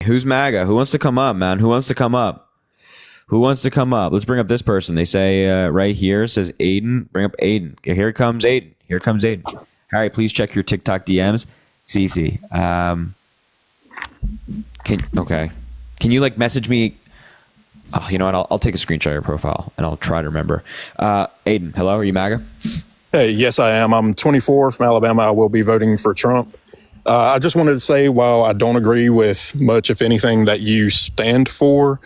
Who's MAGA? Who wants to come up, man? Who wants to come up? Who wants to come up? Let's bring up this person. They say right here says Aiden. Bring up Aiden. Here comes Aiden. Here comes Aiden. Harry, please check your TikTok DMs. Cece. Can you like message me? Oh, you know what? I'll take a screenshot of your profile and I'll try to remember. Aiden, hello. Are you MAGA? Hey, yes, I am. I'm 24 from Alabama. I will be voting for Trump. I just wanted to say, while I don't agree with much, if anything, that you stand for,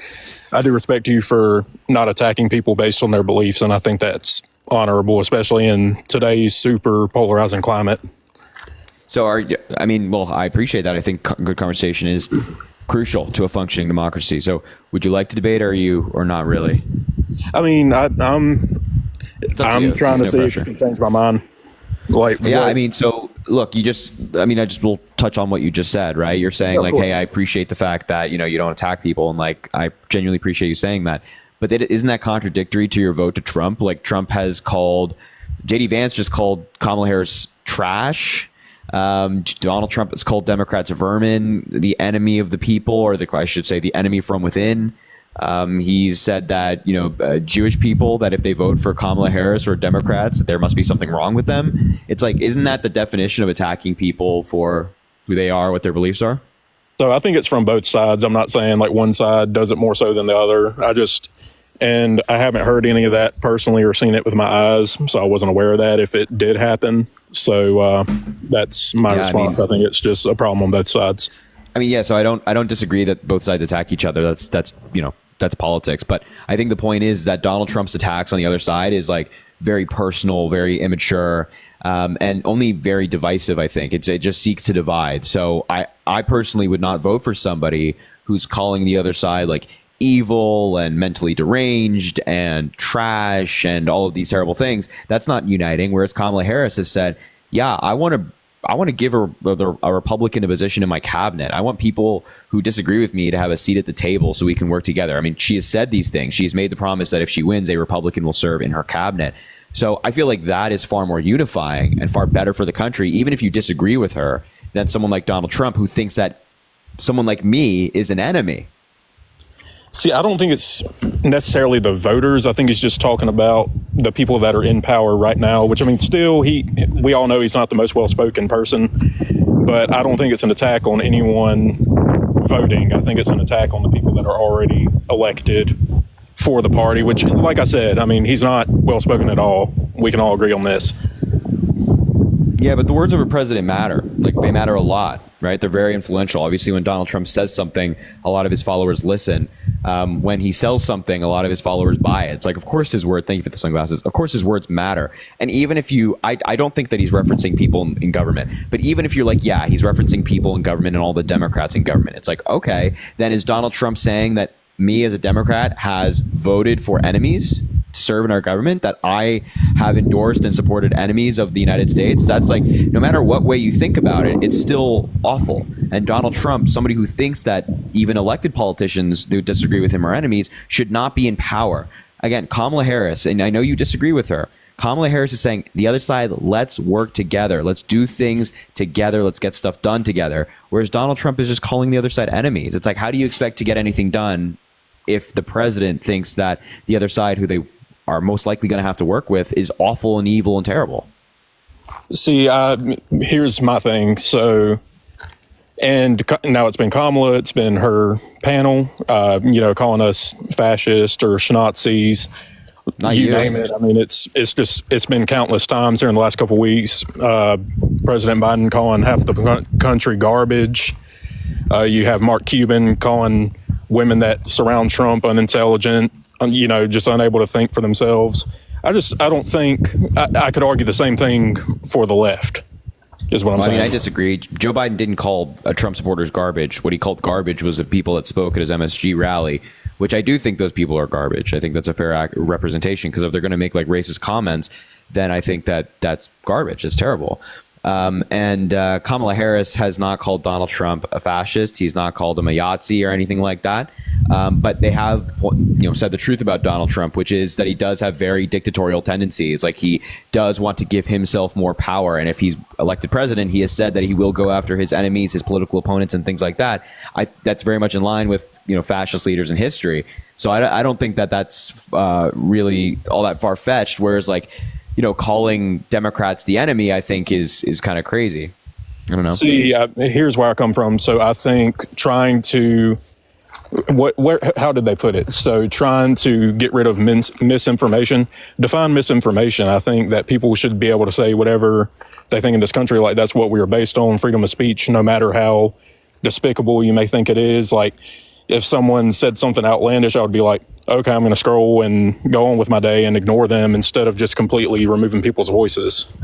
I do respect you for not attacking people based on their beliefs, and I think that's honorable, especially in today's super polarizing climate. So, I appreciate that. I think good conversation is crucial to a functioning democracy. So, would you like to debate, or not really? I mean, I'm trying to see if I can change my mind. So look, I just will touch on what you just said, right? You're saying hey, I appreciate the fact that, you don't attack people. And like, I genuinely appreciate you saying that, but isn't that contradictory to your vote to Trump? Like Trump has JD Vance just called Kamala Harris trash. Donald Trump has called Democrats vermin, the enemy of the people, or I should say the enemy from within. He's said that, Jewish people, that if they vote for Kamala Harris or Democrats, that there must be something wrong with them. It's like, isn't that the definition of attacking people for who they are, what their beliefs are? So I think it's from both sides. I'm not saying like one side does it more so than the other. And I haven't heard any of that personally or seen it with my eyes, so I wasn't aware of that if it did happen. So that's my response. I think it's just a problem on both sides. So I don't disagree that both sides attack each other. That's politics. But I think the point is that Donald Trump's attacks on the other side is like very personal, very immature, and only very divisive. I think it just seeks to divide. So I personally would not vote for somebody who's calling the other side like evil and mentally deranged and trash and all of these terrible things. That's not uniting. Whereas Kamala Harris has said, yeah, I want to give a Republican a position in my cabinet. I want people who disagree with me to have a seat at the table so we can work together. I mean, she has said these things. She's made the promise that if she wins, a Republican will serve in her cabinet. So I feel like that is far more unifying and far better for the country, even if you disagree with her, than someone like Donald Trump, who thinks that someone like me is an enemy. See, I don't think it's necessarily the voters. I think he's just talking about the people that are in power right now, which, still, we all know he's not the most well-spoken person, but I don't think it's an attack on anyone voting. I think it's an attack on the people that are already elected for the party, which, like I said, he's not well-spoken at all. We can all agree on this. Yeah, but the words of a president matter. Like, they matter a lot, right? They're very influential. Obviously, when Donald Trump says something, a lot of his followers listen. When he sells something, a lot of his followers buy it. It's like, of course his word, thank you for the sunglasses, of course his words matter. And even if I don't think that he's referencing people in government, but even if you're like, yeah, he's referencing people in government and all the Democrats in government, it's like, okay, then is Donald Trump saying that me as a Democrat has voted for enemies to serve in our government, that I have endorsed and supported enemies of the United States? That's like, no matter what way you think about it, it's still awful. And Donald Trump, somebody who thinks that even elected politicians who disagree with him are enemies, should not be in power. Again, Kamala Harris, and I know you disagree with her, Kamala Harris is saying, the other side, let's work together. Let's do things together. Let's get stuff done together. Whereas Donald Trump is just calling the other side enemies. It's like, how do you expect to get anything done if the president thinks that the other side, who they are most likely going to have to work with, is awful and evil and terrible? See, here's my thing. So, and now it's been Kamala, it's been her panel, calling us fascist or Nazis. Not you name it. It's been countless times here in the last couple of weeks. President Biden calling half the country garbage. You have Mark Cuban calling women that surround Trump unintelligent, just unable to think for themselves. I don't think I could argue the same thing for the left, is what I'm saying. I disagree. Joe Biden didn't call Trump supporters garbage. What he called garbage was the people that spoke at his MSG rally, which I do think those people are garbage. I think that's a fair representation, because if they're going to make like racist comments, then I think that that's garbage. It's terrible. And Kamala Harris has not called Donald Trump a fascist. He's not called him a Yahtzee or anything like that. But they have, said the truth about Donald Trump, which is that he does have very dictatorial tendencies. Like, he does want to give himself more power. And if he's elected president, he has said that he will go after his enemies, his political opponents, and things like that. That's very much in line with, fascist leaders in history. So I don't think that that's really all that far fetched. Whereas, like, calling Democrats the enemy, I think is kind of crazy. I don't know. See, here's where I come from. So I think trying to, how did they put it? So trying to get rid of misinformation, define misinformation. I think that people should be able to say whatever they think in this country. Like, that's what we are based on, freedom of speech, no matter how despicable you may think it is. Like, if someone said something outlandish, I would be like, okay, I'm going to scroll and go on with my day and ignore them instead of just completely removing people's voices.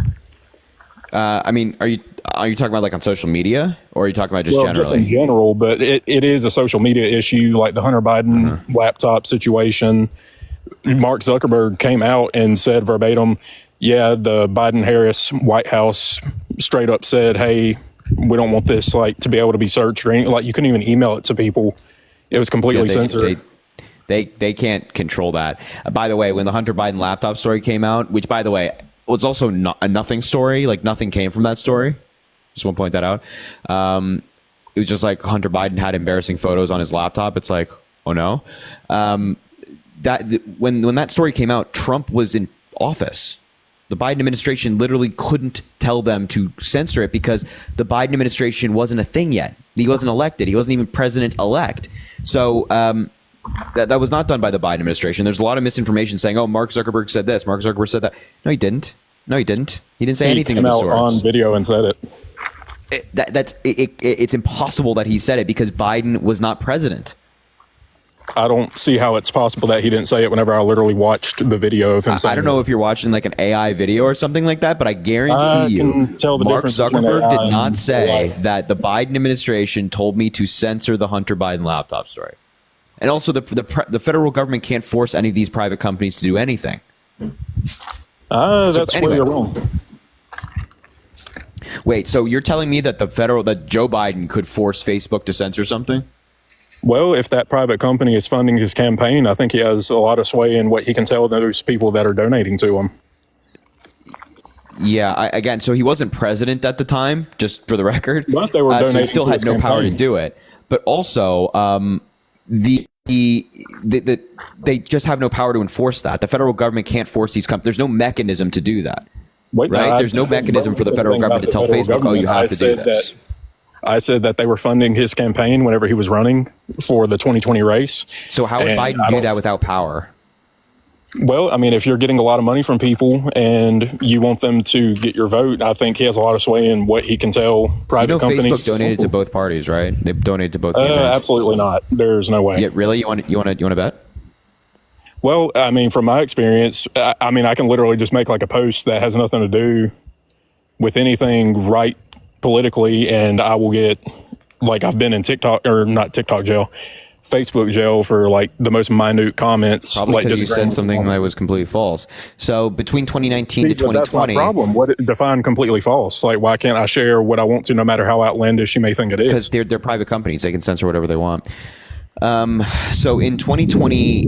I mean, are you talking about like on social media, or are you talking about just generally? Just in general, but it is a social media issue, like the Hunter Biden laptop situation. Mark Zuckerberg came out and said verbatim, yeah, the Biden-Harris White House straight up said, hey, we don't want this like to be able to be searched or anything. Like, you couldn't even email it to people. It was completely censored. They can't control that. By the way, when the Hunter Biden laptop story came out, which, by the way, was also not a nothing story, like nothing came from that story. Just want to point that out. It was just like Hunter Biden had embarrassing photos on his laptop. It's like, oh no. When that story came out, Trump was in office. The Biden administration literally couldn't tell them to censor it because the Biden administration wasn't a thing yet. He wasn't elected. He wasn't even president-elect. So that was not done by the Biden administration. There's a lot of misinformation saying, oh, Mark Zuckerberg said this, Mark Zuckerberg said that. No, he didn't. He didn't say anything of the sort. On video and said it. It's impossible that he said it because Biden was not president. I don't see how it's possible that he didn't say it whenever I literally watched the video of him saying it. I don't know if you're watching like an AI video or something like that, but I guarantee you, Mark Zuckerberg did not say that the Biden administration told me to censor the Hunter Biden laptop story. And also, the federal government can't force any of these private companies to do anything. That's where you're wrong. Wait, so you're telling me that that Joe Biden could force Facebook to censor something? Well, if that private company is funding his campaign, I think he has a lot of sway in what he can tell those people that are donating to him. Yeah, so he wasn't president at the time, just for the record. But they were donating so he still had no campaign. power to do it. But also, they just have no power to enforce that. The federal government can't force these companies. There's no mechanism to do that. Right? There's no mechanism for the federal government to tell Facebook, oh, you have to do this. I said that they were funding his campaign whenever he was running for the 2020 race. So how would Biden do that without power? Well, I mean, if you're getting a lot of money from people and you want them to get your vote, I think he has a lot of sway in what he can tell private companies. Facebook donated to both parties, right? They donated to both campaigns. Absolutely not. There's no way. Yeah, really? You want to bet? Well, I mean, from my experience, I mean, I can literally just make like a post that has nothing to do with anything right politically, and I will get, like, I've been in Facebook jail for like the most minute comments. Probably because you said something that was completely false. So between 2019 to 2020, that's my problem. What define completely false? Like, why can't I share what I want to, no matter how outlandish you may think it is? Because they're private companies; they can censor whatever they want. So in 2020,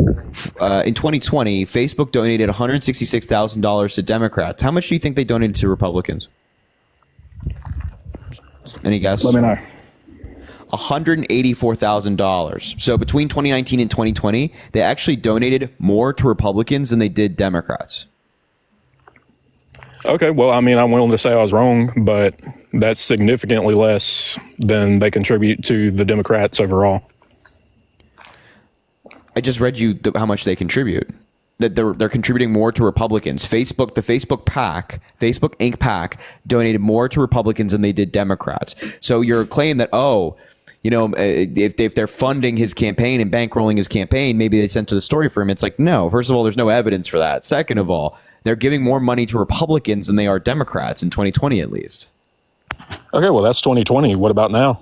Facebook donated $166,000 to Democrats. How much do you think they donated to Republicans? Any guess? Let me know. $184,000. So between 2019 and 2020, they actually donated more to Republicans than they did Democrats. Okay, well, I mean, I'm willing to say I was wrong, but that's significantly less than they contribute to the Democrats overall. I just read you how much they contribute. That they're contributing more to Republicans. The Facebook Inc. PAC donated more to Republicans than they did Democrats. So your claim that, if they're funding his campaign and bankrolling his campaign, maybe they censor the story for him. It's like, no. First of all, there's no evidence for that. Second of all, they're giving more money to Republicans than they are Democrats in 2020, at least. Okay, well, that's 2020. What about now?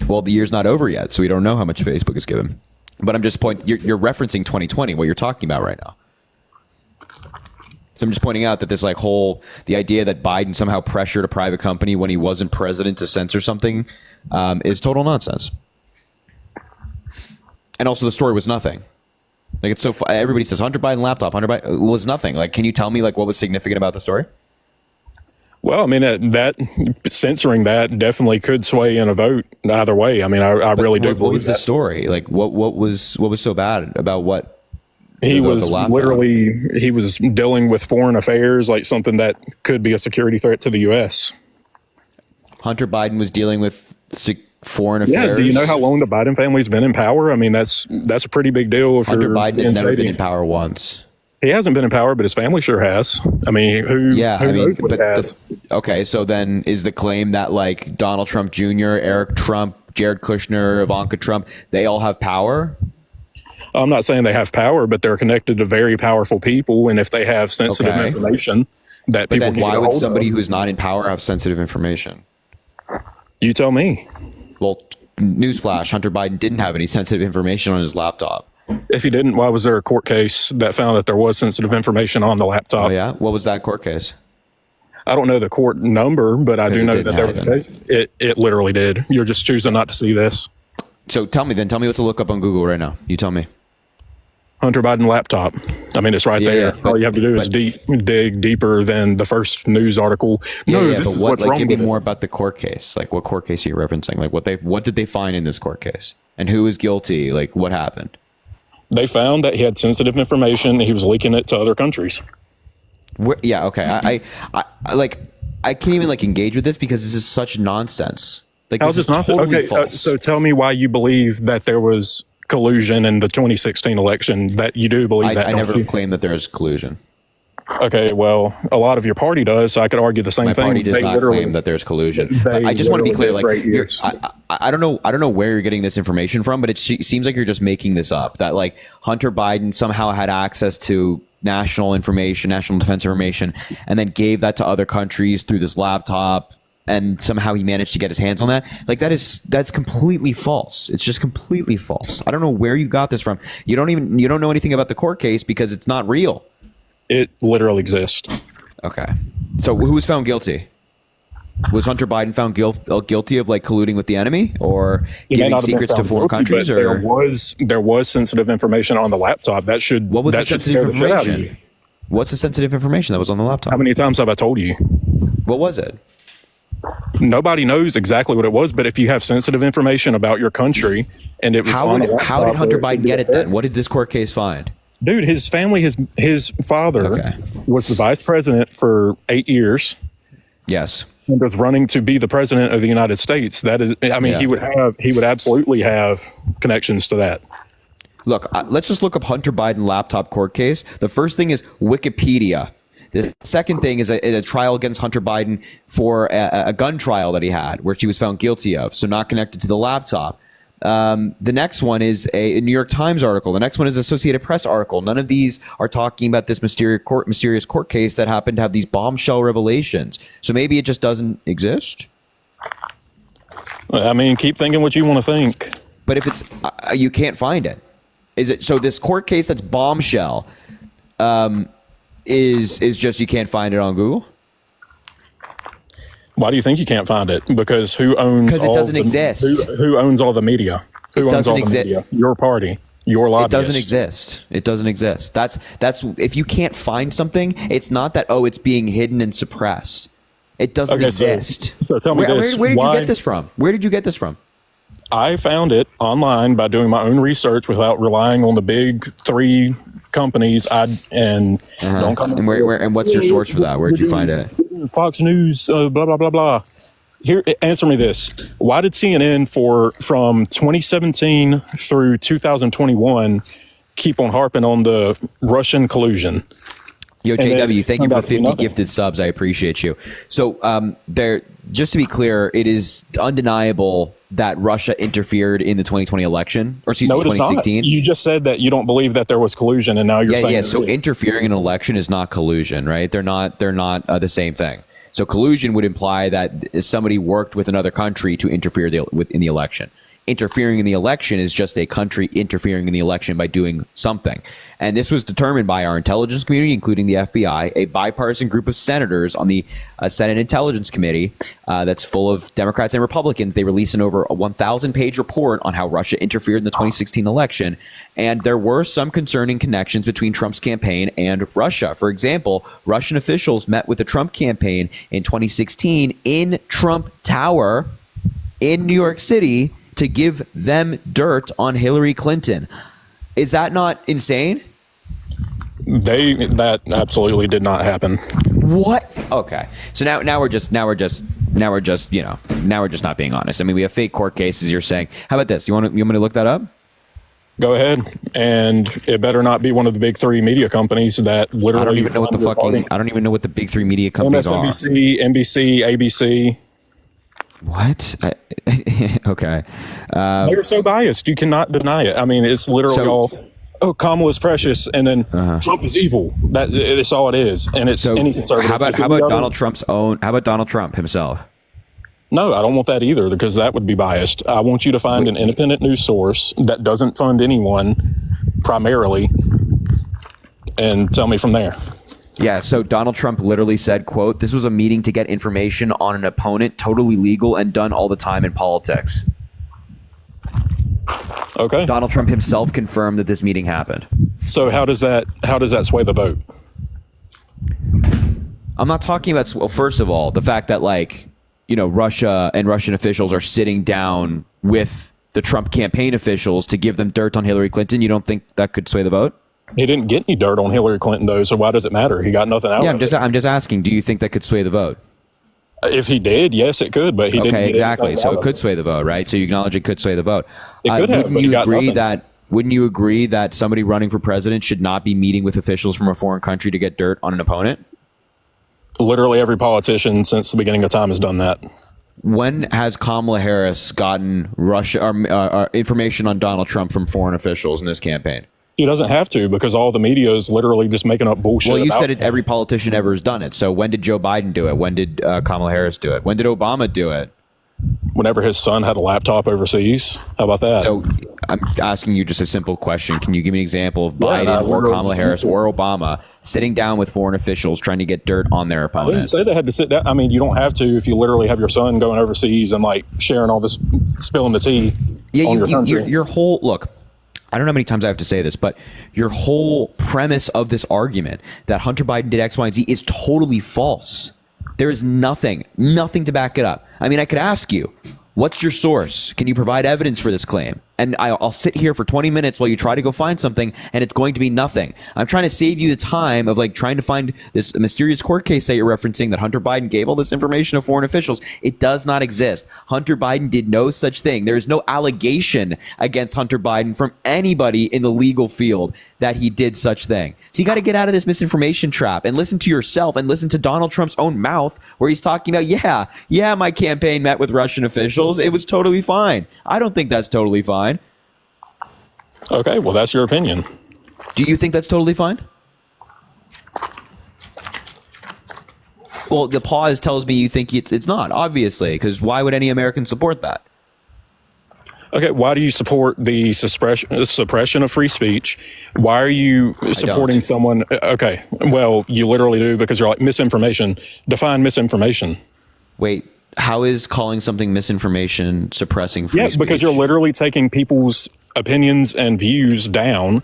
Well, the year's not over yet, so we don't know how much Facebook is given. But I'm just you're referencing 2020, what you're talking about right now. So I'm just pointing out that this the idea that Biden somehow pressured a private company when he wasn't president to censor something is total nonsense. And also the story was nothing. Like, it's so everybody says Hunter Biden laptop, Hunter Biden was nothing. Like, can you tell me what was significant about the story? Well, I mean, that censoring that definitely could sway in a vote either way. I mean, I really do believe What was that. the story? Like, what was so bad about what? He was laptop? he was dealing with foreign affairs, like something that could be a security threat to the U.S. Hunter Biden was dealing with foreign affairs. Yeah, do you know how long the Biden family's been in power? I mean, that's a pretty big deal. If Hunter you're Biden has never been trading. in power once. He hasn't been in power, but his family sure has. I mean, who knows what it has? Okay, so then is the claim that like Donald Trump Jr., Eric Trump, Jared Kushner, Ivanka Trump, they all have power? I'm not saying they have power, but they're connected to very powerful people, and if they have sensitive Okay. information that But people then can why get a would hold somebody of, who's not in power have sensitive information? you tell me. Well, newsflash, Hunter Biden didn't have any sensitive information on his laptop. If he didn't, why was there a court case that found that there was sensitive information on the laptop? Oh yeah? What was that court case? I don't know the court number, but I do Because it know didn't that there was a happen. case. It literally did. You're just choosing not to see this. So tell me what to look up on Google right now. You tell me. Hunter Biden laptop. I mean, it's right Yeah, there. yeah, but- All you have to do is dig deeper than the first news article. This but is what? what's Like, wrong give me with it. more about the court case. Like, what court case are you referencing? Like, what did they find in this court case, and who is guilty? Like, what happened? They found that he had sensitive information. He was leaking it to other countries. Yeah, okay. I can't even engage with this because this is such nonsense. Like, How's this this is not totally okay? false. So tell me why you believe that there was collusion in the 2016 election. That you do believe that? I don't never you? claimed that there is collusion. Okay, well, a lot of your party does. So I could argue the same My thing. party does They not literally- claim that there's collusion. But they I just want to be clear. literally Like, did for 8 years. I don't know where you're getting this information from, but it seems like you're just making this up. That like Hunter Biden somehow had access to national information, national defense information, and then gave that to other countries through this laptop. And somehow he managed to get his hands on that. Like, that's completely false. It's just completely false. I don't know where you got this from. You don't know anything about the court case because it's not real. It literally exists. Okay. So who was found guilty? Was Hunter Biden found guilty of colluding with the enemy or He may giving not have been secrets to found foreign guilty, countries? but Or there was sensitive information on the laptop. That should what was the that should sensitive scare the shit out of you. information? What's the sensitive information that was on the laptop? How many times have I told you? What was it? Nobody knows exactly what it was, but if you have sensitive information about your country and it was How on a did laptop, Hunter it Biden could be get it a then? What did this court case find? Dude, his family, his father Okay. was the vice president for 8 years Yes. and was running to be the president of the United States. That is, I mean, Yeah. he would absolutely have connections to that. Look, let's just look up Hunter Biden laptop court case. The first thing is Wikipedia. The second thing is a trial against Hunter Biden for a gun trial that he had, where she was found guilty of, so not connected to the laptop. The next one is a New York Times article. The next one is Associated Press article. None of these are talking about this mysterious court case that happened to have these bombshell revelations. So maybe it just doesn't exist. I mean, keep thinking what you want to think. But if it's you can't find it, is it? So this court case that's bombshell is just you can't find it on Google? Why do you think you can't find it? Because who owns? Because it doesn't exist. Who owns all the media? Who owns all the media? Your party. Your It lobbyists. doesn't exist. It doesn't exist. That's if you can't find something, it's not that it's being hidden and suppressed. It doesn't Okay, so- exist. so tell me this, Where did you why- get this from? Where did you get this from? I found it online by doing my own research without relying on the big three companies. Don't come And and what's your source for that? Where did you find it? Fox News, blah blah blah blah. Here, answer me this: why did CNN from 2017 through 2021 keep on harping on the Russian collusion? Yo, then JW, thank you turned for out to be 50 nothing. gifted subs. I appreciate you. So just to be clear, it is undeniable that Russia interfered in the 2020 election, or excuse me, No, it is not. 2016. You just said that you don't believe that there was collusion, and now you're saying Yeah. there So is. interfering in an election is not collusion, right? They're not the same thing. So collusion would imply that somebody worked with another country to interfere in the election. interfering in the election is just a country interfering in the election by doing something. And this was determined by our intelligence community, including the FBI, a bipartisan group of senators on the Senate Intelligence Committee that's full of Democrats and Republicans. They released an over 1,000-page report on how Russia interfered in the 2016 election. And there were some concerning connections between Trump's campaign and Russia. For example, Russian officials met with the Trump campaign in 2016 in Trump Tower in New York City to give them dirt on Hillary Clinton. Is that not insane? That absolutely did not happen. What? Okay. So now we're just not being honest. I mean, we have fake court cases. You're saying, how about this? You want me to look that up? Go ahead, and it better not be one of the big three media companies that literally. I don't even know what the big three media companies are. MSNBC, NBC, ABC. What? Okay. They're so biased. You cannot deny it. I mean, it's literally all, Kamala's precious, and then Trump is evil. It's all it is. And it's any conservative. How about Donald Trump himself? No, I don't want that either, because that would be biased. I want you to find an independent news source that doesn't fund anyone primarily and tell me from there. Yeah, so Donald Trump literally said, quote, "This was a meeting to get information on an opponent, totally legal and done all the time in politics." Okay. Donald Trump himself confirmed that this meeting happened. So how does that sway the vote? I'm not talking about, well, first of all, the fact that, like, you know, Russia and Russian officials are sitting down with the Trump campaign officials to give them dirt on Hillary Clinton. You don't think that could sway the vote? He didn't get any dirt on Hillary Clinton, though, so why does it matter? He got nothing out of it. I'm just asking, do you think that could sway the vote? If he did, yes, it could, but he didn't. Okay, exactly. So it could sway the vote, right? So you acknowledge it could sway the vote. It could have, but he got nothing. Wouldn't you agree that somebody running for president should not be meeting with officials from a foreign country to get dirt on an opponent? Literally every politician since the beginning of time has done that. When has Kamala Harris gotten information on Donald Trump from foreign officials in this campaign? He doesn't have to, because all the media is literally just making up bullshit. Well, you said it. Every politician ever has done it. So when did Joe Biden do it? When did Kamala Harris do it? When did Obama do it? Whenever his son had a laptop overseas. How about that? So I'm asking you just a simple question. Can you give me an example of Biden or Kamala Harris or Obama sitting down with foreign officials trying to get dirt on their opponent? I didn't say they had to sit down. I mean, you don't have to if you literally have your son going overseas and like sharing all this, spilling the tea on your country. Your whole look. I don't know how many times I have to say this, but your whole premise of this argument that Hunter Biden did X, Y, and Z is totally false. There is nothing to back it up. I mean, I could ask you, what's your source? Can you provide evidence for this claim? And I'll sit here for 20 minutes while you try to go find something, and it's going to be nothing. I'm trying to save you the time of like trying to find this mysterious court case that you're referencing that Hunter Biden gave all this information to foreign officials. It does not exist. Hunter Biden did no such thing. There is no allegation against Hunter Biden from anybody in the legal field that he did such thing. So you got to get out of this misinformation trap and listen to yourself and listen to Donald Trump's own mouth where he's talking about, yeah, my campaign met with Russian officials. It was totally fine. I don't think that's totally fine. Okay, well, that's your opinion. Do you think that's totally fine? Well, the pause tells me you think it's not, obviously, because why would any American support that? Okay, why do you support the suppression of free speech? Why are you supporting someone? Okay, well, you literally do, because you're like, misinformation. Define misinformation. Wait, how is calling something misinformation suppressing free speech? Yeah, because you're literally taking people's opinions and views down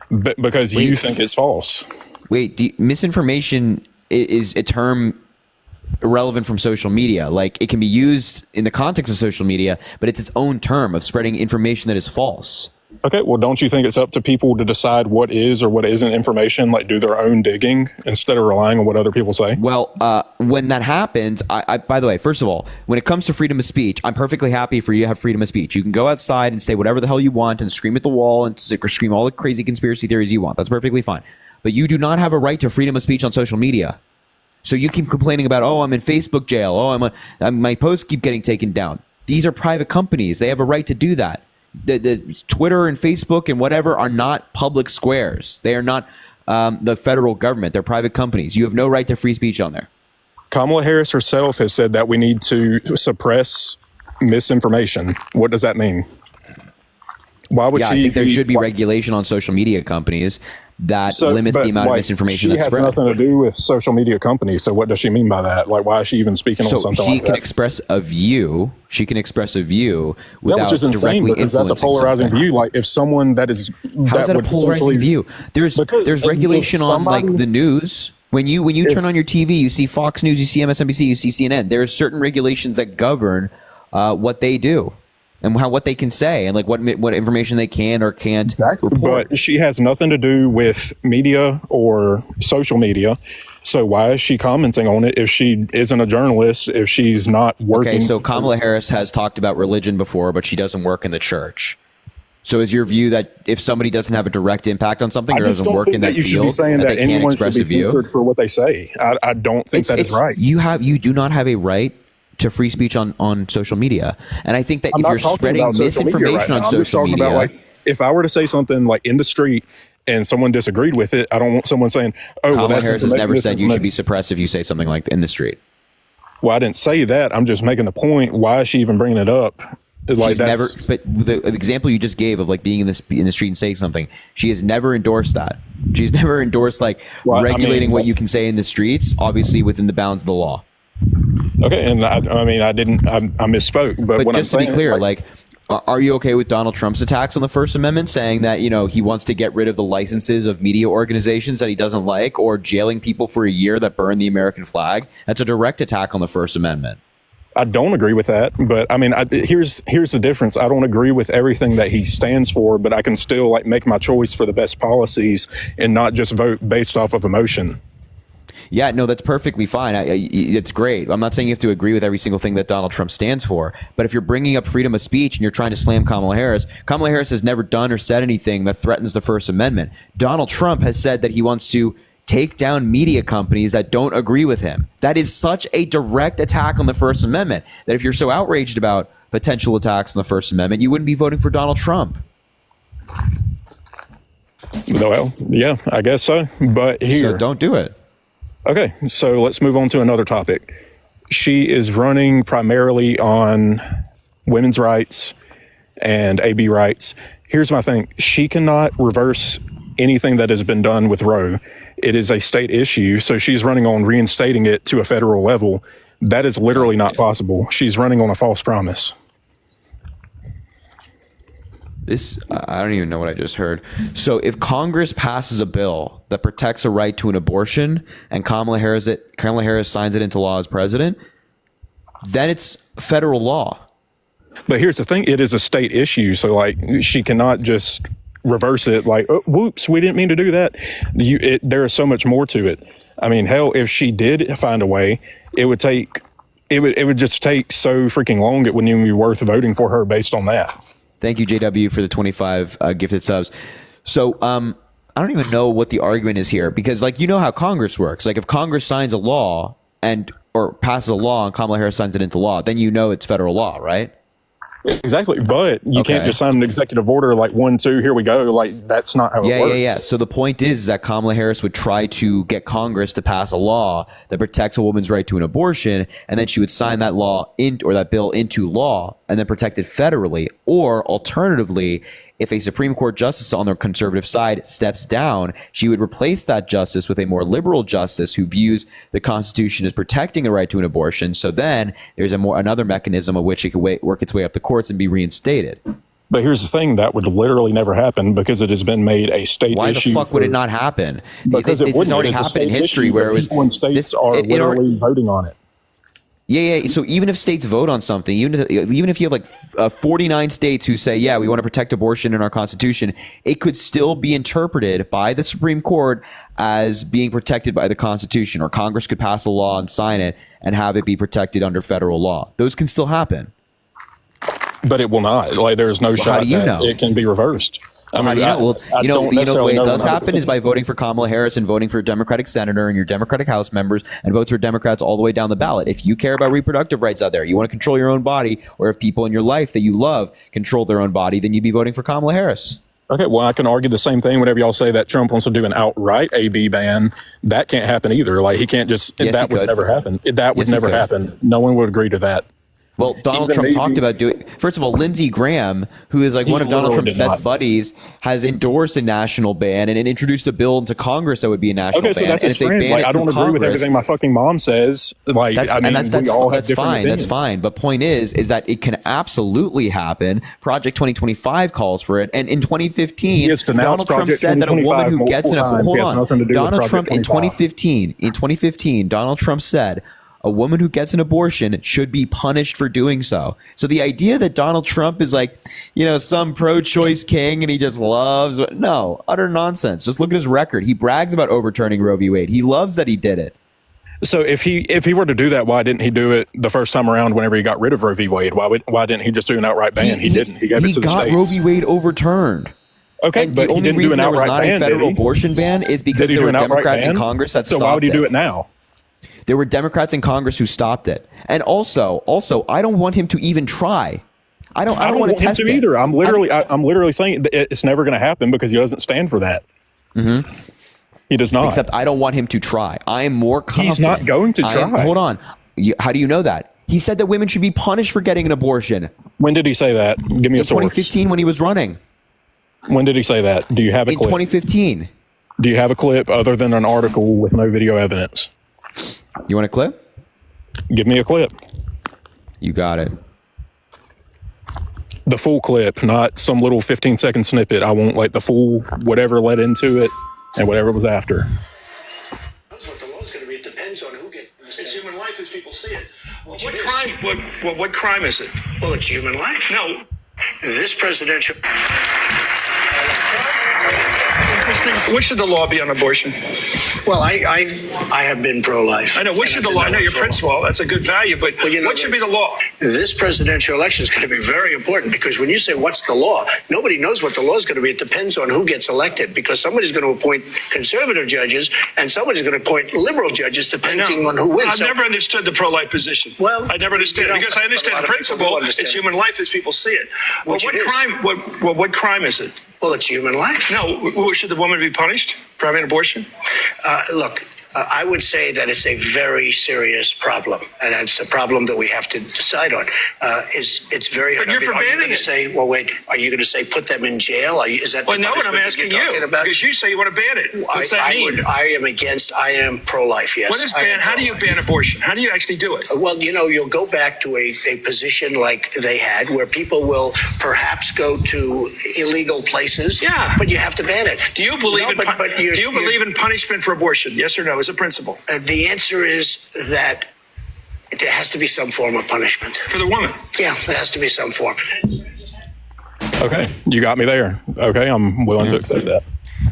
because you think it's false. Wait, misinformation is a term irrelevant from social media. Like, it can be used in the context of social media, but it's its own term of spreading information that is false. Okay, well, don't you think it's up to people to decide what is or what isn't information, like do their own digging instead of relying on what other people say? Well, when that happens, I by the way, first of all, when it comes to freedom of speech, I'm perfectly happy for you to have freedom of speech. You can go outside and say whatever the hell you want and scream at the wall and scream all the crazy conspiracy theories you want. That's perfectly fine. But you do not have a right to freedom of speech on social media. So you keep complaining about, oh, I'm in Facebook jail. Oh, my posts keep getting taken down. These are private companies. They have a right to do that. The Twitter and Facebook and whatever are not public squares. They are not the federal government. They're private companies. You have no right to free speech on there. Kamala Harris herself has said that we need to suppress misinformation. What does that mean? Why would Yeah, she? I think there should be regulation on social media companies that limits the amount of misinformation that's spread. She has nothing to do with social media companies. So what does she mean by that? Like, why is she even speaking on something like that? She can express a view. She can express a view without which is insane, directly because that's a influencing polarizing something. view. Like, if someone that is How is that a would polarizing potentially- view? There's Because regulation if on like somebody- the news. When you turn on your TV, you see Fox News, you see MSNBC, you see CNN. There are certain regulations that govern what they do and what they can say and like what information they can or can't report. But she has nothing to do with media or social media. So why is she commenting on it if she isn't a journalist, if she's not working? Okay, so Kamala Harris has talked about religion before, but she doesn't work in the church. So is your view that if somebody doesn't have a direct impact on something or doesn't work in that you should be field, saying that that they can't anyone express should a be view? censored for what they say. I don't think that is right. You do not have a right to free speech on social media. And I think that I'm if not you're talking spreading about social media misinformation right now. on I'm just social talking media, about, like, if I were to say something like in the street and someone disagreed with it, I don't want someone saying, "Oh, Kamala that's Harris has never said you should misinformation." be suppressed if you say something like in the street. Well, I didn't say that. I'm just making the point. Why is she even bringing it up? Like, She's never, but the example you just gave of like being in the street and saying something, she has never endorsed that. She's never endorsed like regulating what you can say in the streets, obviously within the bounds of the law. Okay, and I misspoke. But what just I'm to be saying, clear, like, are you okay with Donald Trump's attacks on the First Amendment, saying that, you know, he wants to get rid of the licenses of media organizations that he doesn't like, or jailing people for a year that burn the American flag? That's a direct attack on the First Amendment. I don't agree with that, but I mean, here's the difference. I don't agree with everything that he stands for, but I can still like make my choice for the best policies and not just vote based off of emotion. Yeah, no, that's perfectly fine. It's great. I'm not saying you have to agree with every single thing that Donald Trump stands for, but if you're bringing up freedom of speech and you're trying to slam Kamala Harris has never done or said anything that threatens the First Amendment. Donald Trump has said that he wants to take down media companies that don't agree with him. That is such a direct attack on the First Amendment that if you're so outraged about potential attacks on the First Amendment, you wouldn't be voting for Donald Trump. Well, yeah, I guess so. But here, So don't do it. okay, so let's move on to another topic. She is running primarily on women's rights and AB rights. Here's my thing. She cannot reverse anything that has been done with Roe. It is a state issue, so she's running on reinstating it to a federal level. That is literally not possible. She's running on a false promise. I don't even know what I just heard. So if Congress passes a bill that protects a right to an abortion and Kamala Harris signs it into law as president, then it's federal law. But here's the thing. It is a state issue, so like she cannot just reverse it like, oh, whoops, we didn't mean to do that. There is so much more to it. I mean, hell, if she did find a way, it would just take so freaking long. It wouldn't even be worth voting for her based on that. Thank you, JW, for the 25 gifted subs. So I don't even know what the argument is here, because like, you know how Congress works. Like if Congress signs a law or passes a law and Kamala Harris signs it into law, then you know it's federal law, right? Exactly, but you can't just sign an executive order like 1, 2, here we go. Like that's not how it works. Yeah. So the point is that Kamala Harris would try to get Congress to pass a law that protects a woman's right to an abortion, and then she would sign that law or that bill into law and then protect it federally. Or alternatively, if a Supreme Court justice on the conservative side steps down, she would replace that justice with a more liberal justice who views the Constitution as protecting a right to an abortion. So then there's another mechanism of which it could work its way up the courts and be reinstated. But here's the thing, that would literally never happen because it has been made a state issue. Why the fuck would it not happen? Because it's already happened in history where it was when states are literally voting on it. Yeah. So even if states vote on something, even if you have like 49 states who say, yeah, we want to protect abortion in our Constitution, it could still be interpreted by the Supreme Court as being protected by the Constitution, or Congress could pass a law and sign it and have it be protected under federal law. Those can still happen. But it will not. Like there's no shot that it can be reversed. I mean, the way it does happen is by voting for Kamala Harris and voting for a Democratic senator and your Democratic House members and votes for Democrats all the way down the ballot. If you care about reproductive rights out there, you want to control your own body, or if people in your life that you love control their own body, then you'd be voting for Kamala Harris. Okay, well, I can argue the same thing whenever y'all say that Trump wants to do an outright AB ban. That can't happen either. Like he can't just, that would never happen. That would never happen. No one would agree to that. Well, Donald Trump talked about doing. First of all, Lindsey Graham, who is like one of Donald Trump's best buddies, has endorsed a national ban and introduced a bill into Congress that would be a national ban. Okay, so that's his friend. Like, I don't agree with everything my fucking mom says. Like, I mean, we all have different opinions. That's fine. But point is that it can absolutely happen. Project 2025 calls for it, and in 2015, Donald Trump said that a woman who gets an Donald Trump in 2015, Donald Trump said a woman who gets an abortion should be punished for doing so. So the idea that Donald Trump is like, some pro-choice king and he just loves, no, utter nonsense. Just look at his record. He brags about overturning Roe v. Wade. He loves that he did it. So if he were to do that, why didn't he do it the first time around whenever he got rid of Roe v. Wade? Why didn't he just do an outright ban? He didn't. He gave it to the states. He got Roe v. Wade overturned. Okay, and but the only he didn't do an outright ban, there was not a federal abortion ban is because there were Democrats in Congress that stopped it. So why would he do it now? There were Democrats in Congress who stopped it. And also, I don't want him to even try. I don't want to test him to either. I'm literally saying it's never going to happen because he doesn't stand for that. Mm-hmm. He does not. Except I don't want him to try. I am more confident. He's not going to try. Hold on. How do you know that? He said that women should be punished for getting an abortion. When did he say that? Give me a source. 2015 when he was running. When did he say that? Do you have a clip? In 2015. Do you have a clip other than an article with no video evidence? You want a clip? Give me a clip. You got it. The full clip, not some little 15-second snippet. I want like the full whatever led into it and whatever was after. That's what the law's going to be. It depends on who gets. It's human life as people see it. What crime is it? Well, it's human life. No. This presidential. What should the law be on abortion? Well, I have been pro-life. I know. What should the law? I know your principle. That's a good value, but what should be the law? This presidential election is going to be very important because when you say what's the law, nobody knows what the law is going to be. It depends on who gets elected because somebody's going to appoint conservative judges and somebody's going to appoint liberal judges depending on who wins. I've never understood the pro-life position. Well, I never understood it because I understand the principle. It's human life as people see it. Well, what crime is it? Well, it's human life. No, should the woman be punished for having an abortion? Look, I would say that it's a very serious problem, and it's a problem that we have to decide on. It's very hard. But you're forbidding it. Well, wait. Are you going to say put them in jail? Is that? Well, no, what I'm asking you because you say you want to ban it. What's that mean? I am pro-life. Yes. What is ban? How do you ban abortion? How do you actually do it? Well, you'll go back to a position like they had, where people will perhaps go to illegal places. Yeah. But you have to ban it. Do you believe believe in punishment for abortion? Yes or no? As a principle? The answer is that there has to be some form of punishment. For the woman? Yeah, there has to be some form. Okay, you got me there. Okay, I'm willing to accept that.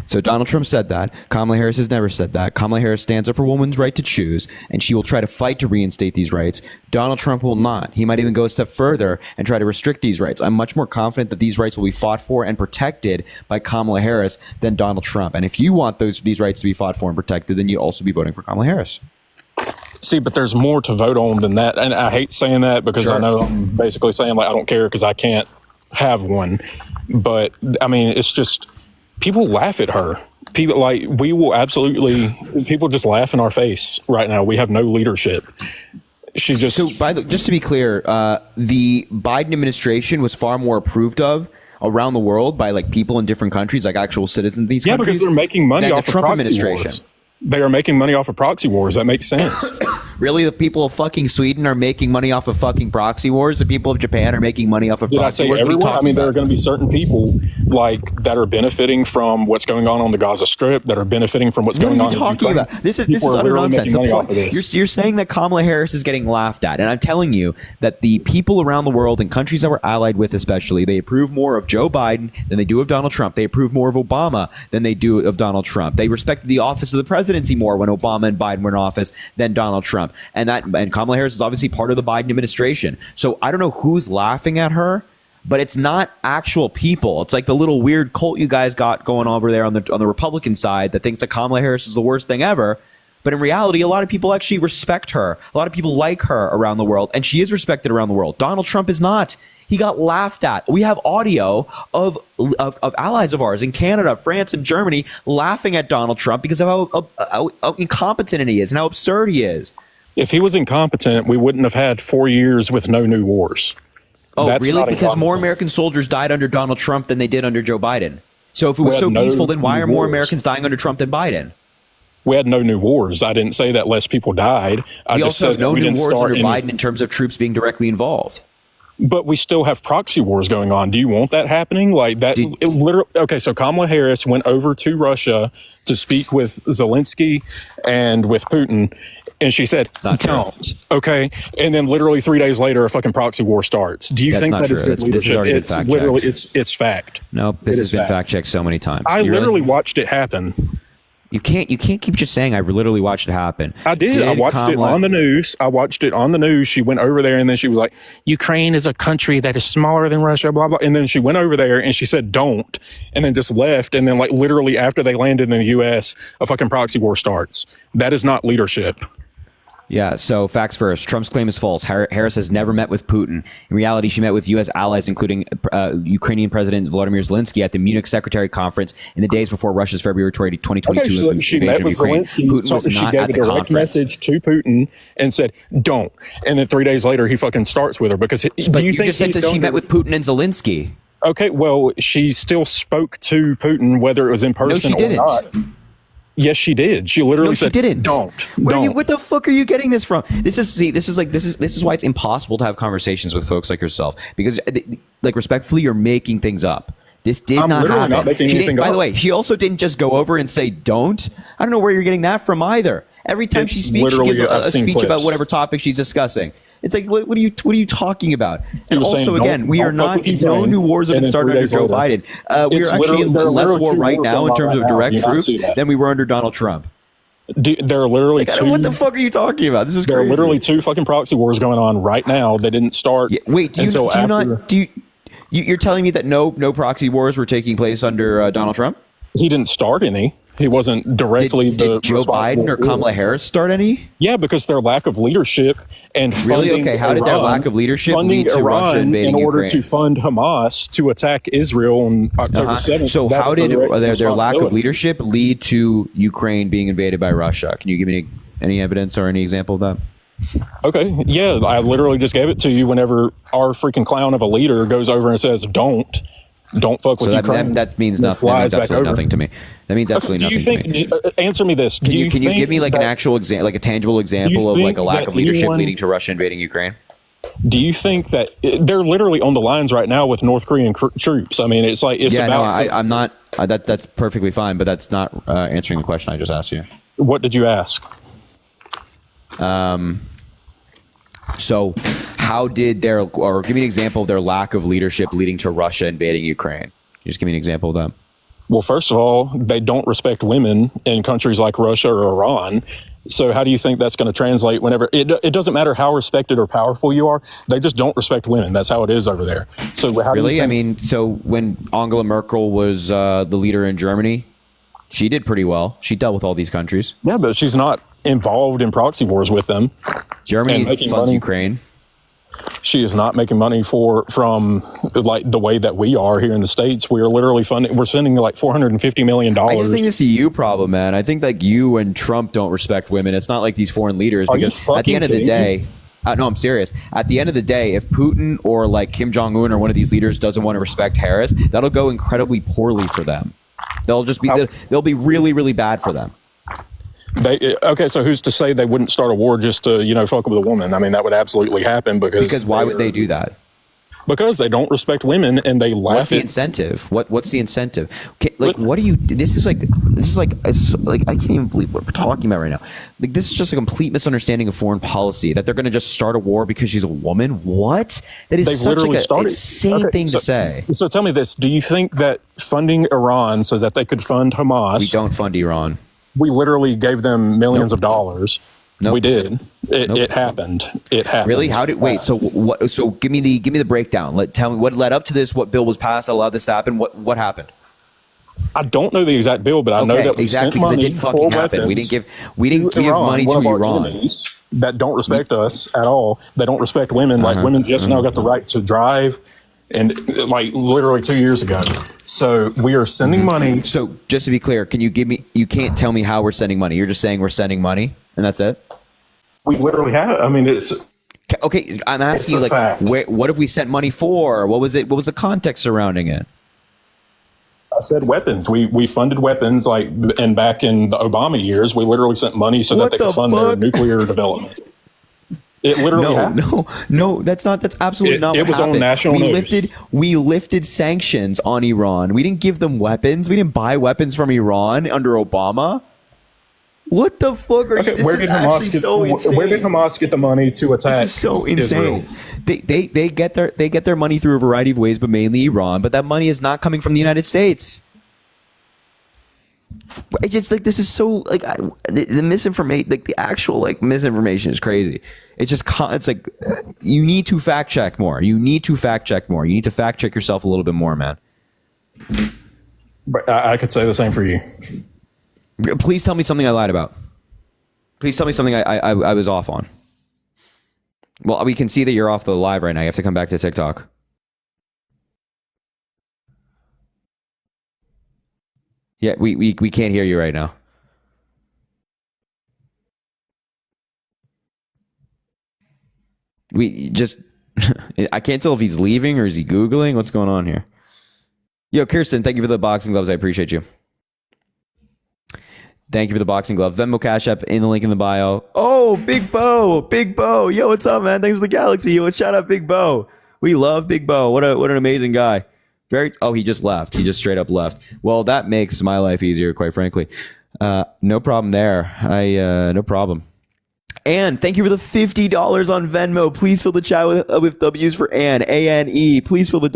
So Donald Trump said that. Kamala Harris has never said that. Kamala Harris stands up for women's right to choose, and she will try to fight to reinstate these rights. Donald Trump will not. He might even go a step further and try to restrict these rights. I'm much more confident that these rights will be fought for and protected by Kamala Harris than Donald Trump. And if you want these rights to be fought for and protected, then you'd also be voting for Kamala Harris. See, but there's more to vote on than that. And I hate saying that because I know I'm basically saying like I don't care because I can't have one. But I mean, it's just people laugh at her. People people just laugh in our face right now. We have no leadership. Just to be clear, the Biden administration was far more approved of around the world by like people in different countries, like actual citizens of these countries. Yeah, because they're making money off the Trump of proxy administration. Wars. They are making money off of proxy wars. That makes sense. Really, the people of fucking Sweden are making money off of fucking proxy wars? The people of Japan are making money off of proxy wars? Did I say everyone? I mean, there are going to be certain people like that are benefiting from what's going on the Gaza Strip, that are benefiting from what's going on in Ukraine. What are you talking about? This is utter nonsense. You're saying that Kamala Harris is getting laughed at, and I'm telling you that the people around the world and countries that we're allied with especially, they approve more of Joe Biden than they do of Donald Trump. They approve more of Obama than they do of Donald Trump. They respected the office of the presidency more when Obama and Biden were in office than Donald Trump. And Kamala Harris is obviously part of the Biden administration. So I don't know who's laughing at her, but it's not actual people. It's like the little weird cult you guys got going over there on the Republican side that thinks that Kamala Harris is the worst thing ever. But in reality, a lot of people actually respect her. A lot of people like her around the world, and she is respected around the world. Donald Trump is not. He got laughed at. We have audio of allies of ours in Canada, France, and Germany laughing at Donald Trump because of how incompetent he is and how absurd he is. If he was incompetent, we wouldn't have had 4 years with no new wars. Oh, That's really? not Because more incompetence. American soldiers died under Donald Trump than they did under Joe Biden. So if it was We so had no peaceful, then why new are more wars. Americans dying under Trump than Biden? We had no new wars. I didn't say that less people died. I We just also said have no that we new didn't wars start under any. Biden in terms of troops being directly involved. But we still have proxy wars going on. Do you want that happening? Like that? Did- It literally. Okay, so Kamala Harris went over to Russia to speak with Zelensky and with Putin, and she said, not true. "Don't." Okay, and then literally 3 days later, a fucking proxy war starts. Do you That's think not that is true. good This has leadership? already been It's fact-checked. literally it's fact. No, this It has is been fact. fact checked so many times. I You really- literally watched it happen. You can't keep just saying I literally watched it happen. I did. I watched it Kamala- on the news. I watched it on the news. She went over there and then she was like, Ukraine is a country that is smaller than Russia, blah, blah. And then she went over there and she said, don't, and then just left. And then like literally after they landed in the US, a fucking proxy war starts. That is not leadership. Yeah, so facts first. Trump's claim is false. Harris has never met with Putin. In reality, she met with U.S. allies, including Ukrainian President Volodymyr Zelensky at the Munich Secretary Conference in the days before Russia's February 2022 Okay, so she met invasion with of Ukraine. Zelensky. Putin So was she not gave at a the direct conference. message to Putin and said, don't. And then 3 days later, he fucking starts with her because But do you you think just said he's that she going met to- with Putin and Zelensky. Okay, well, she still spoke to Putin, whether it was in person she didn't. or not. Yes, she did. She literally No, she said, didn't. don't. What the fuck are you getting this from? This is why it's impossible to have conversations with folks like yourself, because like respectfully, you're making things up. This did I'm not literally happen. not making She anything didn't- by up. the way, she also didn't just go over and say don't. I don't know where you're getting that from either. Every time she It's speaks, she gives literally- a I've seen speech about clips. whatever topic she's discussing. It's like, what are you talking about? And was also, saying, again, don't- we are don't fuck not. with Ukraine. No new wars have And been then started 3 under days Joe later. Biden. We It's are actually literally- in there are less literally war two right wars now going in on terms right of now. direct Do you not troops see that? than we were under Donald Trump. There are literally Like, two. what the fuck are you talking about? This is There are crazy. literally two fucking proxy wars going on right now. They didn't start. Yeah, wait, until after. You're telling me that no proxy wars were taking place under Donald Trump? He didn't start any. He wasn't directly Did Joe responsible Biden or for it. Kamala Harris start any? Yeah, because their lack of leadership and Really? funding Okay, how did their Iran- lack of leadership funding lead to Iran Russia invading in order Ukraine? to fund Hamas to attack Israel on October 7th? So That how was did direct their lack of responsibility. leadership lead to Ukraine being invaded by Russia? Can you give me any evidence or any example of that? Okay, yeah, I literally just gave it to you. Whenever our freaking clown of a leader goes over and says, "Don't fuck So with Ukraine," that means then nothing. That flies means back absolutely over. nothing to me. That means absolutely Do you nothing to me. think? Answer me this. Can you think give me like an that- actual example, like a tangible example of think like a lack that of leadership anyone- leading to Russia invading Ukraine? Do you think that they're literally on the lines right now with North Korean troops? I mean, it's like it's Yeah, no, about. I'm not. That's perfectly fine, but that's not answering the question I just asked you. What did you ask? So, how did or give me an example of their lack of leadership leading to Russia invading Ukraine? Can you just give me an example of that? Well, first of all, they don't respect women in countries like Russia or Iran. So how do you think that's going to translate whenever it doesn't matter how respected or powerful you are? They just don't respect women. That's how it is over there. So how do you Really? think, I mean, so when Angela Merkel was the leader in Germany, she did pretty well. She dealt with all these countries. yeah, but she's not involved in proxy wars with them. Germany And making funds money. Ukraine. She is not making money from like the way that we are here in the States. We are literally funding. We're sending like $450 million. I just think this is a you problem, man. I think like you and Trump don't respect women. It's not like these foreign leaders, Are you because at the end of the fucking day, no, I'm serious. At the end of the day, if Putin or like Kim Jong-un or one of these leaders doesn't want to respect Harris, that'll go incredibly poorly for them. They'll be really, really bad for them. Okay, so who's to say they wouldn't start a war just to fuck with a woman? I mean, that would absolutely happen because Why would they do that? Because they don't respect women and they laugh What's the at. incentive? What's the incentive? Okay, like, what do you? This is like I can't even believe what we're talking about right now. Like, this is just a complete misunderstanding of foreign policy, that they're going to just start a war because she's a woman. What? That is They've such literally like a started. insane Okay, thing to say. So tell me this: do you think that funding Iran so that they could fund Hamas? We don't fund Iran. We literally gave them millions of dollars. Nope. We did. It Nope. happened. It happened. Really? How did? Wait. So what? So give me the breakdown. Tell me what led up to this. What bill was passed that allowed this to happen? What happened? I don't know the exact bill, but I know that we exactly, sent because it money didn't fucking for happen. We weapons didn't give money one to of our Iran. enemies that don't respect us at all. They don't respect women. Uh-huh. Like women just now got the right to drive, and like literally 2 years ago. So we are sending money. So just to be clear, can you give me? You can't tell me how we're sending money. You're just saying we're sending money, and that's it. We literally have. I mean, it's Okay, I'm asking you, It's a like, fact. what have we sent money for? What was it? What was the context surrounding it? I said weapons. We funded weapons, like, and back in the Obama years, we literally sent money so What that they the could fund their fuck? nuclear development. It literally happened. No, that's not. That's absolutely not. It What was on happened. national news. We lifted sanctions on Iran. We didn't give them weapons. We didn't buy weapons from Iran under Obama. What the fuck are you? Okay, This is actually so insane. where did Hamas get the money to attack? This is so Israel? insane. They get their money through a variety of ways, but mainly Iran. But that money is not coming from the United States. It's just like, this is so, like, the misinformation, like the actual, like, misinformation is crazy. It's just it's like, you need to fact check more. You need to fact check more. You need to fact check yourself a little bit more, man. But I could say the same for you. Please tell me something I lied about. Please tell me something I was off on. Well, we can see that you're off the live right now. You have to come back to TikTok. Yeah, we can't hear you right now. We just I can't tell if he's leaving or is he Googling. What's going on here? Yo, Kirsten, thank you for the boxing gloves. I appreciate you. Thank you for the boxing glove. Venmo Cash App in the link in the bio. Oh, Big Bo. Big Bo. Yo, what's up, man? Thanks for the galaxy. Yo, shout out Big Bo. We love Big Bo. What an amazing guy. He just left. He just straight up left. Well, that makes my life easier, quite frankly. No problem there. No problem. And thank you for the $50 on Venmo. Please fill the chat with W's for Ann. A-N-E. Please fill the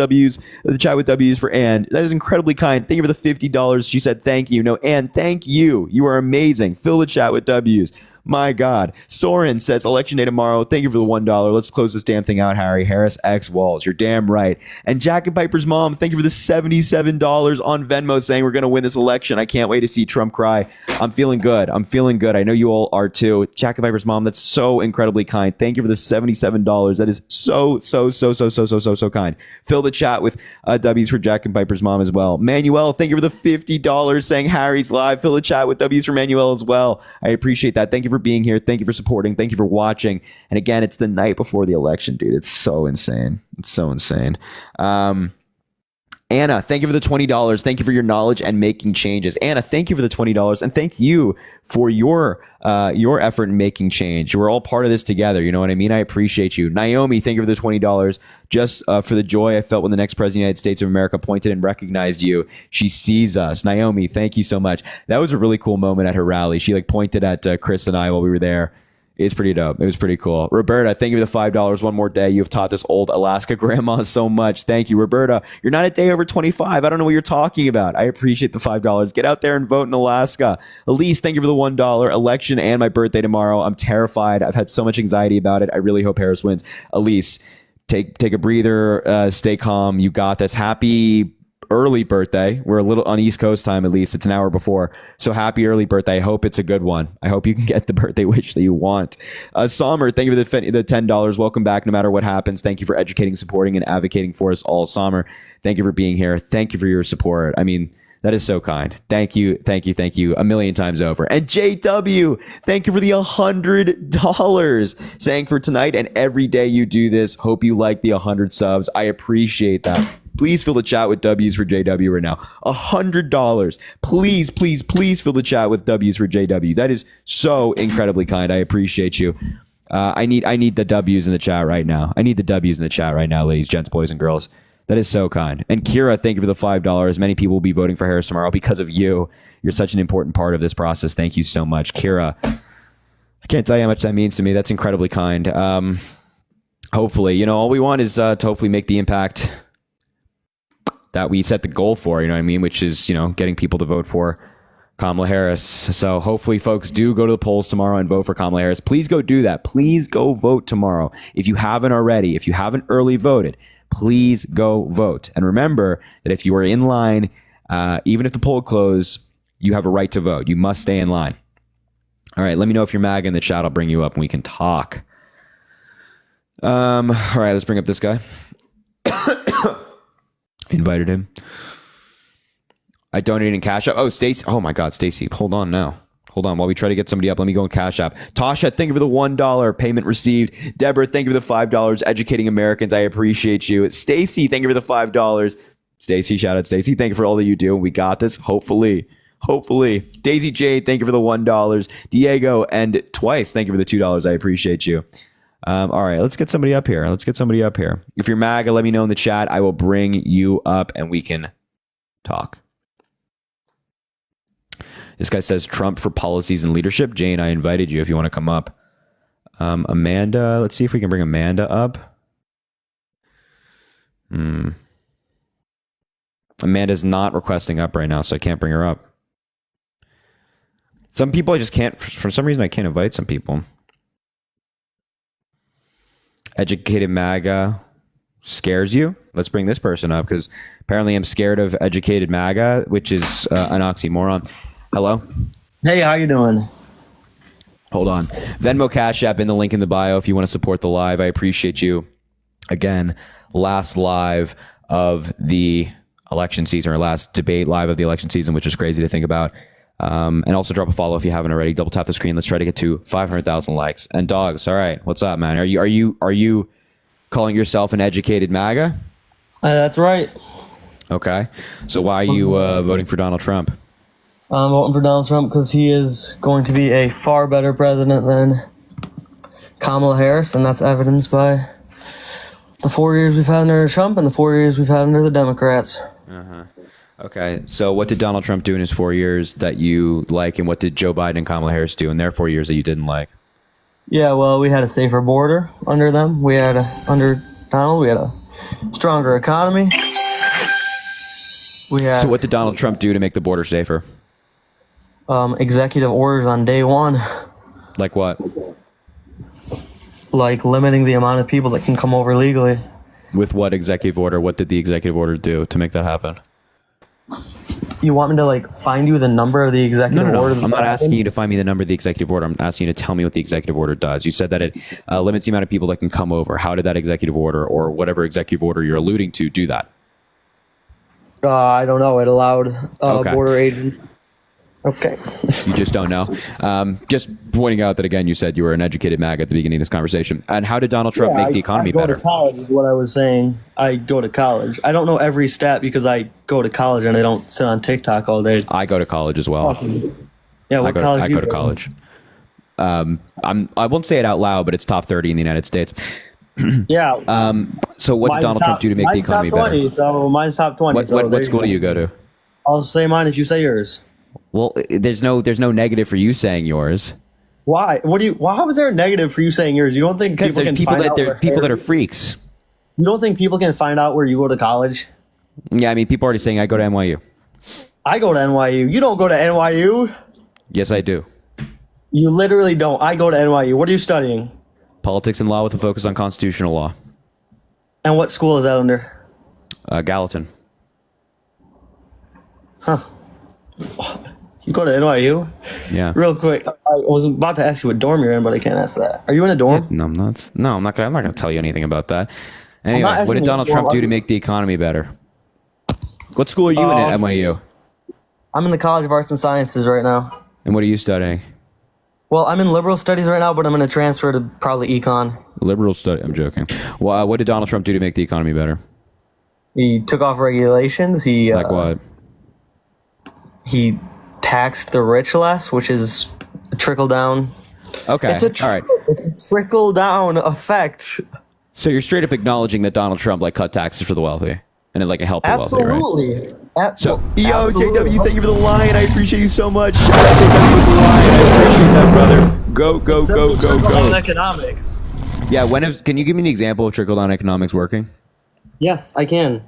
chat with W's for Ann. That is incredibly kind. Thank you for the $50. She said thank you. No, Ann, thank you. You are amazing. Fill the chat with W's. My God. Soren says, election day tomorrow. Thank you for the $1. Let's close this damn thing out, Harry. Harris X Walls. You're damn right. And Jack and Piper's mom, thank you for the $77 on Venmo, saying we're going to win this election. I can't wait to see Trump cry. I'm feeling good. I know you all are too. Jack and Piper's mom, that's so incredibly kind. Thank you for the $77. That is so kind. Fill the chat with W's for Jack and Piper's mom as well. Manuel, thank you for the $50, saying Harry's live. Fill the chat with W's for Manuel as well. I appreciate that. Thank you for being here. Thank you for supporting. Thank you for watching. And again, it's the night before the election, dude. It's so insane. Anna, thank you for the $20. Thank you for your knowledge and making changes. Anna, thank you for the $20, and thank you for your effort in making change. We're all part of this together. You know what I mean? I appreciate you. Naomi, thank you for the $20. Just for the joy I felt when the next president of the United States of America pointed and recognized you. She sees us. Naomi, thank you so much. That was a really cool moment at her rally. She pointed at Chris and I while we were there. It's pretty dope. It was pretty cool. Roberta, thank you for the $5. One more day. You've taught this old Alaska grandma so much. Thank you, Roberta. You're not a day over 25. I don't know what you're talking about. I appreciate the $5. Get out there and vote in Alaska. Elise, thank you for the $1. Election and my birthday tomorrow. I'm terrified. I've had so much anxiety about it. I really hope Harris wins. Elise, take a breather. Stay calm. You got this. Happy early birthday. We're a little on East Coast time, at least. It's an hour before. So happy early birthday. I hope it's a good one. I hope you can get the birthday wish that you want. Sommer, thank you for the $10. Welcome back no matter what happens. Thank you for educating, supporting, and advocating for us all. Sommer, thank you for being here. Thank you for your support. I mean, that is so kind. Thank you a million times over. And JW, thank you for the $100, saying for tonight and every day you do this. Hope you like the 100 subs. I appreciate that. Please fill the chat with W's for JW right now. $100. Please fill the chat with W's for JW. That is so incredibly kind. I appreciate you. I need the W's in the chat right now. Ladies, gents, boys, and girls. That is so kind. And Kira, thank you for the $5. Many people will be voting for Harris tomorrow because of you. You're such an important part of this process. Thank you so much, Kira. I can't tell you how much that means to me. That's incredibly kind. Hopefully, all we want is to hopefully make the impact that we set the goal for, which is, getting people to vote for Kamala Harris. So hopefully folks do go to the polls tomorrow and vote for Kamala Harris. Please go do that. Please go vote tomorrow. If you haven't already, if you haven't early voted, please go vote. And remember that if you are in line, even if the poll closed, you have a right to vote. You must stay in line. All right, let me know if you're MAGA in the chat. I'll bring you up and we can talk. All right, let's bring up this guy. Invited him. I donated in Cash App. Oh, Stacy. Oh my God, Stacy. Hold on now. Hold on, while we try to get somebody up, let me go on Cash App. Tasha, thank you for the $1 payment received. Deborah, thank you for the $5. Educating Americans, I appreciate you. Stacy, thank you for the $5. Stacy, shout out Stacy. Thank you for all that you do. We got this. Hopefully. Daisy J, thank you for the $1. Diego and Twice, thank you for the $2. I appreciate you. All right, let's get somebody up here. If you're MAGA, let me know in the chat. I will bring you up and we can talk. This guy says Trump for policies and leadership. Jane, I invited you if you want to come up. Amanda, let's see if we can bring Amanda up. Amanda's not requesting up right now, so I can't bring her up. Some people I just can't, for some reason I can't invite some people. Educated MAGA scares you? Let's bring this person up because apparently I'm scared of educated MAGA, which is an oxymoron. Hello? Hey, how you doing? Hold on. Venmo, Cash App in the link in the bio if you want to support the live. I appreciate you. Again, last live of the election season, or last debate live of the election season, which is crazy to think about. And also drop a follow if you haven't already. Double tap the screen. Let's try to get to 500,000 likes. And Dogs, all right. What's up, man? Are you calling yourself an educated MAGA? That's right. Okay. So why are you voting for Donald Trump? I'm voting for Donald Trump because he is going to be a far better president than Kamala Harris, and that's evidenced by the 4 years we've had under Trump and the 4 years we've had under the Democrats. Okay, so what did Donald Trump do in his 4 years that you like, and what did Joe Biden and Kamala Harris do in their 4 years that you didn't like? Yeah, well, we had a safer border under them. Under Donald, we had a stronger economy. So what did Donald Trump do to make the border safer? Executive orders on day one. Like what? Like limiting the amount of people that can come over legally. With what executive order? What did the executive order do to make that happen? You want me to find you the number of the executive order? I'm not asking you to find me the number of the executive order. I'm asking you to tell me what the executive order does. You said that it limits the amount of people that can come over. How did that executive order, or whatever executive order you're alluding to, do that? I don't know. It allowed border agents. Okay. You just don't know. Just pointing out that, again, you said you were an educated MAGA at the beginning of this conversation. And how did Donald Trump make the economy better? I go to college is what I was saying. I go to college. I don't know every stat because I go to college and I don't sit on TikTok all day. I go to college as well. Yeah, what college I go to college. I won't say it out loud, but it's top 30 in the United States. Yeah. So what did Donald Trump do to make the economy top 20, better? So mine's top 20. What school do you go to? I'll say mine if you say yours. Well, there's no negative for you saying yours. Why? Why was there a negative for you saying yours? You don't think because there's people that are freaks. You don't think people can find out where you go to college? Yeah, I mean, people are already saying I go to NYU. I go to NYU. You don't go to NYU. Yes, I do. You literally don't. I go to NYU. What are you studying? Politics and law with a focus on constitutional law. And what school is that under? Gallatin. Huh. You go to NYU? Yeah. Real quick, I was about to ask you what dorm you're in, but I can't ask that. Are you in a dorm? No, I'm not. No, I'm not gonna tell you anything about that. Anyway, what did Donald Trump do to make the economy better? What school are you in at NYU? I'm in the College of Arts and Sciences right now. And what are you studying? Well, I'm in liberal studies right now, but I'm going to transfer to probably econ. Liberal study? I'm joking. Well, what did Donald Trump do to make the economy better? He took off regulations. Like what? He taxed the rich less, which is a trickle down. Okay. It's a trickle down effect. So you're straight up acknowledging that Donald Trump cut taxes for the wealthy and it helped the wealthy, right? Absolutely. So, JW, thank you for the lion. I appreciate you so much. Shout out JW with the lion. I appreciate that, brother. Go. Economics. Yeah, can you give me an example of trickle down economics working? Yes, I can.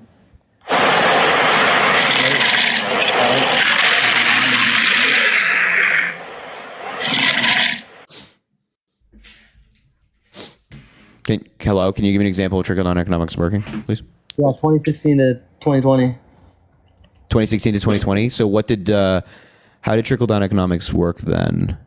Hello, can you give me an example of trickle down economics working, please? Yeah, 2016 to 2020. 2016 to 2020. So how did trickle down economics work then?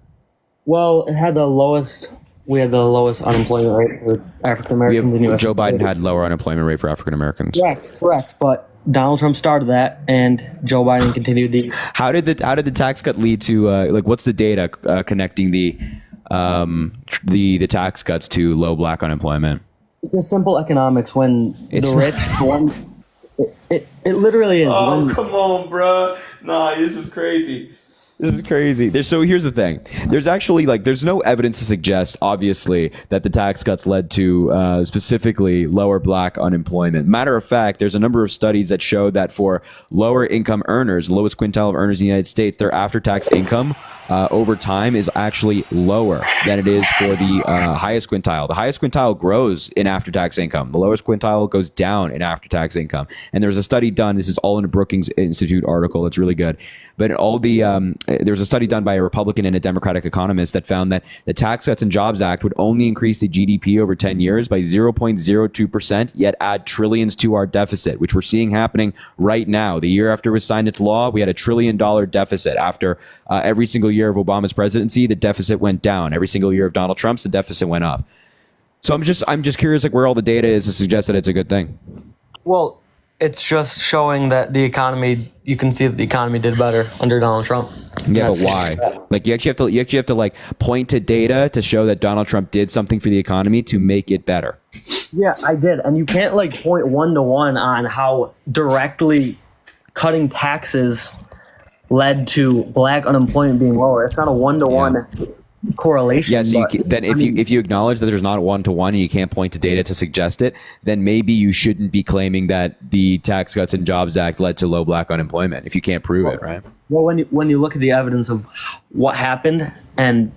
Well, it had the lowest We had the lowest unemployment rate for African Americans in U.S. Joe Biden had lower unemployment rate for African Americans. Correct. But Donald Trump started that, and Joe Biden continued the. How did the tax cut lead to what's the data connecting the tax cuts to low black unemployment? It's just simple economics. When It's the rich, it literally is. Oh, come on, bro. Nah, this is crazy. This is crazy. So here's the thing. There's actually there's no evidence to suggest, obviously, that the tax cuts led to specifically lower black unemployment. Matter of fact, there's a number of studies that show that for lower income earners, lowest quintile of earners in the United States, their after-tax income over time is actually lower than it is for the highest quintile. The highest quintile grows in after-tax income. The lowest quintile goes down in after-tax income. And there's a study done. This is all in a Brookings Institute article. It's really good. But all the there's a study done by a Republican and a Democratic economist that found that the Tax Cuts and Jobs Act would only increase the GDP over 10 years by 0.02%, yet add trillions to our deficit, which we're seeing happening right now. The year after it was signed into law, we had $1 trillion deficit. After every single year of Obama's presidency, the deficit went down. Every single year of Donald Trump's, the deficit went up. So I'm just curious where all the data is to suggest that it's a good thing. Well, it's just showing that the economy. You can see that the economy did better under Donald Trump. Yeah, but why? You actually have to point to data to show that Donald Trump did something for the economy to make it better. Yeah, I did. And you can't point 1-to-1 on how directly cutting taxes led to black unemployment being lower. It's not a 1-to-1 correlation. Yeah, so if you acknowledge that there's not 1-to-1 and you can't point to data to suggest it, then maybe you shouldn't be claiming that the Tax Cuts and Jobs Act led to low black unemployment if you can't prove it, right? Well, when you look at the evidence of what happened and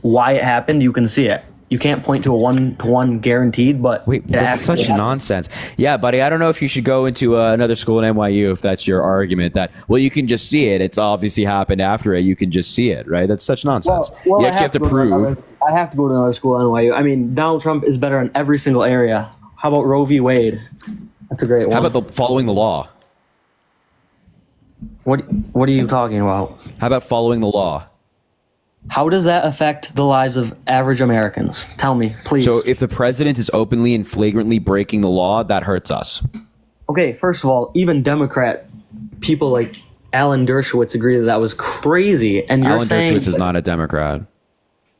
why it happened, you can see it. You can't point to a 1-to-1 guaranteed, but wait, that's such nonsense. Yeah, buddy, I don't know if you should go into another school at NYU if that's your argument. That you can just see it. It's obviously happened after it. You can just see it, right? That's such nonsense. Well, you actually have to prove. I have to go to another school at NYU. I mean, Donald Trump is better in every single area. How about Roe v. Wade? That's a great one. How about following the law? What are you talking about? How about following the law? How does that affect the lives of average Americans? Tell me, please. So if the president is openly and flagrantly breaking the law, that hurts us. Okay, first of all, even Democrat people like Alan Dershowitz agree that was crazy. And you're saying Dershowitz is not a Democrat.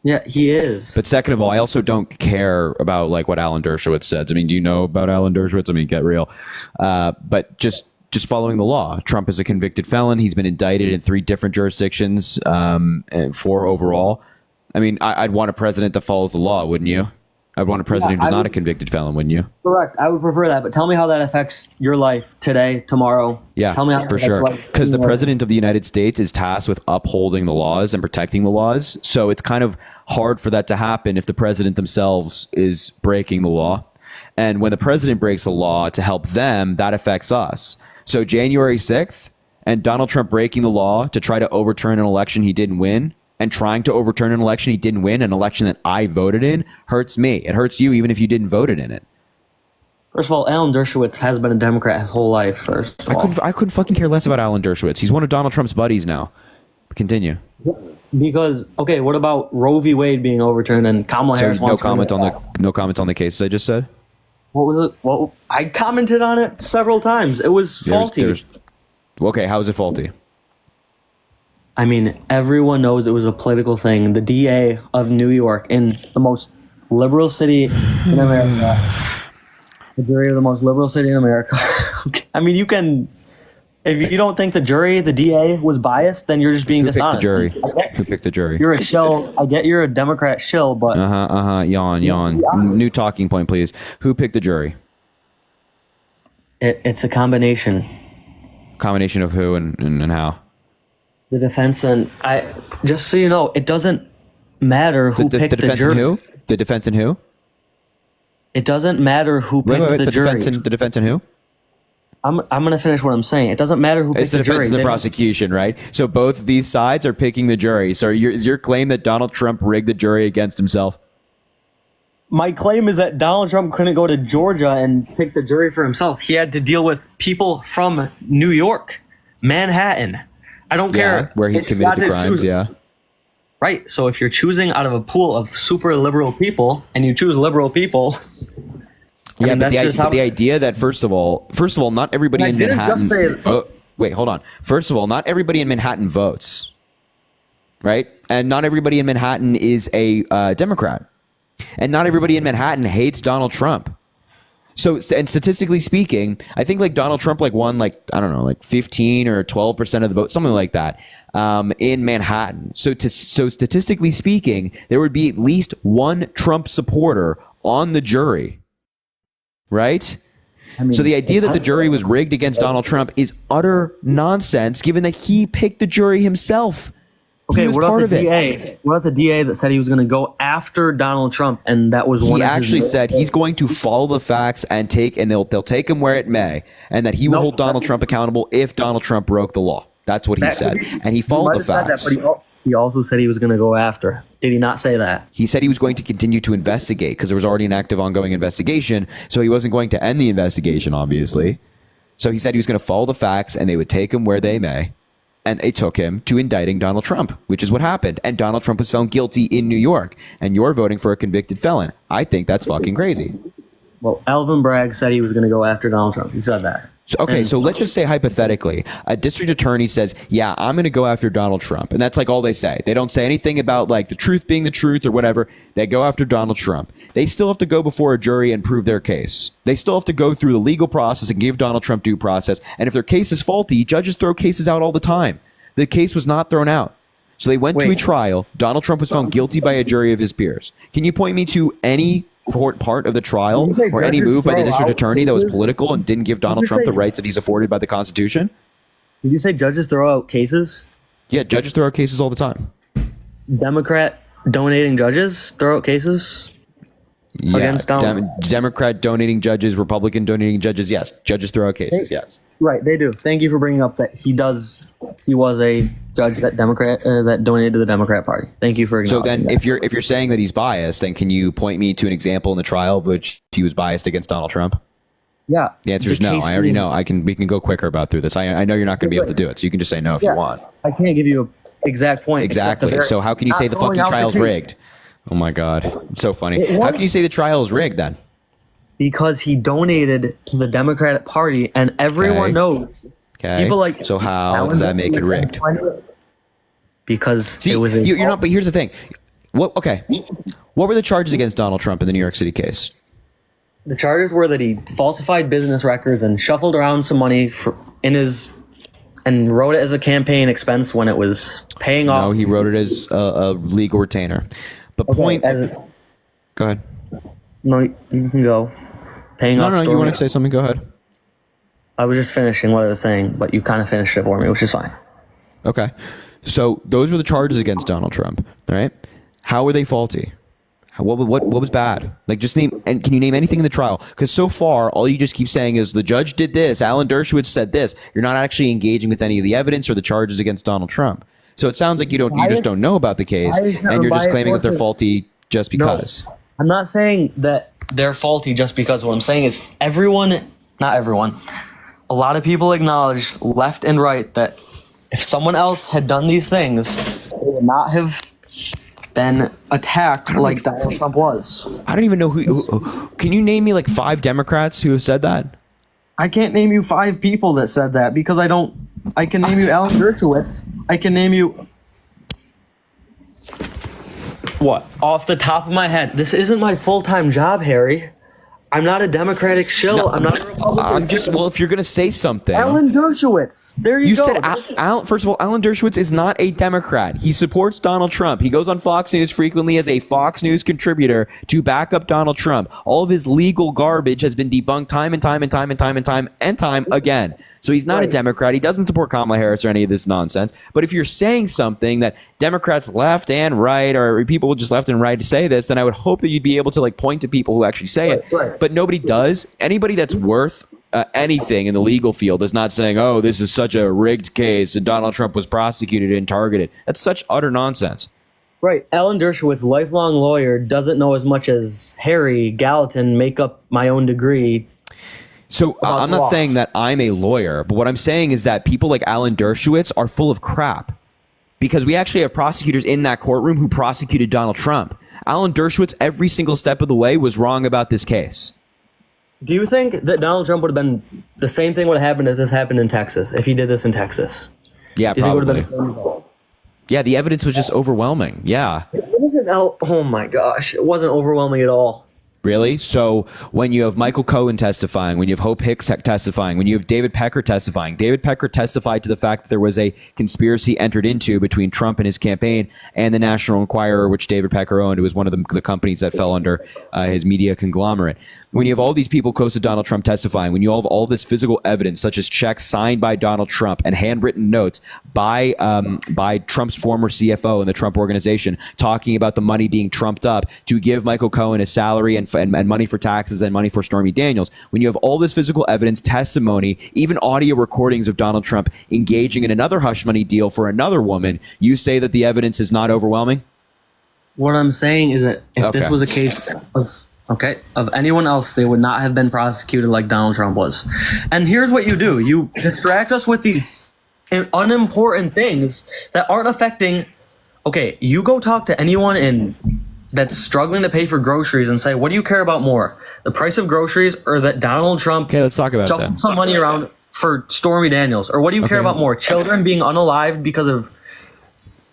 Yeah, he is. But second of all, I also don't care about what Alan Dershowitz says. I mean, do you know about Alan Dershowitz? I mean, get real. But just following the law. Trump is a convicted felon. He's been indicted in 3 different jurisdictions, 4 overall. I mean, I'd want a president that follows the law, wouldn't you? I'd want a president who's not a convicted felon, wouldn't you? Correct. I would prefer that. But tell me how that affects your life today, tomorrow. Yeah, tell me how for sure. Because the president of the United States is tasked with upholding the laws and protecting the laws. So it's kind of hard for that to happen if the president themselves is breaking the law. And when the president breaks a law to help them, that affects us. So January 6th and Donald Trump breaking the law to try to overturn an election he didn't win and trying to overturn an election he didn't win, an election that I voted in, hurts me. It hurts you even if you didn't vote in it. First of all, Alan Dershowitz has been a Democrat his whole life, first of all. I couldn't fucking care less about Alan Dershowitz. He's one of Donald Trump's buddies now. Continue. Because, okay, what about Roe v. Wade being overturned and Kamala Harris no comment on the case I just said? What was it? Well, I commented on it several times. It was faulty. Okay, how is it faulty? I mean, everyone knows it was a political thing. The DA of New York, in the most liberal city in America, the jury of the most liberal city in America. I mean, you can, if you don't think the DA was biased, then you're just being dishonest. Who picked the jury? You're a shill. I get you're a Democrat shill, but yawn. New talking point, please. Who picked the jury? It's a combination. Combination of who and how? The defense and just so you know, it doesn't matter who picked the jury. And who? The defense and who? It doesn't matter who picked the jury. The defense and who? I'm going to finish what I'm saying. It doesn't matter who picked the jury. It's the defense and the prosecution, right? So both of these sides are picking the jury. So is your claim that Donald Trump rigged the jury against himself? My claim is that Donald Trump couldn't go to Georgia and pick the jury for himself. He had to deal with people from New York, Manhattan. I don't care. Where he committed the crimes, Right. So if you're choosing out of a pool of super liberal people and you choose liberal people, yeah, but that's the idea that first of all, not everybody in Manhattan. Wait, hold on. First of all, not everybody in Manhattan votes, right? And not everybody in Manhattan is a Democrat, and not everybody in Manhattan hates Donald Trump. So, and statistically speaking, I think like Donald Trump won I don't know, 15 or 12% of the vote, something like that, in Manhattan. So statistically speaking, there would be at least one Trump supporter on the jury, right? I mean, so the idea that the jury was rigged against Donald Trump is utter nonsense, given that he picked the jury himself. Okay, what about the DA? What about the DA that said he was going to go after Donald Trump, and that was one? He actually said he's going to follow the facts and they'll take him where it may, and that he will hold Donald Trump accountable if Donald Trump broke the law. That's what he said, and he followed the facts. He also said he was going to go after. Did he not say that? He said he was going to continue to investigate because there was already an active, ongoing investigation, so he wasn't going to end the investigation, obviously. So he said he was going to follow the facts, and they would take him where they may. And they took him to indicting Donald Trump, which is what happened. And Donald Trump was found guilty in New York. And you're voting for a convicted felon. I think that's fucking crazy. Well, Alvin Bragg said he was going to go after Donald Trump. He said that. So let's just say hypothetically, a district attorney says, yeah, I'm going to go after Donald Trump. And that's like all they say. They don't say anything about like the truth being the truth or whatever. They go after Donald Trump. They still have to go before a jury and prove their case. They still have to go through the legal process and give Donald Trump due process. And if their case is faulty, judges throw cases out all the time. The case was not thrown out. So they went to a trial. Donald Trump was found guilty by a jury of his peers. Can you point me to any part of the trial or any move by the district attorney that was political and didn't give Donald Trump the rights that he's afforded by the Constitution? Did you say judges throw out cases? Yeah, judges throw out cases all the time. Democrat donating judges throw out cases? Yeah, Democrat donating judges, Republican donating judges, yes. Judges throw out cases, yes. Right, they do. Thank you for bringing up that he was a judge that that donated to the Democrat Party. Thank you for acknowledging that. So then that. if you're saying that he's biased, then can you point me to an example in the trial of which he was biased against Donald Trump? Yeah. The answer is no. I already know. We can go quicker about through this. I know you're not going to be able to do it, so you can just say no if you want. I can't give you an exact point. Exactly. So how can you say the fucking trial's rigged? Oh my God. It's so funny. How can you say the trial is rigged then? Because he donated to the Democratic Party, and everyone knows. Okay. People like so how does that make it rigged? Because it was you're not. But here's the thing. What were the charges against Donald Trump in the New York City case? The charges were that he falsified business records and shuffled around some money and wrote it as a campaign expense when it was paying off. No, he wrote it as a legal retainer. But go ahead. No, you can go. Paying off. No, you want to say something? Go ahead. I was just finishing what I was saying, but you kind of finished it for me, which is fine. Okay. So those were the charges against Donald Trump, all right? How were they faulty? What was bad? Like, just name, and can you name anything in the trial? Because so far, all you just keep saying is the judge did this, Alan Dershowitz said this. You're not actually engaging with any of the evidence or the charges against Donald Trump. So it sounds like you just don't know about the case, and you're just claiming that they're faulty just because. No, I'm not saying that they're faulty just because. What I'm saying is not everyone, a lot of people acknowledge left and right that if someone else had done these things, they would not have been attacked like Donald Trump was. I don't even know who. Can you name me like 5 Democrats who have said that? I can't name you 5 people that said that because I don't. I can name you Alan Dershowitz. I can name you. What? Off the top of my head. This isn't my full-time job, Harry. I'm not a Democratic shill. No, I'm not a Republican. If you're going to say something. Alan Dershowitz. There you go. You said, first of all, Alan Dershowitz is not a Democrat. He supports Donald Trump. He goes on Fox News frequently as a Fox News contributor to back up Donald Trump. All of his legal garbage has been debunked time and time and time and time and time and time again. So he's not a Democrat. He doesn't support Kamala Harris or any of this nonsense. But if you're saying something that Democrats left and right, or people just left and right say this, then I would hope that you'd be able to like point to people who actually say it. Right. But nobody does. Anybody that's worth anything in the legal field is not saying, oh, this is such a rigged case and Donald Trump was prosecuted and targeted. That's such utter nonsense. Right. Alan Dershowitz, lifelong lawyer, doesn't know as much as Harry Gallatin, make up my own degree. So I'm not saying that I'm a lawyer, but what I'm saying is that people like Alan Dershowitz are full of crap. because we actually have prosecutors in that courtroom who prosecuted Donald Trump. Alan Dershowitz, every single step of the way, was wrong about this case. Do you think that Donald Trump would have been the same thing would have happened if this happened in Texas? If he did this in Texas? Yeah, Do you think it would probably. have been the same result? Yeah, the evidence was just overwhelming. Yeah. It wasn't. Oh my gosh! It wasn't overwhelming at all. Really? So when you have Michael Cohen testifying, when you have Hope Hicks testifying, when you have David Pecker testifying, David Pecker testified to the fact that there was a conspiracy entered into between Trump and his campaign and the National Enquirer, which David Pecker owned. It was one of the companies that fell under his media conglomerate. When you have all these people close to Donald Trump testifying, when you have all this physical evidence, such as checks signed by Donald Trump and handwritten notes by Trump's former CFO and the Trump organization, talking about the money being trumped up to give Michael Cohen a salary and money for taxes and money for Stormy Daniels, when you have all this physical evidence, testimony, even audio recordings of Donald Trump engaging in another hush money deal for another woman, you say that the evidence is not overwhelming? What I'm saying is that if this Okay. was a case of anyone else, they would not have been prosecuted like Donald Trump was. And here's what you do. You distract us with these unimportant things that aren't affecting. Okay, you go talk to anyone that's struggling to pay for groceries and say, what do you care about more? The price of groceries or that Donald Trump Okay, let's talk about shuffled that. some money around for Stormy Daniels? Or what do you care Okay. about more? Children being unalived because of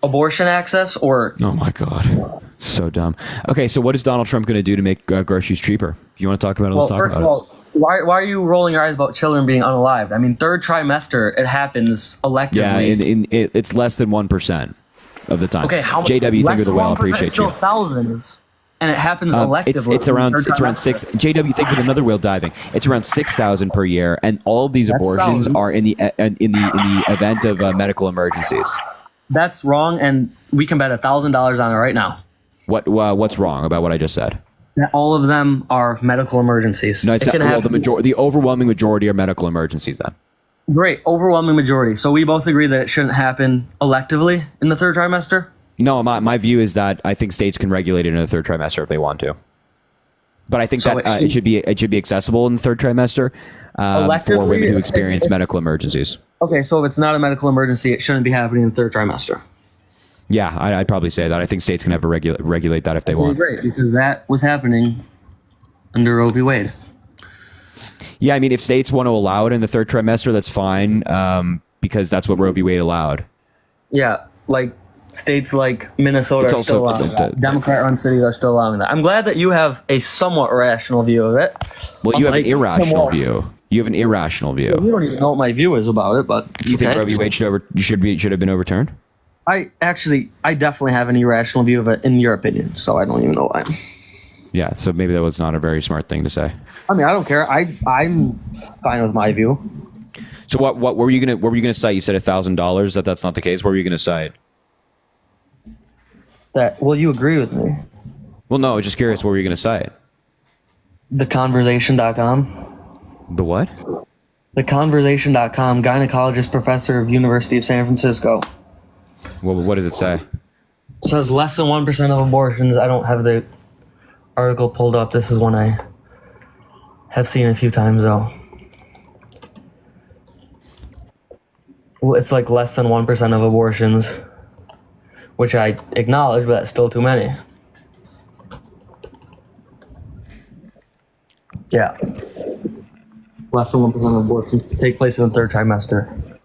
abortion access or Oh my God. So dumb. Okay, so what is Donald Trump going to do to make groceries cheaper? If you want to talk about it, let's Well, talk first about of all, why are you rolling your eyes about children being unalived? I mean, third trimester, it happens it. Yeah, electively. it's less than 1% of the time. Okay, how much? JW, less think of the than well, 1% appreciate is still you. thousands, and it happens electively. It's around Third six. trimester. JW, think with another wheel diving. It's around 6,000 per year, and all of these That's abortions thousands. are in the event of medical emergencies. That's wrong, and we can bet $1,000 on it right now. What's wrong about what I just said? That all of them are medical emergencies. No, it's it can well, happen. the overwhelming majority are medical emergencies. Then Great, overwhelming majority. So we both agree that it shouldn't happen electively in the third trimester. no, my view is that I think states can regulate it in the third trimester if they want to. But I think So that it should be accessible in the third trimester for Electively, women who experience medical emergencies. Okay, so if it's not a medical emergency, it shouldn't be happening in the third trimester. Yeah, I'd probably say that. I think states can have regulate that if they want. Great, because that was happening under Roe v. Wade. Yeah, I mean, if states want to allow it in the third trimester, that's fine, because that's what Roe v. Wade allowed. Yeah, like states like Minnesota It's are also- still allowing that. Democrat-run cities are still allowing that. I'm glad that you have a somewhat rational view of it. Well, you have an Unlike Tim irrational Walz. view. You have an irrational You view. don't even know what my view is about it, but You think okay. Roe v. Wade should have been overturned? I definitely have an irrational view of it in your opinion, so I don't even know why. Yeah, so maybe that was not a very smart thing to say. I mean, I don't care. I'm fine with my view. So what were you gonna cite? You said $1,000. That's not the case. What were you gonna cite? Well, you agree with me. Well, no, I was just curious. What were you gonna cite? TheConversation.com. The what? TheConversation.com, gynecologist professor of University of San Francisco. Well, what does it say? It says less than 1% of abortions. I don't have the article pulled up. This is one I have seen a few times, though. Well, it's like less than 1% of abortions, which I acknowledge, but that's still too many. Yeah. Less than 1% of abortions take place in the third trimester.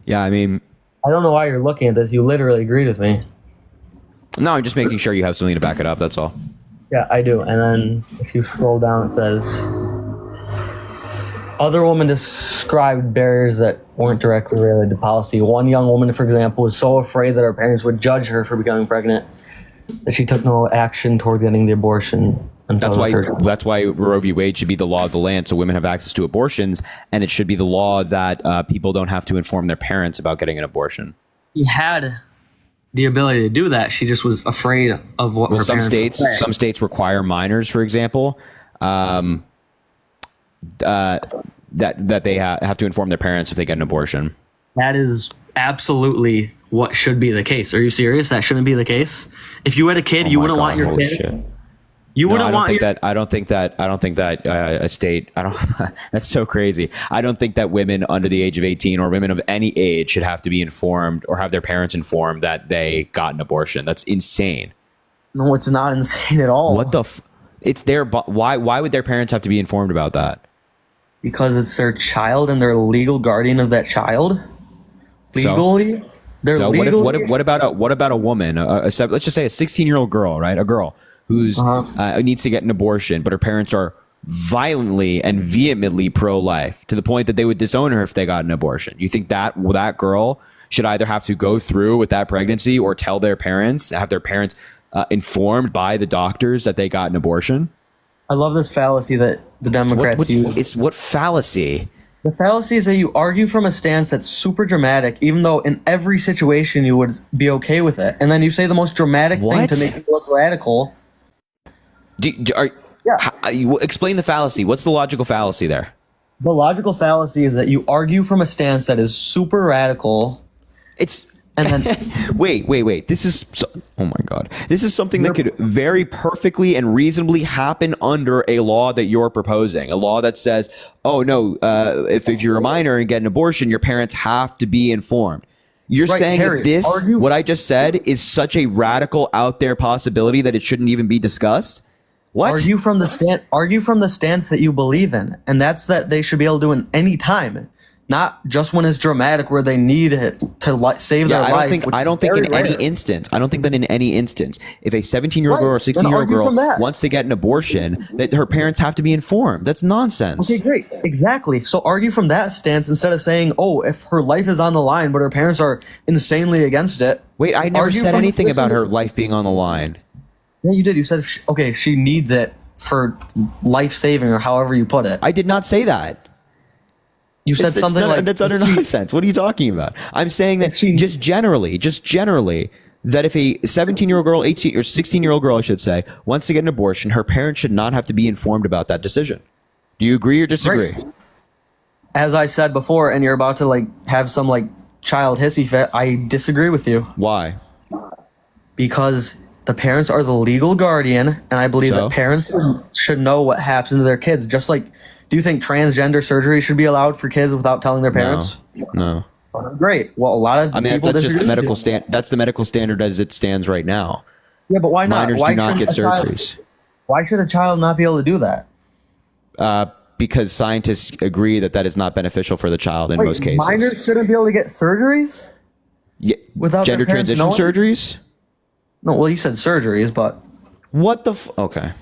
Yeah, I mean, I don't know why you're looking at this. You literally agreed with me. no, I'm just making sure you have something to back it up. That's all. Yeah, I do. And then if you scroll down, it says other women described barriers that weren't directly related to policy. One young woman, for example, was so afraid that her parents would judge her for becoming pregnant that she took no action toward getting the abortion. Until That's why Roe v. Wade should be the law of the land, so women have access to abortions, and it should be the law that people don't have to inform their parents about getting an abortion. She had the ability to do that. She just was afraid of what her Some parents would say. some states require minors, for example, that they have to inform their parents if they get an abortion. That is absolutely what should be the case. Are you serious? That shouldn't be the case. If you had a kid, you Oh my wouldn't God, want your holy kid. shit. You No, wouldn't I don't want think your- that. I don't think that. I don't think that a state. I don't. That's so crazy. I don't think that women under the age of 18 or women of any age should have to be informed or have their parents informed that they got an abortion. That's insane. No, it's not insane at all. What the? It's their. Why? Why would their parents have to be informed about that? Because it's their child and they're legal guardian of that child. Legally, they're So legally. what about a woman? Let's just say a 16-year-old girl, right? A girl who's needs to get an abortion, but her parents are violently and vehemently pro-life to the point that they would disown her if they got an abortion. You think that girl should either have to go through with that pregnancy or tell their parents, have their parents informed by the doctors that they got an abortion? I love this fallacy that the Democrats use. It's what fallacy? The fallacy is that you argue from a stance that's super dramatic, even though in every situation you would be okay with it, and then you say the most dramatic thing What? to make it look radical. Explain the fallacy. What's the logical fallacy there? The logical fallacy is that you argue from a stance that is super radical, It's and then wait. This is oh my god. This is something that could very perfectly and reasonably happen under a law that you're proposing. A law that says, "Oh no, if you're a minor and get an abortion, your parents have to be informed." You're Right, saying Harry, that argue- what I just said is such a radical out there possibility that it shouldn't even be discussed? What? argue from the stance that you believe in, and that's that they should be able to do it any time, not just when it's dramatic where they need it to save their I life. don't think. which I is don't think in very any rare. instance. I don't think that in any instance, if a 17-year-old Right, girl or then 16-year-old argue girl from that. wants to get an abortion, that her parents have to be informed. That's nonsense. Okay, great. Exactly. So argue from that stance instead of saying, "Oh, if her life is on the line, but her parents are insanely against it." Wait, I never Argue said from the anything about her position- life being on the line. Yeah, you did. You said, "Okay, she needs it for life saving," or however you put it. I did not say that. You said something like that's utter nonsense. What are you talking about? I'm saying that just generally, that if a 17-year-old girl, 18 or 16-year-old girl, I should say, wants to get an abortion, her parents should not have to be informed about that decision. Do you agree or disagree? Right. As I said before, and you're about to have some child hissy fit, I disagree with you Why? because the parents are the legal guardian, and I believe So? that parents should know what happens to their kids. Just like, do you think transgender surgery should be allowed for kids without telling their parents? No. Great. Well, a lot of I mean, people that's just the disagree with medical you. stand. That's the medical standard as it stands right now. Yeah, but why not? Minors Why do not shouldn't get a child- surgeries Why should a child not be able to do that? because scientists agree that is not beneficial for the child in most cases. Minors shouldn't be able to get surgeries? Yeah, without their gender parents transition knowing? surgeries. No, well, you said surgeries, but What the? Okay,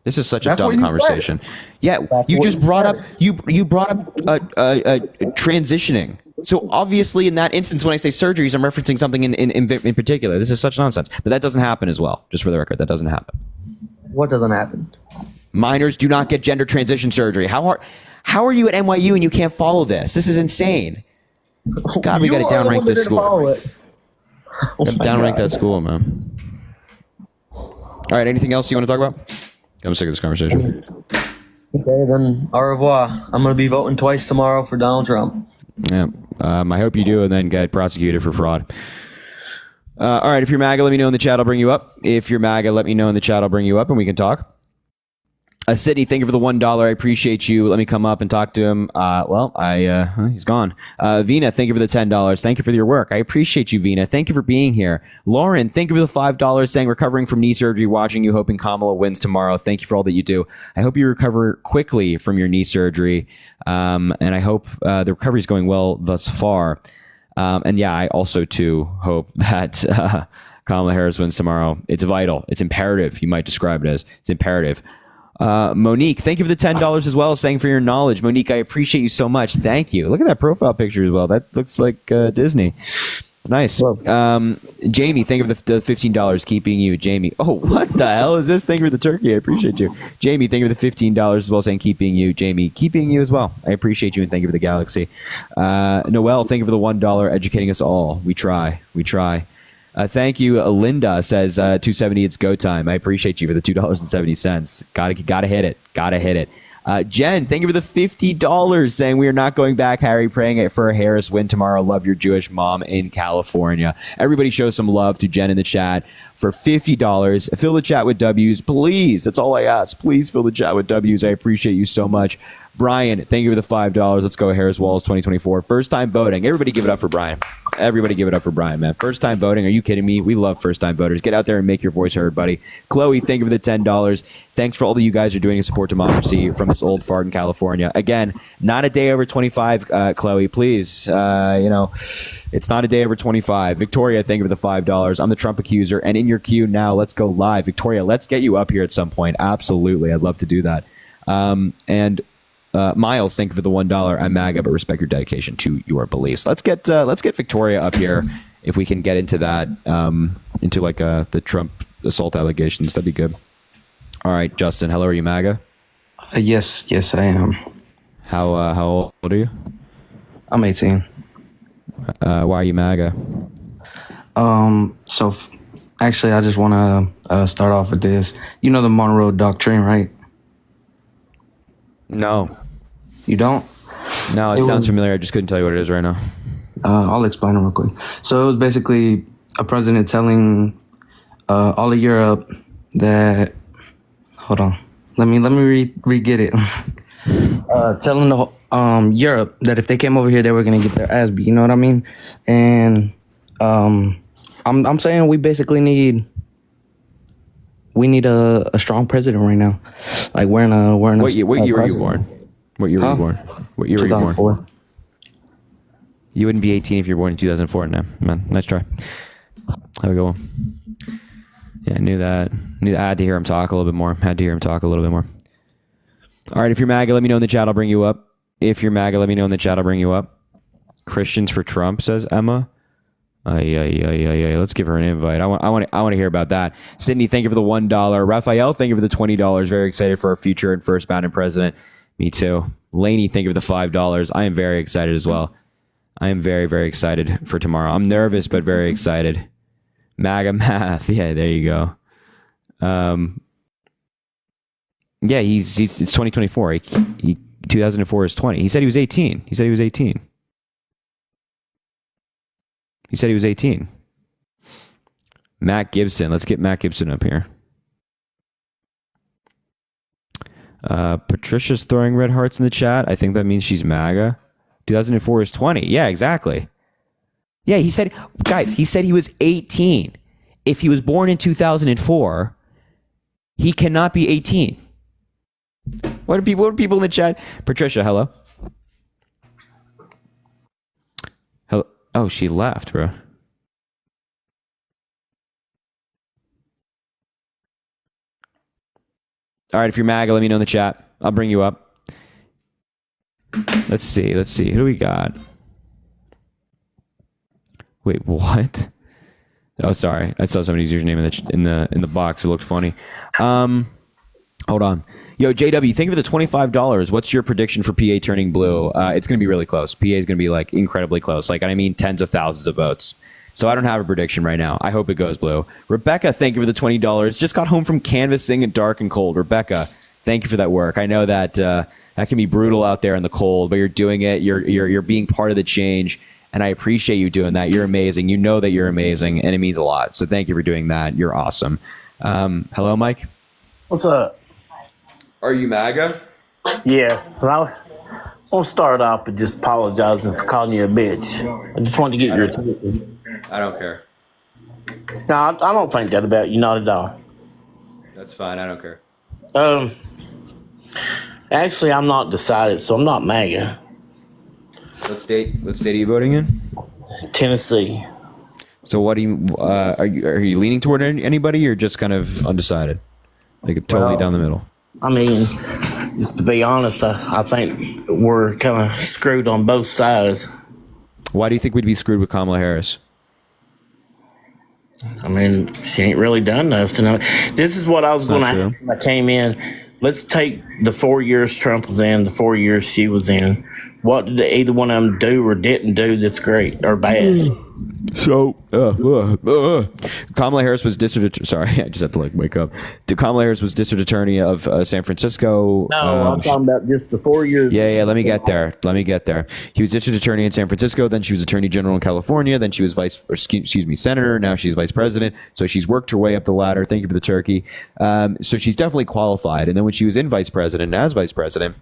this is such a That's what dumb you conversation. Yeah, That's you what just you brought said. up you brought up transitioning. So obviously, in that instance, when I say surgeries, I'm referencing something in particular. This is such nonsense, but that doesn't happen as well. Just for the record, that doesn't happen. what doesn't happen? Minors do not get gender transition surgery. How are you at NYU and you can't follow this? This is insane. God, we You got to are the downrank one that this didn't school. follow it. Oh my Downrank God. that school, man. All right, anything else you want to talk about? I'm sick of this conversation. Okay, then au revoir. I'm going to be voting twice tomorrow for Donald Trump. Yeah, I hope you do, and then get prosecuted for fraud. All right, if you're MAGA, let me know in the chat. I'll bring you up. If you're MAGA, let me know in the chat. I'll bring you up, and we can talk. Sydney, thank you for the $1. I appreciate you. Let me come up and talk to him. He's gone. Vina, thank you for the $10. Thank you for your work. I appreciate you, Vina. Thank you for being here. Lauren, thank you for the $5 saying recovering from knee surgery, watching you, hoping Kamala wins tomorrow. Thank you for all that you do. I hope you recover quickly from your knee surgery. And I hope the recovery is going well thus far. And yeah, I also too hope that Kamala Harris wins tomorrow. It's vital. It's imperative. You might describe it as it's imperative. Monique, thank you for the $10 as well, saying for your knowledge. Monique, I appreciate you so much. Thank you. Look at that profile picture as well. That looks like Disney. It's nice. Jamie, thank you for the $15, keeping you. Jamie, oh, what the hell is this? Thank you for the turkey. I appreciate you. Jamie, thank you for the $15 as well, saying keeping you. Jamie, keeping you as well. I appreciate you, and thank you for the galaxy. Noel, thank you for the $1, educating us all. We try. We try. Thank you. Linda says 270. It's go time. I appreciate you for the $2.70. Gotta hit it. Gotta hit it. Jen, thank you for the $50 saying we are not going back, Harry, praying for a Harris win tomorrow. Love your Jewish mom in California. Everybody show some love to Jen in the chat for $50. Fill the chat with W's, please. That's all I ask. Please fill the chat with W's. I appreciate you so much. Brian, thank you for the $5. Let's go Harris Walls 2024. First time voting. Everybody give it up for Brian. Everybody give it up for Brian, man. First time voting. Are you kidding me? We love first time voters. Get out there and make your voice heard, buddy. Chloe, thank you for the $10. Thanks for all that you guys are doing to support democracy from this old fart in California. Again, not a day over 25, Chloe, please. It's not a day over 25. Victoria, thank you for the $5. I'm the Trump accuser and in your queue now. Let's go live. Victoria, let's get you up here at some point. Absolutely. I'd love to do that. Miles, thank you for the $1. I'm MAGA, but respect your dedication to your beliefs. Let's get Victoria up here if we can get into that, into like the Trump assault allegations. That'd be good. All right, Justin, hello. Are you MAGA? Yes, I am. How old are you? I'm 18. Why are you MAGA? Actually, I just want to start off with this. You know the Monroe Doctrine, right? No. You don't? No, it sounds familiar. I just couldn't tell you what it is right now. I'll explain it real quick. So it was basically a president telling all of Europe that. Hold on. Let me re-get it. Telling the Europe that if they came over here, they were gonna get their ass beat. You know what I mean? And I'm saying we basically need a strong president right now. Like we're in a. What year were you born? What year were you born? What year were you born? 2004. You wouldn't be 18 if you were born in 2004. No, man. Nice try. Have a good one. Yeah, I knew that. I had to hear him talk a little bit more. All right, if you're MAGA, let me know in the chat. I'll bring you up. Christians for Trump, says Emma. Let's give her an invite. I want to hear about that. Sydney, thank you for the $1. Raphael, thank you for the $20. Very excited for our future and first Madam President. Me too. Laney, thank you for the $5. I am very excited as well. I am very, very excited for tomorrow. I'm nervous, but very excited. MAGA math. Yeah, there you go. Yeah, it's 2024. He 2004 is 20. He said he was 18. He said he was 18. Matt Gibson. Let's get Matt Gibson up here. Patricia's throwing red hearts in the chat. I think that means she's MAGA. 2004 is 20. Yeah, exactly. Yeah, he said he was 18. If he was born in 2004, he cannot be 18. What are people in the chat? Patricia, hello. Hello. Oh, she left, bro. All right, if you're MAGA, let me know in the chat. I'll bring you up. Let's see. Who do we got? Wait, what? Oh, sorry. I saw somebody's username in the box. It looked funny. Hold on. Yo, JW, thank you for the $25. What's your prediction for PA turning blue? It's going to be really close. PA is going to be like incredibly close. Like, I mean, tens of thousands of votes. So I don't have a prediction right now. I hope it goes blue. Rebecca, thank you for the $20. Just got home from canvassing at dark and cold. Rebecca, thank you for that work. I know that that can be brutal out there in the cold, but you're doing it. You're being part of the change, and I appreciate you doing that. You're amazing. You know that you're amazing, and it means a lot. So thank you for doing that. You're awesome. Hello, Mike. What's up? Are you MAGA? Yeah, well, I want to start off with just apologizing for calling you a bitch. I just wanted to get your attention. I don't care. No, I don't think that about you, not at all. That's fine. I don't care. Actually, I'm not decided, so I'm not MAGA. What state are you voting in? Tennessee. So what do you are you leaning toward anybody or just kind of undecided? Like totally down the middle. I mean, just to be honest, I think we're kind of screwed on both sides. Why do you think we'd be screwed with Kamala Harris? I mean, she ain't really done nothing. This is what I was going to ask when I came in. Let's take the 4 years Trump was in, the 4 years she was in. What did either one of them do or didn't do that's great or bad? So, Kamala Harris was district. Sorry, I just had to wake up. Kamala Harris was district attorney of San Francisco. No, I'm talking about just the 4 years. Yeah. Let me get there. He was district attorney in San Francisco. Then she was attorney general in California. Then she was senator. Now she's vice president. So she's worked her way up the ladder. Thank you for the turkey. So she's definitely qualified. And then when she was in vice president, as vice president,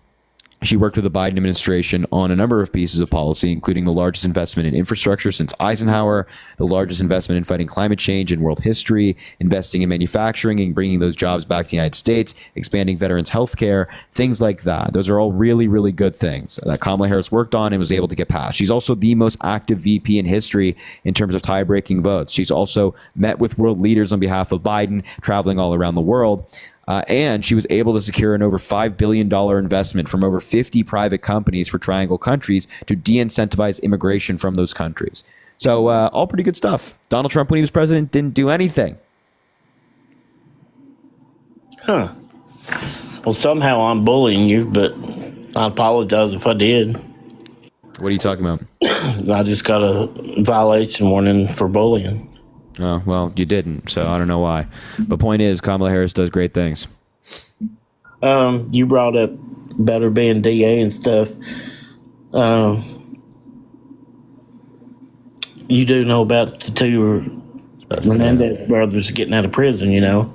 she worked with the Biden administration on a number of pieces of policy, including the largest investment in infrastructure since Eisenhower, the largest investment in fighting climate change in world history, investing in manufacturing and bringing those jobs back to the United States, expanding veterans' health care, things like that. Those are all really, really good things that Kamala Harris worked on and was able to get passed. She's also the most active VP in history in terms of tie-breaking votes. She's also met with world leaders on behalf of Biden, traveling all around the world. And she was able to secure an over $5 billion investment from over 50 private companies for Triangle countries to de-incentivize immigration from those countries. So all pretty good stuff. Donald Trump, when he was president, didn't do anything. Huh. Well, somehow I'm bullying you, but I apologize if I did. What are you talking about? I just got a violation warning for bullying. Oh, well, you didn't, so I don't know why. But point is, Kamala Harris does great things. You brought up about her being DA and stuff. You do know about the two Menendez brothers getting out of prison, you know?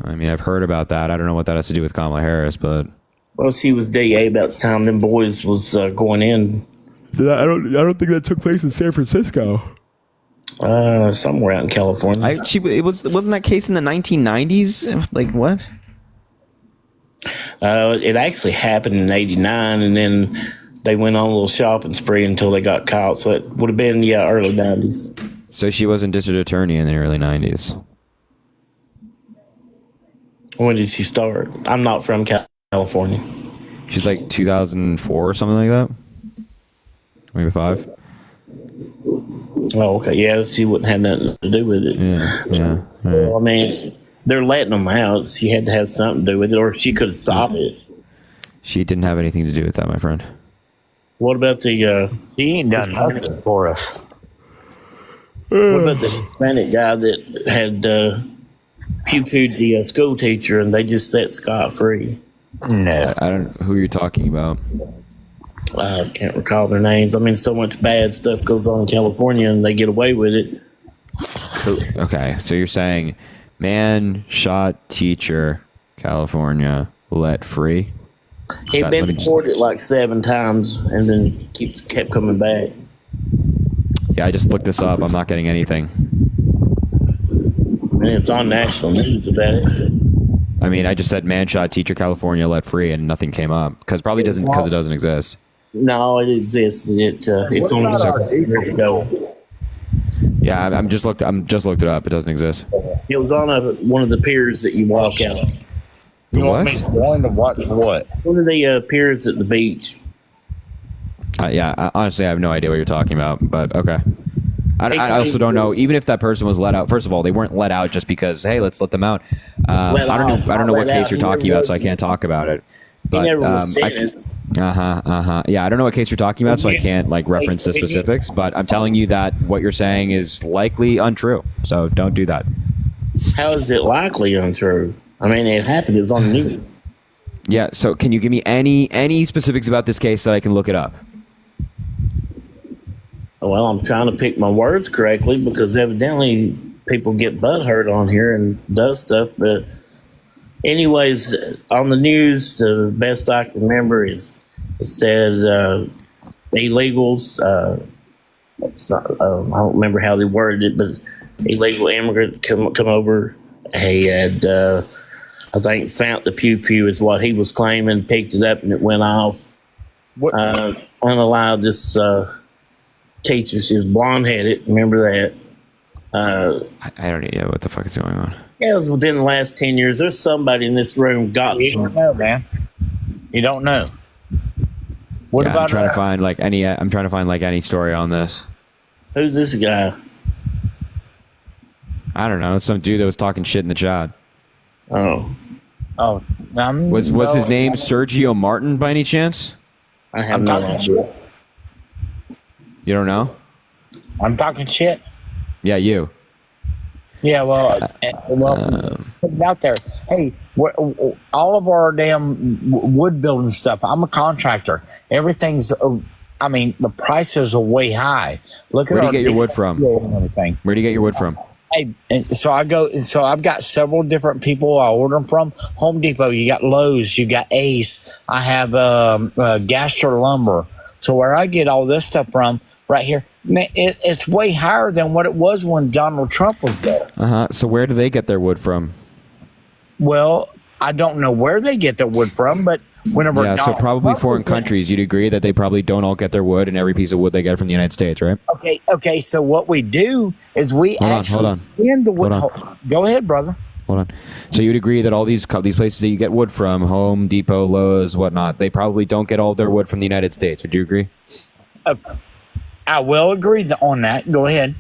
I mean, I've heard about that. I don't know what that has to do with Kamala Harris, but... Well, she was DA about the time them boys was going in. I don't think that took place in San Francisco. Somewhere out in California. Wasn't that case in the 1990s? Like what? It actually happened in '89, and then they went on a little shopping spree until they got caught. So it would have been early '90s. So she wasn't district attorney in the early '90s. When did she start? I'm not from California. She's like 2004 or something like that. Maybe 5. Oh, okay. Yeah, she wouldn't have nothing to do with it. Yeah. Well, I mean, they're letting them out. She had to have something to do with it, or she could have stopped it. She didn't have anything to do with that, my friend. What about the? She ain't done nothing for us. What about the Hispanic guy that had pew-pewed the school teacher, and they just set Scott free? No, I don't know who you're talking about. I can't recall their names. I mean, so much bad stuff goes on in California, and they get away with it. Okay, so you're saying man shot teacher, California, let free? He'd been deported like 7 times, and then kept coming back. Yeah, I just looked this up. I'm not getting anything. And it's on national news about it. I mean, I just said man shot teacher, California, let free, and nothing came up because it doesn't exist. No, it exists. It's only several years ago. Yeah, I'm just looked it up. It doesn't exist. It was on one of the piers that you walk out. The what? Going to watch what? One of the piers at the beach. Honestly, I have no idea what you're talking about. But okay. I also don't know. Even if that person was let out, first of all, they weren't let out just because, hey, let's let them out. I don't know what case you're talking about, so I can't talk about it. But, he never was sentenced. Yeah, I don't know what case you're talking about, so I can't reference the specifics. But I'm telling you that what you're saying is likely untrue. So don't do that. How is it likely untrue? I mean, it happened. It was on the news. Yeah. So can you give me any specifics about this case so I can look it up? Well, I'm trying to pick my words correctly because evidently people get butthurt on here and does stuff. But anyways, on the news, the best I can remember is it said illegals. I don't remember how they worded it, but illegal immigrant come over. He had, I think, found the pew is what he was claiming, picked it up, and it went off. Unallowed this teacher. She was blonde-headed. Remember that? I don't know what the fuck is going on. Yeah, it was within the last 10 years. There's somebody in this room got. You don't know, man. You don't know. What about? I'm trying to find I'm trying to find any story on this. Who's this guy? I don't know. It's some dude that was talking shit in the chat. Oh, was his name Sergio Martin by any chance? I have no idea. You don't know? I'm talking shit. Yeah, you. Yeah, well, put it out there. Hey, all of our damn wood building stuff. I'm a contractor. Everything's. I mean, the prices are way high. Look at Where do you get your wood from? And everything. Where do you get your wood from? Hey, and so I go. So I've got several different people I order them from. Home Depot. You got Lowe's. You got Ace. I have Gaster Lumber. So where I get all this stuff from, right here, man, it's way higher than what it was when Donald Trump was there. So where do they get their wood from? Well, I don't know where they get their wood from, but whenever so probably foreign countries. You'd agree that they probably don't all get their wood, and every piece of wood they get from the United States, right? Okay. So what we do is we hold on. send the wood. Go ahead, brother. Hold on. So you'd agree that all these places that you get wood from, Home Depot, Lowe's, whatnot, they probably don't get all their wood from the United States. Would you agree? I will agree on that. Go ahead.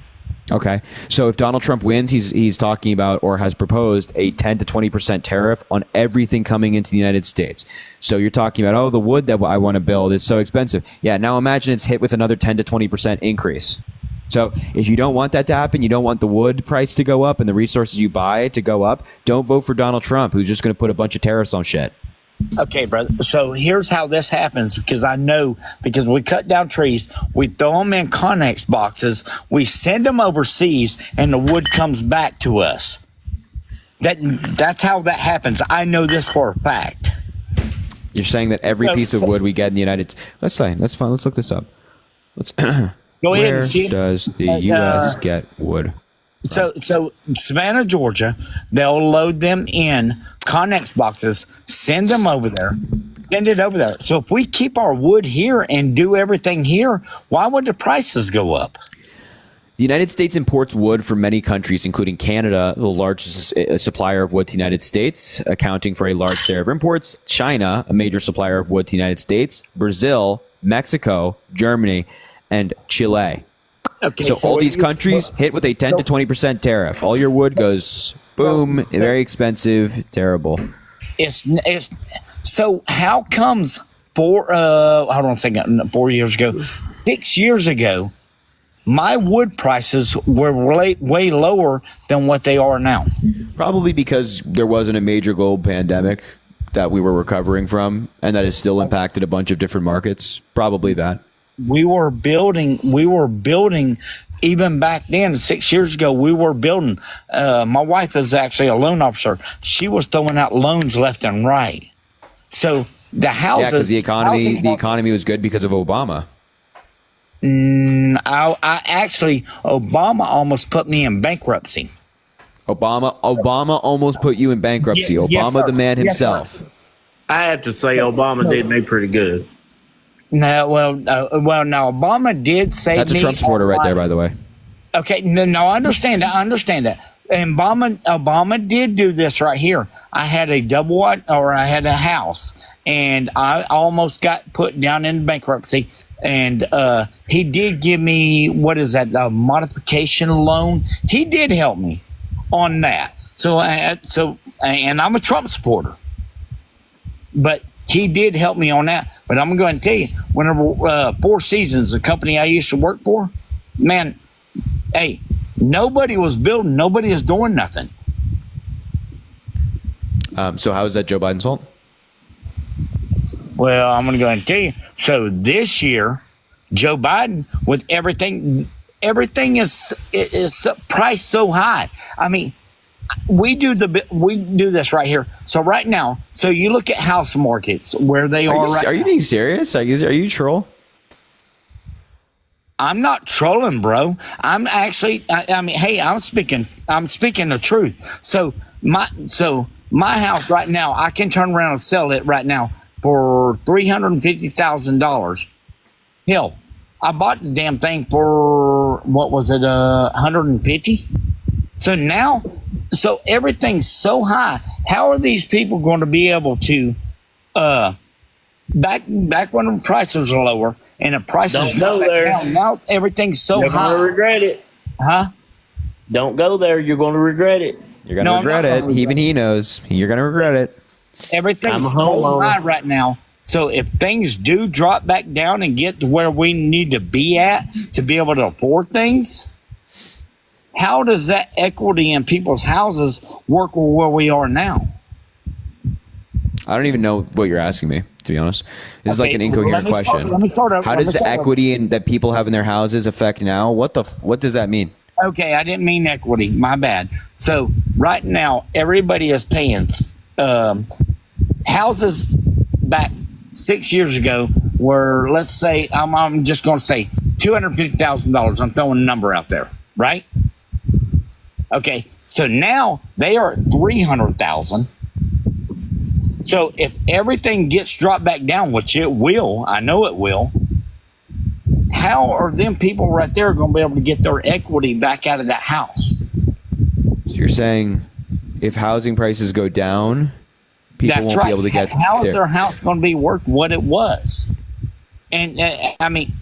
Okay. So if Donald Trump wins, he's talking about or has proposed a 10 to 20% tariff on everything coming into the United States. So you're talking about, the wood that I want to build is so expensive. Yeah, now imagine it's hit with another 10 to 20% increase. So if you don't want that to happen, you don't want the wood price to go up and the resources you buy to go up, don't vote for Donald Trump, who's just going to put a bunch of tariffs on shit. Okay, brother. So here's how this happens, because I know, because we cut down trees, we throw them in Connex boxes, we send them overseas, and the wood comes back to us. That's how that happens. I know this for a fact. You're saying that every piece of wood we get in the United States. That's fine. Let's look this up. Go ahead Where and see. does the U.S. get wood? So Savannah, Georgia, they'll load them in Connex boxes, send them over there, send it over there. So if we keep our wood here and do everything here, why would the prices go up? The United States imports wood from many countries, including Canada, the largest supplier of wood to the United States, accounting for a large share of imports. China, a major supplier of wood to the United States. Brazil, Mexico, Germany, and Chile. Okay, so all these countries hit with a 10 to 20% tariff. All your wood goes boom, very expensive, terrible. It's so how comes 4 years ago, 6 years ago, my wood prices were way lower than what they are now? Probably because there wasn't a major global pandemic that we were recovering from, and that has still impacted a bunch of different markets. Probably that. We were building even back then, 6 years ago, we were building. My wife is actually a loan officer. She was throwing out loans left and right. So the houses. Yeah, because the economy was good because of Obama. I actually, Obama almost put me in bankruptcy. Obama almost put you in bankruptcy. Obama, the man himself. I have to say, Obama did me pretty good. No, now Obama did save me. That's a Trump supporter right there, by the way. Okay, no, I understand that. And Obama did do this right here. I had I had a house, and I almost got put down in bankruptcy. And he did give me, a modification loan. He did help me on that. So and I'm a Trump supporter, but he did help me on that. But I'm going to tell you, whenever Four Seasons, the company I used to work for, man, hey, nobody was building, nobody is doing nothing. So how is that Joe Biden's fault? Well, I'm going to go ahead and tell you. So this year, Joe Biden, with everything is priced so high. I mean, we do this right here. So right now, you look at house markets where they are. Are you being serious? Are you troll? I'm not trolling, bro. I'm actually. Hey, I'm speaking the truth. So my house right now, I can turn around and sell it right now for $350,000. Hell, I bought the damn thing for what was it, $150? So now, everything's so high. How are these people going to be able to, back when the prices were lower and the prices don't go there. Now everything's so high. You're going to regret it. Huh? Don't go there. You're going to regret it. You're going to regret it. Even he knows. You're going to regret it. Everything's so high right now. So if things do drop back down and get to where we need to be at to be able to afford things, how does that equity in people's houses work with where we are now? I don't even know what you're asking me, to be honest. This is like an Okay, incoherent question. let me start over. How Let me does the start over. equity that people have in their houses affect now? What does that mean? Okay, I didn't mean equity. My bad. So right now, everybody is paying houses back 6 years ago were, let's say, I'm just going to say $250,000. I'm throwing a number out there, right? Okay, so now they are at $300,000. So if everything gets dropped back down, which it will, I know it will, how are them people right there going to be able to get their equity back out of that house? So you're saying if housing prices go down, people That's won't right. be able to get How is there. their house going to be worth what it was? And I mean,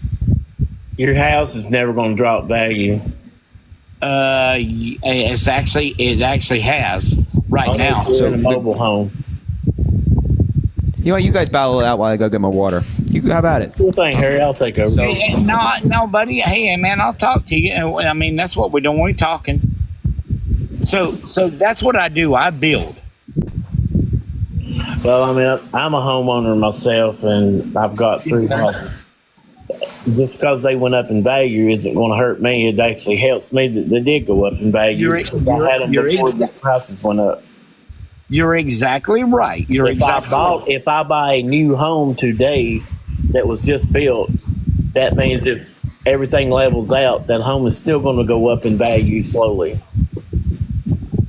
Your house is never going to drop value. it actually has right now. So in a mobile home. You know what? You guys battle it out while I go get my water. You have at it. Cool thing, Harry. I'll take over. No, buddy. Hey, man, I'll talk to you. I mean, that's what we don't want talking. So that's what I do. I build. Well, I mean, I'm a homeowner myself, and I've got 3 houses. Just because they went up in value isn't going to hurt me. It actually helps me that they did go up in value. I had them before the prices went up. You're exactly right. If I buy a new home today that was just built, that means if everything levels out, that home is still going to go up in value slowly.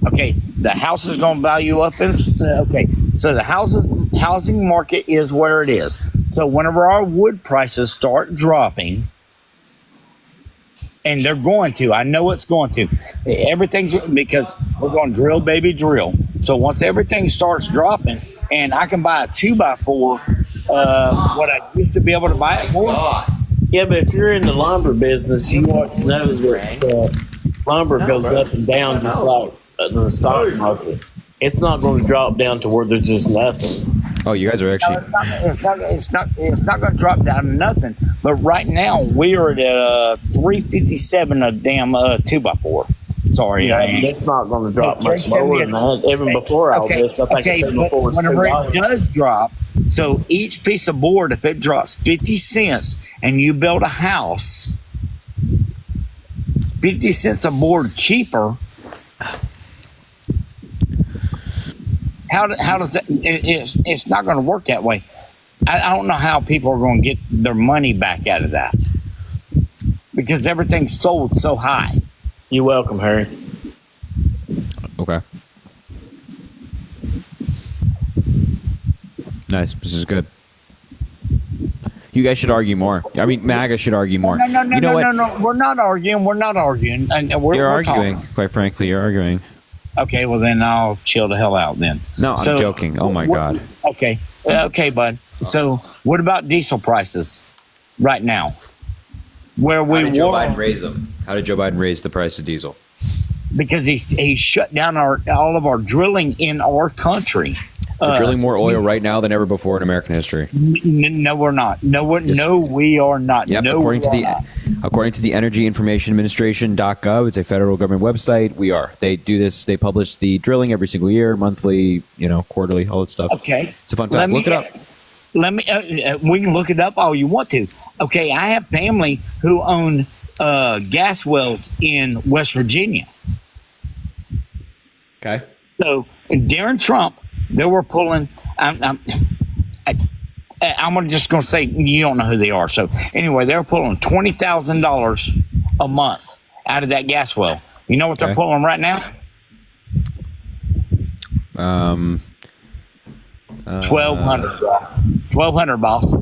Okay, the house is going to value up. Okay, so the housing market is where it is. So whenever our wood prices start dropping, and they're going to, I know it's going to. Everything's because we're going to drill, baby, drill. So once everything starts dropping, and I can buy a 2x4, what I used to be able to buy it for. Yeah, but if you're in the lumber business, you want to know that lumber goes up and down just like the stock market. It's not going to drop down to where there's just nothing. Oh, you guys are actually. It's not going to drop down to nothing. But right now we are at $357 a damn 2x4. Sorry, it's not going to drop much lower than that. Even before all this, I think it's before it's whenever $2. it does drop, so each piece of board, if it drops 50 cents and you build a house, 50 cents a board cheaper. How does that? It's not going to work that way. I don't know how people are going to get their money back out of that because everything's sold so high. You're welcome, Harry. Okay. Nice. This is good. You guys should argue more. I mean, MAGA should argue more. No. You know what? No. We're not arguing. And You're arguing. Talking. Quite frankly, you're arguing. Okay, well then I'll chill the hell out then. No, I'm joking. Oh my God. Okay, bud. So what about diesel prices right now? Where we How did Joe were, Biden raise them? How did Joe Biden raise the price of diesel? because he shut down all of our drilling in our country. We're drilling more oil right now than ever before in American history. No, we're not. No, we are not. Yep, no, according to the Energy Information Administration.gov, it's a federal government website. We are. They do this. They publish the drilling every single year, monthly, quarterly, all that stuff. Okay, it's a fun fact. Look it up. We can look it up all you want to. Okay, I have family who own gas wells in West Virginia. Okay. So during Trump, they were pulling. I'm just going to say you don't know who they are. So anyway, they were pulling $20,000 a month out of that gas well. You know what they're pulling right now? 1,200, boss.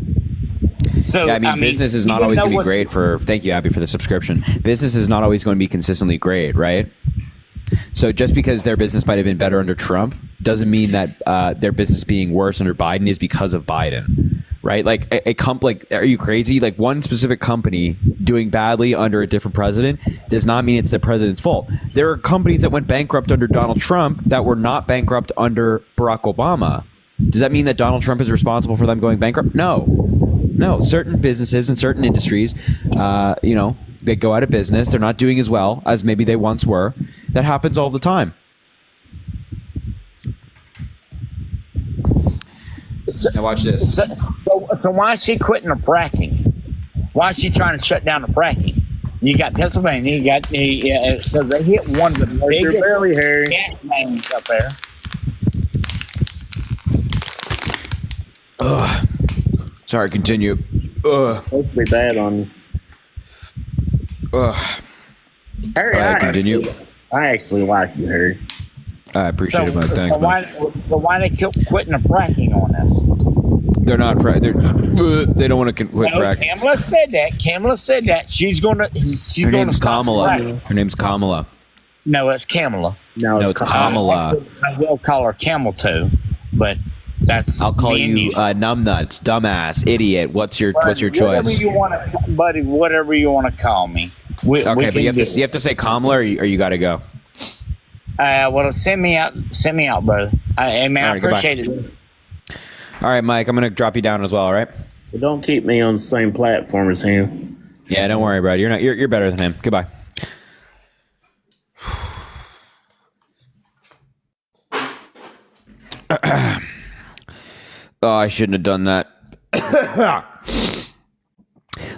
So yeah, I mean, business is not always going to be great for. Thank you, Abby, for the subscription. Business is not always going to be consistently great, right? So just because their business might have been better under Trump doesn't mean that their business being worse under Biden is because of Biden, right? Like are you crazy? Like one specific company doing badly under a different president does not mean it's the president's fault. There are companies that went bankrupt under Donald Trump that were not bankrupt under Barack Obama. Does that mean that Donald Trump is responsible for them going bankrupt? No. Certain businesses and certain industries, They go out of business. They're not doing as well as maybe they once were. That happens all the time. Now watch this. So why is she quitting the fracking? Why is she trying to shut down the fracking? You got Pennsylvania. You got so they hit one of the biggest gas mains up there. Sorry, continue. Supposed to be bad on Harry. All right, continue. I actually like you, Harry. I appreciate it, man. Thanks, man. Why they quitting the fracking on us? They're not they don't want to quit fracking. Kamala said that. She's gonna Her name's Kamala. Her name's Kamala. No, it's Kamala. No, it's Kamala. I will call her Camel Toe, but that's I'll call you numbnuts, dumbass, idiot. What's your choice? Whatever you want to, buddy. Whatever you want to call me. Okay, but you have to say Kamala, or you got to go. Well, send me out, brother. I appreciate it. All right, Mike, I'm gonna drop you down as well. All right. But don't keep me on the same platform as him. Yeah, don't worry, bro. You're better than him. Goodbye. Oh, I shouldn't have done that.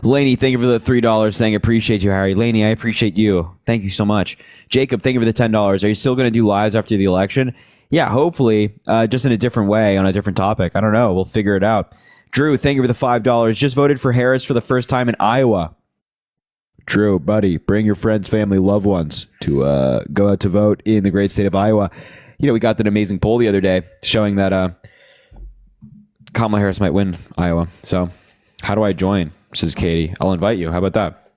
Laney, thank you for the $3 saying appreciate you, Harry. Laney, I appreciate you. Thank you so much. Jacob, thank you for the $10. Are you still going to do lives after the election? Yeah, hopefully, just in a different way on a different topic. I don't know. We'll figure it out. Drew, thank you for the $5. Just voted for Harris for the first time in Iowa. Drew, buddy, bring your friends, family, loved ones to go out to vote in the great state of Iowa. You know, we got that amazing poll the other day showing that Kamala Harris might win Iowa. So how do I join? Says Katie. I'll invite you. How about that?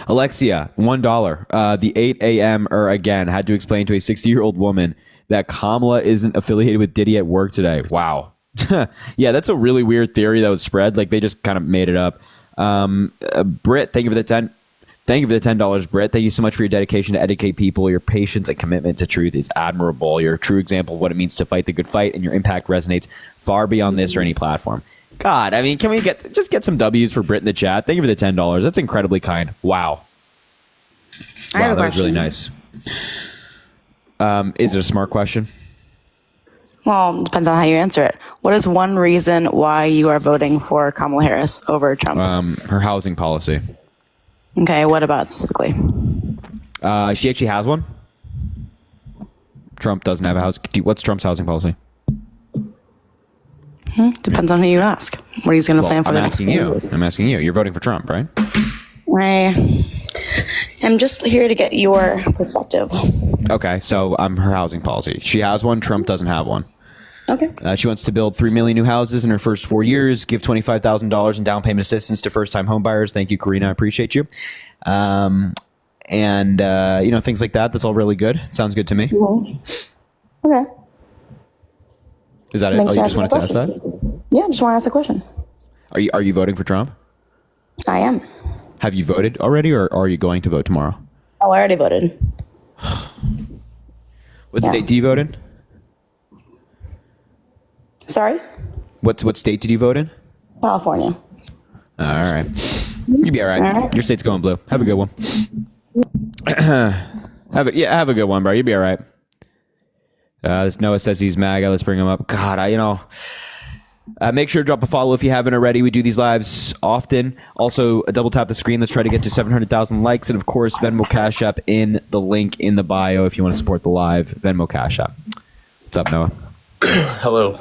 Alexia, $1. The 8 a.m. again had to explain to a 60-year-old woman that Kamala isn't affiliated with Diddy at work today. Wow. Yeah, that's a really weird theory that was spread. Like they just kind of made it up. Britt, thank you for the $10. Thank you for the $10, Britt. Thank you so much for your dedication to educate people. Your patience and commitment to truth is admirable. You're a true example of what it means to fight the good fight, and your impact resonates far beyond this or any platform. God, I mean, can we get some W's for Britt in the chat? Thank you for the $10. That's incredibly kind. Wow. Wow, that was really nice. Is it a smart question? Well, depends on how you answer it. What is one reason why you are voting for Kamala Harris over Trump? Her housing policy. Okay, what about specifically? She actually has one. Trump doesn't have a house. What's Trump's housing policy? Depends on who you ask. What he's going to plan for the next few years. I'm asking you. You're voting for Trump, right? I'm just here to get your perspective. Okay, so her housing policy. She has one. Trump doesn't have one. Okay. She wants to build 3 million new houses in her first 4 years, give $25,000 in down payment assistance to first-time homebuyers. Thank you, Karina. I appreciate you. And things like that. That's all really good. Sounds good to me. Mm-hmm. Okay. Is that it? Thanks Oh, you just wanted to ask that? Yeah, just want to ask the question. Are you voting for Trump? I am. Have you voted already, or are you going to vote tomorrow? Oh, I already voted. What state do you vote in? Sorry? What state did you vote in? California. All right. You'll be all right. All right. Your state's going blue. Have a good one. Have a good one, bro. You'll be all right. This Noah says he's MAGA. Let's bring him up. God, make sure to drop a follow if you haven't already. We do these lives often. Also, double tap the screen. Let's try to get to 700,000 likes. And of course, Venmo Cash App in the link in the bio if you want to support the live. Venmo Cash App. What's up, Noah? Hello.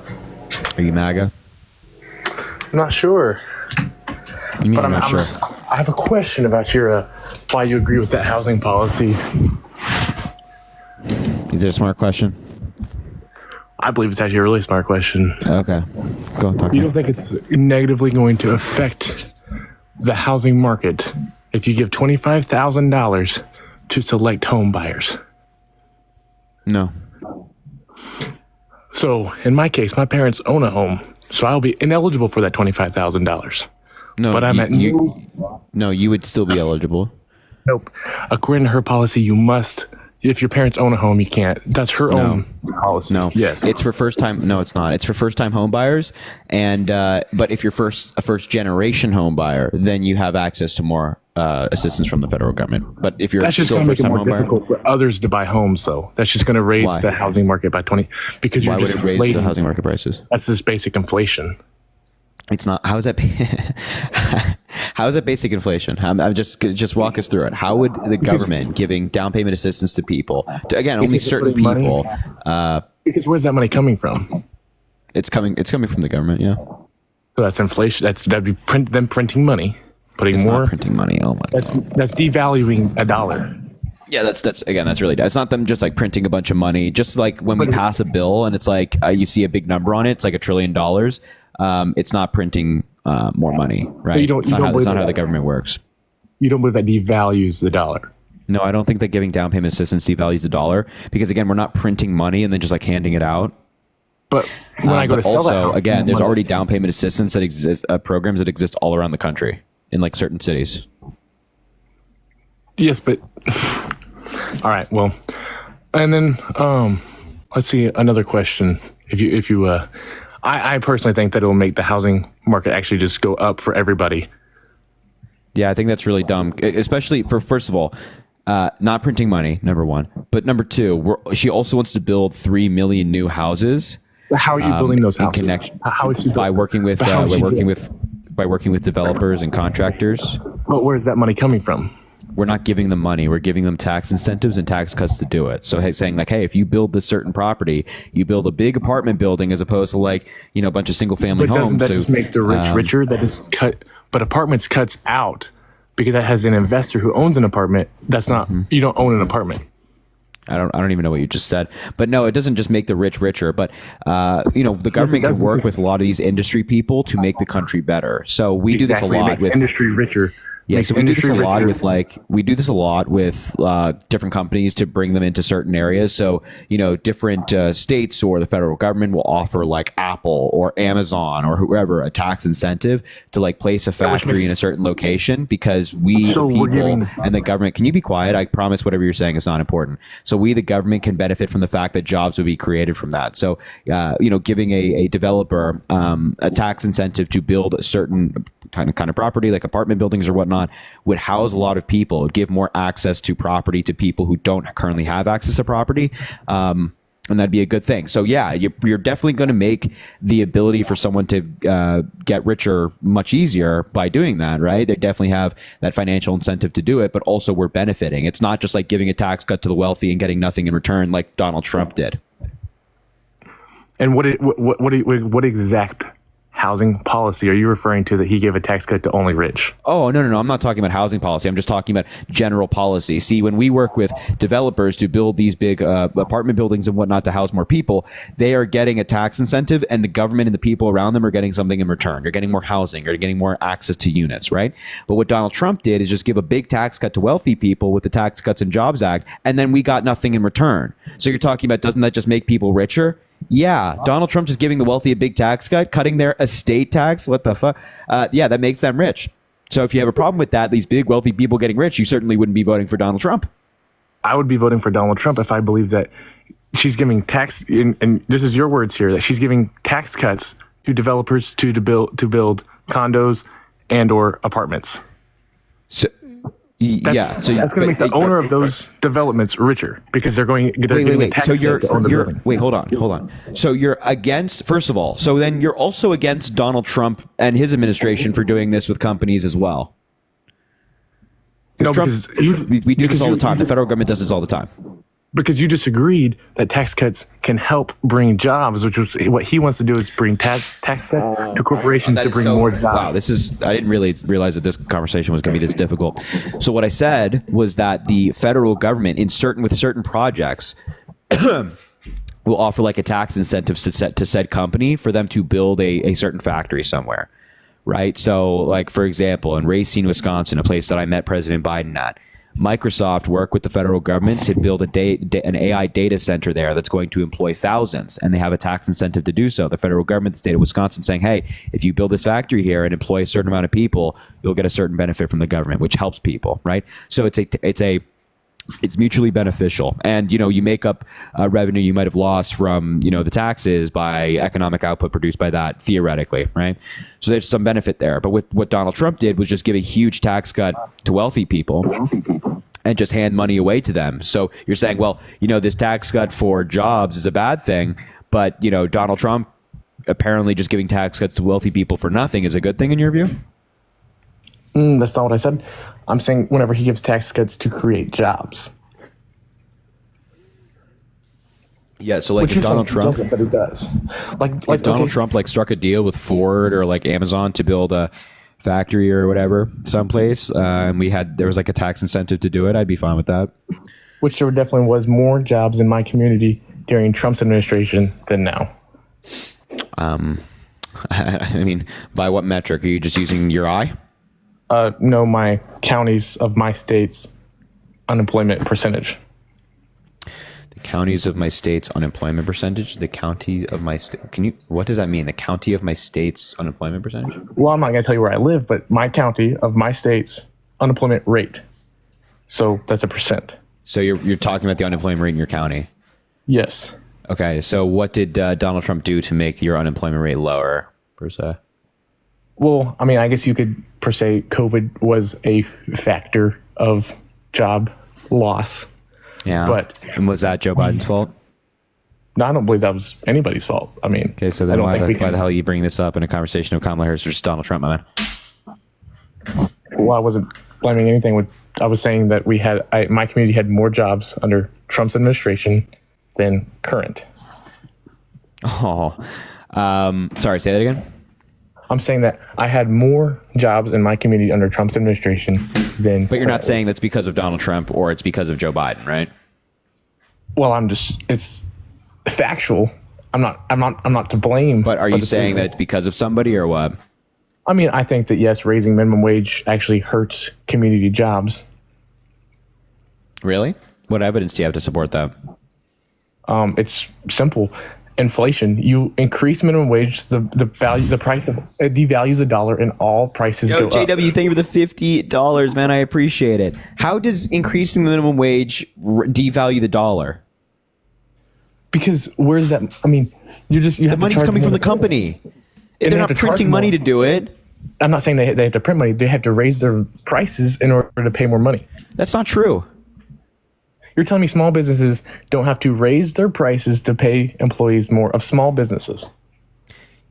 Are you MAGA? I'm not sure. You mean you're not sure? I have a question about your why you agree with that housing policy. Is it a smart question? I believe it's actually a really smart question. Okay. Go talk. You don't think it's negatively going to affect the housing market if you give $25,000 to select home buyers? No. So, in my case, my parents own a home, so I'll be ineligible for that $25,000. No, but you would still be eligible. Nope. According to her policy, you must. If your parents own a home, you can't. That's her own policy. No. Yes. It's for first time. No, it's not. It's for first time home buyers. And but if you're a first generation home buyer, then you have access to more assistance from the federal government. But if you're That's just still going to make it first-time more home buyer, difficult for others to buy homes, though. That's just going to raise Why? the housing market by 20 because you're why would just it raise inflating. the housing market prices? That's just basic inflation. It's not. How is that? How is that basic inflation? I'm just walk us through it. How would the government giving down payment assistance to people, again, only Because they're certain putting people? money- Because where's that money coming from? It's coming from the government. Yeah, So that's inflation. That'd be them printing money, putting it's more. not printing money. Oh my god. That's devaluing a dollar. Yeah, that's again, that's really. It's not them just like printing a bunch of money. Just like when we pass a bill and it's like you see a big number on it, it's like $1 trillion. It's not printing more money, right? It's not how the government works. You don't believe that devalues the dollar? No, I don't think that giving down payment assistance devalues the dollar because again, we're not printing money and then just like handing it out. But when I go to sell that house, again, there's already down payment assistance that exists, programs that exist all around the country in like certain cities. Yes, but all right. Well, and then let's see another question. If you I personally think that it will make the housing market actually just go up for everybody. Yeah, I think that's really dumb, especially for, first of all, not printing money, number one. But number two, she also wants to build 3 million new houses. How are you building those houses? How is she by working with by working with developers and contractors. But where is that money coming from? We're not giving them money. We're giving them tax incentives and tax cuts to do it. So saying like, hey, if you build this certain property, you build a big apartment building as opposed to like, you know, a bunch of single family homes. That just make the rich richer. That just cut. But apartments cuts out because that has an investor who owns an apartment. That's not you don't own an apartment. I don't even know what you just said, but no, it doesn't just make the rich richer, but you know, the government can work with a lot of these industry people to make the country better. So we do this a lot with industry richer. Yeah, so we do this a lot with different companies to bring them into certain areas. So, you know, different states or the federal government will offer like Apple or Amazon or whoever a tax incentive to like place a factory in a certain location because we, the people and the government, can you be quiet? I promise whatever you're saying is not important. So we, the government, can benefit from the fact that jobs would be created from that. So, you know, giving a developer a tax incentive to build a certain kind of property like apartment buildings or whatnot would house a lot of people. It would give more access to property to people who don't currently have access to property. And that'd be a good thing. So yeah, you're definitely going to make the ability for someone to get richer much easier by doing that, right? They definitely have that financial incentive to do it, but also we're benefiting. It's not just like giving a tax cut to the wealthy and getting nothing in return like Donald Trump did. And what exact housing policy are you referring to that he gave a tax cut to only rich? Oh, no. I'm not talking about housing policy. I'm just talking about general policy. See, when we work with developers to build these big apartment buildings and whatnot to house more people, they are getting a tax incentive and the government and the people around them are getting something in return. You're getting more housing. You're getting more access to units, right? But what Donald Trump did is just give a big tax cut to wealthy people with the Tax Cuts and Jobs Act, and then we got nothing in return. So you're talking about, doesn't that just make people richer? Yeah, Donald Trump just giving the wealthy a big tax cut, cutting their estate tax. What the fuck? Yeah, that makes them rich. So if you have a problem with that, these big wealthy people getting rich, you certainly wouldn't be voting for Donald Trump. I would be voting for Donald Trump if I believed that she's giving tax, and this is your words here, that she's giving tax cuts to developers to build condos and or apartments. So that's going to make the owner of those developments richer because they're going. Wait. So hold on. So you're against, first of all. So then you're also against Donald Trump and his administration for doing this with companies as well. No, Trump, because we do this all the time. The federal government does this all the time. Because you just agreed that tax cuts can help bring jobs, which is what he wants to do, is bring tax cuts to corporations to bring more jobs. Wow, I didn't really realize that this conversation was going to be this difficult. So what I said was that the federal government, with certain projects, will offer like a tax incentive to said company for them to build a certain factory somewhere, right? So like, for example, in Racine, Wisconsin, a place that I met President Biden at, Microsoft worked with the federal government to build an AI data center there that's going to employ thousands, and they have a tax incentive to do so. The federal government, the state of Wisconsin, saying, hey, if you build this factory here and employ a certain amount of people, you'll get a certain benefit from the government, which helps people, right? So it's a It's mutually beneficial. And, you make up revenue you might have lost from, the taxes by economic output produced by that, theoretically, right? So there's some benefit there. But with what Donald Trump did was just give a huge tax cut to wealthy people and just hand money away to them. So you're saying, well, this tax cut for jobs is a bad thing, but, Donald Trump apparently just giving tax cuts to wealthy people for nothing is a good thing in your view? That's not what I said. I'm saying whenever he gives tax cuts to create jobs. Yeah, so like if Donald Trump, but it does. If Donald Trump struck a deal with Ford or like Amazon to build a factory or whatever someplace, and there was like a tax incentive to do it, I'd be fine with that. Which there definitely was more jobs in my community during Trump's administration than now. I mean, by what metric? Are you just using your eye? No, my counties of my state's unemployment percentage. The counties of my state's unemployment percentage? The county of my state. What does that mean? The county of my state's unemployment percentage? Well, I'm not going to tell you where I live, but my county of my state's unemployment rate. So that's a percent. So you're talking about the unemployment rate in your county? Yes. Okay. So what did Donald Trump do to make your unemployment rate lower, per se? Well, I mean, I guess you could per se COVID was a factor of job loss. Yeah. And was that Joe Biden's fault? No, I don't believe that was anybody's fault. I mean, okay, so then why the hell are you bringing this up in a conversation of Kamala Harris versus Donald Trump, my man? Well, I wasn't blaming anything. I was saying that my community had more jobs under Trump's administration than current. Oh, sorry, say that again? I'm saying that I had more jobs in my community under Trump's administration than. But you're not saying that's because of Donald Trump or it's because of Joe Biden, right? Well, it's factual. I'm not to blame. But are you saying that it's because of somebody or what? I mean, I think that yes, raising minimum wage actually hurts community jobs. Really? What evidence do you have to support that? It's simple. Inflation. You increase minimum wage, the price it devalues the dollar, and all prices go JW, up. thank you for the $50, man. I appreciate it. How does increasing the minimum wage devalue the dollar? Because where's that? I mean, you have the money's coming from the company. If they're not printing money to do it. I'm not saying they have to print money. They have to raise their prices in order to pay more money. That's not true. You're telling me small businesses don't have to raise their prices to pay employees more of small businesses?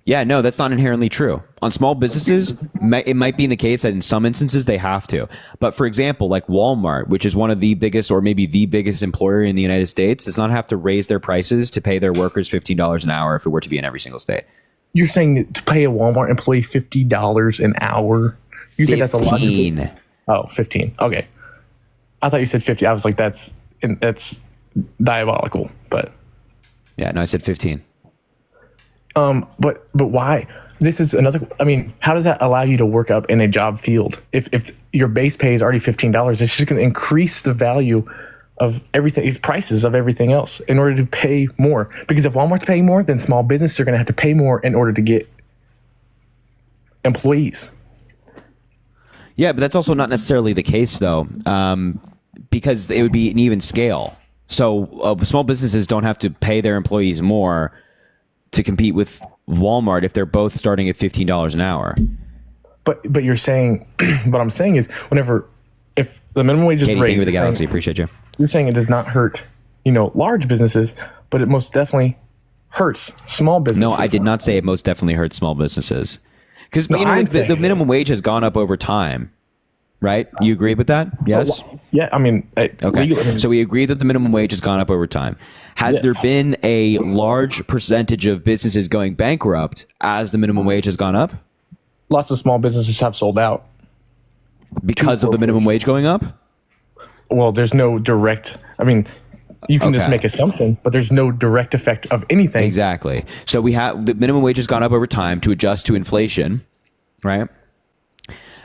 Yeah, no, that's not inherently true. On small businesses, it might be in the case that in some instances they have to. But for example, like Walmart, which is one of the biggest or maybe the biggest employer in the United States, does not have to raise their prices to pay their workers $15 an hour if it were to be in every single state. You're saying that to pay a Walmart employee $50 an hour? You think that's a lot? 15. Oh, 15. Okay. I thought you said 50. I was like, that's diabolical. But yeah, no, I said 15. But why? This is another. I mean, how does that allow you to work up in a job field? If your base pay is already $15, it's just going to increase the value of everything, prices of everything else in order to pay more. Because if Walmart's paying more, then small businesses are going to have to pay more in order to get employees. Yeah, but that's also not necessarily the case, though, because it would be an even scale. So small businesses don't have to pay their employees more to compete with Walmart if they're both starting at $15 an hour. But you're saying, what I'm saying is, if the minimum wage is raised, thank you for the galaxy, appreciate you. You're saying it does not hurt, large businesses, but it most definitely hurts small businesses. No, I did not say it most definitely hurts small businesses. Because the minimum wage has gone up over time, right? You agree with that? Yes? Yeah, I mean... Okay, so we agree that the minimum wage has gone up over time. Has there been a large percentage of businesses going bankrupt as the minimum wage has gone up? Lots of small businesses have sold out. Because of the minimum wage going up? Well, there's no direct... I mean, you can just make assumption, but there's no direct effect of anything. Exactly. So we have... The minimum wage has gone up over time to adjust to inflation, right?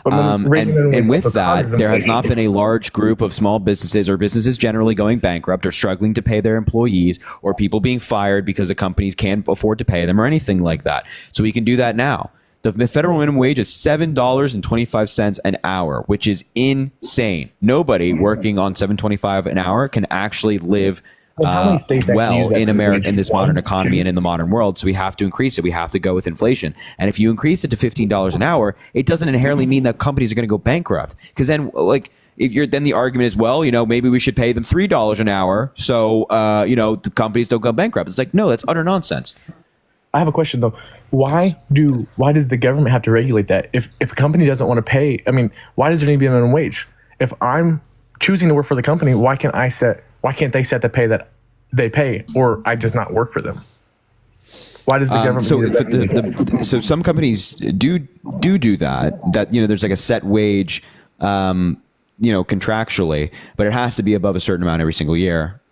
And with that, there has not been a large group of small businesses or businesses generally going bankrupt or struggling to pay their employees or people being fired because the companies can't afford to pay them or anything like that. So we can do that now. The federal minimum wage is $7.25 an hour, which is insane. Nobody working on $7.25 an hour can actually live well in America, in this modern economy and in the modern world. So we have to increase it. We have to go with inflation. And if you increase it to $15 an hour, it doesn't inherently mean that companies are going to go bankrupt. Because then, like, if you're then the argument is, well, maybe we should pay them $3 an hour so the companies don't go bankrupt. It's like, no, that's utter nonsense. I have a question though. Why does the government have to regulate that? If a company doesn't want to pay, why does there need to be a minimum wage? If I'm choosing to work for the company, why can't they set the pay that they pay, or I just not work for them? Why does the government? So some companies do that. There's like a set wage, contractually, but it has to be above a certain amount every single year.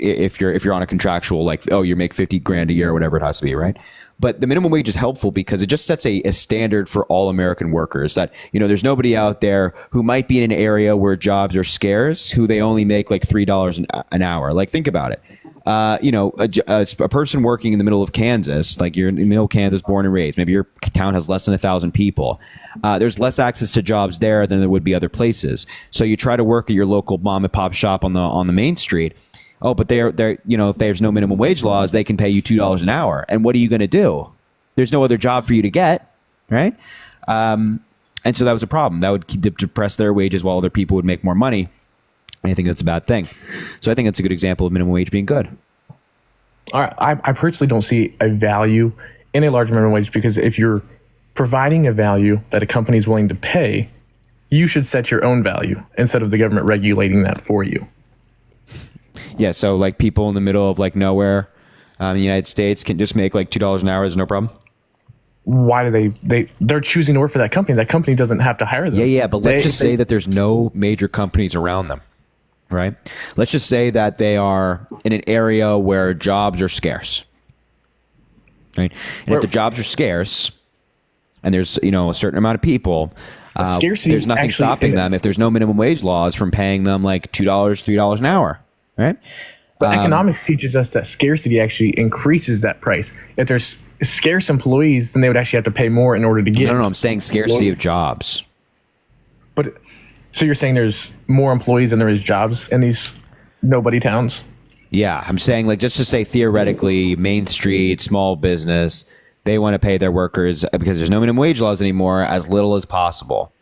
If you're on a contractual, like, oh, you make $50,000 a year or whatever it has to be, right? But the minimum wage is helpful because it just sets a standard for all American workers that, there's nobody out there who might be in an area where jobs are scarce, who they only make like $3 an hour. Like, think about it. A person working in the middle of Kansas, like you're in the middle of Kansas, born and raised, maybe your town has less than 1,000 people. There's less access to jobs there than there would be other places. So you try to work at your local mom and pop shop on the main street. Oh, but they're if there's no minimum wage laws, they can pay you $2 an hour. And what are you going to do? There's no other job for you to get, right? And so that was a problem. That would depress their wages while other people would make more money. And I think that's a bad thing. So I think that's a good example of minimum wage being good. All right. I personally don't see a value in a large minimum wage, because if you're providing a value that a company is willing to pay, you should set your own value instead of the government regulating that for you. Yeah, so like people in the middle of like nowhere in the United States can just make like $2 an hour. There's no problem. Why do they're choosing to work for that company? That company doesn't have to hire them. Yeah, but let's just say that there's no major companies around them, right? Let's just say that they are in an area where jobs are scarce, right? And if the jobs are scarce and there's, a certain amount of people, there's nothing stopping them, if there's no minimum wage laws, from paying them like $2, $3 an hour. Right. But economics teaches us that scarcity actually increases that price. If there's scarce employees, then they would actually have to pay more in order to get. No, I'm saying scarcity of jobs. But so you're saying there's more employees than there is jobs in these nobody towns? Yeah, I'm saying, like, just to say theoretically, Main Street, small business, they want to pay their workers, because there's no minimum wage laws anymore, as little as possible.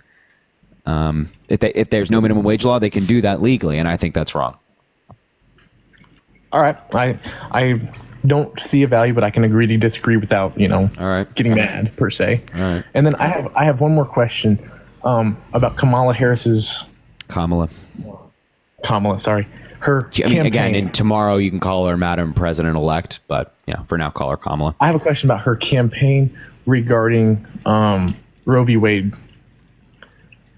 If there's no minimum wage law, they can do that legally, and I think that's wrong. All right. I don't see a value, but I can agree to disagree without, all right, getting mad per se. All right. And then I have one more question about Kamala Harris's. Kamala, sorry. Her campaign. Again, and tomorrow you can call her Madam President-elect, but yeah, for now, call her Kamala. I have a question about her campaign regarding Roe v. Wade.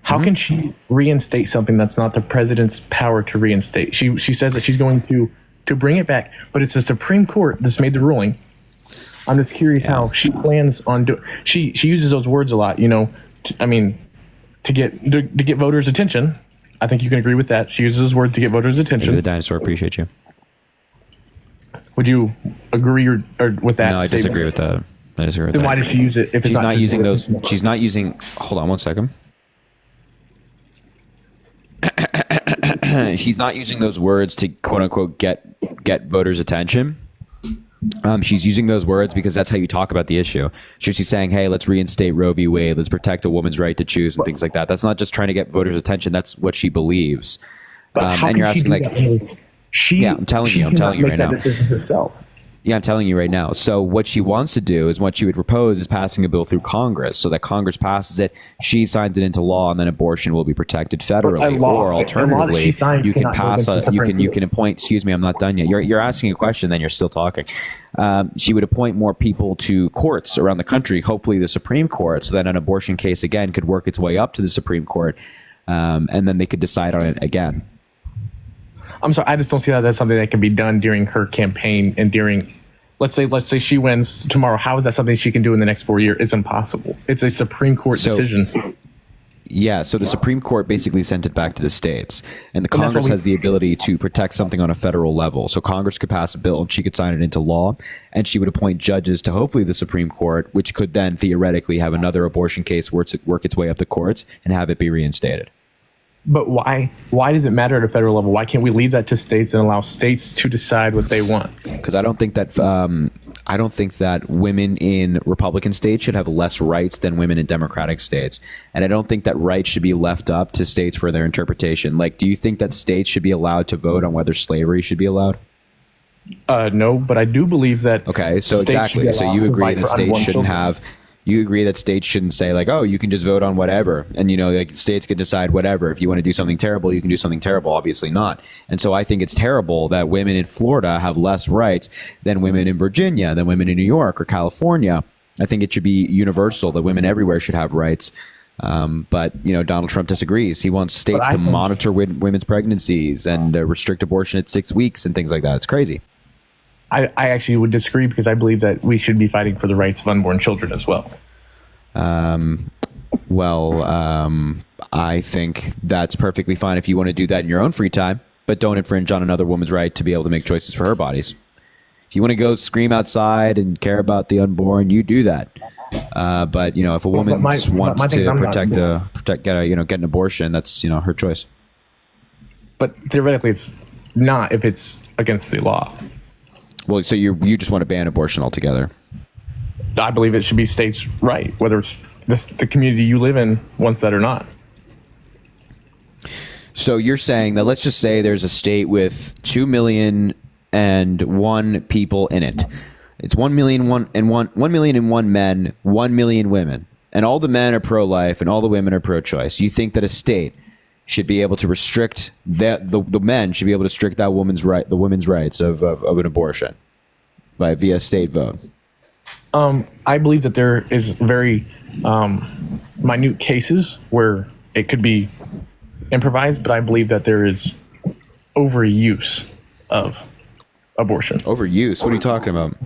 How can she reinstate something that's not the president's power to reinstate? She says that she's going to bring it back, but it's the Supreme Court that's made the ruling. I'm just curious how she plans on doing. She uses those words a lot, to get voters' attention. I think you can agree with that. She uses those words to get voters' attention. The dinosaur, appreciate you. Would you agree or with that? No, I disagree with that. Then why did she use it? If she's not using those, she's not using. Hold on one second. She's not using those words to quote unquote get voters' attention. She's using those words because that's how you talk about the issue. She's saying, hey, let's reinstate Roe v. Wade. Let's protect a woman's right to choose and things like that. That's not just trying to get voters' attention. That's what she believes. And you're asking, like, I'm telling you right now. Yeah, I'm telling you right now. So what she wants to do is, what she would propose is passing a bill through Congress, so that Congress passes it, she signs it into law, and then abortion will be protected federally. Or alternatively, you can you can appoint. Excuse me, I'm not done yet. You're asking a question, then you're still talking. She would appoint more people to courts around the country, hopefully the Supreme Court, so that an abortion case again could work its way up to the Supreme Court, and then they could decide on it again. I'm sorry, I just don't see how that's something that can be done during her campaign and during, let's say she wins tomorrow. How is that something she can do in the next 4 years? It's impossible. It's a Supreme Court decision. Yeah, so the Supreme Court basically sent it back to the states, and the Congress has the ability to protect something on a federal level. So Congress could pass a bill and she could sign it into law, and she would appoint judges to hopefully the Supreme Court, which could then theoretically have another abortion case work its way up the courts and have it be reinstated. But why? Why does it matter at a federal level? Why can't we leave that to states and allow states to decide what they want? Because I don't think that women in Republican states should have less rights than women in Democratic states, and I don't think that rights should be left up to states for their interpretation. Like, do you think that states should be allowed to vote on whether slavery should be allowed? No, but I do believe that. Okay, so exactly. So you agree that states shouldn't have. You agree that states shouldn't say like, oh, you can just vote on whatever, and like states can decide whatever. If you want to do something terrible, you can do something terrible. Obviously not. And so I think it's terrible that women in Florida have less rights than women in Virginia, than women in New York or California. I think it should be universal that women everywhere should have rights. But Donald Trump disagrees. He wants states to monitor women's pregnancies and restrict abortion at 6 weeks and things like that. It's crazy. I actually would disagree because I believe that we should be fighting for the rights of unborn children as well. I think that's perfectly fine if you want to do that in your own free time, but don't infringe on another woman's right to be able to make choices for her bodies. If you want to go scream outside and care about the unborn, you do that. But if a woman wants to get an abortion, that's her choice. But theoretically, it's not if it's against the law. Well, so you just want to ban abortion altogether? I believe it should be states' right, whether it's the community you live in wants that or not. So you're saying that, let's just say there's a state with 2,000,001 people in it. It's 1,000,001 men, 1 million women, and all the men are pro-life and all the women are pro-choice. You think that a state should be able to restrict the men should be able to restrict that woman's right, the women's rights of an abortion via state vote? I believe that there is very minute cases where it could be improvised, but I believe that there is overuse of abortion. Overuse? What are you talking about?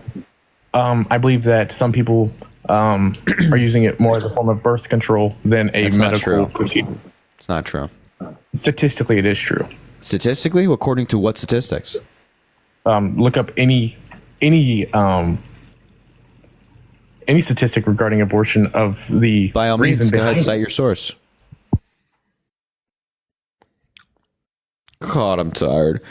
I believe that some people are using it more as a form of birth control than a medical procedure. It's not true. Statistically, it is true. Statistically? According to what statistics? Look up any statistic regarding abortion of the By all means, go ahead, cite your source. God, I'm tired.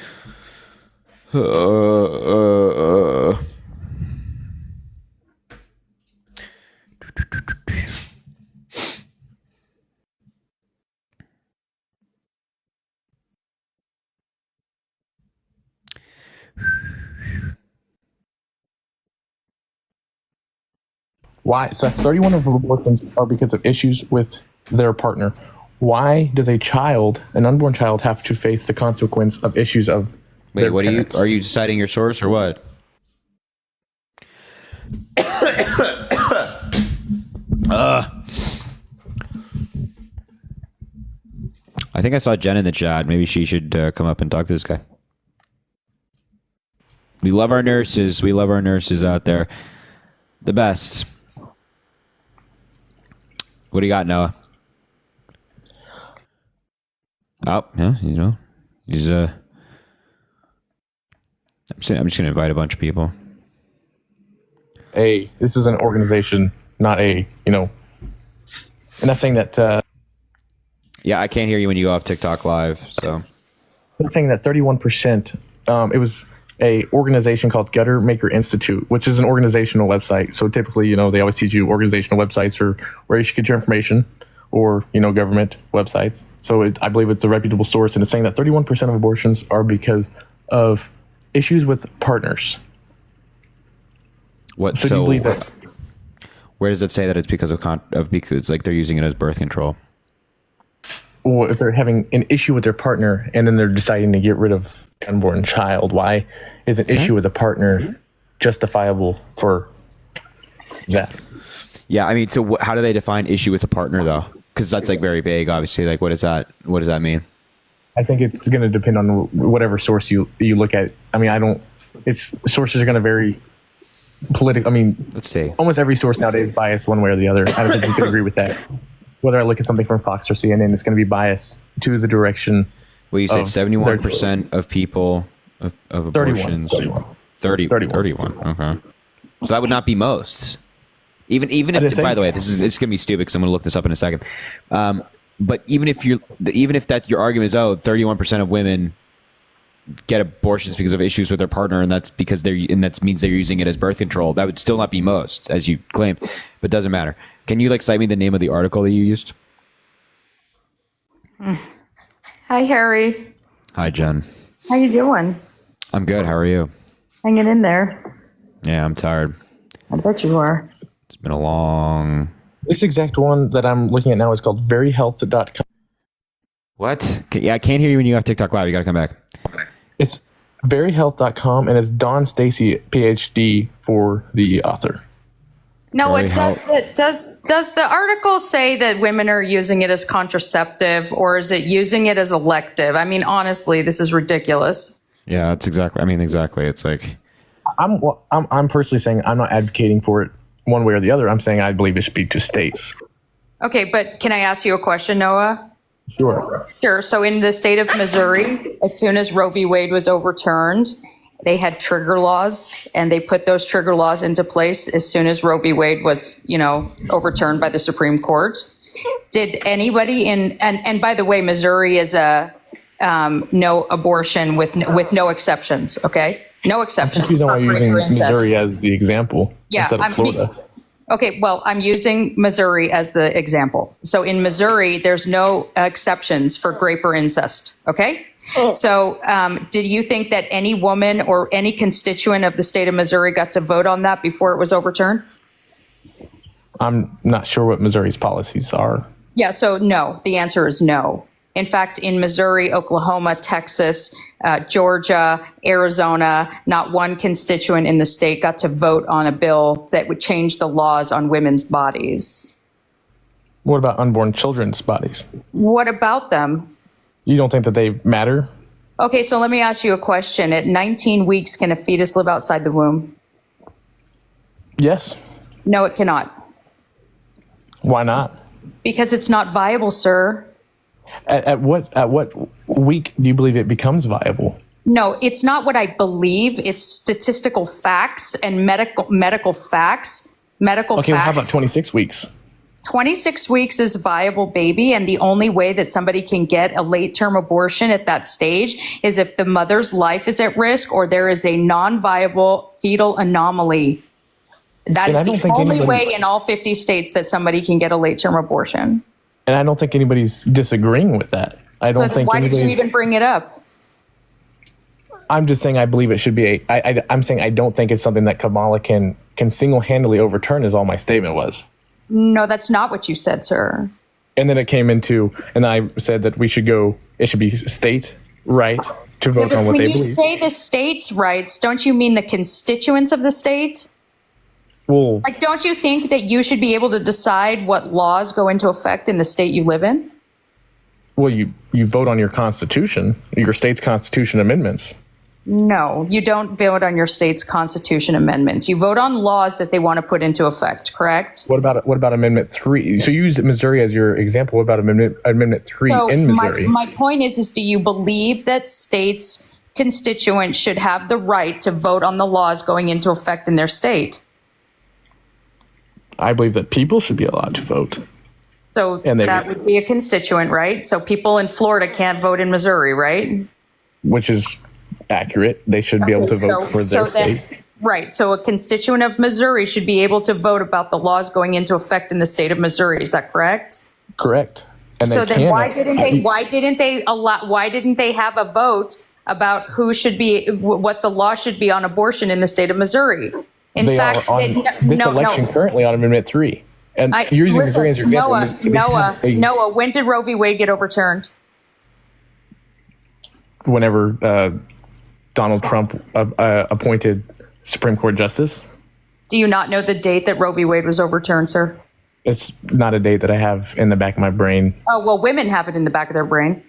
Why? So 31 of abortions are because of issues with their partner. Why does an unborn child, have to face the consequence of issues of Wait, what parents? Are you citing your source or what? I think I saw Jen in the chat. Maybe she should come up and talk to this guy. We love our nurses. We love our nurses out there. The best. What do you got, Noah? Oh, yeah, he's I'm just gonna invite a bunch of people. This is an organization, not and I'm saying that. Yeah, I can't hear you when you go off TikTok live. So I'm saying that 31%. It was a organization called Gutter Maker Institute, which is an organizational website. So typically, they always teach you organizational websites or where you should get your information, or government websites. So I believe it's a reputable source, and it's saying that 31% of abortions are because of issues with partners. What? So do you believe that? Where does it say that it's because because like they're using it as birth control? Or if they're having an issue with their partner and then they're deciding to get rid of an unborn child, why is an issue with a partner justifiable for that? Yeah, I mean, so how do they define issue with a partner though? Because that's like very vague. Obviously, like what does that mean? I think it's going to depend on whatever source you look at. I mean, sources are going to vary. Let's see. Almost every source nowadays is biased one way or the other. I don't think you can agree with that. whether I look at something from Fox or CNN, it's going to be biased to the direction. Well, you said 71% of people of abortions. 31. Okay. So that would not be most. Even if, by the way, it's going to be stupid because I'm going to look this up in a second. But even if that your argument is 31% of women get abortions because of issues with their partner, and that's because that means they're using it as birth control, that would still not be most, as you claimed, but doesn't matter. Can you cite me the name of the article that you used? Hi, Harry. Hi, Jen. How you doing? I'm good. How are you? Hanging in there. Yeah, I'm tired. I bet you are. It's been a long... This exact one that I'm looking at now is called veryhealth.com. What? Yeah, I can't hear you when you have TikTok Live. You got to come back. It's veryhealth.com, and it's Dawn Stacy, PhD, for the author. No, does the article say that women are using it as contraceptive, or is it using it as elective? I mean, honestly, this is ridiculous. Yeah, that's exactly. It's like... I'm personally saying I'm not advocating for it one way or the other. I'm saying I believe it should be to states. Okay, but can I ask you a question, Noah? Sure. So in the state of Missouri, as soon as Roe v. Wade was overturned, they had trigger laws, and they put those trigger laws into place as soon as Roe v. Wade was, overturned by the Supreme Court. Did anybody and by the way, Missouri is a no abortion with no exceptions. Okay, no exceptions. You know why you're using Missouri as the example instead of Florida. Okay, well, I'm using Missouri as the example. So in Missouri, there's no exceptions for rape or incest. Okay. So did you think that any woman or any constituent of the state of Missouri got to vote on that before it was overturned? I'm not sure what Missouri's policies are. Yeah, so no, the answer is no. In fact, in Missouri, Oklahoma, Texas, Georgia, Arizona, not one constituent in the state got to vote on a bill that would change the laws on women's bodies. What about unborn children's bodies? What about them? You don't think that they matter? Okay, so let me ask you a question. At 19 weeks, can a fetus live outside the womb? Yes. No, it cannot. Why not? Because it's not viable, sir. At what week do you believe it becomes viable? No, it's not what I believe. It's statistical facts and medical facts. Okay, well, how about 26 weeks? 26 weeks is viable, baby, and the only way that somebody can get a late-term abortion at that stage is if the mother's life is at risk or there is a non-viable fetal anomaly. That is the only way in all 50 states that somebody can get a late-term abortion. And I don't think anybody's disagreeing with that. Why did you even bring it up? I'm just saying I believe it should be I'm saying I don't think it's something that Kamala can single-handedly overturn is all my statement was. No, that's not what you said, sir. And then it came into, and I said that it should be state right to vote on what they believe. When you say the state's rights, don't you mean the constituents of the state? Well, don't you think that you should be able to decide what laws go into effect in the state you live in? Well, you vote on your constitution, your state's constitution amendments. No, you don't vote on your state's constitution amendments. You vote on laws that they want to put into effect, correct? What about Amendment 3? So you used Missouri as your example. What about Amendment 3 in Missouri? My point is do you believe that states' constituents should have the right to vote on the laws going into effect in their state? I believe that people should be allowed to vote. So that would be a constituent, right? So people in Florida can't vote in Missouri, right? Which is accurate. They should be able to vote for their state. Right. So a constituent of Missouri should be able to vote about the laws going into effect in the state of Missouri. Is that correct? Correct. And so then why didn't they have a vote about what the law should be on abortion in the state of Missouri? In fact, this election currently on Amendment 3. And you're using Missouri as your example. Noah, when did Roe v. Wade get overturned? Whenever Donald Trump appointed Supreme Court Justice. Do you not know the date that Roe v. Wade was overturned, sir? It's not a date that I have in the back of my brain. Oh, well, women have it in the back of their brain.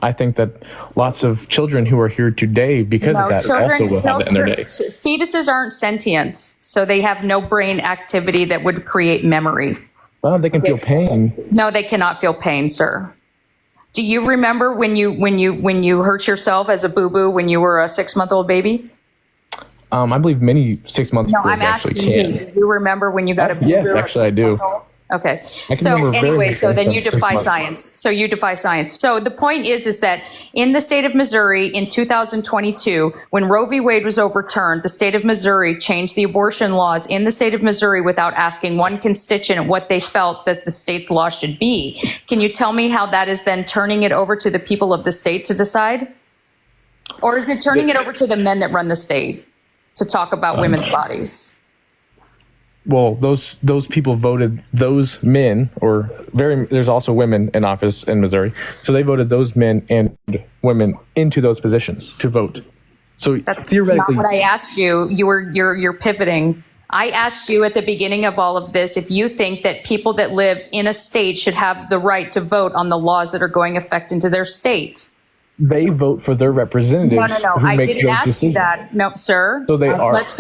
I think that lots of children who are here today because of that also will have that in their day. Fetuses aren't sentient, so they have no brain activity that would create memory. Well, they can feel pain. No, they cannot feel pain, sir. Do you remember when you hurt yourself as a boo-boo when you were a 6-month-old baby? I believe many 6-month No, olds I'm actually asking you. can. Do you remember when you got a boo-boo? Yes, at actually, I do. 6-month-old? Okay. can So remember very anyway, many so then things you from defy 6 months. science. So you defy science. So the point is that in the state of Missouri in 2022, when Roe v. Wade was overturned, the state of Missouri changed the abortion laws in the state of Missouri without asking one constituent what they felt that the state's law should be. Can you tell me how that is then turning it over to the people of the state to decide? Or is it turning it over to the men that run the state to talk about women's bodies? Well, those people voted those men, or there's also women in office in Missouri, so they voted those men and women into those positions to vote. So That's theoretically, not what I asked you. You're pivoting. I asked you at the beginning of all of this if you think that people that live in a state should have the right to vote on the laws that are going effect into their state. they vote for their representatives. No. Who I make didn't those ask decisions. you that. No, sir. So they are. Let's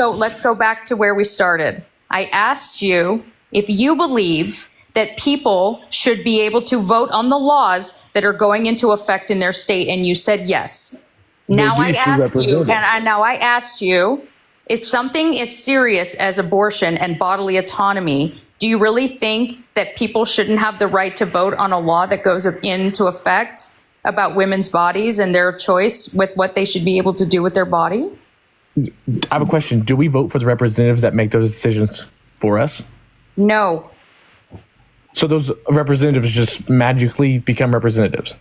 go back to where we started. I asked you if you believe that people should be able to vote on the laws that are going into effect in their state, and you said yes. Now I asked you, now I asked you, if something as serious as abortion and bodily autonomy, do you really think that people shouldn't have the right to vote on a law that goes into effect about women's bodies and their choice with what they should be able to do with their body? I have a question. Do we vote for the representatives that make those decisions for us? No. So those representatives just magically become representatives?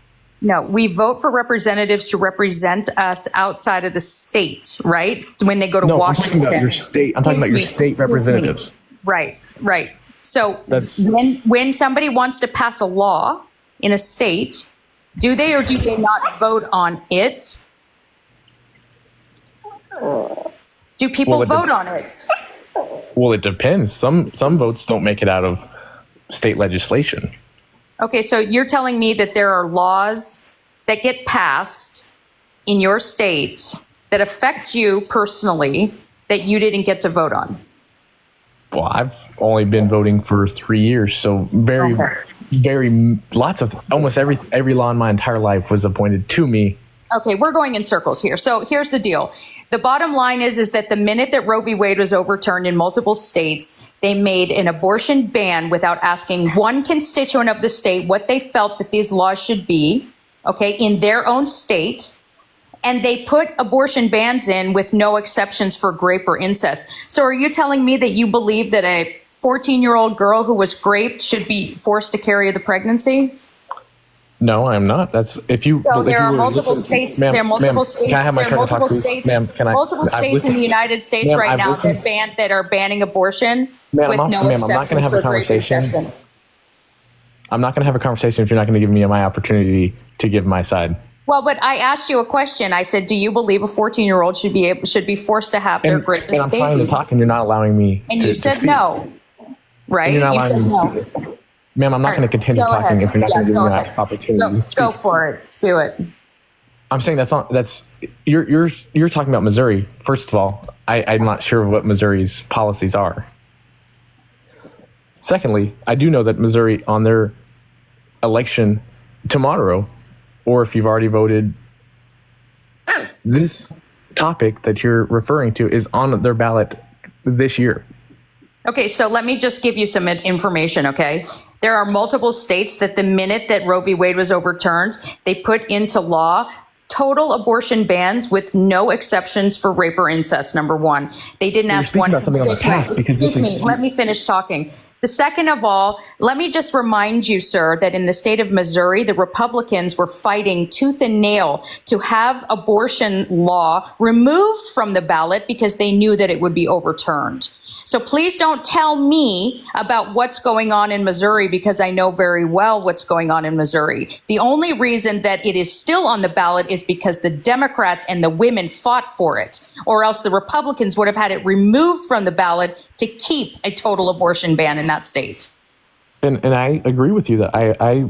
No, we vote for representatives to represent us outside of the state, right? When they go to Washington. I'm talking about your state. I'm talking about your state representatives. Right. So when somebody wants to pass a law in a state, do they or do they not vote on it? Do people vote on it? Well, it depends. Some votes don't make it out of state legislation. Okay, so you're telling me that there are laws that get passed in your state that affect you personally that you didn't get to vote on? Well, I've only been voting for 3 years, so lots of almost every law in my entire life was appointed to me. Okay, we're going in circles here. So here's the deal. The bottom line is that the minute that Roe v. Wade was overturned in multiple states, they made an abortion ban without asking one constituent of the state what they felt that these laws should be, okay, in their own state. And they put abortion bans in with no exceptions for rape or incest. So are you telling me that you believe that a 14-year-old girl who was raped should be forced to carry the pregnancy? No, I'm not. That's if you. So if there you are were multiple listen- states. ma'am, There are multiple ma'am, states. Can I have my There are turn to talk, multiple please? states. Ma'am, can I? Multiple I've states in listened- the United States Ma'am, right I've now listened- that are banning abortion Ma'am, with I'm no not gonna exceptions have a for rape conversation. incest. I'm not going to have a conversation if you're not going to give me my opportunity to give my side. Well, but I asked you a question. I said, do you believe a 14-year-old should be forced to have their And rapist I'm trying baby? to talk, and you're not allowing me. And to, you to said speak. no, right? And you're not You allowing said me to no. speak. Ma'am, I'm not going to continue Go talking ahead. if you're not Yeah, going to give go me ahead. that opportunity to speak. Go for it. Spew it. I'm saying that's you're talking about Missouri. First of all, I'm not sure what Missouri's policies are. Secondly, I do know that Missouri on their election tomorrow, or if you've already voted, this topic that you're referring to is on their ballot this year. Okay, so let me just give you some information, okay? There are multiple states that the minute that Roe v. Wade was overturned, they put into law total abortion bans with no exceptions for rape or incest, number one. They didn't ask one constituent. Excuse me, let me finish talking. The second of all, let me just remind you, sir, that in the state of Missouri, the Republicans were fighting tooth and nail to have abortion law removed from the ballot because they knew that it would be overturned. So please don't tell me about what's going on in Missouri because I know very well what's going on in Missouri. The only reason that it is still on the ballot is because the Democrats and the women fought for it, or else the Republicans would have had it removed from the ballot to keep a total abortion ban in that state. And I agree with you that I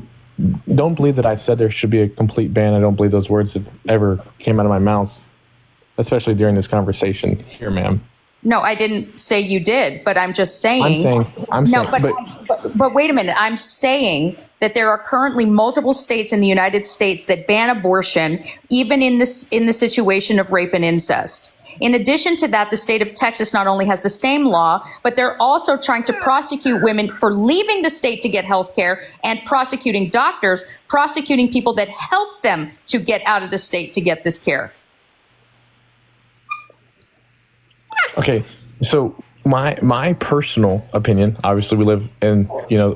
don't believe that I've said there should be a complete ban. I don't believe those words have ever came out of my mouth, especially during this conversation here, ma'am. No, I didn't say you did, but I'm just saying. I'm saying, But wait a minute. I'm saying that there are currently multiple states in the United States that ban abortion, even in the situation of rape and incest. In addition to that, the state of Texas not only has the same law, but they're also trying to prosecute women for leaving the state to get health care and prosecuting doctors, prosecuting people that help them to get out of the state to get this care. Okay, so my personal opinion, obviously we live in,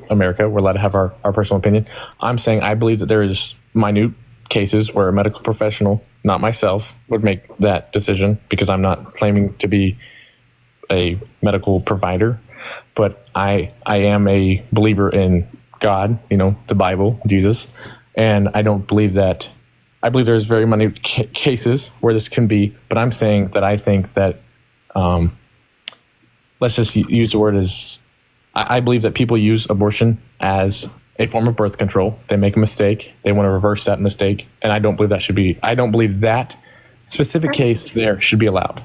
America, we're allowed to have our personal opinion. I'm saying I believe that there is minute cases where a medical professional, not myself, would make that decision, because I'm not claiming to be a medical provider, but I am a believer in God, the Bible, Jesus, and I believe there's very minute cases where this can be, but I'm saying that I think that let's just use the word as, I believe that people use abortion as a form of birth control. They make a mistake. They want to reverse that mistake. And I don't believe I don't believe that specific case there should be allowed.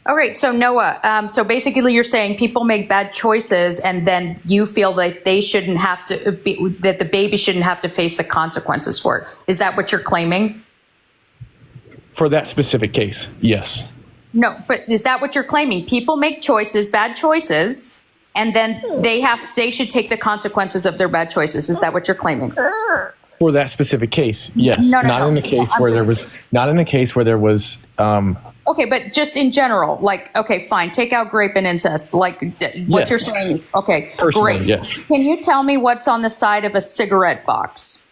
All right. So Noah, so basically you're saying people make bad choices and then you feel that they shouldn't have to that the baby shouldn't have to face the consequences for it. Is that what you're claiming? For that specific case, yes. No, but is that what you're claiming? People make choices, bad choices, and then they should take the consequences of their bad choices. Is that what you're claiming? For that specific case, yes. Not in a case where there was. Okay, but just in general, okay, fine. Take out rape and incest. What you're saying. Okay, personally, great. Yes. Can you tell me what's on the side of a cigarette box?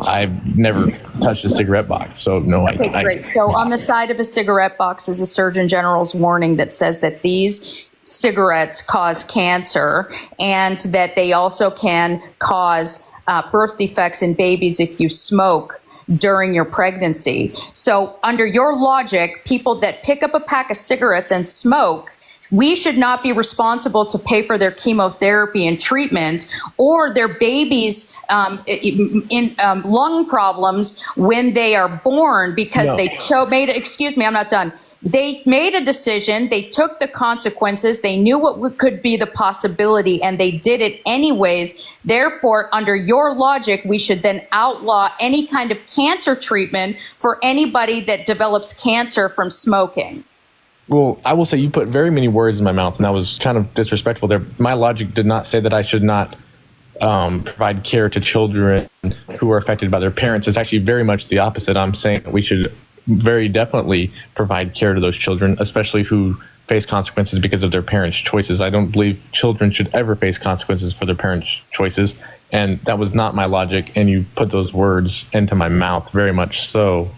I've never touched a cigarette box, so no. Okay, great. So on the side of a cigarette box is a Surgeon General's warning that says that these cigarettes cause cancer and that they also can cause birth defects in babies if you smoke during your pregnancy. So under your logic, people that pick up a pack of cigarettes and smoke, we should not be responsible to pay for their chemotherapy and treatment or their babies' lung problems when they are born because I'm not done. They made a decision. They took the consequences. They knew what could be the possibility, and they did it anyways. Therefore, under your logic, we should then outlaw any kind of cancer treatment for anybody that develops cancer from smoking. Well, I will say you put very many words in my mouth, and that was kind of disrespectful there. My logic did not say that I should not provide care to children who are affected by their parents. It's actually very much the opposite. I'm saying that we should very definitely provide care to those children, especially who face consequences because of their parents' choices. I don't believe children should ever face consequences for their parents' choices, and that was not my logic, and you put those words into my mouth very much so.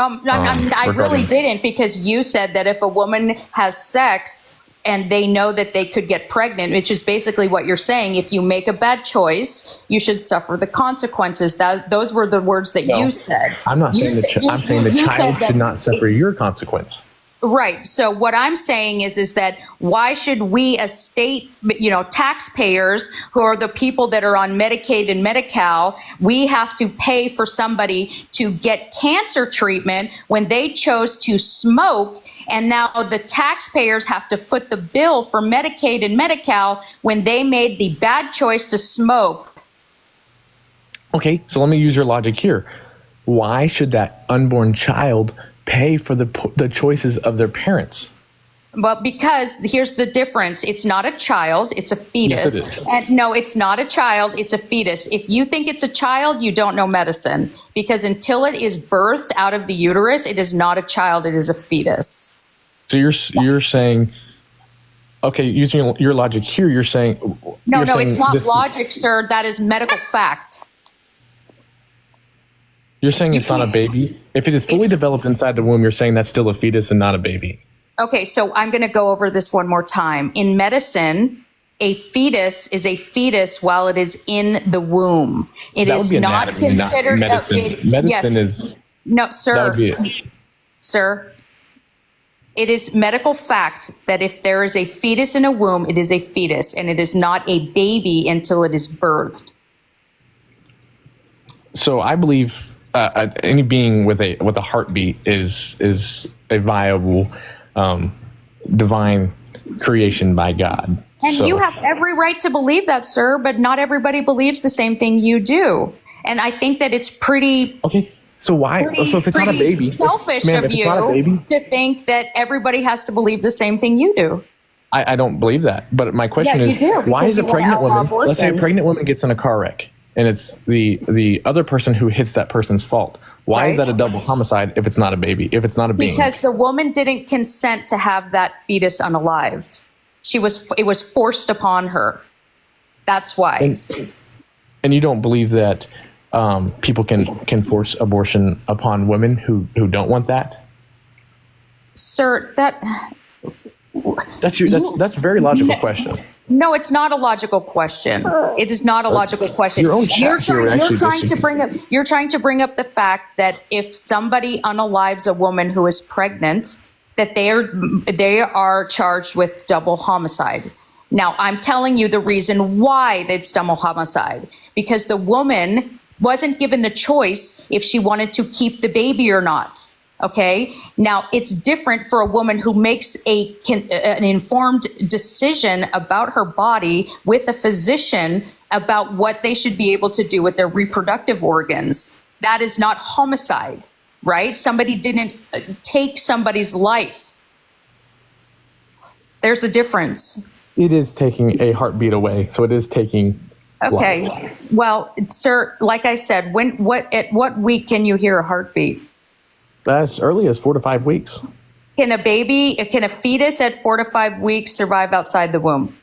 I really didn't, because you said that if a woman has sex and they know that they could get pregnant, which is basically what you're saying, if you make a bad choice, you should suffer the consequences. Those were the words that you said. I'm not saying I'm saying the child should not suffer your consequence. Right. So what I'm saying is that why should we as state, taxpayers who are the people that are on Medicaid and Medi-Cal, we have to pay for somebody to get cancer treatment when they chose to smoke, and now the taxpayers have to foot the bill for Medicaid and Medi-Cal when they made the bad choice to smoke. Okay, so let me use your logic here. Why should that unborn child pay for the choices of their parents? Well, because here's the difference. It's not a child, it's a fetus. Yes, it is. And no, it's not a child, it's a fetus. If you think it's a child, you don't know medicine, because until it is birthed out of the uterus, it is not a child, it is a fetus. So you're saying, okay, using your logic here, you're saying No, it's not logic, sir. That is medical fact. You're saying it's not a baby? If it is fully developed inside the womb, you're saying that's still a fetus and not a baby? Okay, so I'm going to go over this one more time. In medicine, a fetus is a fetus while it is in the womb. It is not considered medicine. Medicine is no, sir. That would be it. Sir, it is medical fact that if there is a fetus in a womb, it is a fetus, and it is not a baby until it is birthed. So I believe any being with a heartbeat is a viable divine creation by God. And So- you have every right to believe that, sir, but not everybody believes the same thing you do. And I think that it's pretty Okay. So why? So if it's not a baby, selfish ma'am, of if it's not a baby, you to think that everybody has to believe the same thing you do. I don't believe that. But my question Yeah, you is, do, why because is a you want pregnant outlaw woman? Let's say a abortion. pregnant woman gets in a car wreck, and it's the other person who hits that person's fault. Why is Right. that a double homicide if it's not a baby? If it's not a being? Because the woman didn't consent to have that fetus unalived. It was forced upon her. That's why. And you don't believe that people can force abortion upon women who don't want that? Sir, That's a very logical question. no, it's not a logical question. It is not a logical question. Your own chat here actually You're trying to bring up the fact that if somebody unalives a woman who is pregnant, that they are charged with double homicide. Now, I'm telling you the reason why it's double homicide, because the woman wasn't given the choice if she wanted to keep the baby or not. Okay. Now, it's different for a woman who makes an informed decision about her body with a physician about what they should be able to do with their reproductive organs. That is not homicide, right? Somebody didn't take somebody's life. There's a difference. It is taking a heartbeat away, so it is taking. Okay. life. Well, sir, like I said, at what week can you hear a heartbeat? As early as 4 to 5 weeks. Can a fetus at 4 to 5 weeks survive outside the womb?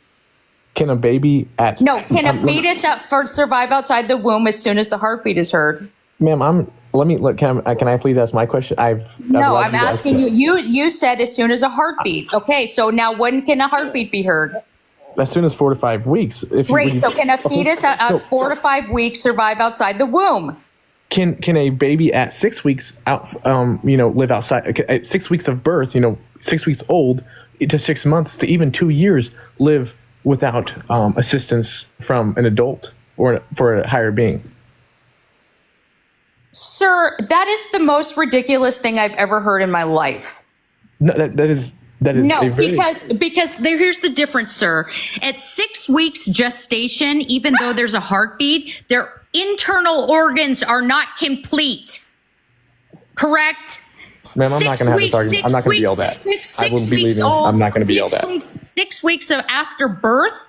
Can a baby at No, can a fetus survive outside the womb as soon as the heartbeat is heard? Ma'am, can I please ask my question? No, I'm asking you. You said as soon as a heartbeat. Okay, so now when can a heartbeat be heard? As soon as 4 to 5 weeks. Great. So can a fetus at 4 to 5 weeks survive outside the womb? Can a baby at 6 weeks live outside at 6 weeks of birth, 6 weeks old to 6 months to even 2 years live without assistance from an adult or for a higher being? Sir, that is the most ridiculous thing I've ever heard in my life. No, that is No, a very, because here's the difference, sir. At 6 weeks gestation, even though there's a heartbeat, their internal organs are not complete. Correct? ma'am, I'm not going to have this argument. I'm not going to be yelled at. I will be leaving. I'm not going to be yelled at. 6 weeks after birth,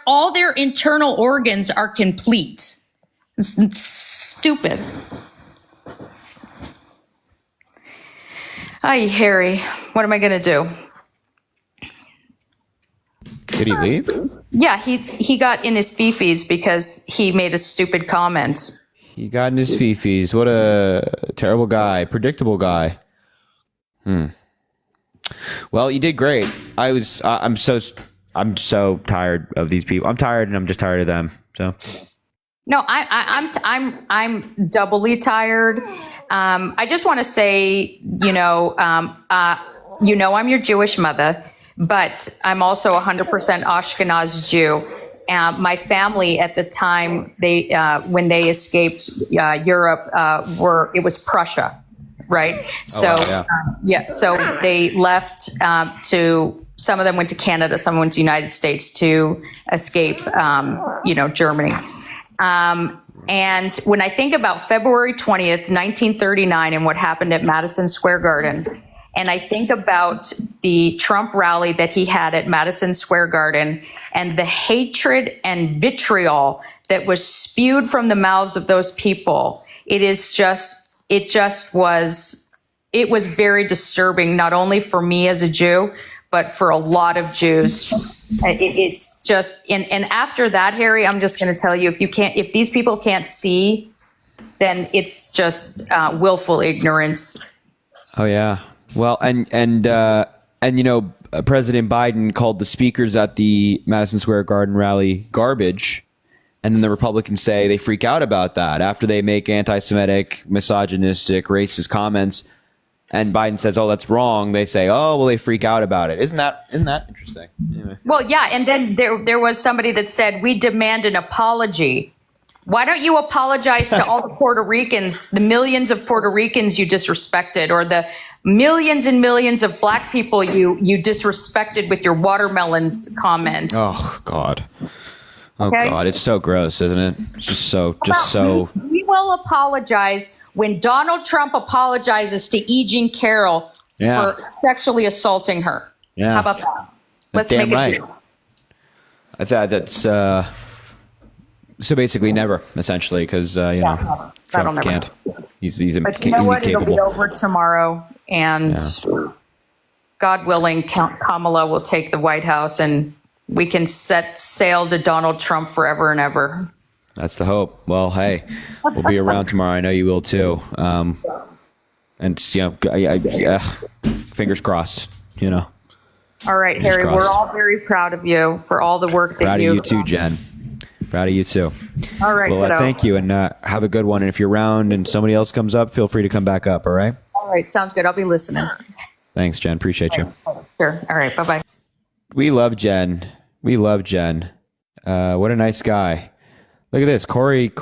all their internal organs are complete. It's stupid. Hi, Harry. What am I going to do? Did he leave? Yeah, he got in his fifis because he made a stupid comment. He got in his fifis. What a terrible guy. Predictable guy. Well, you did great. I'm so tired of these people. I'm tired, and I'm just tired of them. So. No, I'm doubly tired. I just want to say, I'm your Jewish mother, but I'm also 100% Ashkenaz Jew. My family at the time, when they escaped Europe, it was Prussia, right? So, so they left some of them went to Canada, some went to the United States to escape, Germany. And when I think about February 20th, 1939, and what happened at Madison Square Garden, and I think about the Trump rally that he had at Madison Square Garden and the hatred and vitriol that was spewed from the mouths of those people, it was very disturbing, not only for me as a Jew, but for a lot of Jews. It's just, and after that, Harry, I'm just going to tell you, if these people can't see, then it's just willful ignorance. Oh yeah. Well, and President Biden called the speakers at the Madison Square Garden rally garbage, and then the Republicans say they freak out about that after they make anti-Semitic, misogynistic, racist comments. And Biden says, "Oh, that's wrong." They say, "Oh, well, they freak out about it." Isn't that interesting? Anyway. Well, yeah, and then there was somebody that said, "We demand an apology." Why don't you apologize to all the Puerto Ricans, the millions of Puerto Ricans you disrespected, or the millions and millions of black people you disrespected with your watermelons comment. Oh God. Oh Okay. God, it's so gross, isn't it? It's just so. We will apologize when Donald Trump apologizes to E. Jean Carroll Yeah. for sexually assaulting her. Yeah. How about that? Let's Damn make it right. deal. I thought that's so basically never, essentially, because That'll Trump never can't. He's But you know what? It'll be incapable. over tomorrow, and God willing, Kamala will take the White House, and we can set sail to Donald Trump forever and ever. That's the hope. Well, hey, we'll be around tomorrow. I know you will too. And fingers crossed. All right, Fingers Harry, crossed. we're all very proud of you for all the work that Proud of you've you too, done. Jen. Proud of you too. All right, Well, kiddo. thank you, and have a good one. And if you're around and somebody else comes up, feel free to come back up. All right. All right, sounds good. I'll be listening. Thanks, Jen. Appreciate you. Sure. All right, bye-bye. We love Jen. We love Jen. What a nice guy. Look at this, Corey.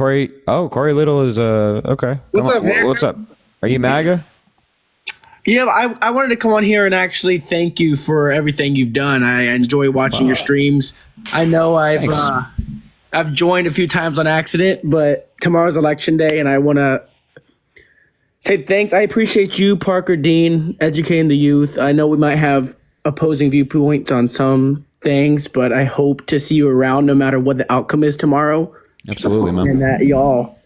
Oh, Corey Little is okay. What's up, Harry? What's up? Are you MAGA? Yeah, I wanted to come on here and actually thank you for everything you've done. I enjoy watching your streams. I know I've joined a few times on accident, but tomorrow's election day, and I want to say thanks. I appreciate you, Parker Dean, educating the youth. I know we might have opposing viewpoints on some things, but I hope to see you around no matter what the outcome is tomorrow. Absolutely, man. And that y'all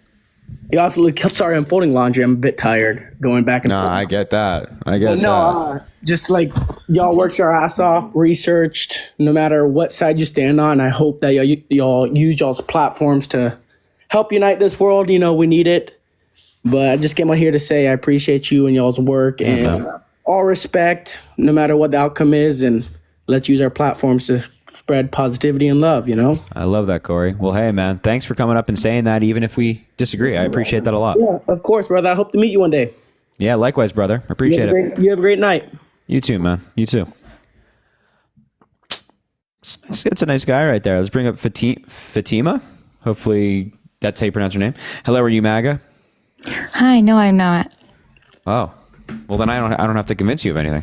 sorry, I'm folding laundry. I'm a bit tired going back and No, forth. I get that. I get that. No, just like y'all worked your ass off, researched, no matter what side you stand on. I hope that y'all use y'all's platforms to help unite this world. We need it. But I just came on here to say I appreciate you and y'all's work and all respect, no matter what the outcome is. And let's use our platforms to spread positivity and love, I love that, Corey. Well, hey, man, thanks for coming up and saying that, even if we disagree. I appreciate that a lot. Yeah, of course, brother. I hope to meet you one day. Yeah, likewise, brother. Appreciate it. You have a great night. You too, man. You too. It's a nice guy right there. Let's bring up Fatima. Hopefully that's how you pronounce her name. Hello, are you MAGA? Hi, no, I'm not. Oh, well then I don't have to convince you of anything.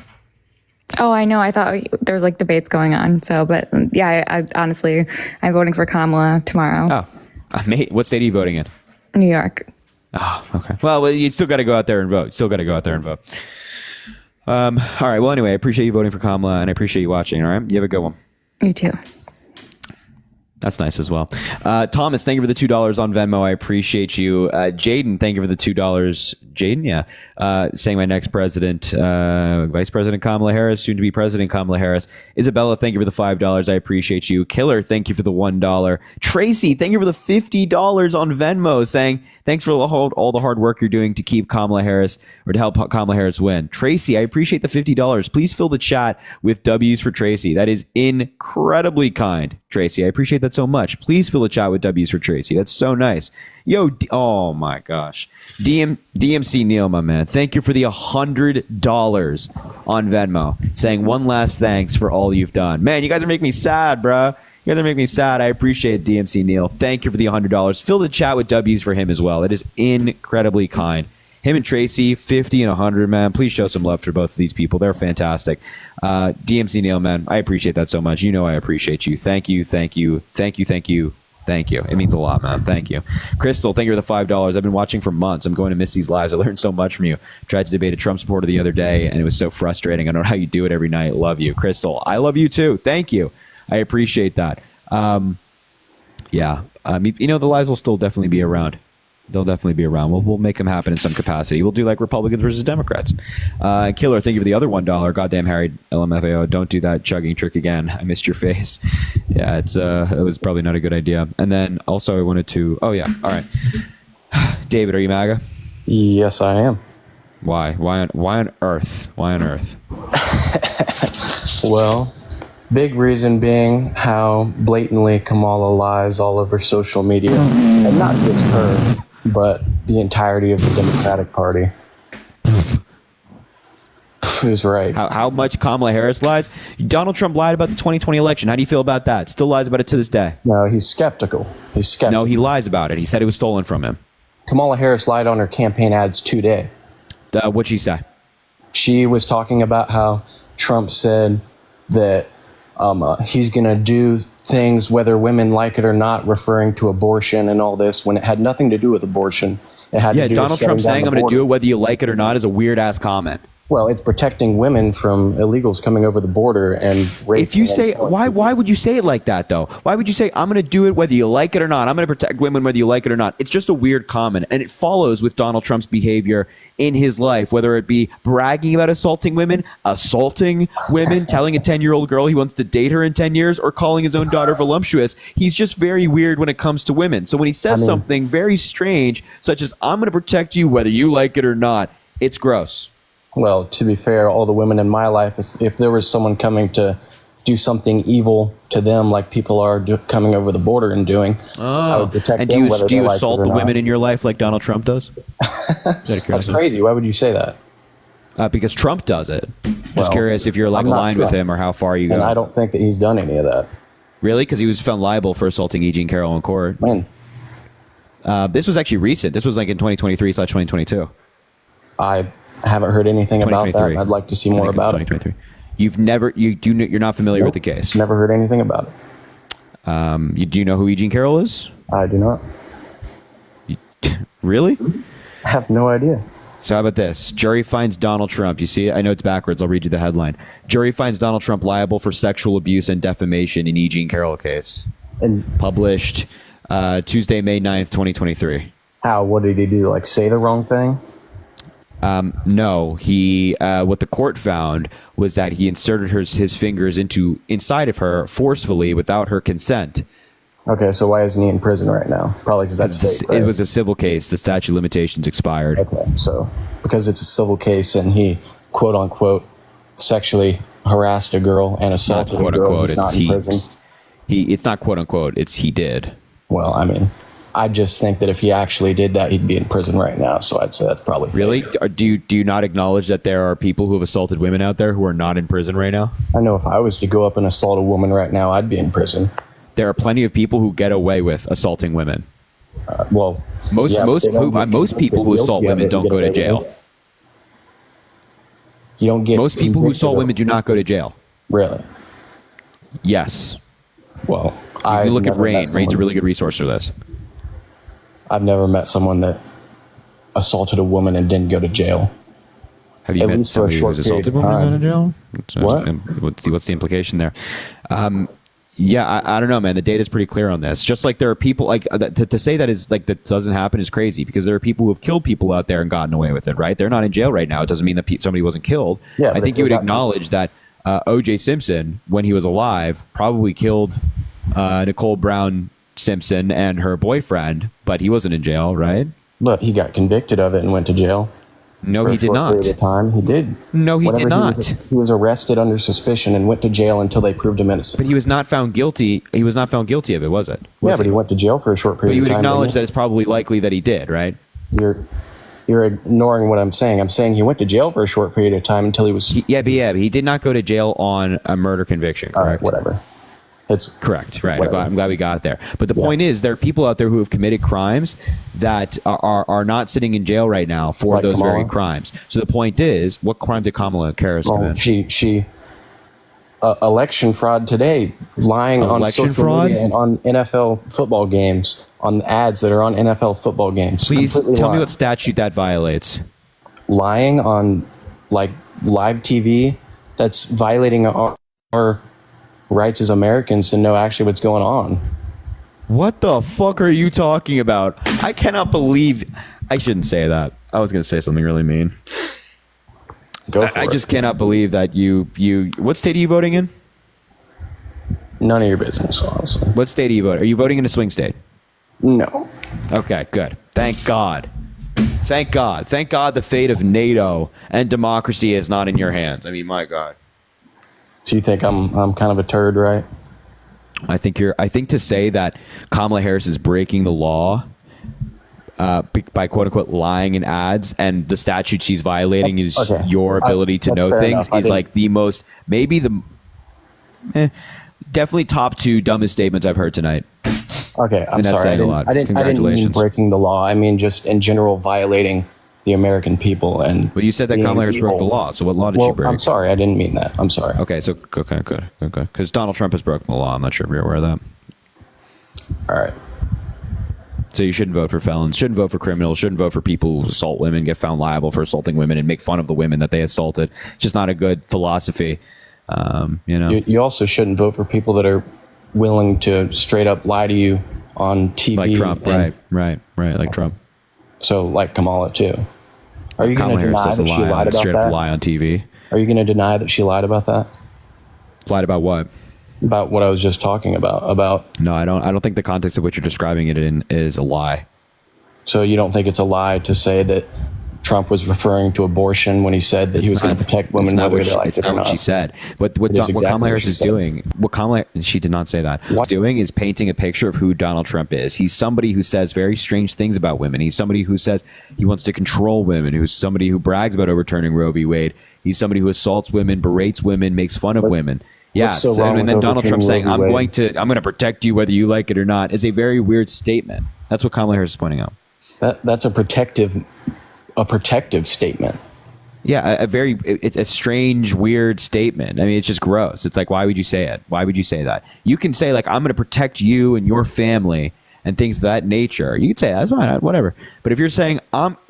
Oh, I know. I thought there was debates going on. So, but yeah, I honestly, I'm voting for Kamala tomorrow. Oh, mate, what state are you voting in? New York. Oh, okay. Well, you still got to go out there and vote. All right. Well, anyway, I appreciate you voting for Kamala, and I appreciate you watching. All right. You have a good one. You too. That's nice as well. Thomas, thank you for the $2 on Venmo. I appreciate you. Jaden, thank you for the $2. Jaden, yeah. Saying my next president, Vice President Kamala Harris, soon to be President Kamala Harris. Isabella, thank you for the $5. I appreciate you. Killer, thank you for the $1. Tracy, thank you for the $50 on Venmo, saying thanks for all the hard work you're doing to keep Kamala Harris or to help Kamala Harris win. Tracy, I appreciate the $50. Please fill the chat with W's for Tracy. That is incredibly kind, Tracy. I appreciate that so much. Please fill the chat with W's for Tracy. That's so nice. Yo, oh my gosh. DMC Neil, my man. Thank you for the $100 on Venmo. Saying one last thanks for all you've done. Man, you guys are making me sad, bro. You guys are making me sad. I appreciate it, DMC Neil. Thank you for the $100. Fill the chat with W's for him as well. It is incredibly kind. Him and Tracy, 50 and 100, man. Please show some love for both of these people. They're fantastic. DMC Neil, man, I appreciate that so much. I appreciate you. Thank you. It means a lot, man. Thank you. Crystal, thank you for the $5. I've been watching for months. I'm going to miss these lives. I learned so much from you. Tried to debate a Trump supporter the other day, and it was so frustrating. I don't know how you do it every night. Love you. Crystal, I love you too. Thank you. I appreciate that. The lives will still definitely be around. They'll definitely be around. We'll make them happen in some capacity. We'll do like Republicans versus Democrats. Killer, thank you for the other $1. Goddamn Harry, LMFAO. Don't do that chugging trick again. I missed your face. Yeah, it was probably not a good idea. And then also I wanted to. Oh yeah. All right. David, are you MAGA? Yes, I am. Why? Why on earth? Why on earth? Well, big reason being how blatantly Kamala lies all over social media, and not just her, but the entirety of the Democratic Party. Is right. How much Kamala Harris lies? Donald Trump lied about the 2020 election. How do you feel about that? Still lies about it to this day. No, he's skeptical. No, he lies about it. He said it was stolen from him. Kamala Harris lied on her campaign ads today. What'd she say? She was talking about how Trump said that he's going to do things whether women like it or not, referring to abortion and all this, when it had nothing to do with abortion. It had to do Donald with Trump saying I'm going to do it border. whether you like it or not is a weird ass comment. Well, it's protecting women from illegals coming over the border and rape. If you say, why would you say it like that though? Why would you say I'm going to do it whether you like it or not? I'm going to protect women whether you like it or not. It's just a weird comment, and it follows with Donald Trump's behavior in his life, whether it be bragging about assaulting women, telling a 10-year-old girl he wants to date her in 10 years, or calling his own daughter voluptuous. He's just very weird when it comes to women. So when he says something very strange, such as I'm going to protect you whether you like it or not, it's gross. Well, to be fair, all the women in my life, if there was someone coming to do something evil to them, like people are coming over the border and doing, I would protect and them. do you assault the women in your life like Donald Trump does? That's crazy. Why would you say that? Because Trump does it. Just curious if you're like aligned with him or how far you go. And I don't think that he's done any of that. Really? Because he was found liable for assaulting E. Jean Carroll in court. When? This was actually recent. This was like in 2023/2022. I haven't heard anything about that. I'd like to see more about it. 2023. You're not familiar with the case. Never heard anything about it. Do you know who E. Jean Carroll is? I do not. Really? I have no idea. So how about this? Jury finds Donald Trump. You see it? I know it's backwards. I'll read you the headline. Jury finds Donald Trump liable for sexual abuse and defamation in E. Jean Carroll case. And published Tuesday, May 9th, 2023. How? What did he do? Like say the wrong thing? No, he. What the court found was that he inserted his fingers inside of her forcefully without her consent. Okay, so why isn't he in prison right now? Probably because that's fake, right? It was a civil case. The statute of limitations expired. Okay, so because it's a civil case and he quote unquote sexually harassed a girl and assaulted a girl, he's not in prison. It's not quote unquote. It's he did. Well, I mean, I just think that if he actually did that, he'd be in prison right now. So I'd say that's probably fake. Really. Do you not acknowledge that there are people who have assaulted women out there who are not in prison right now? I know if I was to go up and assault a woman right now, I'd be in prison. There are plenty of people who get away with assaulting women. Most people who assault women don't go to jail. You don't get most people who assault women do not go to jail. Really? Yes. Well, you look at Rain. Rain's a really good resource for this. I've never met someone that assaulted a woman and didn't go to jail. Have you met somebody who was assaulted a woman and go to jail? What? What's the implication there? Yeah, I don't know, man. The data's pretty clear on this. Just like there are people like to say that is like that doesn't happen is crazy, because there are people who have killed people out there and gotten away with it, right? They're not in jail right now. It doesn't mean that somebody wasn't killed. Yeah, I think you would acknowledge that O.J. Simpson, when he was alive, probably killed Nicole Brown Simpson and her boyfriend, but he wasn't in jail, right? But he got convicted of it and went to jail. No, he did not. At the time, he did. No, he did not. He was arrested under suspicion and went to jail until they proved him innocent. But he was not found guilty. He was not found guilty of it, was it? Yeah, but he went to jail for a short period of time. But you would acknowledge that it's probably likely that he did, right? You're ignoring what I'm saying. I'm saying he went to jail for a short period of time until he was... But he did not go to jail on a murder conviction, correct? All right, whatever. It's correct, right? I'm glad we got there. But the point is, there are people out there who have committed crimes that are not sitting in jail right now for like those Kamala? Very crimes. So the point is, what crime did Kamala Harris commit? She election fraud today, lying on social media and on NFL football games, on ads that are on NFL football games. Please tell me what statute that violates. Lying on like live TV, that's violating our rights as Americans to know actually what's going on. What the fuck are you talking about? I cannot believe... I shouldn't say that. I was going to say something really mean. Go for it. I just cannot believe that you... What state are you voting in? None of your business, honestly. What state are you voting? Are you voting in a swing state? No. Okay, good. Thank God. Thank God. Thank God the fate of NATO and democracy is not in your hands. I mean, my God. So you think I'm kind of a turd, right? I think to say that Kamala Harris is breaking the law by quote unquote lying in ads, and the statute she's violating is your ability to know things is like the most, maybe the definitely top 2 dumbest statements I've heard tonight. Okay, I'm sorry. I didn't mean breaking the law. I mean just in general violating the American people. And But you said that Kamala Harris broke the law. So what law did she break? I'm sorry, I didn't mean that. I'm sorry. Okay, so okay, good. Because Donald Trump has broken the law. I'm not sure if you're aware of that. All right. So you shouldn't vote for felons, shouldn't vote for criminals, shouldn't vote for people who assault women, get found liable for assaulting women, and make fun of the women that they assaulted. It's just not a good philosophy. You also shouldn't vote for people that are willing to straight up lie to you on TV. Like Trump, right, like Trump. So like Kamala too. Are you going Kamala to Harris deny doesn't that she lie, lied about straight up that? lie on TV. Are you going to deny that she lied about that? Lied about what? About what I was just talking about. No, I don't think the context of what you're describing it in is a lie. So you don't think it's a lie to say that Trump was referring to abortion when he said that he was going to protect women whether they liked it or not? What she said. What Kamala Harris is doing, she did not say that. What doing is painting a picture of who Donald Trump is. He's somebody who says very strange things about women. He's somebody who says he wants to control women. Who's somebody who brags about overturning Roe v. Wade. He's somebody who assaults women, berates women, makes fun of women. Yeah, so and then Donald Trump saying, "I'm going to protect you whether you like it or not," is a very weird statement. That's what Kamala Harris is pointing out. That's a protective statement. Yeah, it's a strange, weird statement. I mean, it's just gross. It's like, why would you say it? Why would you say that? You can say like, I'm going to protect you and your family and things of that nature. You could say that's fine, whatever. But if you're saying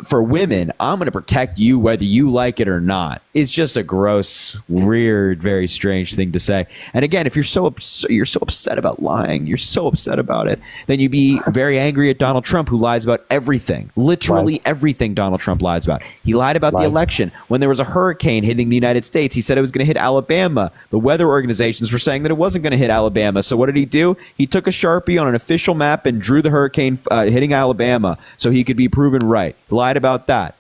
for women, I'm going to protect you whether you like it or not, it's just a gross, weird, very strange thing to say. And again, if you're so upset about lying, you're so upset about it, then you'd be very angry at Donald Trump, who lies about everything, literally everything Donald Trump lies about. He lied about the election. When there was a hurricane hitting the United States, he said it was going to hit Alabama. The weather organizations were saying that it wasn't going to hit Alabama. So what did he do? He took a Sharpie on an official map and drew the hurricane hitting Alabama so he could be proven right. He lied about that.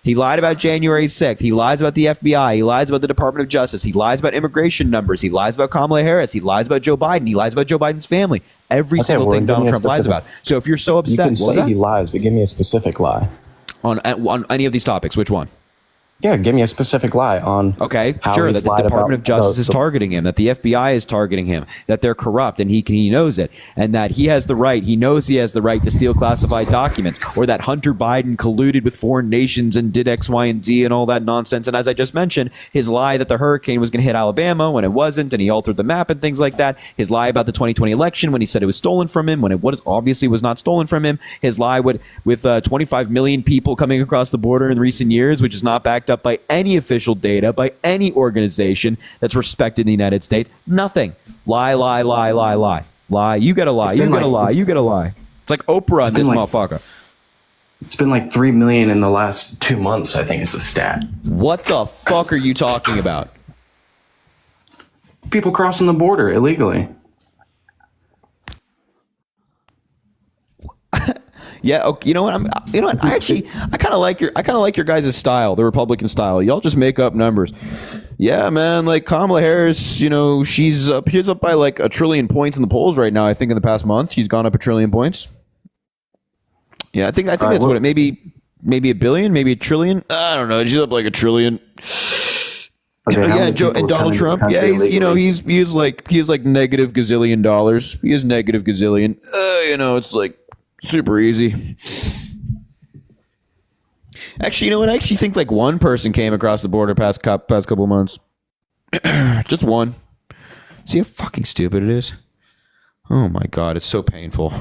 He lied about January 6th. He lies about the FBI. He lies about the Department of Justice. He lies about immigration numbers. He lies about Kamala Harris. He lies about Joe Biden. He lies about Joe Biden's family. Every single thing Donald Trump lies about. So if you're so upset, you can say he lies, but give me a specific lie. On any of these topics, which one? Yeah, give me a specific lie on. Okay, how sure. he's That the lied Department about of Justice is targeting him, that the FBI is targeting him, that they're corrupt, and he knows it, and that he has the right. He knows he has the right to steal classified documents, or that Hunter Biden colluded with foreign nations and did X, Y, and Z, and all that nonsense. And as I just mentioned, his lie that the hurricane was going to hit Alabama when it wasn't, and he altered the map and things like that. His lie about the 2020 election when he said it was stolen from him when it obviously was not stolen from him. His lie with 25 million people coming across the border in recent years, which is not backed up by any official data, by any organization that's respected in the United States. Nothing. Lie. You gotta lie. You gotta lie. You gotta lie. It's like Oprah and this motherfucker. It's been like 3 million in the last 2 months, I think is the stat. What the fuck are you talking about? People crossing the border illegally. Yeah, okay, you know what? I kind of like your guys' style, the Republican style. Y'all just make up numbers. Yeah, man. Like Kamala Harris, she's up by like 1 trillion points in the polls right now. I think in the past month, she's gone up 1 trillion points. Yeah, I think that's what it maybe $1 billion, maybe 1 trillion. I don't know. She's up like 1 trillion. Okay, yeah, and Donald Trump. Yeah, he's like negative gazillion dollars. He is negative gazillion. It's like super easy. Actually, you know what? I actually think like one person came across the border past couple of months. Just one. See how fucking stupid it is? Oh my god, it's so painful.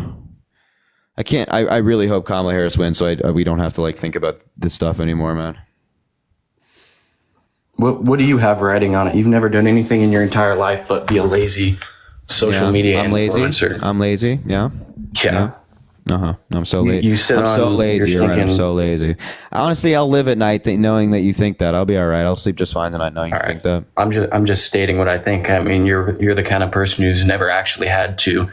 I can't. I really hope Kamala Harris wins, so we don't have to like think about this stuff anymore, man. What do you have writing on it? You've never done anything in your entire life but be a lazy social media influencer. I'm lazy. Yeah. I'm so lazy. You sit I'm on, so lazy. you're Right? I'm so lazy. Honestly, I'll live at night knowing that you think that. I'll be all right. I'll sleep just fine tonight knowing you think that. I'm just stating what I think. I mean, you're the kind of person who's never actually had to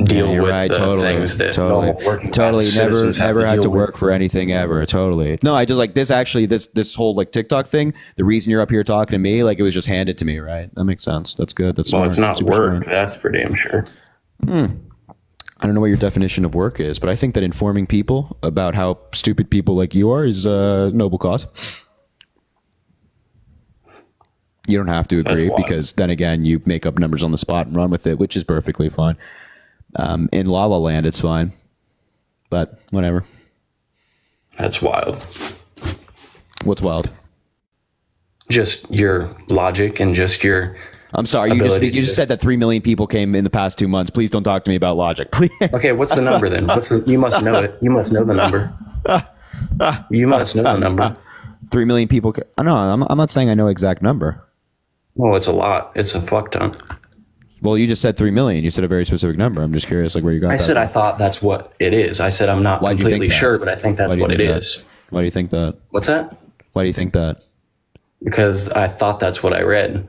deal with things that normal working class citizens never have had to deal work with. for anything ever. Totally. No, I just like this. Actually, this whole like TikTok thing. The reason you're up here talking to me, like it was just handed to me, right? That makes sense. That's good. That's well, smart. it's not Super work. smart. That's for damn sure. I don't know what your definition of work is, but I think that informing people about how stupid people like you are is a noble cause. You don't have to agree because then again, you make up numbers on the spot and run with it, which is perfectly fine. In La La Land, it's fine, but whatever. That's wild. What's wild? Just your logic and just your. I'm sorry. You just said that 3 million people came in the past 2 months. Please don't talk to me about logic. Please. Okay, what's the number then? You must know it. You must know the number. You must know the number. 3 million people. No, I'm not saying I know exact number. Well, it's a lot. It's a fuck ton. Well, you just said 3 million. You said a very specific number. I'm just curious, like where you got that. I said I thought that's what it is. I said I'm not completely sure, but I think that's what it is. Why do you think that? What's that? Why do you think that? Because I thought that's what I read.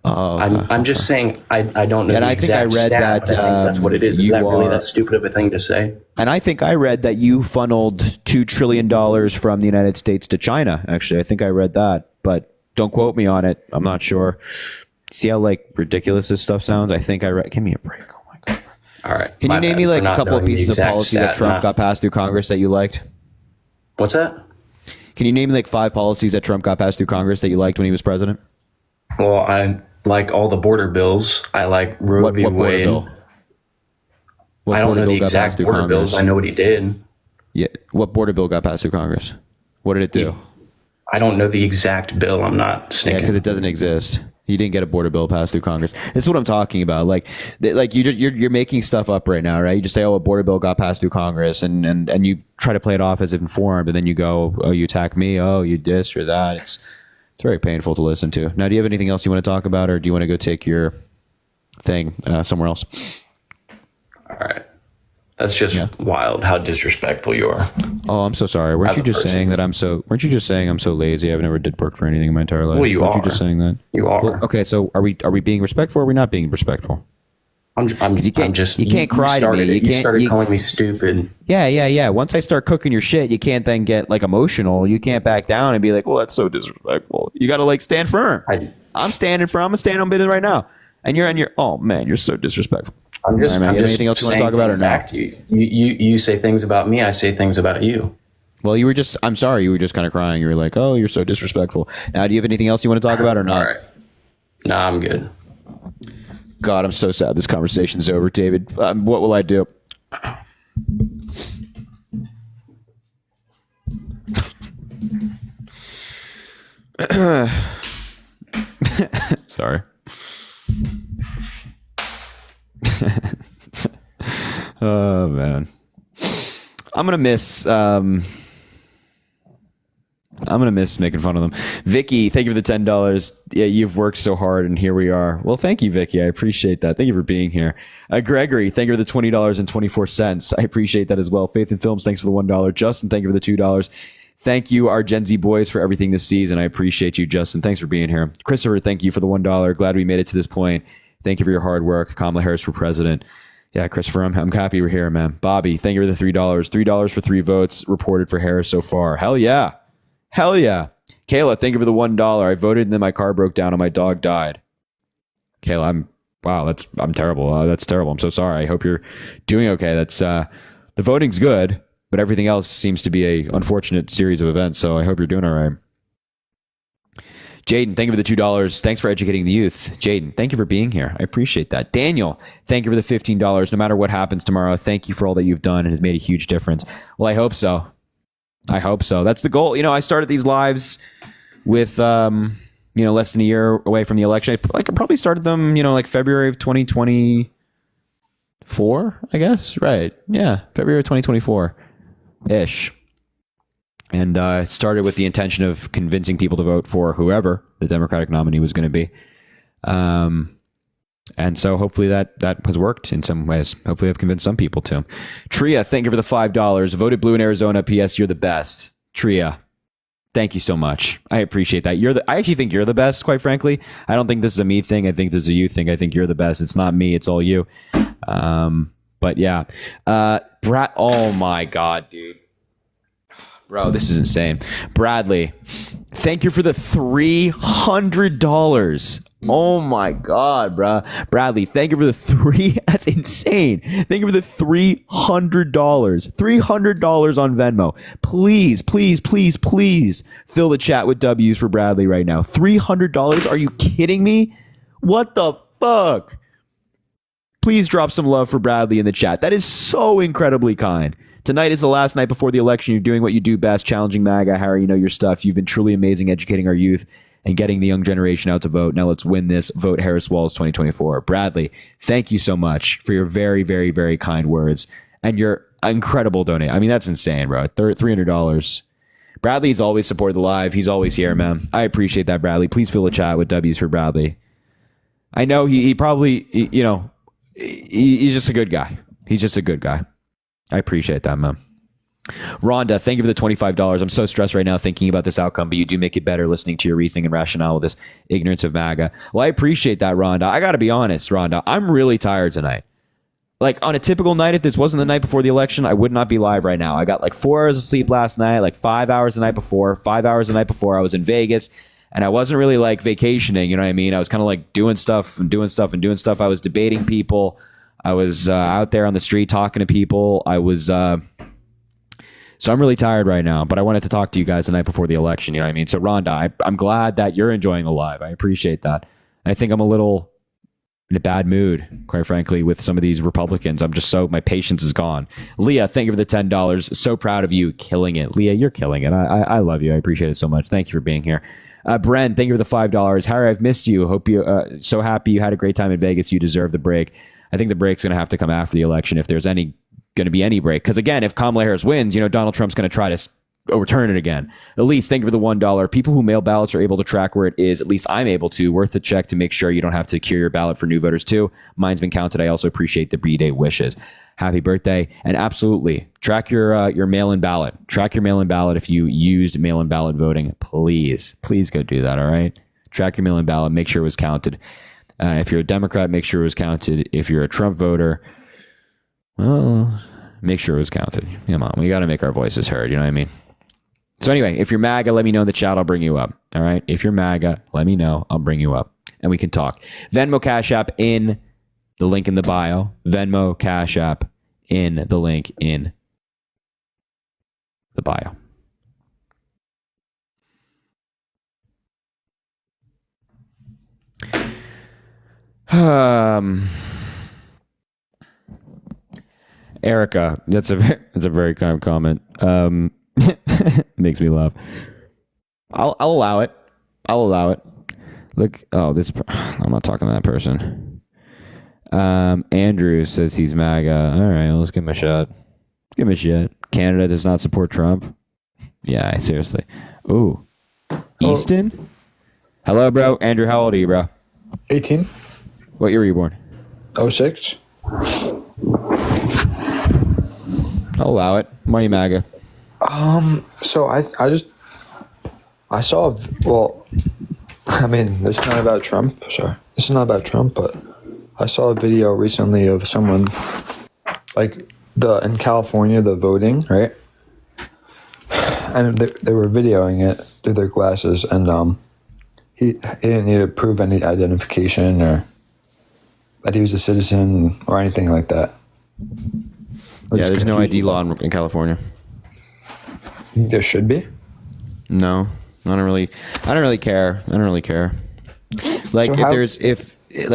Oh, okay. I'm just saying I don't know the exact stat, but I think that's what it is. Is that really that stupid of a thing to say? And I think I read that you funneled $2 trillion from the United States to China. Actually, I think I read that, but don't quote me on it. I'm not sure. See how like ridiculous this stuff sounds? I think I read. Give me a break. Oh my god. All right. Can you name me like a couple of pieces of policy that Trump got passed through Congress that you liked? What's that? Can you name me like 5 policies that Trump got passed through Congress that you liked when he was president? Well, I like all the border bills. I like Roe v. Wade. I don't know the exact border bills. I know what he did. Yeah. What border bill got passed through Congress? What did it do? I don't know the exact bill. I'm not snicking. Yeah, because it doesn't exist. He didn't get a border bill passed through Congress. This is what I'm talking about. Like you're making stuff up right now, right? You just say, "Oh, a border bill got passed through Congress," and you try to play it off as informed, and then you go, "Oh, you attack me. Oh, you this or that." It's very painful to listen to. Now, do you have anything else you want to talk about, or do you want to go take your thing somewhere else? All right. That's just wild how disrespectful you are. Oh, I'm so sorry. Weren't you just saying I'm so lazy? I've never did work for anything in my entire life. Well, you are. You just saying that? You are. Well, okay, so are we being respectful or are we not being respectful? You can't cry to me. You started calling me stupid. Yeah. Once I start cooking your shit, you can't then get like emotional. You can't back down and be like, well, that's so disrespectful. You got to like stand firm. I'm standing firm. I'm standing on business right now. And you're oh man, you're so disrespectful. I'm just anything else you want to talk about or not? You say things about me. I say things about you. Well, I'm sorry. You were just kind of crying. You were like, oh, you're so disrespectful. Now, do you have anything else you want to talk about or not? All right. Nah, I'm good. God, I'm so sad this conversation's over, David. What will I do? Sorry. Oh man, I'm gonna miss making fun of them. Vicky, thank you for the $10. Yeah, you've worked so hard, and here we are. Well, thank you, Vicky. I appreciate that. Thank you for being here. Gregory, thank you for the $20.24. I appreciate that as well. Faith in Films, thanks for the $1. Justin, thank you for the $2. Thank you, our Gen Z boys, for everything this season. I appreciate you, Justin. Thanks for being here. Christopher, thank you for the $1. Glad we made it to this point. Thank you for your hard work. Kamala Harris for president. Yeah, Christopher, I'm happy we're here, man. Bobby, thank you for the $3. $3 for 3 votes reported for Harris so far. Hell yeah. Hell yeah. Kayla, thank you for the $1. I voted and then my car broke down and my dog died. Kayla, I'm terrible. That's terrible. I'm so sorry. I hope you're doing okay. That's the voting's good, but everything else seems to be a unfortunate series of events. So I hope you're doing all right. Jaden, thank you for the $2. Thanks for educating the youth. Jaden, thank you for being here. I appreciate that. Daniel, thank you for the $15. No matter what happens tomorrow, thank you for all that you've done. It has made a huge difference. Well, I hope so. That's the goal. I started these lives with, less than a year away from the election. I probably started them, like February of 2024, I guess. Right. Yeah. February of 2024-ish. And started with the intention of convincing people to vote for whoever the Democratic nominee was going to be. And so hopefully that has worked in some ways. Hopefully I've convinced some people to. Tria, thank you for the $5. Voted blue in Arizona. P.S. You're the best. Tria, thank you so much. I appreciate that. I actually think you're the best, quite frankly. I don't think this is a me thing. I think this is a you thing. I think you're the best. It's not me. It's all you. But yeah. Brad, oh my God, dude. Bro, this is insane. Bradley, thank you for the $300. Oh my God, bro. Bradley, thank you for the that's insane. Thank you for the $300. $300 on Venmo. Please, please, please, please fill the chat with W's for Bradley right now. $300? Are you kidding me? What the fuck? Please drop some love for Bradley in the chat. That is so incredibly kind. Tonight is the last night before the election. You're doing what you do best, challenging MAGA. Harry, you know your stuff. You've been truly amazing educating our youth and getting the young generation out to vote. Now let's win this. Vote Harris Walz 2024. Bradley, thank you so much for your very, very, very kind words and your incredible donate. I mean, that's insane, bro. $300. Bradley's always supported the live. He's always here, man. I appreciate that, Bradley. Please fill the chat with W's for Bradley. I know he probably, you know, he's just a good guy. He's just a good guy. I appreciate that, man. Rhonda, thank you for the $25. I'm so stressed right now thinking about this outcome, but you do make it better listening to your reasoning and rationale with this ignorance of MAGA. Well, I appreciate that, Rhonda. I got to be honest, Rhonda. I'm really tired tonight. Like, on a typical night, if this wasn't the night before the election, I would not be live right now. I got like 4 hours of sleep last night, like 5 hours the night before, 5 hours the night before. I was in Vegas, and I wasn't really like vacationing, you know what I mean? I was kind of like doing stuff. I was debating people. I was out there on the street talking to people. So I'm really tired right now, but I wanted to talk to you guys the night before the election, you know what I mean? So Rhonda, I'm glad that you're enjoying the live. I appreciate that. I think I'm a little in a bad mood, quite frankly, with some of these Republicans. My patience is gone. Leah, thank you for the $10. So proud of you. Killing it. Leah, you're killing it. I love you. I appreciate it so much. Thank you for being here. Bren, thank you for the $5. Harry, I've missed you. Hope you so happy you had a great time in Vegas. You deserve the break. I think the break's going to have to come after the election if there's going to be any break. Because again, if Kamala Harris wins, you know, Donald Trump's going to try to overturn it again. Elise, thank you for the $1. People who mail ballots are able to track where it is. At least I'm able to. Worth a check to make sure you don't have to secure your ballot for new voters too. Mine's been counted. I also appreciate the B-Day wishes. Happy birthday. And absolutely, track your mail-in ballot. Track your mail-in ballot if you used mail-in ballot voting. Please go do that, all right? Track your mail-in ballot. Make sure it was counted. If you're a Democrat, make sure it was counted. If you're a Trump voter, well, make sure it was counted. Come on, we got to make our voices heard. You know what I mean? So anyway, if you're MAGA, let me know in the chat. I'll bring you up. All right? If you're MAGA, let me know. I'll bring you up and we can talk. Venmo Cash App in the link in the bio. Venmo Cash App in the link in the bio. Erica, that's a very kind comment. Makes me laugh. I'll allow it. Look, I'm not talking to that person. Andrew says he's MAGA. All right, let's give him a shot. Canada does not support Trump. Yeah, seriously. Ooh, Easton. Hello, bro. Andrew, how old are you, bro? 18. What year were you born? 06. I'll allow it. Why are you MAGA? So I saw, well, I mean, this is not about Trump. Sorry. This is not about Trump, but I saw a video recently of someone, like, in California, the voting, right? And they were videoing it through their glasses, and he didn't need to prove any identification or that he was a citizen or anything like that. Yeah, there's no ID law in California. There should be. No, I don't really care. Like,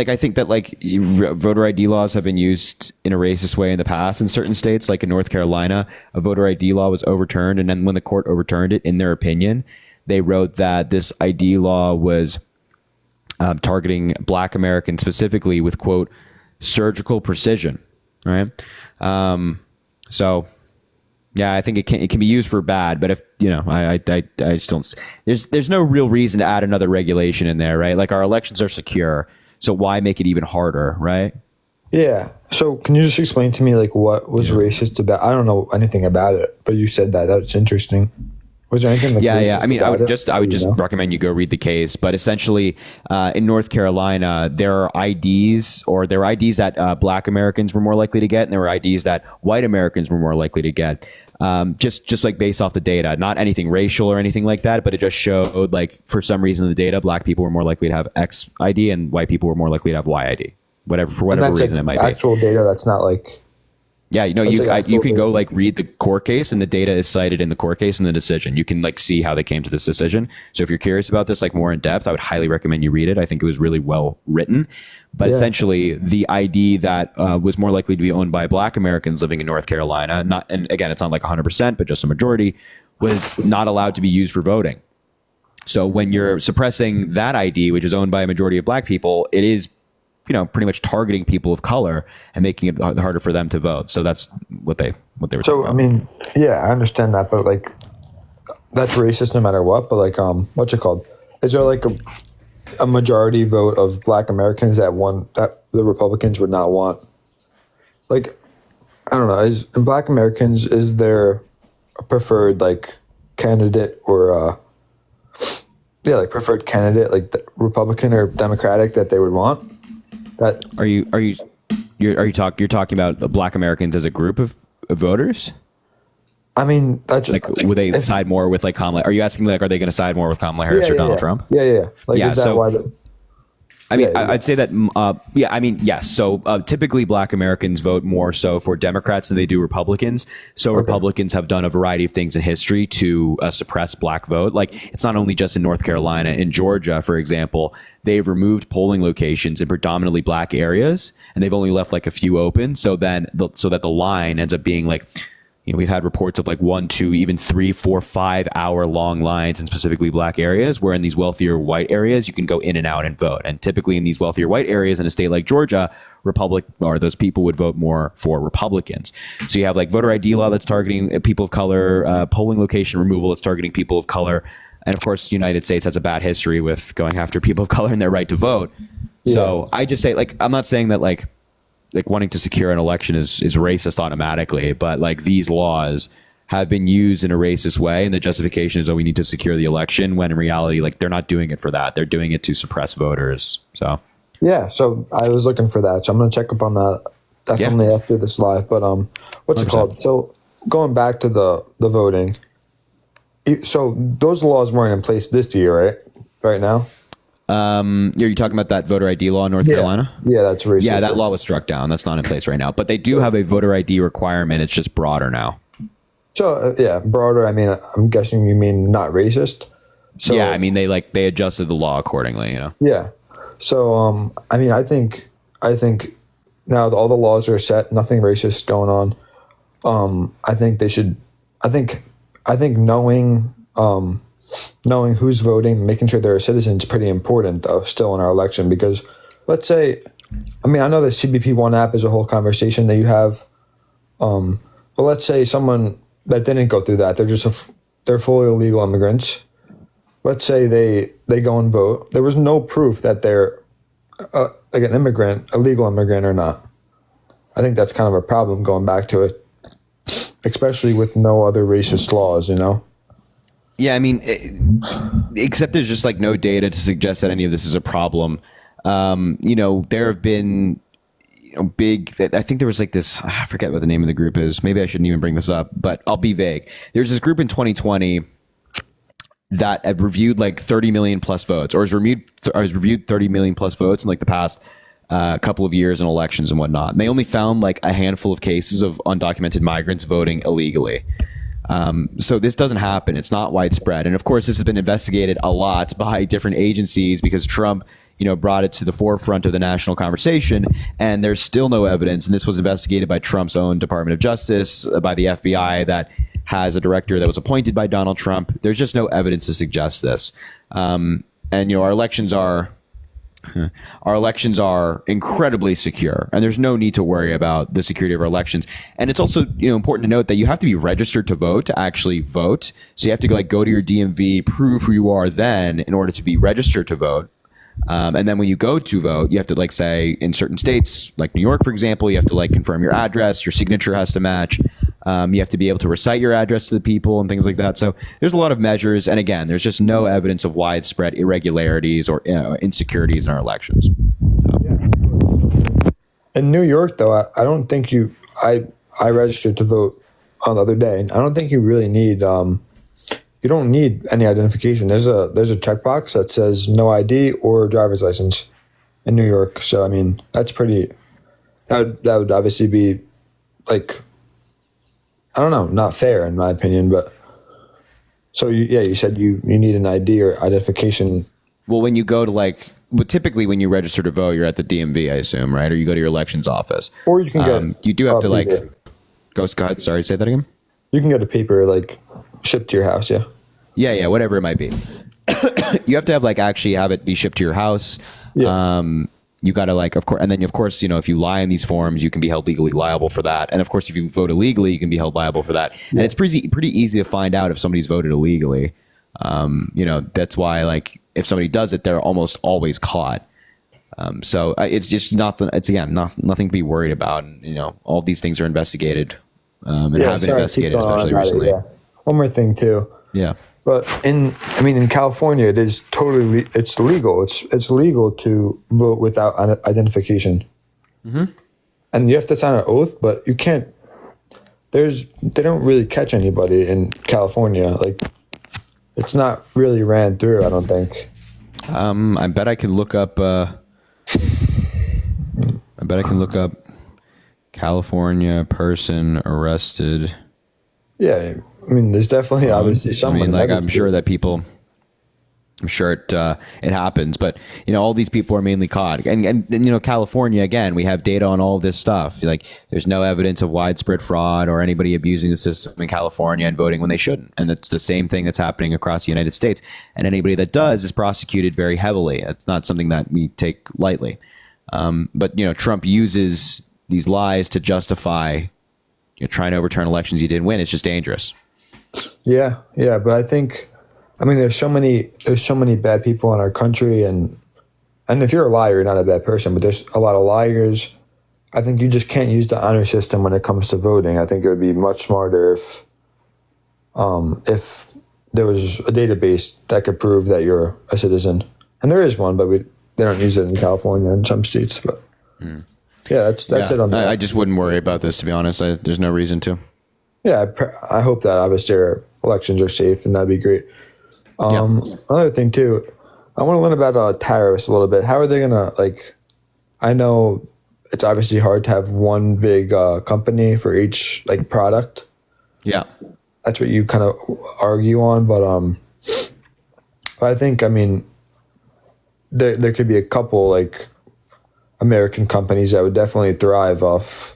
I think that like voter ID laws have been used in a racist way in the past in certain states. Like in North Carolina, a voter ID law was overturned, and then when the court overturned it, in their opinion, they wrote that this ID law was targeting Black Americans specifically with, quote, surgical precision, right? So yeah, I think it can be used for bad, but if, you know, I just don't, there's no real reason to add another regulation in there, right? Like, our elections are secure, so why make it even harder, right? Yeah. So can you just explain to me, like, what was racist about? I don't know anything about it, but you said that. That's interesting. Was there anything? Yeah. I mean, I would just recommend you go read the case. But essentially, in North Carolina, there are IDs that Black Americans were more likely to get, and there were IDs that white Americans were more likely to get. Just like based off the data, not anything racial or anything like that, but it just showed, like, for some reason in the data, Black people were more likely to have X ID and white people were more likely to have Y ID. For whatever reason it might be. Actual data. That's not like Yeah, you know, you can go like read the court case, and the data is cited in the court case and the decision. You can like see how they came to this decision. So if you're curious about this like more in depth, I would highly recommend you read it. I think it was really well written. But essentially, the ID that was more likely to be owned by Black Americans living in North Carolina, and again, it's not like 100%, but just a majority, was not allowed to be used for voting. So when you're suppressing that ID, which is owned by a majority of Black people, it is, you know, pretty much targeting people of color and making it harder for them to vote. So that's what they were talking about. I mean, yeah, I understand that, but like, that's racist no matter what. But like, what's it called? Is there like a majority vote of Black Americans that the Republicans would not want? Like, I don't know. In Black Americans, is there a preferred like candidate or like preferred candidate, like Republican or Democratic, that they would want? That you're talking about the Black Americans as a group of voters? I mean, that's like would they side more with like Kamala? Are you asking like, are they going to side more with Kamala Harris or Donald Trump? Yeah. Like, is that why? I'd say that, yes. So typically Black Americans vote more so for Democrats than they do Republicans. So Republicans have done a variety of things in history to suppress Black vote. Like, it's not only just in North Carolina. In Georgia, for example, they've removed polling locations in predominantly Black areas, and they've only left like a few open. So that the line ends up being like, you know, we've had reports of like 1, 2, even 3, 4, 5 hour long lines in specifically Black areas, where in these wealthier white areas, you can go in and out and vote. And typically in these wealthier white areas in a state like Georgia, those people would vote more for Republicans. So you have like voter ID law that's targeting people of color, polling location removal that's targeting people of color. And of course, the United States has a bad history with going after people of color and their right to vote. Yeah. So I just say, like, I'm not saying that like wanting to secure an election is racist automatically, but like these laws have been used in a racist way, and the justification is, oh, we need to secure the election, when in reality, like, they're not doing it for that. They're doing it to suppress voters. So yeah, so I was looking for that, so I'm going to check up on that definitely after this live. But what's 100%. It called? So going back to the voting, so those laws weren't in place this year, right now? Are you talking about that voter ID law in North Carolina? Yeah, that's racist. Yeah, that law was struck down. That's not in place right now. But they do have a voter ID requirement. It's just broader now. So broader. I mean, I'm guessing you mean not racist. So yeah, I mean they adjusted the law accordingly. You know. Yeah. So I mean, I think now all the laws are set. Nothing racist going on. I think they should. I think knowing who's voting, making sure they're a citizen is pretty important, though, still in our election. Because let's say, I mean, I know the CBP One app is a whole conversation that you have. But let's say someone that didn't go through that, they're fully illegal immigrants. Let's say they go and vote. There was no proof that they're like an immigrant, a legal immigrant or not. I think that's kind of a problem going back to it, especially with no other racist laws, you know? Yeah, I mean, except there's just like no data to suggest that any of this is a problem. You know, there have been big, I think there was like this, I forget what the name of the group is. Maybe I shouldn't even bring this up, but I'll be vague. There's this group in 2020 that have reviewed like 30 million plus votes, or has reviewed 30 million plus votes in like the past couple of years in elections and whatnot. And they only found like a handful of cases of undocumented migrants voting illegally. So this doesn't happen. It's not widespread. And of course, this has been investigated a lot by different agencies because Trump, you know, brought it to the forefront of the national conversation, and there's still no evidence. And this was investigated by Trump's own Department of Justice, by the FBI that has a director that was appointed by Donald Trump. There's just no evidence to suggest this. And, you know, our elections are incredibly secure, and there's no need to worry about the security of our elections. And it's also, you know, important to note that you have to be registered to vote to actually vote. So you have to go to your DMV, prove who you are then in order to be registered to vote. And then when you go to vote, you have to like say in certain states, like New York, for example, you have to like confirm your address, your signature has to match. You have to be able to recite your address to the people and things like that. So there's a lot of measures. And again, there's just no evidence of widespread irregularities or insecurities in our elections. So. In New York, though, I don't think I registered to vote on the other day. I don't think you really need, you don't need any identification. There's a checkbox that says no ID or driver's license in New York. So, I mean, that's that would obviously be like, I don't know, not fair in my opinion. But so you said you need an ID or identification. Well, when you go to but typically when you register to vote, you're at the DMV, I assume, right? Or you go to your elections office. Or you can get. You do have to paper. Go ahead. Sorry, say that again. You can get a paper shipped to your house. Yeah. Yeah, whatever it might be. You have to have actually have it be shipped to your house. Yeah. You got to of course, and then of course, if you lie in these forms, you can be held legally liable for that. And of course, if you vote illegally, you can be held liable for that. Yeah. And it's pretty easy to find out if somebody's voted illegally. That's why if somebody does it, they're almost always caught. So it's just nothing to be worried about. And, all these things are investigated and have been investigated, especially recently. One more thing too. Yeah. But in California, it is it's legal. It's legal to vote without identification. Mm-hmm. And you have to sign an oath, but you can't. They don't really catch anybody in California. It's not really ran through, I don't think. I bet I can look up. California person arrested. Yeah, there's definitely obviously someone. I'm sure that people. I'm sure it happens, but all these people are mainly caught, and California again. We have data on all of this stuff. There's no evidence of widespread fraud or anybody abusing the system in California and voting when they shouldn't, and it's the same thing that's happening across the United States. And anybody that does is prosecuted very heavily. It's not something that we take lightly. But Trump uses these lies to justify trying to overturn elections he didn't win. It's just dangerous. Yeah, but I think. There's so many bad people in our country, and if you're a liar, you're not a bad person. But there's a lot of liars. I think you just can't use the honor system when it comes to voting. I think it would be much smarter if there was a database that could prove that you're a citizen. And there is one, but they don't use it in California and some states. But that's it on that. I just wouldn't worry about this, to be honest. There's no reason to. Yeah, I hope that obviously our elections are safe, and that'd be great. Another thing too, I want to learn about tariffs a little bit. How are they gonna I know it's obviously hard to have one big company for each product. Yeah, that's what you kind of argue on, but I think there could be a couple American companies that would definitely thrive off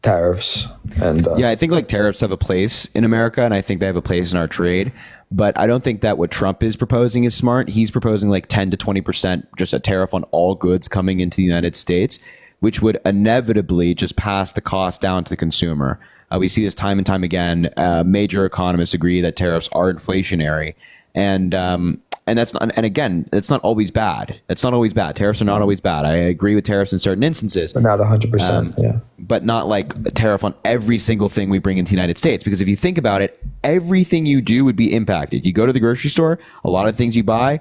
tariffs. And I think tariffs have a place in America, and I think they have a place in our trade. But I don't think that what Trump is proposing is smart. He's proposing 10 to 20% just a tariff on all goods coming into the United States, which would inevitably just pass the cost down to the consumer. We see this time and time again. Major economists agree that tariffs are inflationary, and that's not. And again, it's not always bad. It's not always bad. Tariffs are not always bad. I agree with tariffs in certain instances, but not 100%. Yeah, but not a tariff on every single thing we bring into the United States. Because if you think about it, everything you do would be impacted. You go to the grocery store, a lot of things you buy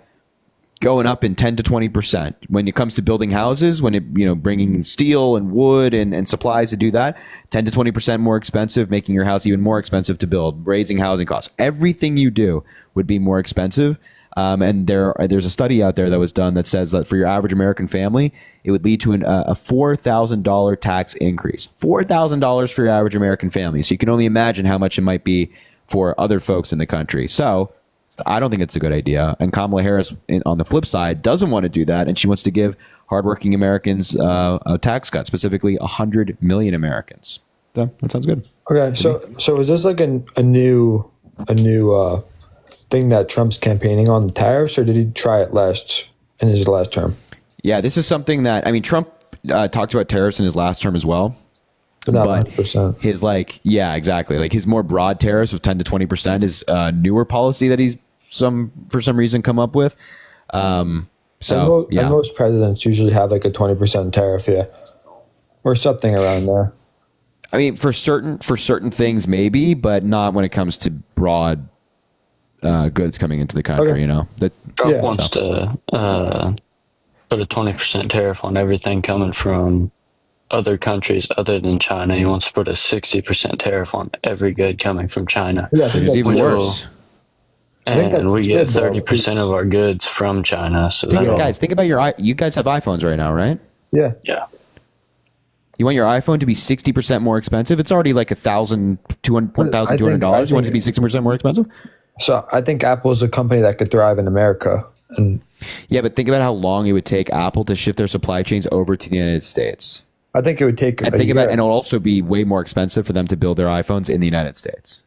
going up in 10 to 20%. When it comes to building houses, when bringing in steel and wood and supplies to do that, 10 to 20% more expensive, making your house even more expensive to build, raising housing costs. Everything you do would be more expensive. And there's a study out there that was done that says that for your average American family, it would lead to a $4,000 tax increase. $4,000 for your average American family. So you can only imagine how much it might be for other folks in the country. So I don't think it's a good idea. And Kamala Harris, on the flip side, doesn't want to do that. And she wants to give hardworking Americans a tax cut, specifically 100 million Americans. So that sounds good. Okay. So is this a new thing that Trump's campaigning on, the tariffs, or did he try it in his last term? Yeah, this is something that, Trump talked about tariffs in his last term as well. Not 100%. His yeah, exactly. His more broad tariffs of 10 to 20% is a newer policy that he's for some reason come up with. And most presidents usually have a 20% tariff, or something around there. For certain things maybe, but not when it comes to broad goods coming into the country. Okay. Trump wants to put a 20% tariff on everything coming from other countries other than China. He wants to put a 60% tariff on every good coming from China. Yeah, I think that's even worse. And we get 30% of our goods from China. So guys, think about you guys have iPhones right now, right? Yeah. You want your iPhone to be 60% more expensive? It's already like $1,200. You want it to be 60% more expensive? So I think Apple is a company that could thrive in America. And yeah, but think about how long it would take Apple to shift their supply chains over to the United States. I think it would take. And think about, and it'll also be way more expensive for them to build their iPhones in the United States.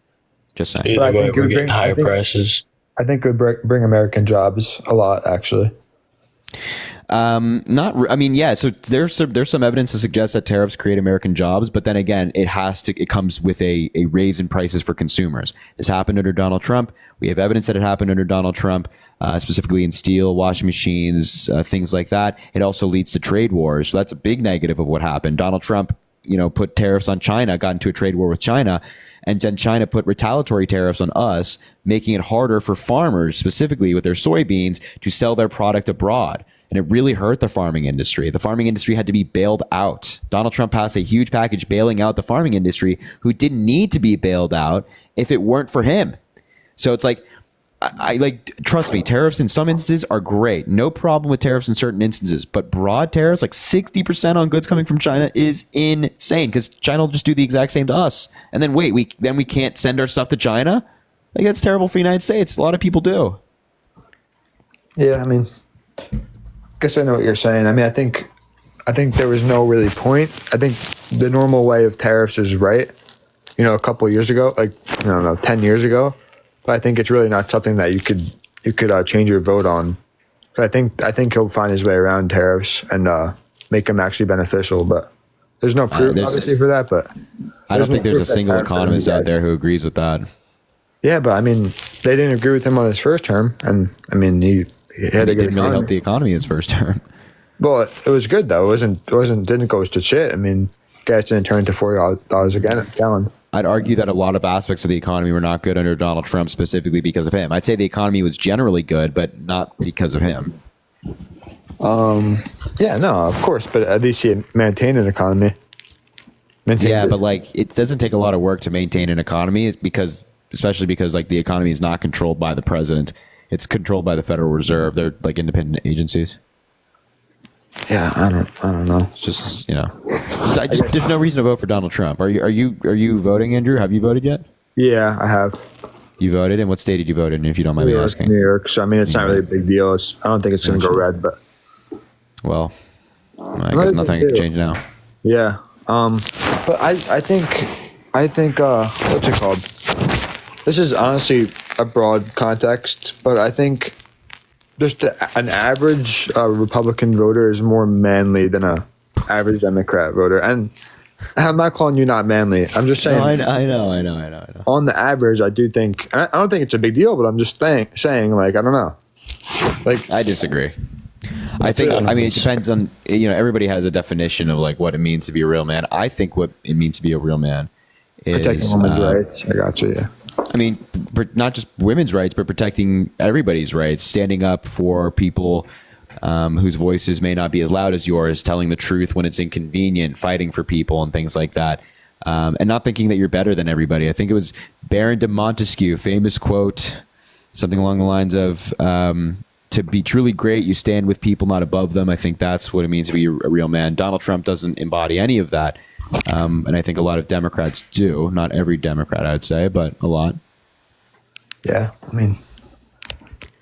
Just saying. Either way, we're getting higher prices. I think it would bring American jobs a lot, actually. So there's some evidence to suggest that tariffs create American jobs, but then again, it comes with a raise in prices for consumers. This happened under Donald Trump. We have evidence that it happened under Donald Trump, specifically in steel, washing machines, things like that. It also leads to trade wars. So that's a big negative of what happened. Donald Trump, put tariffs on China, got into a trade war with China, and then China put retaliatory tariffs on us, making it harder for farmers, specifically with their soybeans, to sell their product abroad. And it really hurt the farming industry. The farming industry had to be bailed out. Donald Trump passed a huge package bailing out the farming industry, who didn't need to be bailed out if it weren't for him. So it's like, trust me, tariffs in some instances are great. No problem with tariffs in certain instances, but broad tariffs, like 60% on goods coming from China, is insane, because China will just do the exact same to us. And then we can't send our stuff to China? Like, that's terrible for the United States. A lot of people do. Yeah, I mean, I guess I know what you're saying. I mean, I think there was no really point. I think the normal way of tariffs is right. A couple of years ago, 10 years ago. But I think it's really not something that you could change your vote on. So I think he'll find his way around tariffs and make them actually beneficial. But there's no proof, obviously, for that. But I don't think there's a single economist out there who agrees with that. Yeah, but I mean, they didn't agree with him on his first term, and I mean, he had a good didn't really help the economy his first term. Well, it was good though. Didn't go to shit. I mean, gas didn't turn to $40 again a gallon. I'd argue that a lot of aspects of the economy were not good under Donald Trump, specifically because of him. I'd say the economy was generally good, but not because of him. Yeah, no, of course, but at least he maintained an economy. But it doesn't take a lot of work to maintain an economy, especially because the economy is not controlled by the president. It's controlled by the Federal Reserve. They're like independent agencies. Yeah, I don't know. It's just there's no reason to vote for Donald Trump. Are you voting, Andrew? Have you voted yet? Yeah, I have. You voted, and what state did you vote in? If you don't mind me asking. New York. So I mean, it's not really a big deal. I don't think it's going to go red, but. Well, I guess nothing can change now. Yeah. But I think what's it called? This is honestly a broad context, but I think just an average Republican voter is more manly than a average Democrat voter. And I'm not calling you not manly. I'm just saying. No, I know. On the average, I do think. I don't think it's a big deal, but I'm just saying. I don't know. I disagree. I mean, it depends on, everybody has a definition of what it means to be a real man. I think what it means to be a real man is protecting women's rights. I got you. Yeah. I mean, not just women's rights, but protecting everybody's rights, standing up for people whose voices may not be as loud as yours, telling the truth when it's inconvenient, fighting for people and things like that. And not thinking that you're better than everybody. I think it was Baron de Montesquieu, famous quote, something along the lines of, to be truly great, you stand with people, not above them. I think that's what it means to be a real man. Donald Trump doesn't embody any of that. And I think a lot of Democrats do. Not every Democrat, I'd say, but a lot. Yeah, I mean.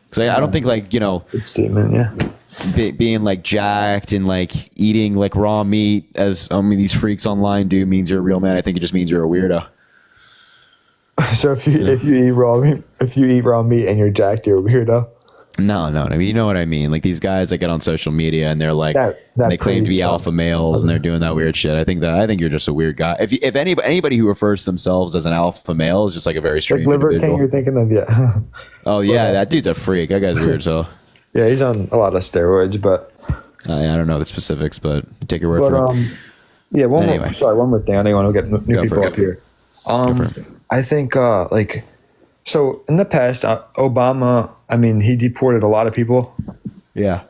Because I don't think, good statement, yeah. Being jacked and eating raw meat, as these freaks online do, means you're a real man. I think it just means you're a weirdo. So if you eat raw meat and you're jacked, you're a weirdo. No. I mean, you know what I mean. These guys that get on social media and they're they claim to be alpha males and they're doing that weird shit. I think you're just a weird guy. If anybody who refers to themselves as an alpha male is just a very strange Liver individual. King, you're thinking of, yeah. Oh yeah, that dude's a freak. That guy's weird. So yeah, he's on a lot of steroids, but I don't know the specifics, but take your word for it. Yeah, one more thing. I don't want to get new people up here. I think so in the past, Obama, I mean, he deported a lot of people. Yeah.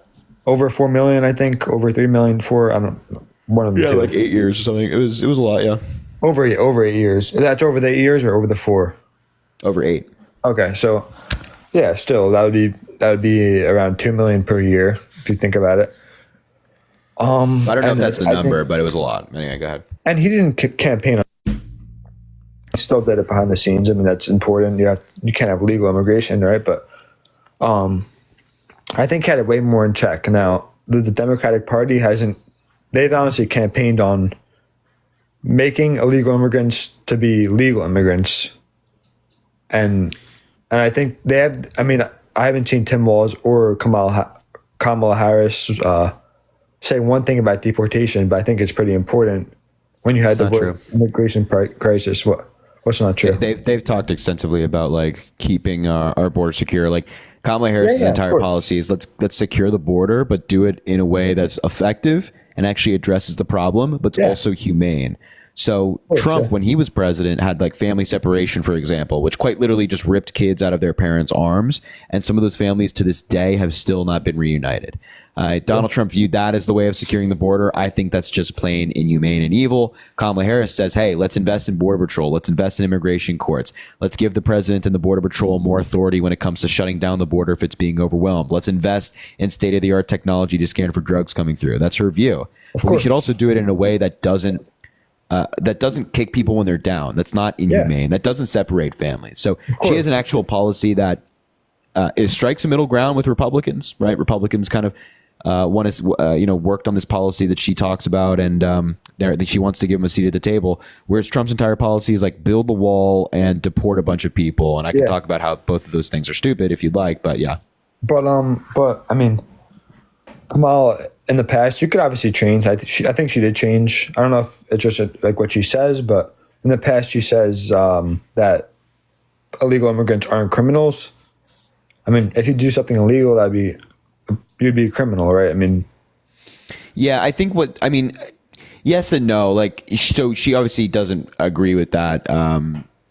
Over 4 million, I think. Over 3 million for, I don't know, one of the two. 8 years or something. It was a lot, yeah. Over 8 years. That's over the 8 years or over the 4? Over 8. Okay, so yeah, still that would be around 2 million per year if you think about it. I don't know if and that's the I number, think- but it was a lot. Anyway, go ahead. And he didn't campaign on. He still did it behind the scenes. I mean, that's important. You can't have legal immigration, right? But I think he had it way more in check. Now, the Democratic Party hasn't. They've honestly campaigned on making illegal immigrants to be legal immigrants, and I think they have. I mean, I haven't seen Tim Walz or Kamala Harris say one thing about deportation, but I think it's pretty important when you had the immigration crisis. What's not true? They've talked extensively about like keeping our border secure. Like Kamala Harris's entire policy is let's secure the border, but do it in a way that's effective and actually addresses the problem, but it's also humane. So Trump, when he was president, had like family separation, for example, which quite literally just ripped kids out of their parents' arms. And some of those families to this day have still not been reunited. Donald Trump viewed that as the way of securing the border. I think that's just plain inhumane and evil. Kamala Harris says, hey, let's invest in Border Patrol. Let's invest in immigration courts. Let's give the president and the Border Patrol more authority when it comes to shutting down the border if it's being overwhelmed. Let's invest in state-of-the-art technology to scan for drugs coming through. That's her view. But we should also do it in a way that doesn't kick people when they're down. That's not inhumane. That doesn't separate families. So she has an actual policy that strikes a middle ground with Republicans, right? Republicans kind of worked on this policy that she talks about, and that she wants to give them a seat at the table. Whereas Trump's entire policy is like build the wall and deport a bunch of people. And I can talk about how both of those things are stupid if you'd like, but yeah. But I mean, Kamala, in the past, you could obviously change. I think she did change. I don't know if it's just like what she says, but in the past she says that illegal immigrants aren't criminals. I mean, if you do something illegal, you'd be a criminal, right? I mean, yeah, I think yes and no. Like, so she obviously doesn't agree with that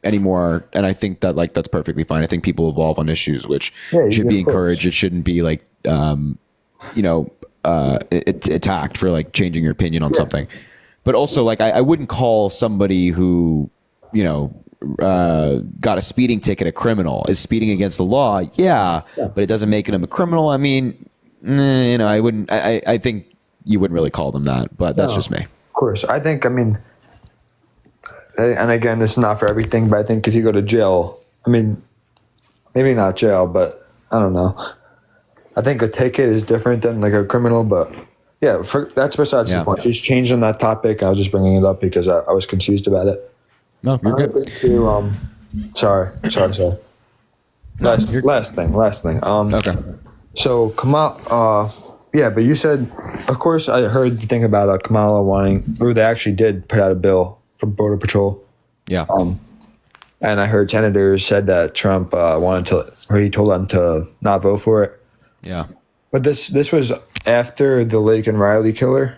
anymore, and I think that like that's perfectly fine. I think people evolve on issues, which should be encouraged. It shouldn't be like attacked for like changing your opinion on something. But also, like, I wouldn't call somebody who got a speeding ticket a criminal. Is speeding against the law? Yeah, but it doesn't make him a criminal. I mean, I wouldn't. I think you wouldn't really call them that, but that's just me. Of course, I mean, and again, this is not for everything, but I think if you go to jail, I mean, maybe not jail, but I don't know. I think a ticket is different than like a criminal, but yeah, that's besides the point. She's changed on that topic. I was just bringing it up because I was confused about it. No, you're good. Sorry. Last thing. Okay. So Kamala, but you said, of course, I heard the thing about Kamala they actually did put out a bill for Border Patrol. Yeah. And I heard senators said that Trump he told them to not vote for it. Yeah. But this was after the Laken Riley killer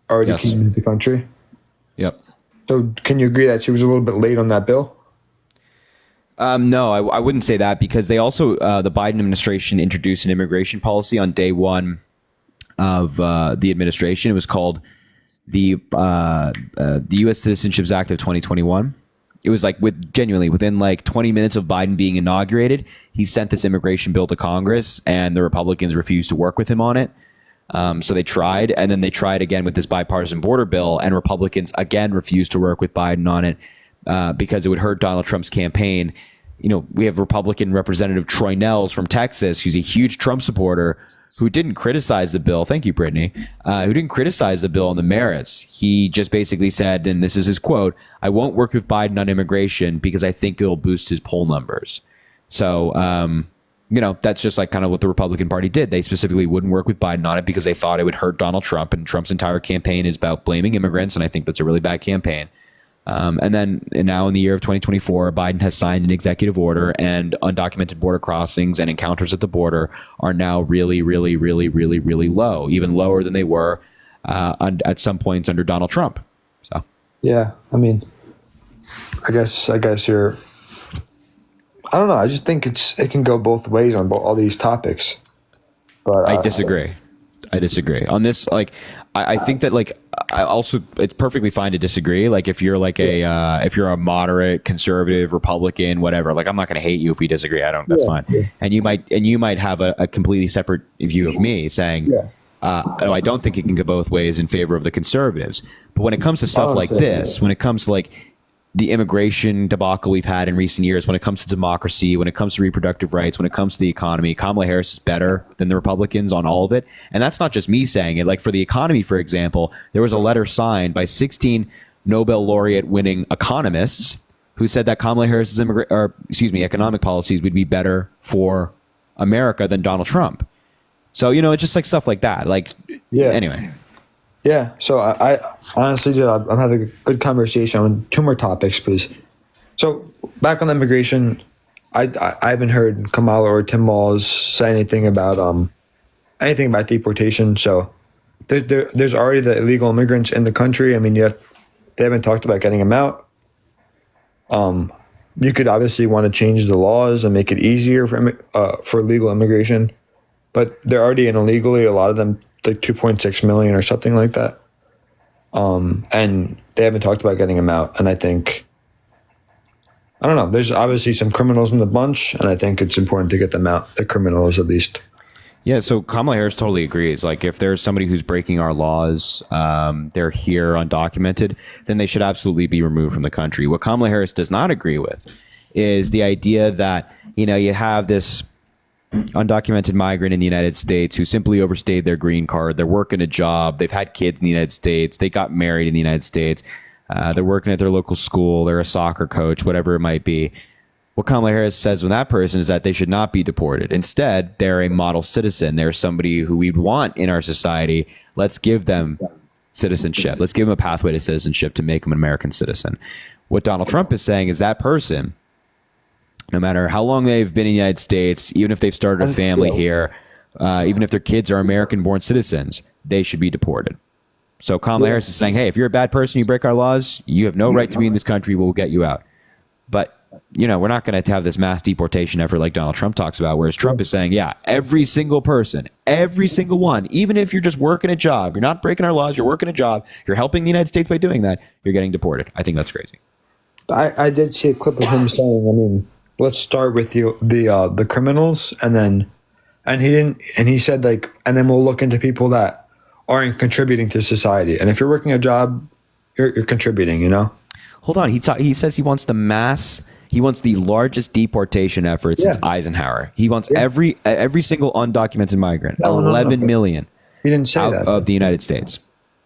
already came into the country. Yep. So can you agree that she was a little bit late on that bill? No, I wouldn't say that, because they also, the Biden administration introduced an immigration policy on day one of the administration. It was called the U.S. Citizenships Act of 2021. It was like within like 20 minutes of Biden being inaugurated, he sent this immigration bill to Congress, and the Republicans refused to work with him on it. So they tried, and then they tried again with this bipartisan border bill, and Republicans again refused to work with Biden on it because it would hurt Donald Trump's campaign. We have Republican Representative Troy Nehls from Texas, who's a huge Trump supporter, who didn't criticize the bill. Thank you, Brittany. Who didn't criticize the bill on the merits. He just basically said, and this is his quote, "I won't work with Biden on immigration because I think it'll boost his poll numbers." So, that's just like kind of what the Republican Party did. They specifically wouldn't work with Biden on it because they thought it would hurt Donald Trump, and Trump's entire campaign is about blaming immigrants, and I think that's a really bad campaign. And now in the year of 2024, Biden has signed an executive order, and undocumented border crossings and encounters at the border are now really, really, really, really, really low, even lower than they were at some points under Donald Trump. So, yeah, I mean, I guess you're. I don't know. I just think it can go both ways on all these topics. But I disagree. On this. Like, I think that it's perfectly fine to disagree. Like, if you're like if you're a moderate conservative Republican, whatever, like, I'm not going to hate you if we disagree. That's fine. And you might have a completely separate view of me saying, I don't think it can go both ways in favor of the conservatives. But when it comes to stuff like this, when it comes to like the immigration debacle we've had in recent years, when it comes to democracy, when it comes to reproductive rights, when it comes to the economy, Kamala Harris is better than the Republicans on all of it. And that's not just me saying it. Like for the economy, for example, there was a letter signed by 16 Nobel laureate winning economists who said that Kamala Harris's economic policies would be better for America than Donald Trump. So, you know, it's just like stuff like that. Like, anyway. Yeah, so I honestly, dude, I'm having a good conversation on 2 more topics, please. So back on immigration, I haven't heard Kamala or Tim Walz say anything about deportation. So there's already the illegal immigrants in the country. I mean, they haven't talked about getting them out. You could obviously want to change the laws and make it easier for legal immigration, but they're already in illegally. A lot of them, like 2.6 million or something like that. And they haven't talked about getting them out. And I think, I don't know, there's obviously some criminals in the bunch, and I think it's important to get them out, the criminals at least. Yeah, so Kamala Harris totally agrees. Like, if there's somebody who's breaking our laws, they're here undocumented, then they should absolutely be removed from the country. What Kamala Harris does not agree with is the idea that, you know, you have this undocumented migrant in the United States who simply overstayed their green card. They're working a job. They've had kids in the United States. They got married in the United States. They're working at their local school. They're a soccer coach, whatever it might be. What Kamala Harris says with that person is that they should not be deported. Instead, they're a model citizen. They're somebody who we'd want in our society. Let's give them citizenship. Let's give them a pathway to citizenship to make them an American citizen. What Donald Trump is saying is that person, no matter how long they've been in the United States, even if they've started a family here, even if their kids are American-born citizens, they should be deported. So Kamala Harris is saying, hey, if you're a bad person, you break our laws, you have no right to be in this country, we'll get you out. But, you know, we're not going to have this mass deportation effort like Donald Trump talks about, whereas Trump is saying, yeah, every single person, every single one, even if you're just working a job, you're not breaking our laws, you're working a job, you're helping the United States by doing that, you're getting deported. I think that's crazy. I did see a clip of him saying, I mean, let's start with the criminals, and he said, like, and then we'll look into people that aren't contributing to society. And if you're working a job, you're contributing, you know? Hold on. He says he wants he wants the largest deportation effort since Eisenhower. He wants every single undocumented migrant, 11 million. He didn't say out that of the United States.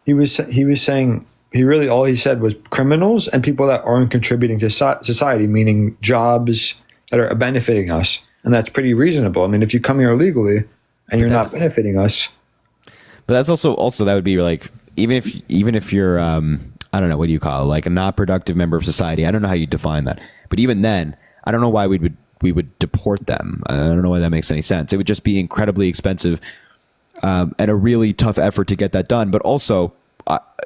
He was saying, all he said was criminals and people that aren't contributing to society, meaning jobs that are benefiting us. And that's pretty reasonable. I mean, if you come here illegally and you're not benefiting us. But that's also that would be like, even if you're, I don't know, what do you call it? Like a not productive member of society. I don't know how you define that. But even then, I don't know why we would deport them. I don't know why that makes any sense. It would just be incredibly expensive and a really tough effort to get that done. But also,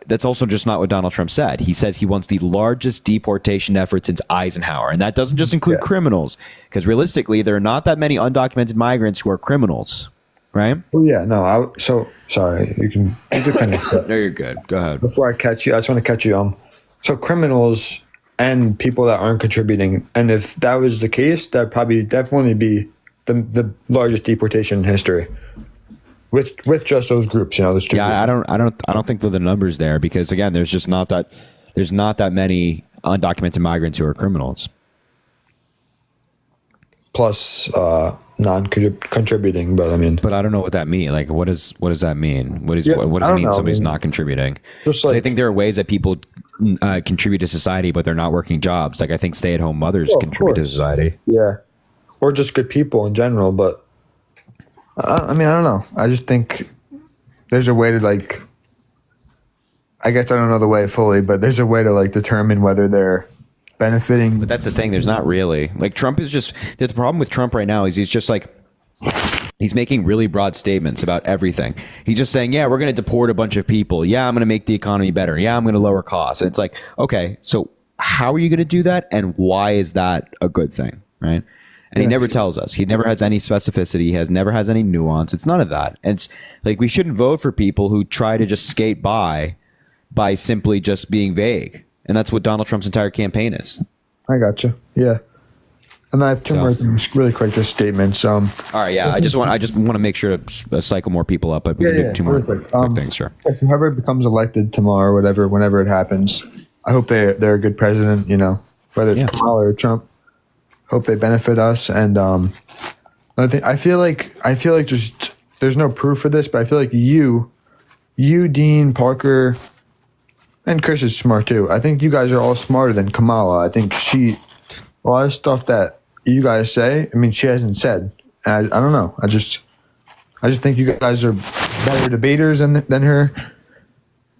that's also just not what Donald Trump said. He says he wants the largest deportation effort since Eisenhower. And that doesn't just include criminals, because realistically, there are not that many undocumented migrants who are criminals, right? Well, yeah, no. So sorry, you can finish that. No, you're good. Go ahead. Before I catch you, I just want to catch you. So criminals and people that aren't contributing, and if that was the case, that'd probably definitely be the largest deportation in history. With just those groups, you know, those two groups. I don't think that the numbers there, because again, there's not that many undocumented migrants who are criminals. Plus non-contributing, but I mean, but I don't know what that means. Like, what does that mean? What does it mean somebody's not contributing? Just like, I think there are ways that people contribute to society, but they're not working jobs. Like, I think stay-at-home mothers contribute to society. Yeah, or just good people in general, but. I mean, I don't know. I just think there's a way to, like, I guess I don't know the way fully, but there's a way to, like, determine whether they're benefiting. But that's the thing. There's not really. Like, Trump is just, the problem with Trump right now is he's just like, he's making really broad statements about everything. He's just saying, yeah, we're going to deport a bunch of people. Yeah, I'm going to make the economy better. Yeah, I'm going to lower costs. And it's like, okay, so how are you going to do that? And why is that a good thing, right? And he never tells us. He never has any specificity. He never has any nuance. It's none of that. And it's like, we shouldn't vote for people who try to just skate by simply just being vague. And that's what Donald Trump's entire campaign is. I gotcha. Yeah. And I have two more things, really quick, just statements. All right, yeah. I just want to make sure to cycle more people up, but we can do two more quick things. Sure. If whoever becomes elected tomorrow, or whatever, whenever it happens, I hope they're a good president. You know, whether it's Kamala or Trump. Hope they benefit us. And I feel like just there's no proof for this, but I feel like you, Dean, Parker, and Chris is smart too. I think you guys are all smarter than Kamala. I think a lot of stuff that you guys say, I mean, she hasn't said. And I don't know. I just think you guys are better debaters than her.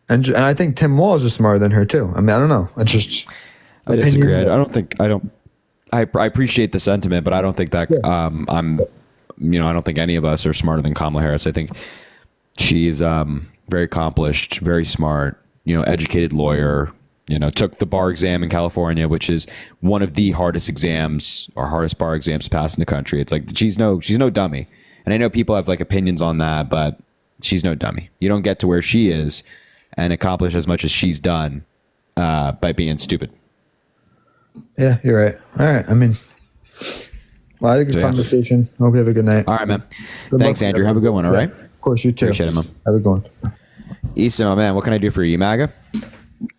And I think Tim Walz is smarter than her too. I mean, I don't know. I disagree. I appreciate the sentiment, but I don't think that I don't think any of us are smarter than Kamala Harris. I think she is very accomplished, very smart, educated lawyer. Took the bar exam in California, which is one of the hardest exams or hardest bar exams to pass in the country. It's like she's no dummy. And I know people have like opinions on that, but she's no dummy. You don't get to where she is and accomplish as much as she's done by being stupid. Yeah, you're right. All right. I mean, I had a good conversation. Hope you have a good night. All right, man. Thanks, Andrew. Have a good one. All right. Of course, you too. Appreciate it, man. Have a good one. Easton, my man, what can I do for you, MAGA?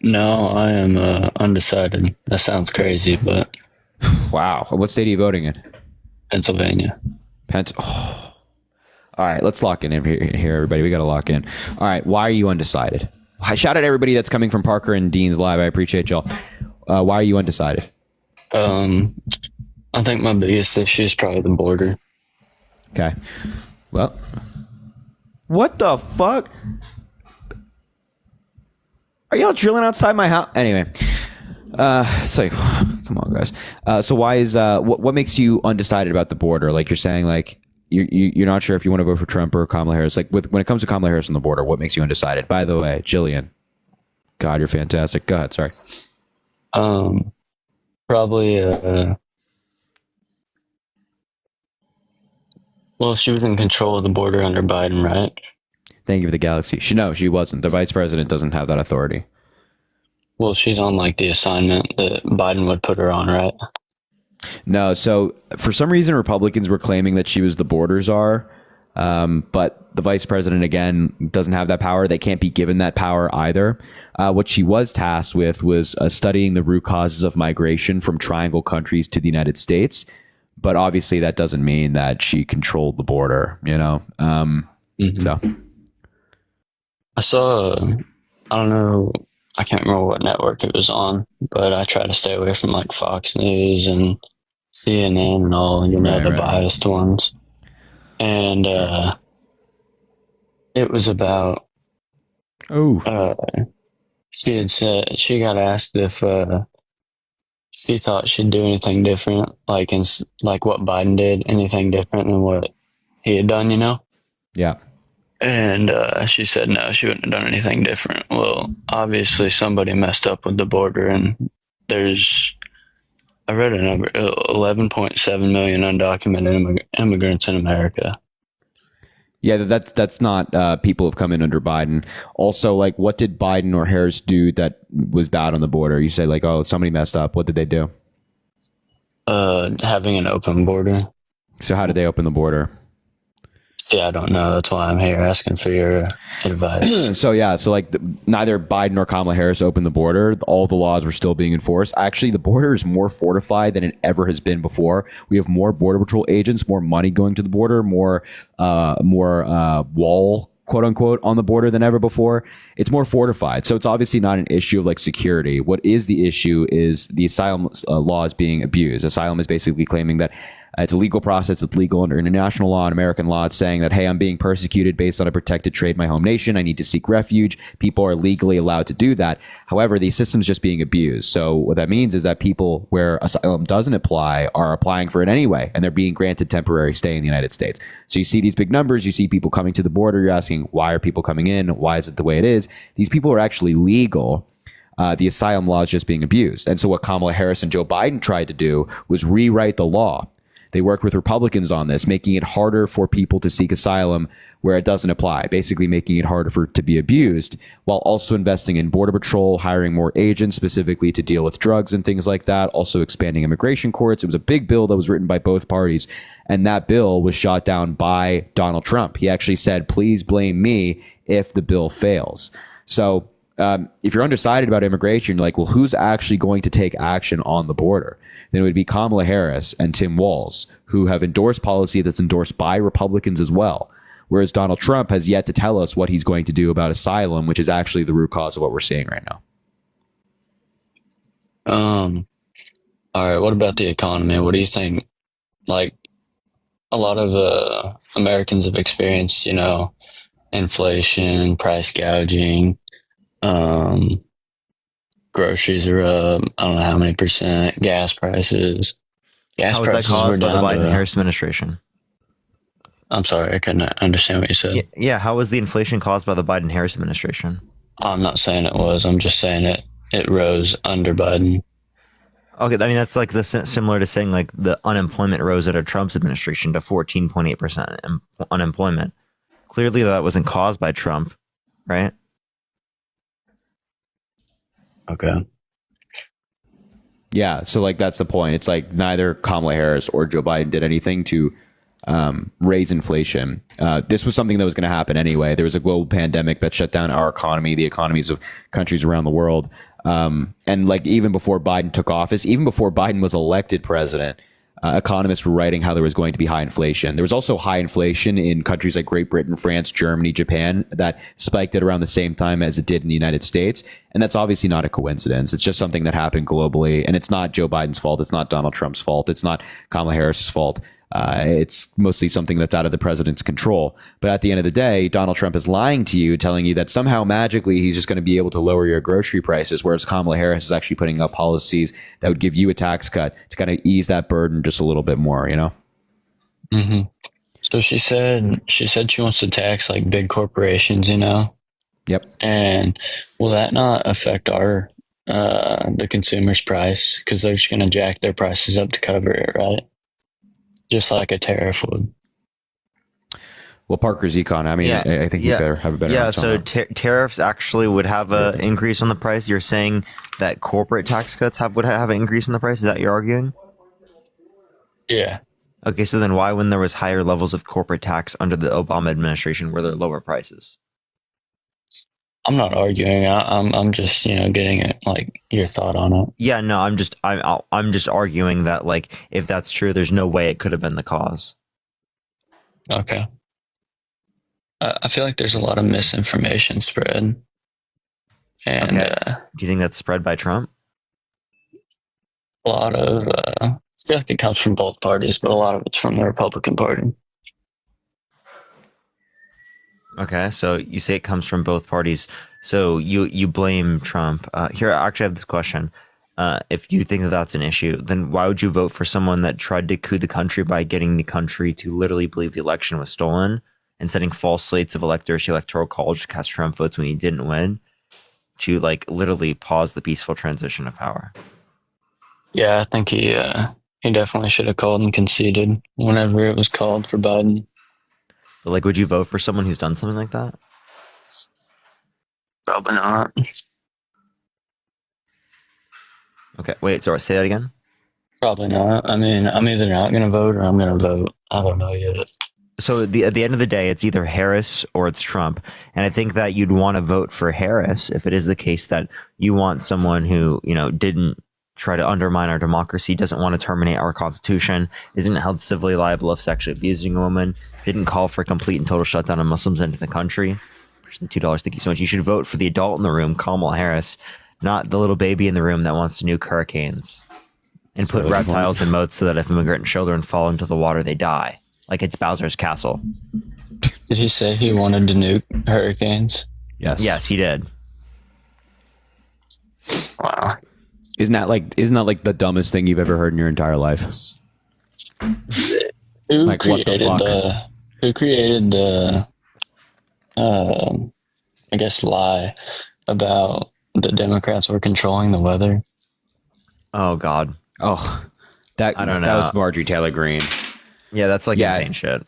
No, I am undecided. That sounds crazy, but wow. What state are you voting in? Pennsylvania. All right, let's lock in here, everybody. We got to lock in. All right, why are you undecided? Shout out everybody that's coming from Parker and Dean's Live. I appreciate y'all. Why are you undecided? I think my biggest issue is probably the border. Okay. Well, what the fuck? Are y'all drilling outside my house? Anyway, it's like, come on, guys. So why is what makes you undecided about the border? Like you're saying, like you're not sure if you want to vote for Trump or Kamala Harris. Like when it comes to Kamala Harris on the border, what makes you undecided? By the way, Jillian, God, you're fantastic. Go ahead. Sorry. Probably. Well, she was in control of the border under Biden, right? Thank you for the galaxy. She wasn't. The vice president doesn't have that authority. Well, she's on like the assignment that Biden would put her on, right? No. So for some reason, Republicans were claiming that she was the border czar. But the vice president, again, doesn't have that power. They can't be given that power either. What she was tasked with was studying the root causes of migration from triangle countries to the United States. But obviously that doesn't mean that she controlled the border, So I saw, I don't know, I can't remember what network it was on, but I try to stay away from like Fox News and CNN and all, the biased ones. And it was about, she had said, she got asked if she thought she'd do anything different, like what Biden did, anything different than what he had done, Yeah. And she said no, she wouldn't have done anything different. Well, obviously somebody messed up with the border, and I read a number, 11.7 million undocumented immigrants in America. Yeah, that's not people who've come in under Biden. Also, like, what did Biden or Harris do that was bad on the border? You say like, oh, somebody messed up. What did they do? Having an open border. So how did they open the border? See, I don't know. That's why I'm here asking for your advice. So neither Biden nor Kamala Harris opened the border. All the laws were still being enforced. Actually, the border is more fortified than it ever has been before. We have more Border Patrol agents, more money going to the border, more wall, quote unquote, on the border than ever before. It's more fortified. So it's obviously not an issue of like security. What is the issue is the asylum laws being abused. Asylum is basically claiming that it's a legal process. It's legal under international law and American law. It's saying that, hey, I'm being persecuted based on a protected trade in my home nation. I need to seek refuge. People are legally allowed to do that. However, the system's just being abused. So what that means is that people where asylum doesn't apply are applying for it anyway, and they're being granted temporary stay in the United States. So you see these big numbers. You see people coming to the border. You're asking, why are people coming in? Why is it the way it is? These people are actually legal. The asylum law is just being abused. And so what Kamala Harris and Joe Biden tried to do was rewrite the law They worked with Republicans on this, making it harder for people to seek asylum where it doesn't apply, basically making it harder for it to be abused, while also investing in Border Patrol, hiring more agents specifically to deal with drugs and things like that, also expanding immigration courts. It was a big bill that was written by both parties, and that bill was shot down by Donald Trump. He actually said, please blame me if the bill fails. So if you're undecided about immigration, you're like, well, who's actually going to take action on the border? Then it would be Kamala Harris and Tim Walz, who have endorsed policy that's endorsed by Republicans as well. Whereas Donald Trump has yet to tell us what he's going to do about asylum, which is actually the root cause of what we're seeing right now. All right. What about the economy? What do you think? Like, a lot of Americans have experienced, inflation, price gouging. Groceries are up. I don't know how many percent. Gas prices. How was that caused by the Biden-Harris administration? I'm sorry, I couldn't understand what you said. Yeah, how was the inflation caused by the Biden-Harris administration? I'm not saying it was. I'm just saying it rose under Biden. Okay, I mean that's like similar to saying like the unemployment rose under Trump's administration to 14.8% unemployment. Clearly, that wasn't caused by Trump, right? Okay. Yeah, so like that's the point. It's like neither Kamala Harris or Joe Biden did anything to raise inflation. This was something that was going to happen anyway. There was a global pandemic that shut down our economy, the economies of countries around the world. And like even before Biden took office, even before Biden was elected president, economists were writing how there was going to be high inflation. There was also high inflation in countries like Great Britain, France, Germany, Japan that spiked at around the same time as it did in the United States. And that's obviously not a coincidence. It's just something that happened globally. And it's not Joe Biden's fault. It's not Donald Trump's fault. It's not Kamala Harris's fault. It's mostly something that's out of the president's control. But at the end of the day, Donald Trump is lying to you, telling you that somehow magically he's just going to be able to lower your grocery prices, whereas Kamala Harris is actually putting up policies that would give you a tax cut to kind of ease that burden just a little bit more, Mm-hmm. So she said she wants to tax like big corporations, Yep. And will that not affect the consumer's price? Because they're just going to jack their prices up to cover it, right? Just like a tariff would. Well, Parker's econ. I mean, I think you better have a better. Yeah, so tariffs actually would have an increase on the price. You're saying that corporate tax cuts would have an increase in the price. Is that you're arguing? Yeah. Okay, so then why, when there was higher levels of corporate tax under the Obama administration, were there lower prices? I'm not arguing. I'm just getting it, like your thought on it. Yeah, no, I'm just arguing that like if that's true, there's no way it could have been the cause. Okay. I feel like there's a lot of misinformation spread. And do you think that's spread by Trump? A lot of I feel like it comes from both parties, but a lot of it's from the Republican Party. Okay, so you say it comes from both parties. So you blame Trump. Here, I actually have this question. If you think that that's an issue, then why would you vote for someone that tried to coup the country by getting the country to literally believe the election was stolen and sending false slates of electors to Electoral College to cast Trump votes when he didn't win, to like literally pause the peaceful transition of power? Yeah, I think he definitely should have called and conceded whenever it was called for Biden. But like, would you vote for someone who's done something like that? Probably not. Okay, wait, sorry, say that again? Probably not. I mean, I'm either not going to vote or I'm going to vote. I don't know yet. So at the end of the day, it's either Harris or it's Trump. And I think that you'd want to vote for Harris if it is the case that you want someone who, didn't try to undermine our democracy, doesn't want to terminate our constitution, isn't held civilly liable of sexually abusing a woman, didn't call for a complete and total shutdown of Muslims into the country. $2, thank you so much. You should vote for the adult in the room, Kamala Harris, not the little baby in the room that wants to nuke hurricanes and put reptiles in moats so that if immigrant children fall into the water, they die. Like it's Bowser's Castle. Did he say he wanted to nuke hurricanes? Yes. Yes, he did. Wow. Isn't that like the dumbest thing you've ever heard in your entire life? Who created the I guess lie about the Democrats were controlling the weather? Oh God. Oh, that was Marjorie Taylor Greene. Yeah, that's like insane shit.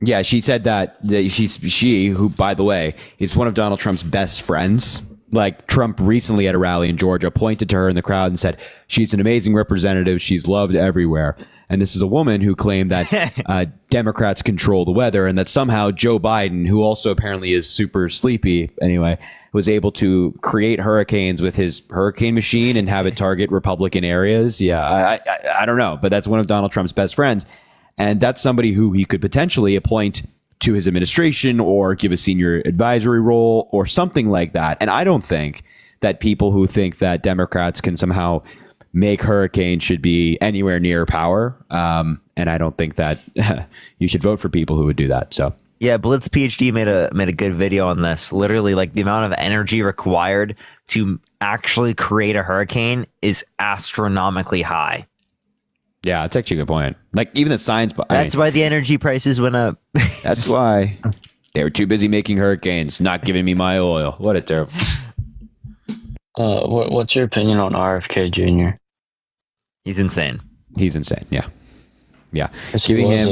Yeah, she said that she, who, by the way, is one of Donald Trump's best friends. Like, Trump recently at a rally in Georgia pointed to her in the crowd and said, she's an amazing representative. She's loved everywhere. And this is a woman who claimed that Democrats control the weather and that somehow Joe Biden, who also apparently is super sleepy anyway, was able to create hurricanes with his hurricane machine and have it target Republican areas. Yeah, I don't know, but that's one of Donald Trump's best friends. And that's somebody who he could potentially appoint to his administration or give a senior advisory role or something like that. And I don't think that people who think that Democrats can somehow make hurricanes should be anywhere near power. And I don't think that you should vote for people who would do that. So yeah, Blitz PhD made a good video on this. Literally, like, the amount of energy required to actually create a hurricane is astronomically high. Yeah, it's actually a good point. Like, even the science. That's why the energy prices went up. That's why they were too busy making hurricanes, not giving me my oil. What a terrible. What's your opinion on RFK Jr.? He's insane. He's insane. Yeah. Yeah. He was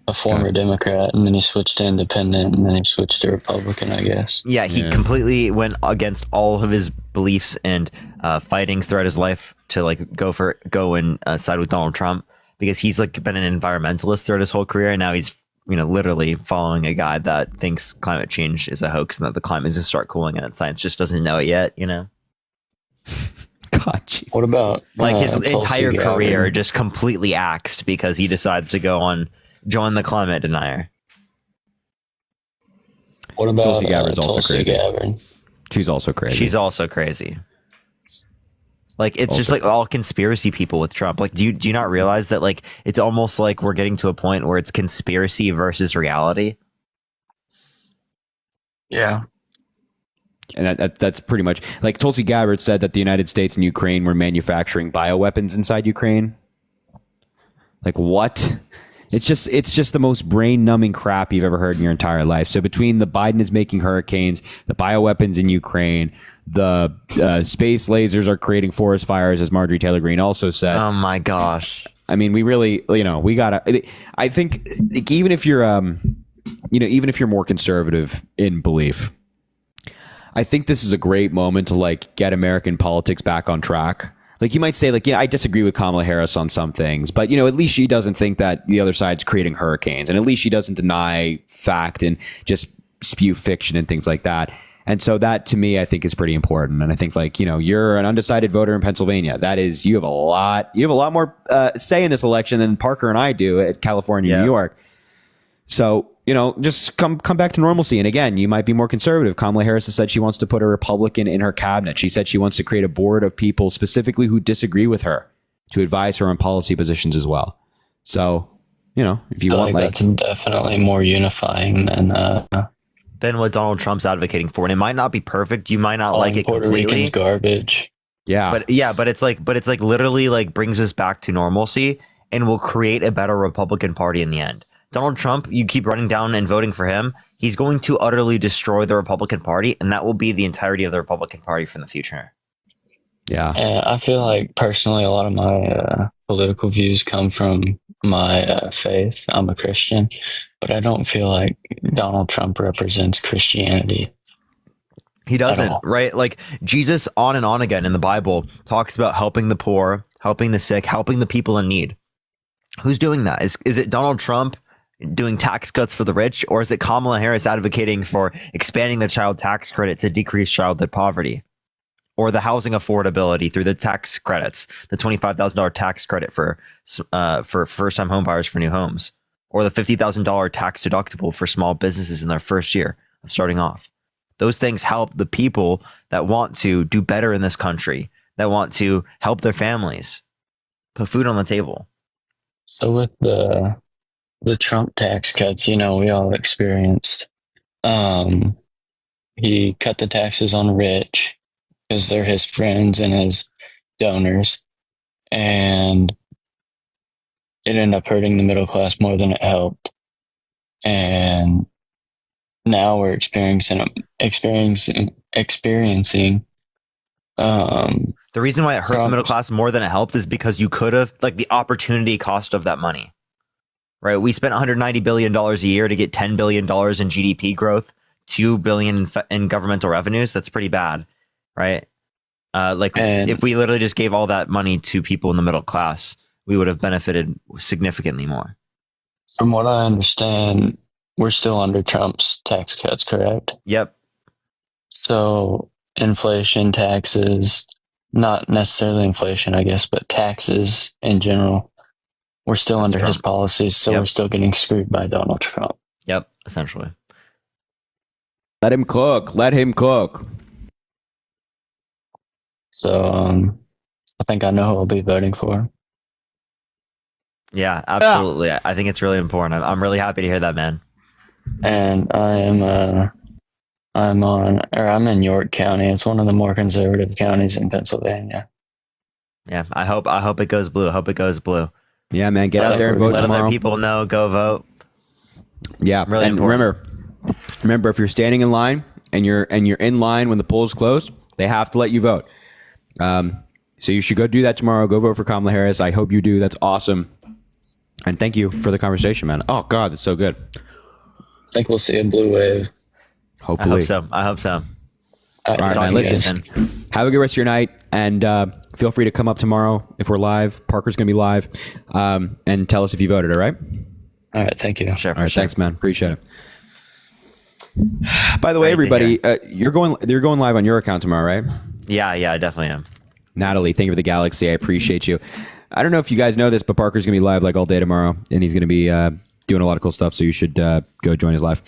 a former Democrat, and then he switched to independent, and then he switched to Republican, I guess. Yeah, he completely went against all of his beliefs and fightings throughout his life to like go and side with Donald Trump, because he's like been an environmentalist throughout his whole career, and now he's literally following a guy that thinks climate change is a hoax and that the climate is going to start cooling, and science just doesn't know it yet. God, geez. What about like his entire career just completely axed because he decides to go on join the climate denier? What about Tulsi Gabbard's also Tulsi crazy. Gabbard? She's also crazy. She's also crazy. Like, it's just like all conspiracy people with Trump. Like, do you not realize that, like, it's almost like we're getting to a point where it's conspiracy versus reality? Yeah. And that's pretty much like Tulsi Gabbard said that the United States and Ukraine were manufacturing bioweapons inside Ukraine. Like, what? It's just the most brain numbing crap you've ever heard in your entire life. So between the Biden is making hurricanes, the bioweapons in Ukraine, the space lasers are creating forest fires, as Marjorie Taylor Greene also said. Oh my gosh. I mean, we really, we gotta, I think even if you're, even if you're more conservative in belief, I think this is a great moment to like get American politics back on track. Like, you might say, like, I disagree with Kamala Harris on some things, but, at least she doesn't think that the other side's creating hurricanes. And at least she doesn't deny fact and just spew fiction and things like that. And so that, to me, I think is pretty important. And I think, like, you're an undecided voter in Pennsylvania. That is, you have a lot more say in this election than Parker and I do at California, New York. So, just come back to normalcy. And again, you might be more conservative. Kamala Harris has said she wants to put a Republican in her cabinet. She said she wants to create a board of people specifically who disagree with her to advise her on policy positions as well. So, if you want, that's definitely more unifying than what Donald Trump's advocating for. And it might not be perfect. You might not like it Puerto completely. Ricans garbage. Yeah. But it's like literally like brings us back to normalcy and will create a better Republican Party in the end. Donald Trump, you keep running down and voting for him, he's going to utterly destroy the Republican Party, and that will be the entirety of the Republican Party from the future. Yeah. And I feel like, personally, a lot of my political views come from my faith. I'm a Christian, but I don't feel like Donald Trump represents Christianity. He doesn't, right? Like, Jesus on and on again in the Bible talks about helping the poor, helping the sick, helping the people in need. Who's doing that? Is it Donald Trump doing tax cuts for the rich, or is it Kamala Harris advocating for expanding the child tax credit to decrease childhood poverty, or the housing affordability through the tax credits, the $25,000 tax credit for first-time home buyers for new homes, or the $50,000 tax deductible for small businesses in their first year of starting off? Those things help the people that want to do better in this country, that want to help their families, put food on the table. So with the Trump tax cuts, we all experienced, he cut the taxes on the rich because they're his friends and his donors, and it ended up hurting the middle class more than it helped. And now we're experiencing the reason why it hurt the middle class more than it helped is because you could have, like, the opportunity cost of that money. right? We spent $190 billion a year to get $10 billion in GDP growth, $2 billion in governmental revenues. That's pretty bad, right? If we literally just gave all that money to people in the middle class, we would have benefited significantly more. From what I understand, we're still under Trump's tax cuts, correct? Yep. So inflation, taxes, not necessarily inflation, I guess, but taxes in general, we're still under his policies, so we're still getting screwed by Donald Trump. Yep, essentially. Let him cook. Let him cook. So I think I know who I'll be voting for. Yeah, absolutely. Yeah. I think it's really important. I'm really happy to hear that, man. And I'm in York County. It's one of the more conservative counties in Pennsylvania. Yeah, I hope it goes blue. I hope it goes blue. Yeah, man, get out there and vote tomorrow. Let people know. Go vote. Yeah, really and important. remember, if you're standing in line and you're in line when the polls close, they have to let you vote. So you should go do that tomorrow. Go vote for Kamala Harris. I hope you do. That's awesome. And thank you for the conversation, man. Oh God, that's so good. I think we'll see a blue wave. Hopefully. I hope so. All right, man. Listen, have a good rest of your night, and feel free to come up tomorrow if we're live. Parker's going to be live, and tell us if you voted. All right. All right. Thank you. Sure. All right. Thanks, man. Appreciate it. By the way, everybody, you're going live on your account tomorrow, right? Yeah, I definitely am. Natalie, thank you for the galaxy. I appreciate you. I don't know if you guys know this, but Parker's going to be live like all day tomorrow, and he's going to be doing a lot of cool stuff, so you should go join his live.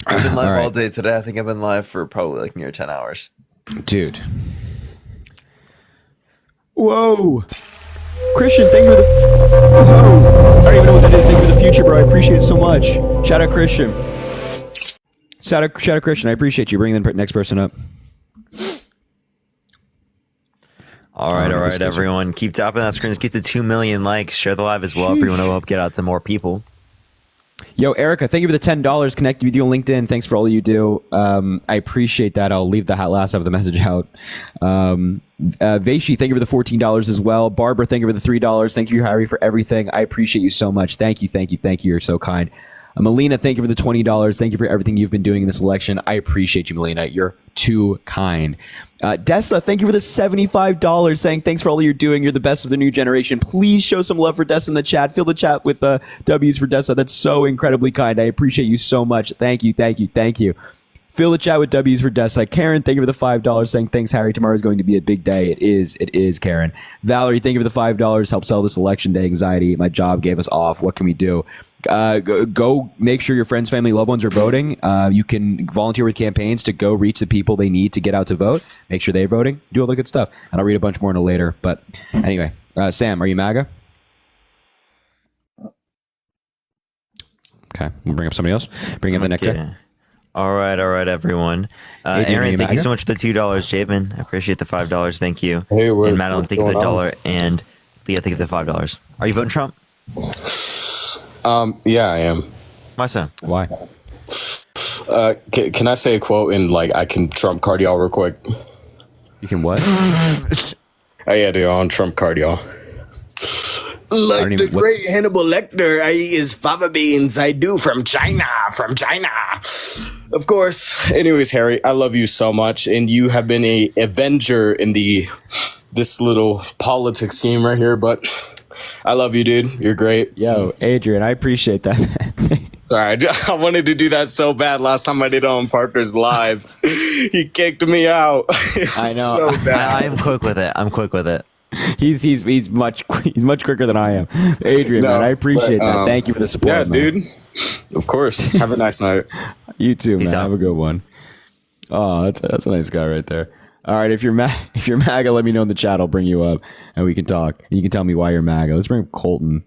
I've been live all day today. I think I've been live for probably like near 10 hours. Dude. Whoa. Christian, thank you for the... Whoa. I don't even know what that is. Thank you for the future, bro. I appreciate it so much. Shout out Christian. Shout out Christian. I appreciate you bringing the next person up. All right, everyone. Keep tapping that screen. Let's get to 2 million likes. Share the live as well if you want to help get out to more people. Yo, Erica, thank you for the $10. Connected with you on LinkedIn. Thanks for all you do. I appreciate that. I'll leave the last half of the message out. Vaishi, thank you for the $14 as well. Barbara, thank you for the $3. Thank you, Harry, for everything. I appreciate you so much. Thank you. You're so kind. Melina, thank you for the $20. Thank you for everything you've been doing in this election. I appreciate you, Melina. You're too kind. Dessa, thank you for the $75, saying thanks for all you're doing. You're the best of the new generation. Please show some love for Dessa in the chat. Fill the chat with the W's for Dessa. That's so incredibly kind. I appreciate you so much. Thank you. Fill the chat with W's for Dessa. Karen, thank you for the $5, saying thanks, Harry. Tomorrow is going to be a big day. It is, Karen. Valerie, thank you for the $5. Help sell this election day anxiety. My job gave us off. What can we do? Go make sure your friends, family, loved ones are voting. You can volunteer with campaigns to go reach the people they need to get out to vote. Make sure they're voting. Do all the good stuff. And I'll read a bunch more in a later. But anyway, Sam, are you MAGA? Okay, we'll bring up somebody else. Bring up the next guy. All right, everyone. Aaron, thank you so much for the $2. Javen, I appreciate the $5. Thank you. Hey, and Madeline, thank you for the $1. And Leah, thank you for the $5. Are you voting Trump? Yeah, I am. Why so? Why? Can I say a quote and I can Trump card y'all real quick? You can what? Oh yeah, dude, on Trump card y'all. Like the great Hannibal Lecter, I eat his fava beans. I do from China. Of course. Anyways, Harry, I love you so much, and you have been a avenger in this little politics scheme right here. But I love you, dude. You're great. Yo, Adrian, I appreciate that. Sorry, I wanted to do that so bad. Last time I did it on Parker's Live, he kicked me out. I know. So bad. I am quick with it. He's much quicker than I am. Adrian, man, I appreciate that. Thank you for the support. Yeah, man. dude. Of course. Have a nice night. You too, man. Have a good one. Oh, that's a nice guy right there. All right, if you're MAGA, let me know in the chat. I'll bring you up and we can talk. You can tell me why you're MAGA. Let's bring up Colton.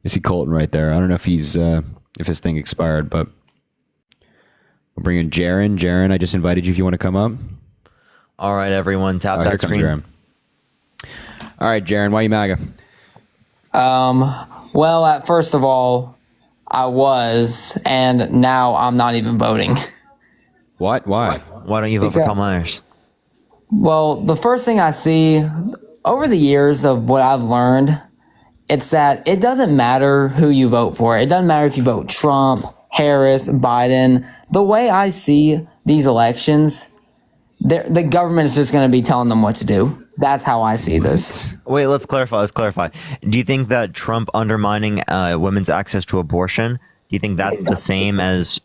I see Colton right there. I don't know if he's if his thing expired, but we'll bring in Jaren. Jaren, I just invited you if you want to come up. All right, everyone, tap that screen. Jaren. All right, Jaren, why are you MAGA? Well, first of all, I was, and now I'm not even voting. What? Why? Why don't you vote for Kamala Harris? Well, the first thing I see over the years of what I've learned It's that it doesn't matter who you vote for. It doesn't matter if you vote Trump, Harris, Biden. The way I see these elections, the government is just going to be telling them what to do. That's how I see this. Wait, let's clarify. Do you think that Trump undermining women's access to abortion, do you think that's the same as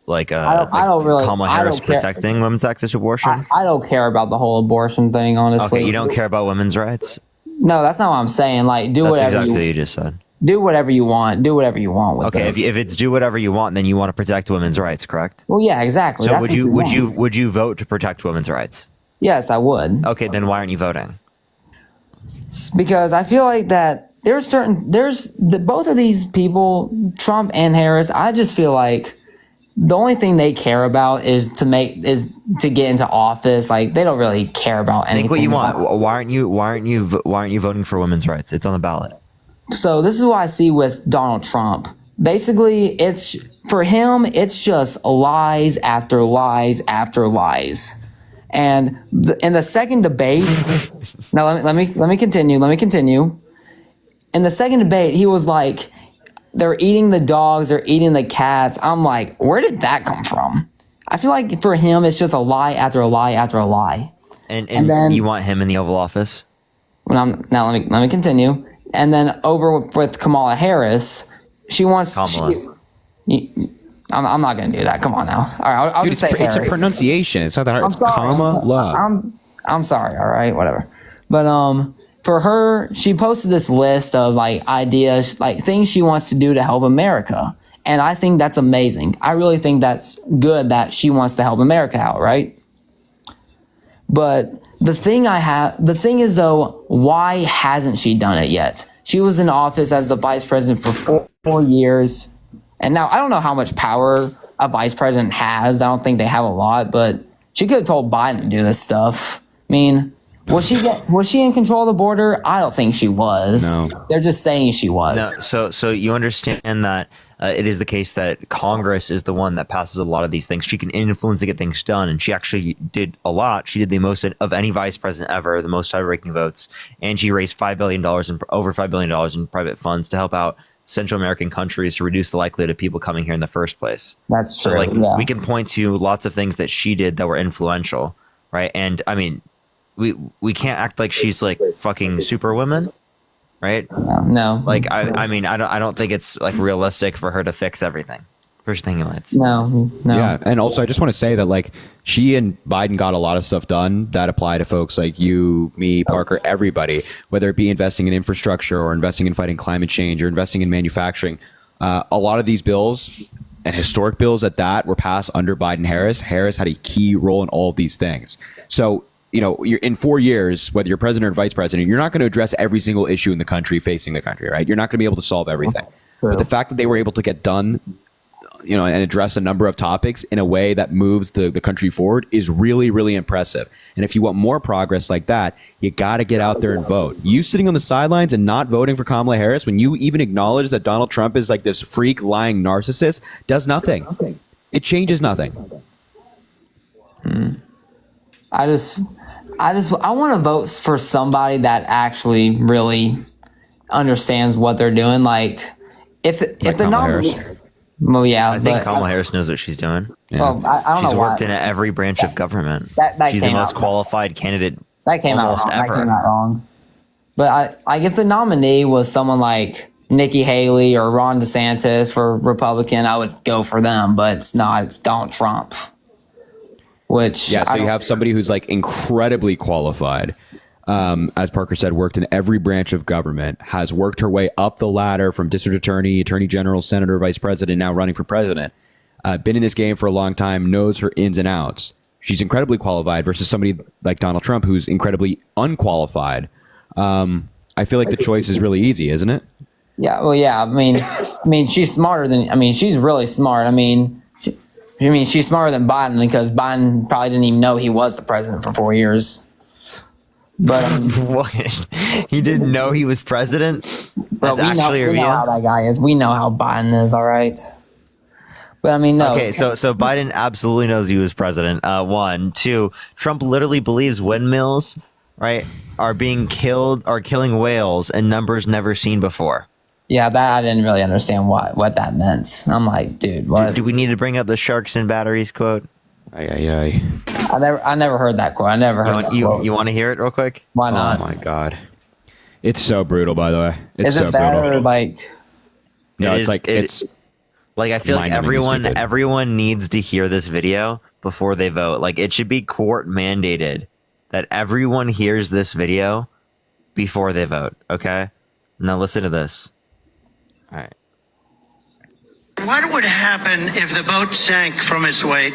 like I don't really, Kamala Harris protecting women's access to abortion? I don't care about the whole abortion thing, honestly. Okay, you don't care about women's rights? No, that's not what I'm saying. Like, do That's whatever exactly you, what you just said. do whatever you want. Do whatever you want with Okay, it. if it's do whatever you want, then you want to protect women's rights, correct? Well, yeah, exactly. So That's would what you want. would you vote to protect women's rights? Yes, I would. Okay, then why aren't you voting? Because I feel like that both of these people, Trump and Harris, I just feel like the only thing they care about is to get into office. Like, they don't really care about anything. Think what you want. Why aren't you voting for women's rights? It's on the ballot. So this is what I see with Donald Trump. Basically, for him, it's just lies after lies after lies. And in the second debate, now let me continue. In the second debate, he was like, they're eating the dogs, they're eating the cats. I'm like, where did that come from? I feel like for him, it's just a lie after a lie after a lie. And then you want him in the Oval Office? Now let me continue. And then over with Kamala Harris, she wants. Kamala. I'm not going to do that. Come on now. All right, I'll Dude, just say it's a Harris. pronunciation. It's not that hard. I'm It's sorry. Kamala. I'm sorry. All right, whatever. But for her, she posted this list of like ideas, like things she wants to do to help America, and I think that's amazing. I really think that's good that she wants to help America out, right? But the thing is though, why hasn't she done it yet? She was in office as the vice president for 4 years. And now I don't know how much power a vice president has. I don't think they have a lot, but she could have told Biden to do this stuff. I mean, was she in control of the border? I don't think she was. No. They're just saying she was. No, so you understand that it is the case that Congress is the one that passes a lot of these things. She can influence to get things done, and she actually did a lot. She did the most of any vice president ever, the most tie-breaking votes, and she raised over $5 billion in private funds to help out Central American countries to reduce the likelihood of people coming here in the first place. That's true. So, like, yeah. we can point to lots of things that she did that were influential, right? And I mean, we can't act like she's like fucking Superwoman, right? No. Like I mean, I don't think it's like realistic for her to fix everything. First thing it's No. Yeah, and also I just want to say that like she and Biden got a lot of stuff done that apply to folks like you, me, Parker, everybody, whether it be investing in infrastructure or investing in fighting climate change or investing in manufacturing. A lot of these bills and historic bills at that were passed under Biden Harris. Harris had a key role in all of these things. So, you know, you're in 4 years, whether you're president or vice president, you're not going to address every single issue in the country facing the country, right? You're not going to be able to solve everything. But the fact that they were able to get done, you know, and address a number of topics in a way that moves the country forward is really, really impressive. And if you want more progress like that, you got to get out there and vote. You sitting on the sidelines and not voting for Kamala Harris when you even acknowledge that Donald Trump is like this freak, lying narcissist does nothing. It changes nothing. I want to vote for somebody that actually really understands what they're doing. Like if the nominee. Well, yeah, I think Kamala Harris knows what she's doing. Well, I don't know She's why. worked in every branch of government. That She's the came most out- qualified candidate That came out almost wrong. ever. That came out wrong. But if the nominee was someone like Nikki Haley or Ron DeSantis for Republican, I would go for them. But it's not. It's Donald Trump. Which Yeah, so you have somebody who's like incredibly qualified, as Parker said, worked in every branch of government, has worked her way up the ladder from district attorney, attorney general, senator, vice president, now running for president, been in this game for a long time, knows her ins and outs. She's incredibly qualified versus somebody like Donald Trump, who's incredibly unqualified. I feel like the choice is really easy, isn't it? Yeah. Well, yeah. I mean, she's smarter than. I mean, she's really smart. I mean, she's smarter than Biden because Biden probably didn't even know he was the president for 4 years. But what? You didn't know he was president? Well, That's actually we know how that guy is. We know how Biden is. All right. But I mean, no. Okay, so Biden absolutely knows he was president. 1, 2. Trump literally believes windmills right, are being killed or killing whales in numbers never seen before. Yeah, that I didn't really understand what that meant. I'm like, dude, what? Do we need to bring up the sharks and batteries quote? Aye. I never heard that quote. I never heard that quote. You want to hear it real quick? Why not? Oh my god, it's so brutal. By the way, it's Is so it bad brutal. or like? No, It it's is- like it- it's Like, I feel like mind-numbing stupid. everyone needs to hear this video before they vote. Like, it should be court mandated that everyone hears this video before they vote. Okay, now listen to this. All right. What would happen if the boat sank from its weight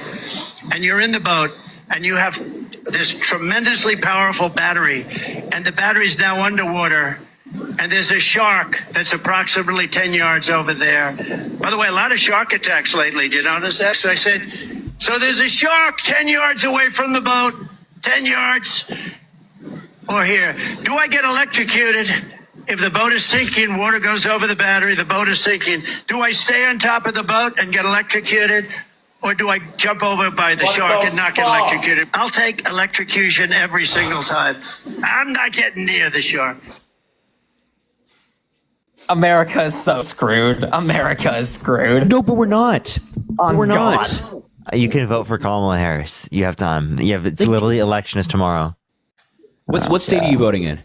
and you're in the boat and you have this tremendously powerful battery and the battery's now underwater and there's a shark that's approximately 10 yards over there? By the way, a lot of shark attacks lately. Do you notice that? So I said, so there's a shark 10 yards away from the boat, 10 yards, or here. Do I get electrocuted? If the boat is sinking, water goes over the battery, the boat is sinking. Do I stay on top of the boat and get electrocuted? Or do I jump over by the shark and not get electrocuted? I'll take electrocution every single time. I'm not getting near the shark. America is so screwed. America is screwed. No, but we're not. We're not. You can vote for Kamala Harris. You have time. It's literally election is tomorrow. What state are you voting in?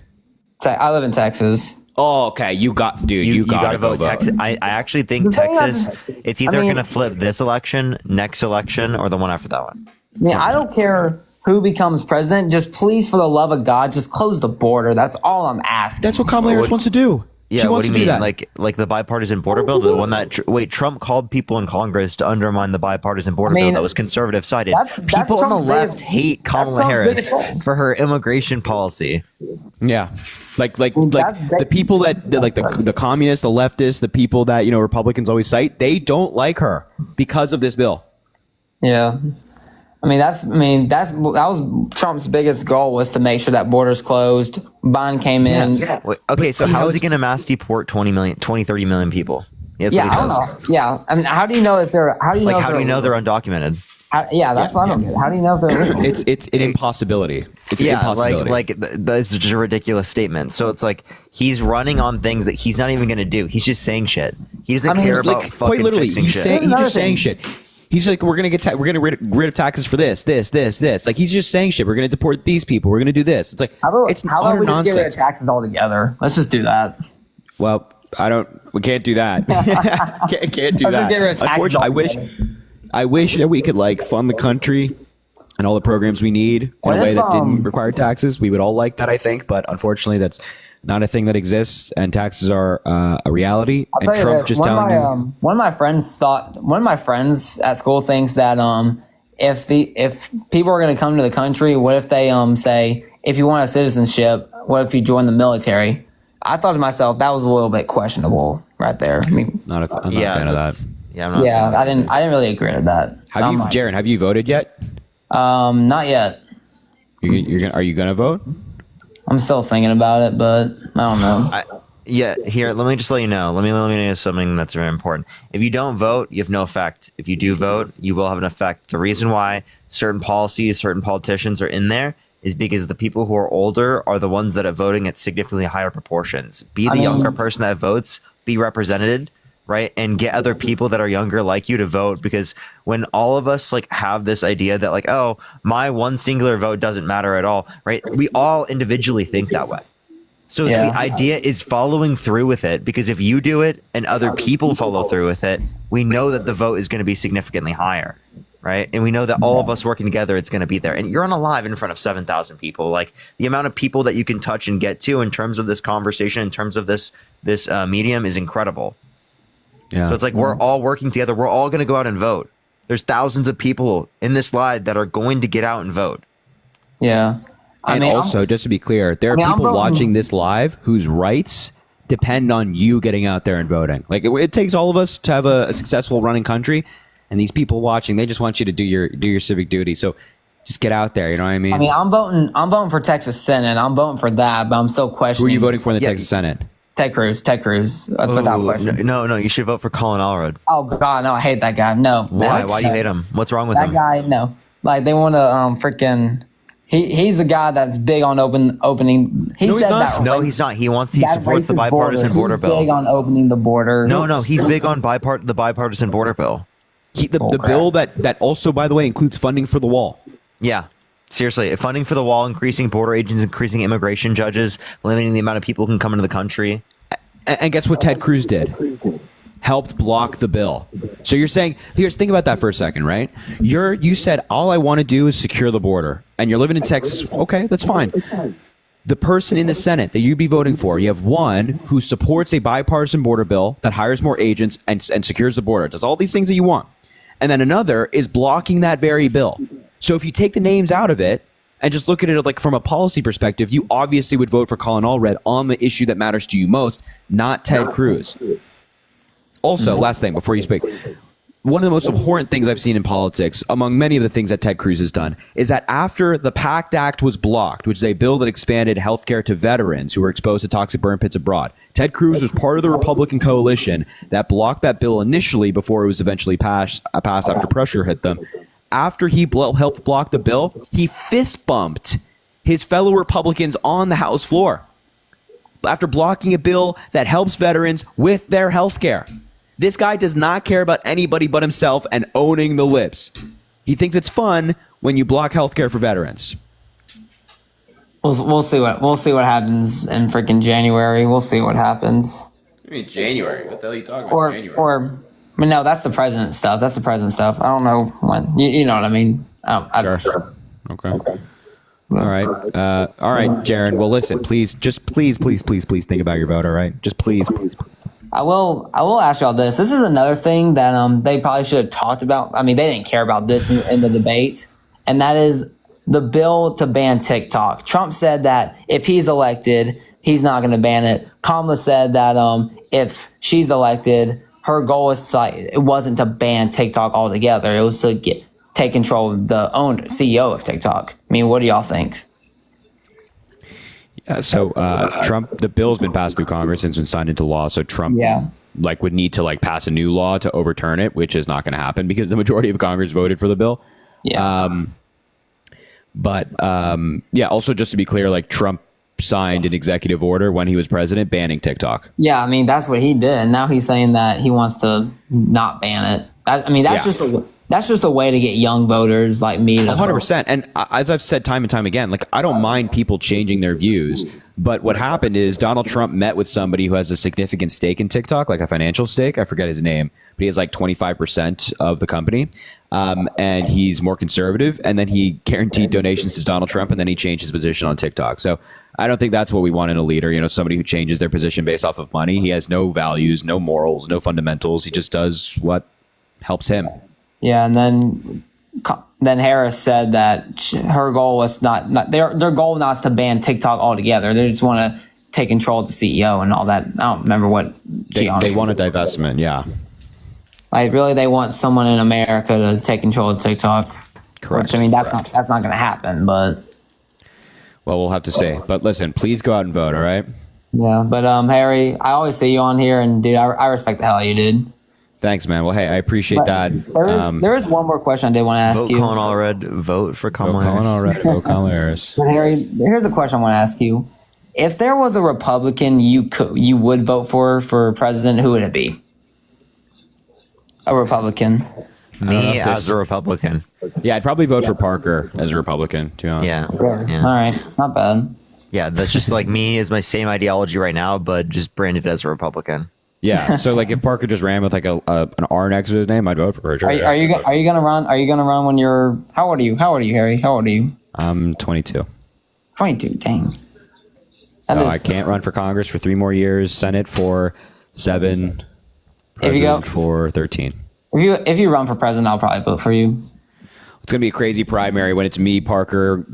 I live in Texas. Oh, okay. You got, dude. You gotta go vote Texas. I actually think The thing Texas. is- It's either I mean- gonna flip this election, next election, or the one after that one. I mean, I don't care who becomes president. Just please, for the love of God, just close the border. That's all I'm asking. That's what Kamala Harris wants to do. Yeah, she what wants do to you do mean? that. Like the bipartisan border bill, the one that Trump called people in Congress to undermine the bipartisan border bill that was conservative sided. that's People on the Trump's left biggest- hate that's Kamala Trump's Harris biggest goal. for her immigration policy. Yeah, like the people that like the communists, the leftists, the people that Republicans always cite, they don't like her because of this bill. Yeah. That was Trump's biggest goal, was to make sure that borders closed. Biden came in. Wait, okay, so how is he going to mass deport 30 million people? That's Yeah, what he I don't says. know. Yeah, I mean, how do you know that they're? How do you know? How do you know they're undocumented? Yeah, that's what I don't get. How do you know if they're illegal? It's an impossibility. It's an impossibility. That's just a ridiculous statement. So it's like he's running on things that he's not even going to do. He's just saying shit. He doesn't care about fucking quite literally, fixing he's shit. just saying shit. He's like, we're gonna get rid of taxes for this. Like he's just saying shit. We're gonna deport these people. We're gonna do this. It's like it's How about utter we just get rid of nonsense. taxes altogether? Let's just do that. Well, we can't do that. can't do Let's just get rid that. of taxes Unfortunately, I wish that we could fund the country and all the programs we need in What a way if, that didn't require taxes. We would all like that, I think, but unfortunately, that's not a thing that exists, and taxes are a reality. I'll And tell you Trump this. just One telling you. of my friends at school thinks that if people are going to come to the country, what if they say, if you want a citizenship, what if you join the military? I thought to myself, that was a little bit questionable right there. I mean, I'm not a fan of that. Yeah, I'm not. yeah, I didn't really agree with that. Jaron, have you voted yet? Not yet. Are you gonna vote? I'm still thinking about it, but I don't know. Here, let me just let you know. Let me know something that's very important. If you don't vote, you have no effect. If you do vote, you will have an effect. The reason why certain policies, certain politicians are in there is because the people who are older are the ones that are voting at significantly higher proportions. Be the younger person that votes, be represented, right? And get other people that are younger like you to vote, because when all of us have this idea that oh, my one singular vote doesn't matter at all, right? We all individually think that way. So the idea is following through with it, because if you do it and other people follow through with it, we know that the vote is going to be significantly higher, right? And we know that all of us working together, it's going to be there. And you're on a live in front of 7,000 people. The amount of people that you can touch and get to in terms of this conversation, in terms of this medium, is incredible. Yeah. So it's we're all working together. We're all going to go out and vote. There's thousands of people in this live that are going to get out and vote. Yeah. Also, just to be clear, there are people watching this live whose rights depend on you getting out there and voting. It takes all of us to have a successful running country, and these people watching, they just want you to do your civic duty. So just get out there. You know what I mean? I'm voting for Texas Senate. I'm voting for that, but I'm still questioning. Who are you voting for in the Texas Senate? Ted Cruz, without question. No, you should vote for Colin Allred. Oh God, no, I hate that guy. No. Why? Why do you hate him? What's wrong with that him? guy? No, they want to freaking. He's a guy that's big on opening. He No, he's said not. that. No, he's not. He that supports the racist bipartisan border He's bill. big on opening the border. No, he's big on the bipartisan border bill. The bill that also, by the way, includes funding for the wall. Yeah. Seriously, funding for the wall, increasing border agents, increasing immigration judges, limiting the amount of people who can come into the country. And guess what Ted Cruz did? Helped block the bill. So you're saying, think about that for a second, right? You said, all I want to do is secure the border. And you're living in Texas. Okay, that's fine. The person in the Senate that you'd be voting for, you have one who supports a bipartisan border bill that hires more agents and secures the border, does all these things that you want. And then another is blocking that very bill. So if you take the names out of it and just look at it like from a policy perspective, you obviously would vote for Colin Allred on the issue that matters to you most, not Ted Cruz. Also, last thing before you speak, one of the most important things I've seen in politics, among many of the things that Ted Cruz has done, is that after the PACT Act was blocked, which is a bill that expanded health care to veterans who were exposed to toxic burn pits abroad, Ted Cruz was part of the Republican coalition that blocked that bill initially before it was eventually passed after pressure hit them. After he helped block the bill, he fist bumped his fellow Republicans on the House floor after blocking a bill that helps veterans with their health care. This guy does not care about anybody but himself and owning the libs. He thinks it's fun when you block health care for veterans. We'll see what happens in freaking January. We'll see what happens. I mean, January. What the hell are you talking about? January? But no, that's the president stuff. That's the president stuff. I don't know when. You know what I mean? Sure. Okay. All right. All right, Jaron. Well, listen, please think about your vote. All right. Just please. I will ask y'all this. This is another thing that they probably should have talked about. I mean, they didn't care about this in the debate, and that is the bill to ban TikTok. Trump said that if he's elected, he's not going to ban it. Kamala said that if she's elected, her goal is it wasn't to ban TikTok altogether. It was to take control of the CEO of TikTok. I mean, what do y'all think? So Trump, the bill's been passed through Congress and it's been signed into law. So Trump would need to pass a new law to overturn it, which is not going to happen because the majority of Congress voted for the bill. Yeah. Also just to be clear, Trump signed an executive order when he was president banning TikTok. Yeah, I mean, that's what he did. And now he's saying that he wants to not ban it. That's just a way to get young voters like me to 100%. And as I've said time and time again, I don't mind people changing their views. But what happened is Donald Trump met with somebody who has a significant stake in TikTok, like a financial stake. I forget his name, but he has 25% of the company. And he's more conservative. And then he guaranteed donations to Donald Trump, and then he changed his position on TikTok. So I don't think that's what we want in a leader. Somebody who changes their position based off of money. He has no values, no morals, no fundamentals. He just does what helps him. Yeah, and then Harris said that her goal was their goal not to ban TikTok altogether. They just want to take control of the CEO and all that. I don't remember what they want a divestment. Yeah, really, they want someone in America to take control of TikTok. Correct. Which, I mean, that's not going to happen. But we'll have to see. But listen, please go out and vote. All right. Yeah, but Harry, I always see you on here, and dude, I respect the hell out of you, dude. Thanks, man. Well, hey, I appreciate that. There is one more question I did want to ask you. Vote Colin Allred. Vote for Kamala Harris. Colin Allred. Vote Kamala Harris. But Harry, here's the question I want to ask you. If there was a Republican you would vote for president, who would it be? A Republican. Me as a Republican. Yeah, I'd probably vote for Parker as a Republican, to be honest. Yeah. All right. Not bad. Yeah, that's just me is my same ideology right now, but just branded as a Republican. Yeah, so if Parker just ran with an R next to his name, I'd vote for her. Sure. Are you gonna run? Are you gonna run when you're? How old are you? How old are you, Harry? How old are you? I'm 22. 22. Dang. So I can't run for Congress for 3 more years. Senate for 7. President for 13. If you run for president, I'll probably vote for you. It's gonna be a crazy primary when it's me, Parker,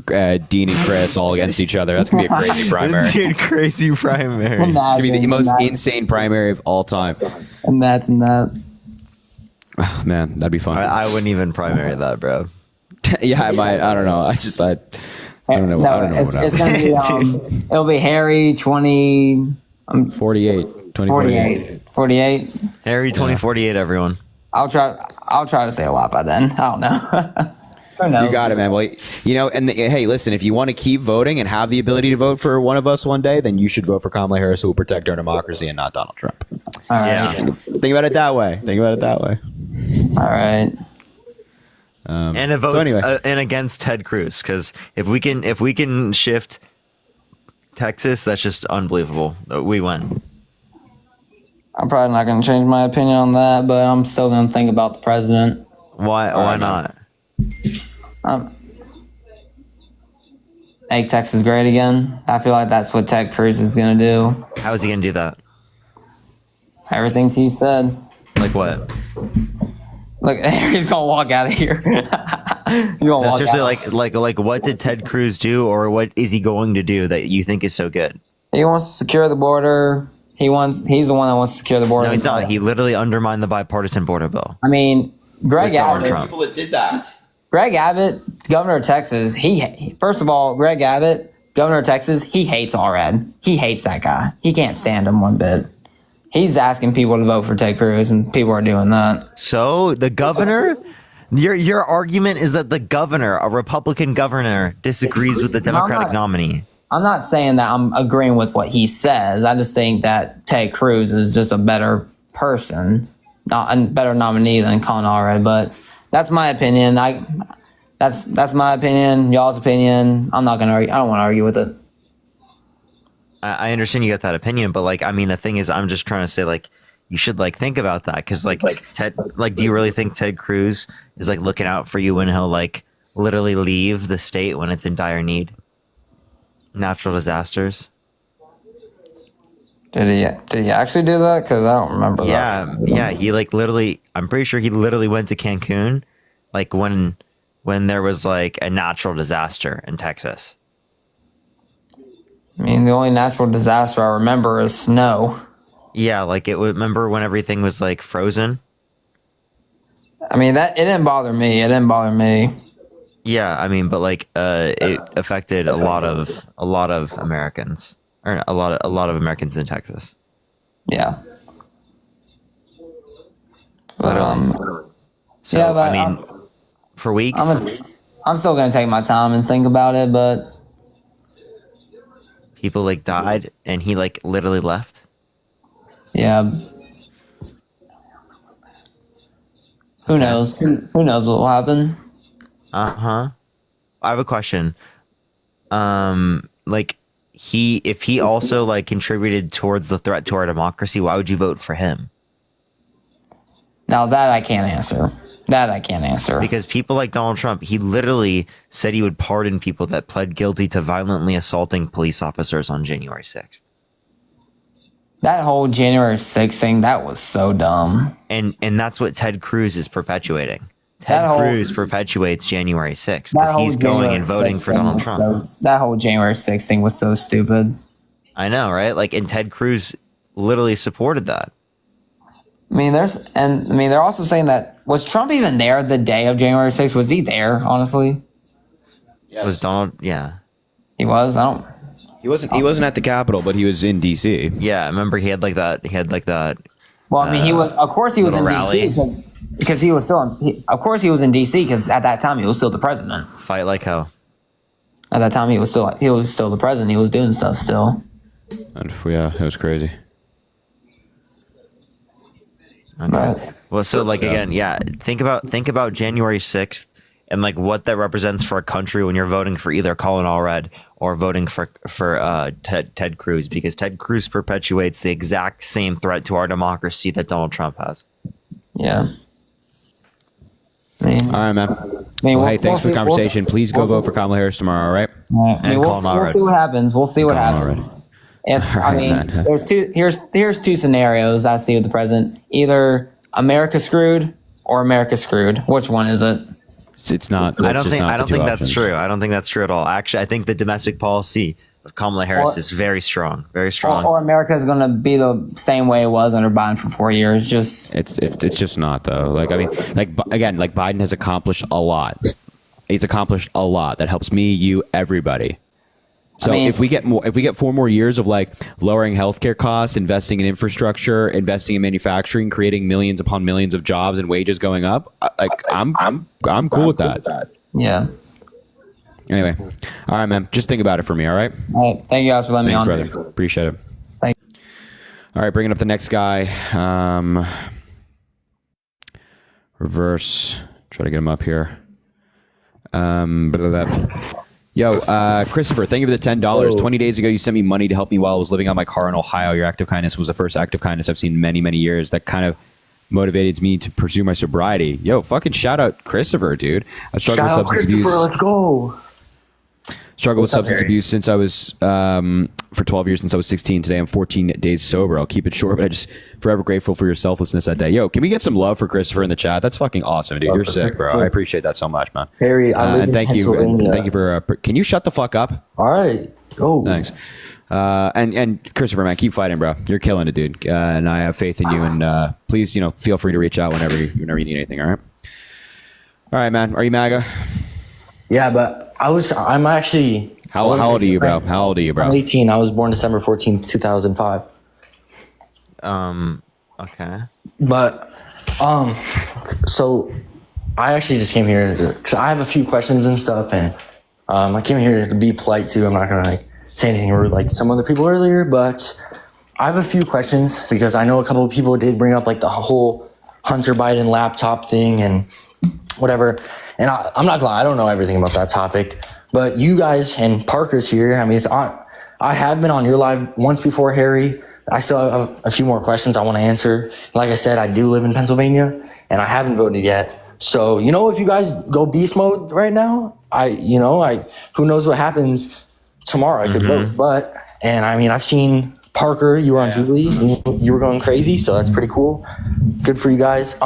Dean, and Chris all against each other. That's gonna be a crazy primary. Dude, crazy primary. It's gonna be the most insane primary of all time. Imagine that. Oh, man, that'd be fun. I wouldn't even primary that, bro. Yeah, I might. I don't know. I don't know. No, I don't know. It's gonna be. It'll be Harry 20. 48. 48. Harry 2048. Everyone. I'll try to say a lot by then. I don't know. Who knows? You got it, man. Well, hey, listen, if you want to keep voting and have the ability to vote for one of us one day, then you should vote for Kamala Harris, who will protect our democracy, and not Donald Trump. All right. Yeah. Think about it that way. All right. And a vote and against Ted Cruz, because if we can shift Texas, that's just unbelievable. We win. I'm probably not going to change my opinion on that, but I'm still going to think about the president. Why not? Make Texas great again. I feel like that's what Ted Cruz is going to do. How is he going to do that? Everything he said. Like what? Look, he's gonna walk out of here. He's gonna walk Seriously, out. like what did Ted Cruz do, or what is he going to do that you think is so good? He wants to secure the border. He's the one that wants to secure the border. No, he's not. He literally undermined the bipartisan border bill. I mean, Greg Abbott. People that did that. Greg Abbott, governor of Texas. First of all, Greg Abbott, governor of Texas. He hates Allred. He hates that guy. He can't stand him one bit. He's asking people to vote for Ted Cruz, and people are doing that. So the governor, your argument is that the governor, a Republican governor, disagrees with the Democratic nominee. I'm not saying that I'm agreeing with what he says. I just think that Ted Cruz is just a better person, not a better nominee than Con Allred. But that's my opinion. That's my opinion. Y'all's opinion. I'm not gonna argue. I don't want to argue with it. I understand you got that opinion, but the thing is, I'm just trying to say, you should think about that, because Ted, do you really think Ted Cruz is looking out for you when he'll literally leave the state when it's in dire need? Natural disasters. Did he actually do that? Because I don't remember that. Yeah. He literally, I'm pretty sure he literally went to Cancun, when there was a natural disaster in Texas. I mean, the only natural disaster I remember is snow. Yeah, remember when everything was frozen? I mean, it didn't bother me. Yeah, but it affected a lot of Americans, or a lot of Americans in Texas. Yeah. But for weeks. I'm still gonna take my time and think about it, but people died and he literally left. Yeah. Who knows? Who knows what will happen? I have a question. If he also contributed towards the threat to our democracy, why would you vote for him? Now that I can't answer. Because people like Donald Trump, he literally said he would pardon people that pled guilty to violently assaulting police officers on January 6th. That whole January 6th thing, that was so dumb. And that's what Ted Cruz is perpetuating. Ted Cruz perpetuates January 6th because he's going and voting for Donald Trump. That whole January 6th thing was so stupid. I know, right? And Ted Cruz literally supported that. They're also saying that, was Trump even there the day of January 6th? Was he there, honestly? Yes. Was Donald? Yeah. He was? He wasn't at the Capitol, but he was in DC. Yeah, I remember he had that. Well, he was, of course he was in rally. DC because he was still of course he was in DC because at that time he was still the president. Fight like hell. At that time he was still the president. He was doing stuff still. And yeah, it was crazy. Okay. Right. Well, so again, think about January 6th and what that represents for a country when you're voting for either Colin Allred or voting for Ted Cruz, because Ted Cruz perpetuates the exact same threat to our democracy that Donald Trump has. Yeah. All right, man. Hey, thanks for the conversation. Please go vote for Kamala Harris tomorrow, all right? And we'll see what happens. Here's two scenarios I see with the president. Either America screwed or America screwed. Which one is it? It's not. I don't think that's true. I don't think that's true at all. Actually, I think the domestic policy of Kamala Harris is very strong. Very strong. Or America is going to be the same way it was under Biden for 4 years. It's just not, though. Biden has accomplished a lot. He's accomplished a lot that helps me, you, everybody. So if we get 4 more years of lowering healthcare costs, investing in infrastructure, investing in manufacturing, creating millions upon millions of jobs and wages going up, I'm cool with that. Yeah. Anyway, all right, man. Just think about it for me, all right? All right. Thank you guys for letting Thanks, me on. brother. Appreciate it. Thank All right, bringing up the next guy. Reverse. Try to get him up here. Yo, Christopher, thank you for the $10. 20 days ago, you sent me money to help me while I was living out my car in Ohio. Your act of kindness was the first act of kindness I've seen in many, many years. That kind of motivated me to pursue my sobriety. Yo, fucking shout out Christopher, dude. I struggled with substance abuse. Let's go. Struggled with substance abuse since I was for 12 years since I was 16. Today I'm 14 days sober. I'll keep it short, but I just forever grateful for your selflessness that day. Yo, can we get some love for Christopher in the chat? That's fucking awesome, dude. You're sick, bro. I appreciate that so much, man. Harry, I live and in thank you. Pennsylvania. And thank you for. Can you shut the fuck up? All right. Oh, thanks. And Christopher, man, keep fighting, bro. You're killing it, dude. And I have faith in you. And please, feel free to reach out whenever you need anything. All right. All right, man. Are you MAGA? Yeah, but I'm actually. How old are you, bro? How old are you, bro? I'm 18. I was born December 14th, 2005. Okay. But, so I actually just came here. I have a few questions and stuff, and I came here to be polite too. I'm not gonna say anything rude like some other people earlier, but I have a few questions because I know a couple of people did bring up the whole Hunter Biden laptop thing and whatever. And I'm not gonna lie, I don't know everything about that topic. But you guys and Parker's here. I mean, I have been on your live once before, Harry. I still have a few more questions I want to answer. Like I said, I do live in Pennsylvania, and I haven't voted yet. So, if you guys go beast mode right now, who knows what happens tomorrow? I could vote, I've seen Parker. You were on Julie. You were going crazy, so that's pretty cool. Good for you guys.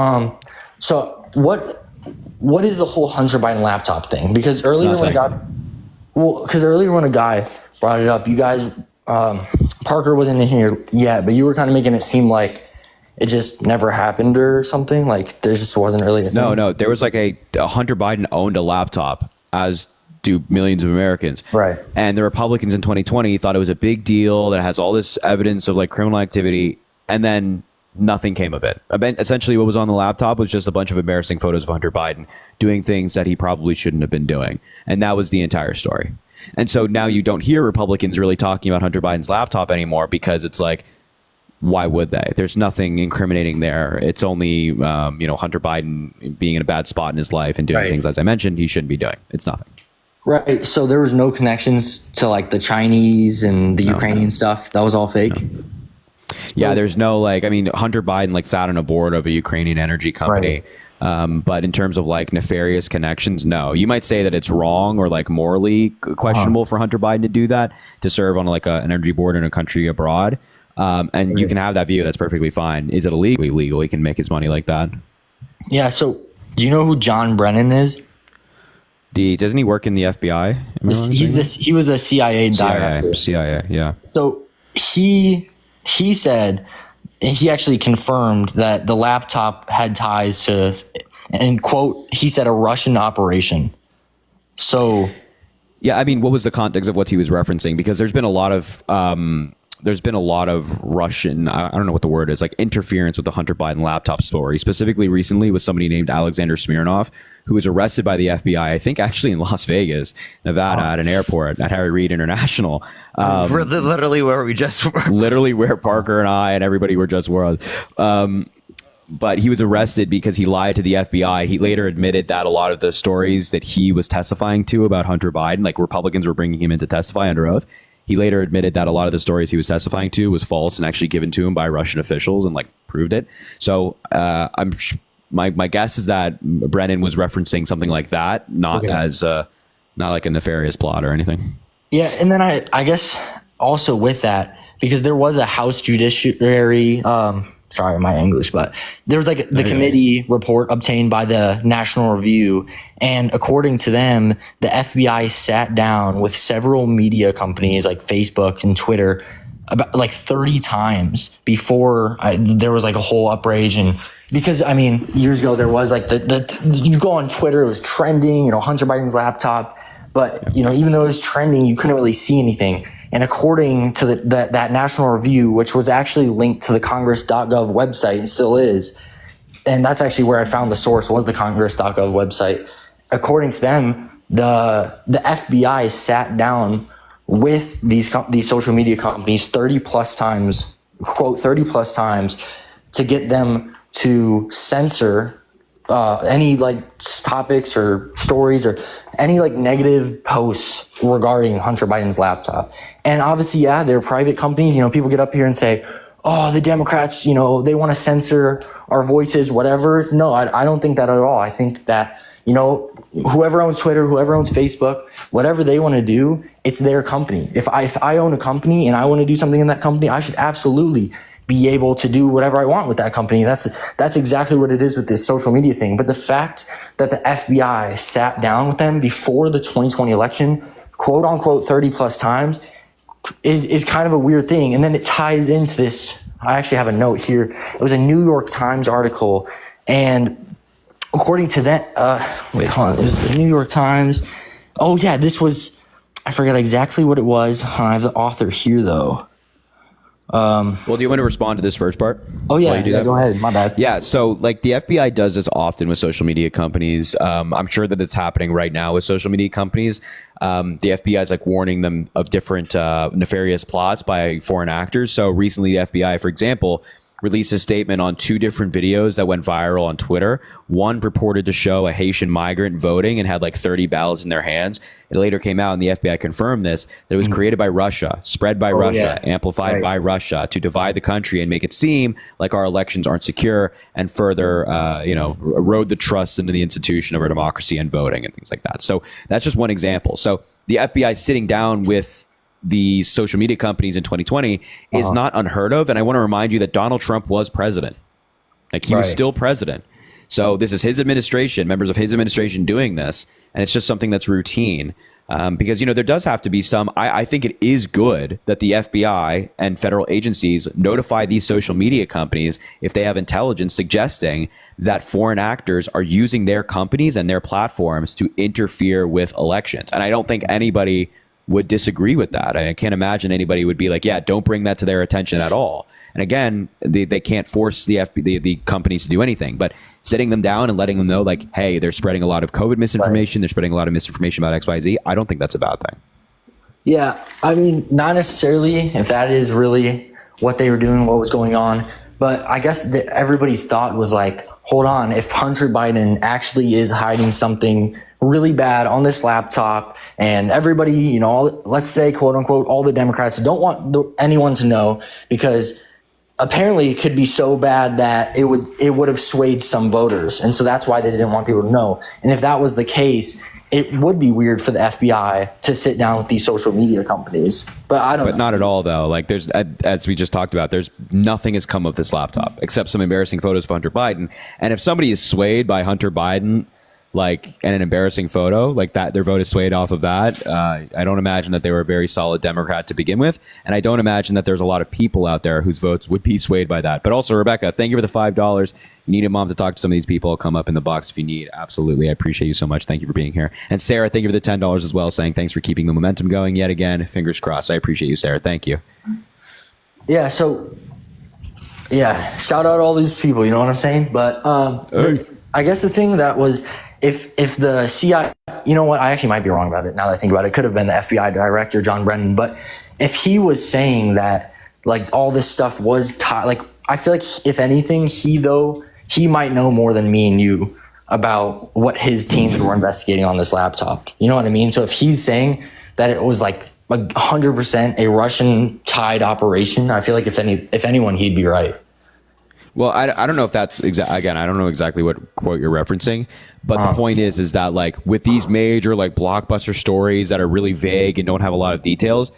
So what is the whole Hunter Biden laptop thing? Because earlier when a guy brought it up, you guys, Parker wasn't in here yet, but you were kind of making it seem like it just never happened or something. Like there just wasn't really a thing. No. There was a Hunter Biden owned a laptop, as do millions of Americans. Right. And the Republicans in 2020 thought it was a big deal that has all this evidence of criminal activity, and then nothing came of it. Essentially, what was on the laptop was just a bunch of embarrassing photos of Hunter Biden doing things that he probably shouldn't have been doing. And that was the entire story. And so now you don't hear Republicans really talking about Hunter Biden's laptop anymore because it's why would they? There's nothing incriminating there. It's only, Hunter Biden being in a bad spot in his life and doing things, as I mentioned, he shouldn't be doing. It's nothing. Right. So there was no connections to the Chinese and the Ukrainian stuff. That was all fake. No. Yeah, there's no Hunter Biden sat on a board of a Ukrainian energy company. Right. But in terms of nefarious connections, no. You might say that it's wrong or morally questionable for Hunter Biden to do that, to serve on an energy board in a country abroad. And you can have that view. That's perfectly fine. Is it illegally legal? He can make his money like that. Yeah. So do you know who John Brennan is? Doesn't he work in the FBI? He was a CIA director. CIA, yeah. So he said, he actually confirmed that the laptop had ties to, and quote, he said a Russian operation. So, yeah, what was the context of what he was referencing? Because there's been a lot of Russian, I don't know what the word is, interference with the Hunter Biden laptop story, specifically recently with somebody named Alexander Smirnov, who was arrested by the FBI, I think actually in Las Vegas, Nevada, at an airport at Harry Reid International. Literally where we just were. Literally where Parker and I and everybody were just were. But he was arrested because he lied to the FBI. He later admitted that a lot of the stories that he was testifying to about Hunter Biden, Republicans were bringing him in to testify under oath. He later admitted that a lot of the stories he was testifying to was false and actually given to him by Russian officials and proved it. So my guess is that Brennan was referencing something like that, not as not a nefarious plot or anything. Yeah, and then I guess also with that, because there was a House Judiciary, sorry, my English, but there was the committee report obtained by the National Review. And according to them, the FBI sat down with several media companies like Facebook and Twitter about 30 times before there was a whole outrage. And because, years ago, there was you go on Twitter, it was trending, Hunter Biden's laptop. But, even though it was trending, you couldn't really see anything. And according to that National Review, which was actually linked to the Congress.gov website and still is, and that's actually where I found the source, was the Congress.gov website. according to them, the FBI sat down with these social media companies 30 plus times, quote, 30 plus times, to get them to censor any like topics or stories or any like negative posts regarding Hunter Biden's laptop. And obviously, yeah, they're a private company. You know, people get up here and say, oh, the Democrats, you know, they want to censor our voices, whatever. No, I don't think that at all. I think that, you know, whoever owns Twitter, whoever owns Facebook, whatever they want to do, it's their company. If I own a company and I want to do something in that company, I should absolutely be able to do whatever I want with that company. That's exactly what it is with this social media thing. But the fact that the FBI sat down with them before the 2020 election, quote unquote, 30 plus times, is kind of a weird thing. And then it ties into this. I actually have a note here. It was a New York Times article, and according to that, wait, hold on. It was the New York Times. Oh yeah, this was, I forgot exactly what it was. I have the author here though. Well, do you want to respond to this first part? Oh yeah, go ahead. My bad. Yeah, so like the FBI does this often with social media companies. I'm sure that it's happening right now with social media companies. The FBI is like warning them of different nefarious plots by foreign actors. So recently, the FBI, for example, released a statement on 2 different videos that went viral on Twitter. One purported to show a Haitian migrant voting and had like 30 ballots in their hands. It later came out, and the FBI confirmed this, that it was created by Russia, spread by Russia, amplified by Russia to divide the country and make it seem like our elections aren't secure and further, erode the trust into the institution of our democracy and voting and things like that. So that's just one example. So the FBI sitting down with the social media companies in 2020 is not unheard of. And I want to remind you that Donald Trump was president. Like he was still president. So this is his administration, members of his administration doing this. And it's just something that's routine. Because, you know, there does have to be some, I think it is good that the FBI and federal agencies notify these social media companies if they have intelligence suggesting that foreign actors are using their companies and their platforms to interfere with elections. And I don't think anybody would disagree with that. I can't imagine anybody would be like, yeah, don't bring that to their attention at all. And again, they can't force the companies to do anything, but sitting them down and letting them know like, hey, they're spreading a lot of COVID misinformation. They're spreading a lot of misinformation about XYZ. I don't think that's a bad thing. Yeah. I mean, not necessarily if that is really what they were doing, what was going on. But I guess everybody's thought was like, hold on, if Hunter Biden actually is hiding something really bad on this laptop, and everybody, you know, let's say, quote unquote, all the Democrats don't want anyone to know, because apparently it could be so bad that it would have swayed some voters. And so that's why they didn't want people to know. And if that was the case, it would be weird for the FBI to sit down with these social media companies. But I don't know. But not at all, though. Like there's, as we just talked about, there's nothing has come of this laptop except some embarrassing photos of Hunter Biden. And if somebody is swayed by Hunter Biden, like, and an embarrassing photo like that, their vote is swayed off of that. I don't imagine that they were a very solid Democrat to begin with. And I don't imagine that there's a lot of people out there whose votes would be swayed by that. But also, Rebecca, thank you for the $5. You need a mom to talk to some of these people. I'll come up in the box if you need. Absolutely. I appreciate you so much. Thank you for being here. And Sarah, thank you for the $10 as well, saying thanks for keeping the momentum going yet again. Fingers crossed. I appreciate you, Sarah. Thank you. Yeah. So, yeah, shout out all these people. You know what I'm saying? But I guess the thing that was, if the CIA, you know what, I actually might be wrong about it now that I think about it. It could have been the FBI director, John Brennan. But if he was saying that, like, all this stuff was tied, like, I feel like if anything, he might know more than me and you about what his teams were investigating on this laptop. You know what I mean? So if he's saying that it was like 100% a Russian tied operation, I feel like if anyone, he'd be right. Well, I don't know if that's again, I don't know exactly what quote you're referencing, but the point is that like with these major like blockbuster stories that are really vague and don't have a lot of details,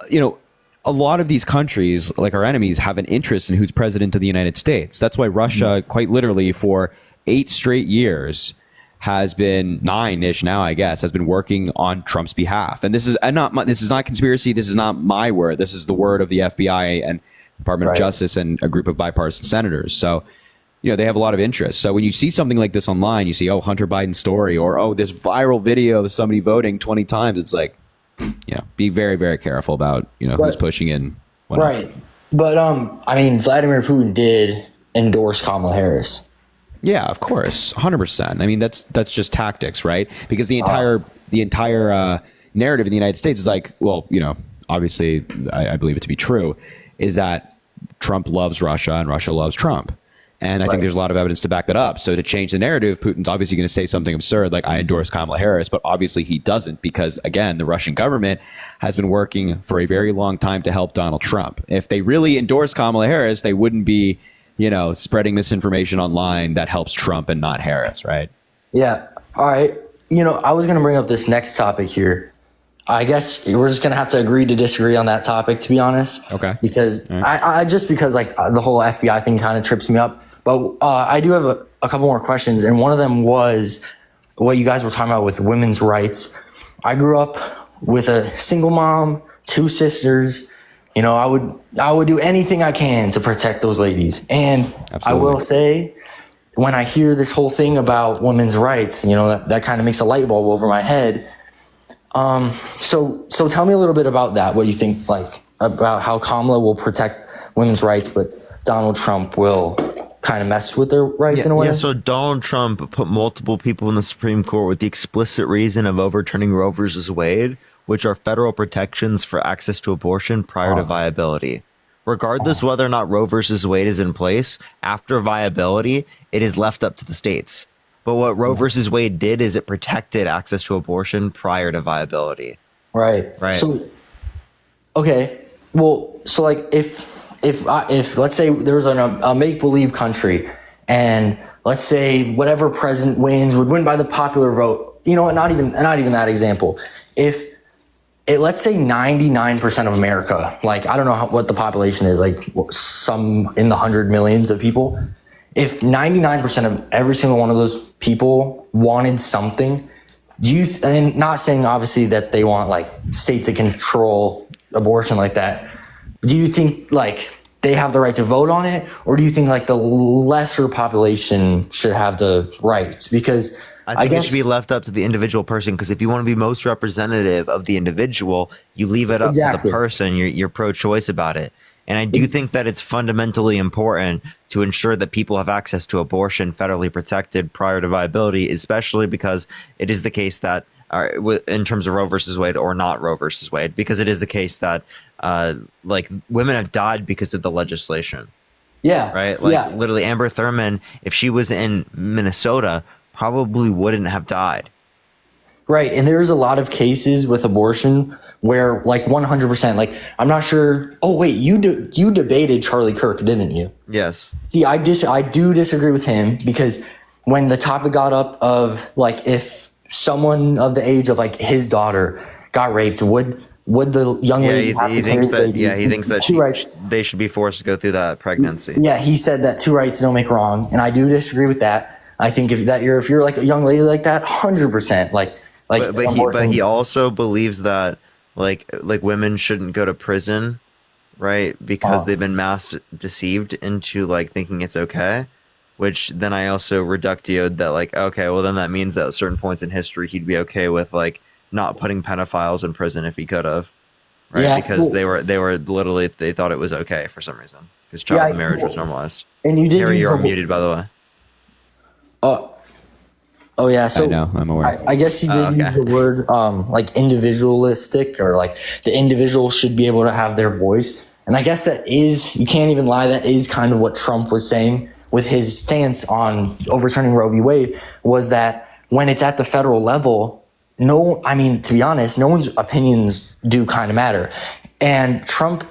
you know, a lot of these countries, like our enemies, have an interest in who's president of the United States. That's why Russia, quite literally, for 8 straight years, has been 9-ish now, I guess, has been working on Trump's behalf. And this is not conspiracy. This is not my word. This is the word of the FBI and Department of Justice and a group of bipartisan senators. So, you know, they have a lot of interest. So when you see something like this online, you see, oh, Hunter Biden's story, or, oh, this viral video of somebody voting 20 times. It's like, you know, be very, very careful about, you know, who's pushing in. Right. But, I mean, Vladimir Putin did endorse Kamala Harris. Yeah, of course, 100%. I mean, that's just tactics, right? Because the entire narrative in the United States is like, well, obviously, I believe it to be true, is that Trump loves Russia and Russia loves Trump. And I think there's a lot of evidence to back that up. So to change the narrative, Putin's obviously going to say something absurd like, I endorse Kamala Harris, but obviously he doesn't because, again, the Russian government has been working for a very long time to help Donald Trump. If they really endorse Kamala Harris, they wouldn't be, spreading misinformation online that helps Trump and not Harris, right? Yeah. All right. I was going to bring up this next topic here. I guess we're just going to have to agree to disagree on that topic, to be honest. Okay. Because because the whole FBI thing kind of trips me up. But I do have a couple more questions. And one of them was what you guys were talking about with women's rights. I grew up with a single mom, 2 sisters. I would do anything I can to protect those ladies. And Absolutely. I will say, when I hear this whole thing about women's rights, that kind of makes a light bulb over my head. So tell me a little bit about that. What do you think, about how Kamala will protect women's rights, but Donald Trump will kind of mess with their rights in a way? Yeah, so Donald Trump put multiple people in the Supreme Court with the explicit reason of overturning Roe versus Wade, which are federal protections for access to abortion prior to viability. Regardless whether or not Roe versus Wade is in place, after viability, it is left up to the states. But what Roe versus Wade did is it protected access to abortion prior to viability. Right. So, okay. Well, so if let's say there was a make-believe country, and let's say whatever president wins would win by the popular vote. Not even that example. If let's say 99% of America, I don't know what the population is, some in the 100 millions of people. If 99% of every single one of those people wanted something, and not saying obviously that they want states to control abortion like that, do you think they have the right to vote on it, or do you think the lesser population should have the rights? Because I think it should be left up to the individual person, because if you want to be most representative of the individual, you leave it up to the person. You're pro-choice about it. And I do think that it's fundamentally important to ensure that people have access to abortion federally protected prior to viability, especially because it is the case that, in terms of Roe versus Wade or not Roe versus Wade, because it is the case that women have died because of the legislation. Yeah. Right? Literally Amber Thurman, if she was in Minnesota, probably wouldn't have died. Right. And there's a lot of cases with abortion where 100%, I'm not sure. Oh, wait, you debated Charlie Kirk, didn't you? Yes. See, I do disagree with him, because when the topic got up of if someone of the age of his daughter got raped, would the young lady have to carry the baby? Yeah, he thinks that they should be forced to go through that pregnancy. Yeah, he said that 2 rights don't make wrong, and I do disagree with that. I think if you're a young lady like that, 100%. But he also believes that women shouldn't go to prison, right? Because they've been mass deceived into thinking it's okay. Which then I also reductioed that okay, well then that means that at certain points in history he'd be okay with not putting pedophiles in prison if he could have, right? Yeah, because they were literally, they thought it was okay for some reason because child marriage was normalized. And you did. Harry, you're muted, by the way. Oh yeah, so I know, I'm aware. I guess you did use the word individualistic, or the individual should be able to have their voice. And I guess that is, you can't even lie, that is kind of what Trump was saying with his stance on overturning Roe v. Wade, was that when it's at the federal level, to be honest, no one's opinions do kind of matter. And Trump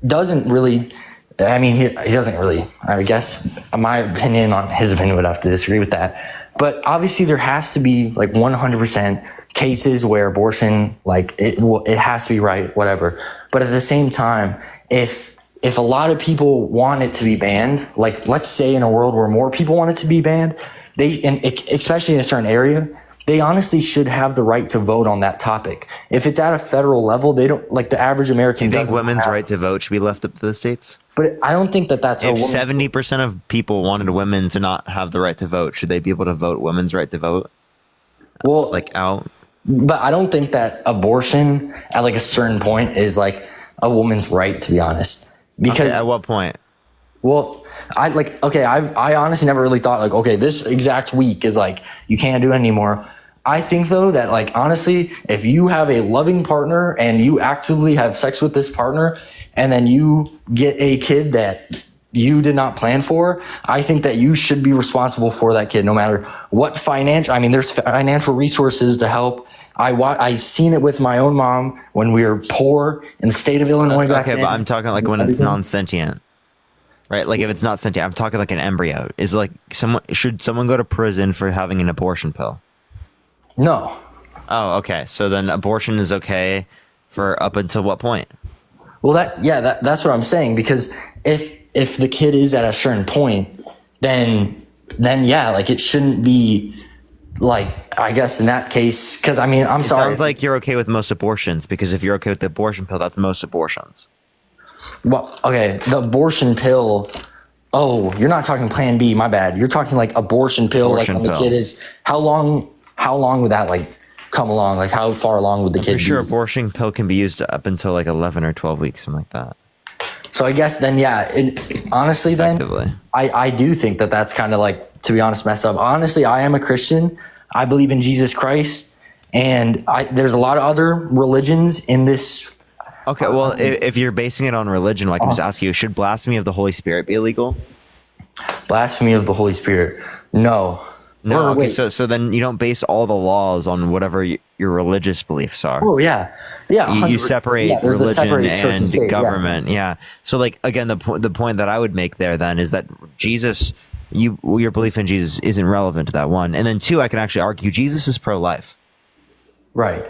doesn't really, he doesn't really, I guess my opinion on his opinion would have to disagree with that. But obviously there has to be 100% cases where abortion, it has to be right, whatever. But at the same time, if a lot of people want it to be banned, let's say in a world where more people want it to be banned, especially in a certain area, they honestly should have the right to vote on that topic. If it's at a federal level, they don't, the average American. Do you think women's right to vote should be left up to the states? But I don't think that's if 70% of people wanted women to not have the right to vote, should they be able to vote women's right to vote? Well, out. But I don't think that abortion at a certain point is a woman's right, to be honest. Because at what point? Well, I honestly never really thought like, okay, this exact week is like, you can't do it anymore. I think though that like, honestly, if you have a loving partner and you actively have sex with this partner and then you get a kid that you did not plan for, I think that you should be responsible for that kid, no matter what there's financial resources to help. I seen it with my own mom when we were poor in the state of Illinois back then. But I'm talking like when it's non-sentient. Right, like if it's not sentient, I'm talking like an embryo. Is like should someone go to prison for having an abortion pill? No. Oh, okay. So then abortion is okay for up until what point? Well, that's what I'm saying, because if the kid is at a certain point, then yeah, like it shouldn't be like, I guess in that case, because I'm sorry. It sounds like you're okay with most abortions, because if you're okay with the abortion pill, that's most abortions. Well, okay, the abortion pill. Oh, you're not talking Plan B. My bad. You're talking like abortion pill. Like when the kid is how long would that like come along? Like how far along would the kid? For sure, be? abortion pill can be used up until like 11 or 12 weeks, something like that. So I guess then, yeah. Honestly, then I do think that that's kind of like, to be honest, messed up. Honestly, I am a Christian. I believe in Jesus Christ, and there's a lot of other religions in this. Okay, well, if you're basing it on religion, I can just ask you, should blasphemy of the Holy Spirit be illegal? Blasphemy of the Holy Spirit? No. No, okay, so then you don't base all the laws on whatever your religious beliefs are. Oh, yeah. Yeah. You separate religion and state, government. Yeah. So, like, again, the point that I would make there then is that Jesus, your belief in Jesus isn't relevant to that, one. And then two, I can actually argue Jesus is pro-life. Right.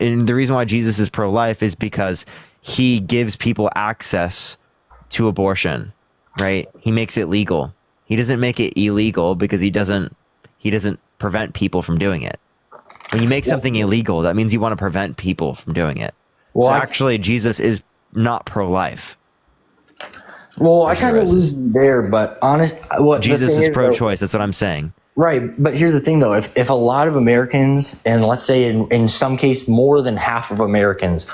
And the reason why Jesus is pro-life is because he gives people access to abortion, right? He makes it legal. He doesn't make it illegal because he doesn't prevent people from doing it. When you make something illegal, that means you want to prevent people from doing it. Well, so actually, Jesus is not pro-life. Well, I kind of lose there, but Jesus is pro-choice. That's what I'm saying. Right, but here's the thing, though. If a lot of Americans, and let's say in some case more than half of Americans,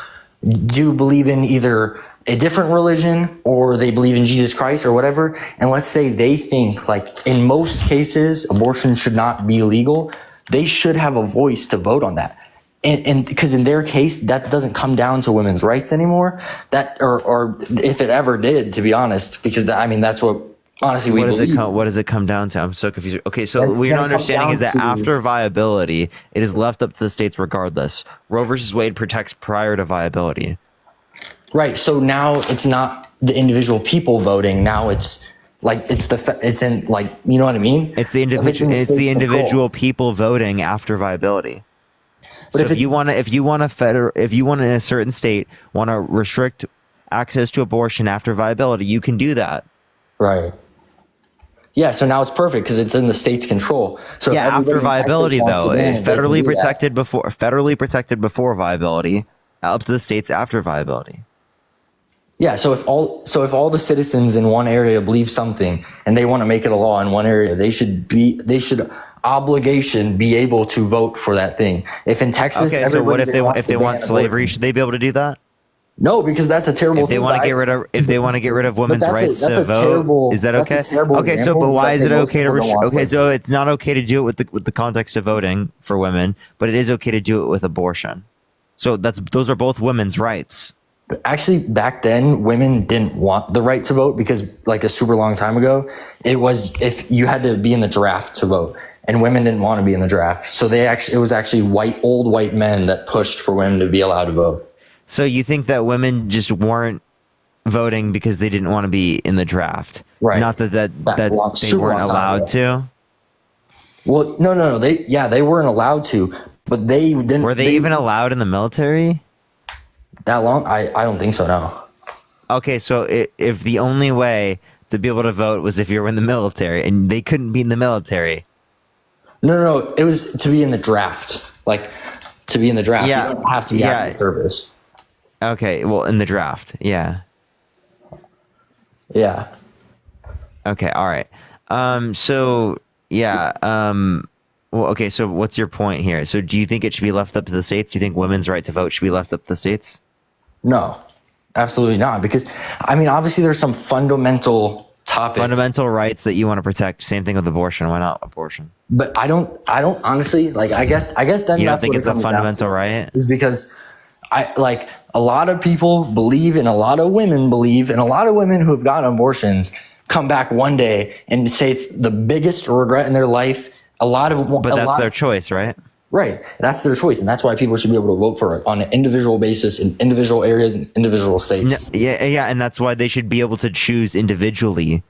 do believe in either a different religion or they believe in Jesus Christ or whatever, and let's say they think, like, in most cases, abortion should not be legal, they should have a voice to vote on that. And because in their case, that doesn't come down to women's rights anymore. Or if it ever did, to be honest, because that's what honestly we believe. What does it come down to? I'm so confused. Okay, so what you're not understanding is that after viability, it is left up to the states regardless. Roe versus Wade protects prior to viability. Right. So now it's not the individual people voting. Now it's like it's in like, you know what I mean? It's the individual people voting after viability. But so if you want in a certain state want to restrict access to abortion after viability, you can do that. Right. Yeah, so now it's perfect because it's in the state's control. So yeah, after viability though, federally protected before viability, up to the states after viability. Yeah, so if all the citizens in one area believe something and they want to make it a law in one area, they should obligation be able to vote for that thing. If in Texas, okay, so what if they want slavery? Should they be able to do that? No, because that's a terrible thing. If they want to get rid of women's rights to vote, is that okay? Okay, so but why is it okay to restrict? Okay, so it's not okay to do it with the context of voting for women, but it is okay to do it with abortion. So those are both women's rights. Actually, back then, women didn't want the right to vote because, like a super long time ago, it was if you had to be in the draft to vote, and women didn't want to be in the draft. So it was actually old white men that pushed for women to be allowed to vote. So you think that women just weren't voting because they didn't want to be in the draft, right? Not that they weren't allowed to. Well, no. They weren't allowed to, but they didn't. Were they even allowed in the military? That long? I don't think so, no. Okay, so if the only way to be able to vote was if you were in the military, and they couldn't be in the military. No, it was to be in the draft. Like, to be in the draft, yeah, you don't have to be out in service. Okay, well, in the draft, yeah. Yeah. Okay, all right. So, yeah, well, okay, so what's your point here? So do you think it should be left up to the states? Do you think women's right to vote should be left up to the states? No, absolutely not. Because, obviously there's some fundamental topics. Fundamental rights that you want to protect. Same thing with abortion. Why not abortion? But I don't honestly, like, I guess then You don't that's think what it's it a comes down fundamental to, right? is because a lot of people believe, and a lot of women believe, and a lot of women who have gotten abortions come back one day and say it's the biggest regret in their life. But that's their choice, right? Right. That's their choice. And that's why people should be able to vote for it on an individual basis in individual areas and individual states. Yeah, and that's why they should be able to choose individually,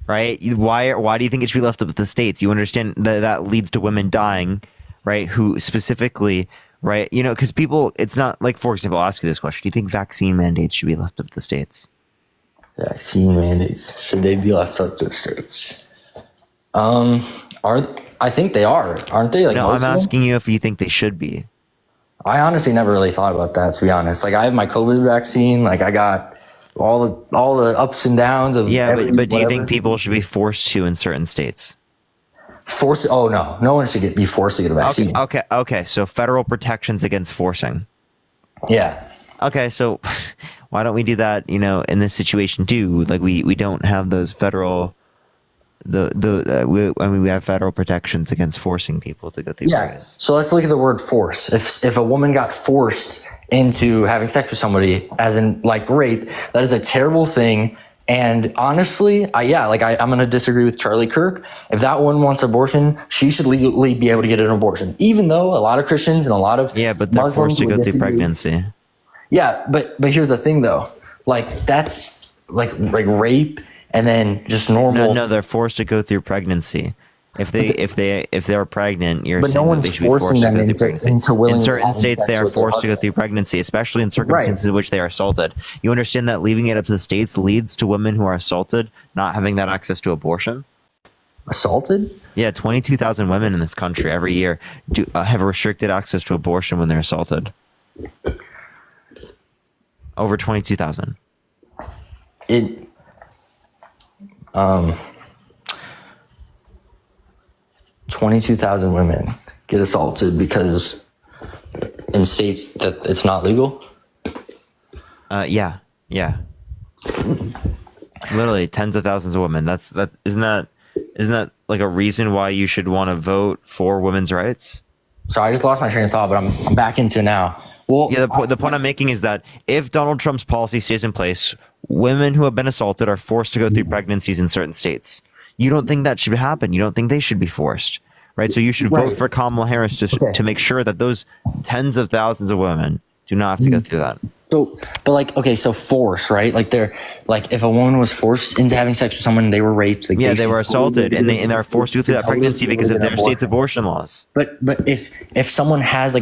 right? Why do you think it should be left up to the states? You understand that leads to women dying, right? Who specifically, right? You know, because people, it's not like, for example, I'll ask you this question. Do you think vaccine mandates should be left up to the states? Vaccine mandates, should they be left up to the states? I think they are, aren't they? No, I'm asking you if you think they should be. I honestly never really thought about that, to be honest. Like, I have my COVID vaccine. Like, I got all the ups and downs of but do you think people should be forced to in certain states? Oh no one should be forced to get a vaccine. Okay. So federal protections against forcing. Yeah. Okay, so why don't we do that? You know, in this situation too. Like we don't have those federal. We have federal protections against forcing people to go through. Yeah. So let's look at the word force. If a woman got forced into having sex with somebody, as in like rape, that is a terrible thing. And honestly, I'm going to disagree with Charlie Kirk. If that woman wants abortion, she should legally be able to get an abortion, even though a lot of Christians and a lot of but they're Muslims forced to go through disagree. pregnancy. Yeah, but here's the thing though, like that's like rape. And then just normal. No, they're forced to go through pregnancy. If they're pregnant, you're but saying no that one's they should be forced forcing to them go through into pregnancy. willingly In certain having states, sex they are with their forced to go husband. through pregnancy, especially in circumstances in which they are assaulted. You understand that leaving it up to the states leads to women who are assaulted not having that access to abortion? Assaulted? Yeah, 22,000 women in this country every year have restricted access to abortion when they're assaulted. Over 22,000. 22,000 women get assaulted because in states that it's not legal. Yeah. Literally tens of thousands of women. Isn't that like a reason why you should want to vote for women's rights? So I just lost my train of thought, but I'm back into now. Well, yeah, the point I'm making is that if Donald Trump's policy stays in place, women who have been assaulted are forced to go through pregnancies in certain states. You don't think that should happen. You don't think they should be forced, right? So you should vote for Kamala Harris to make sure that those tens of thousands of women do not have to go through that. So, but so force, right? Like if a woman was forced into having sex with someone, they were raped. Like they were assaulted, and they're forced to go through that pregnancy because of their state's abortion laws. But if someone has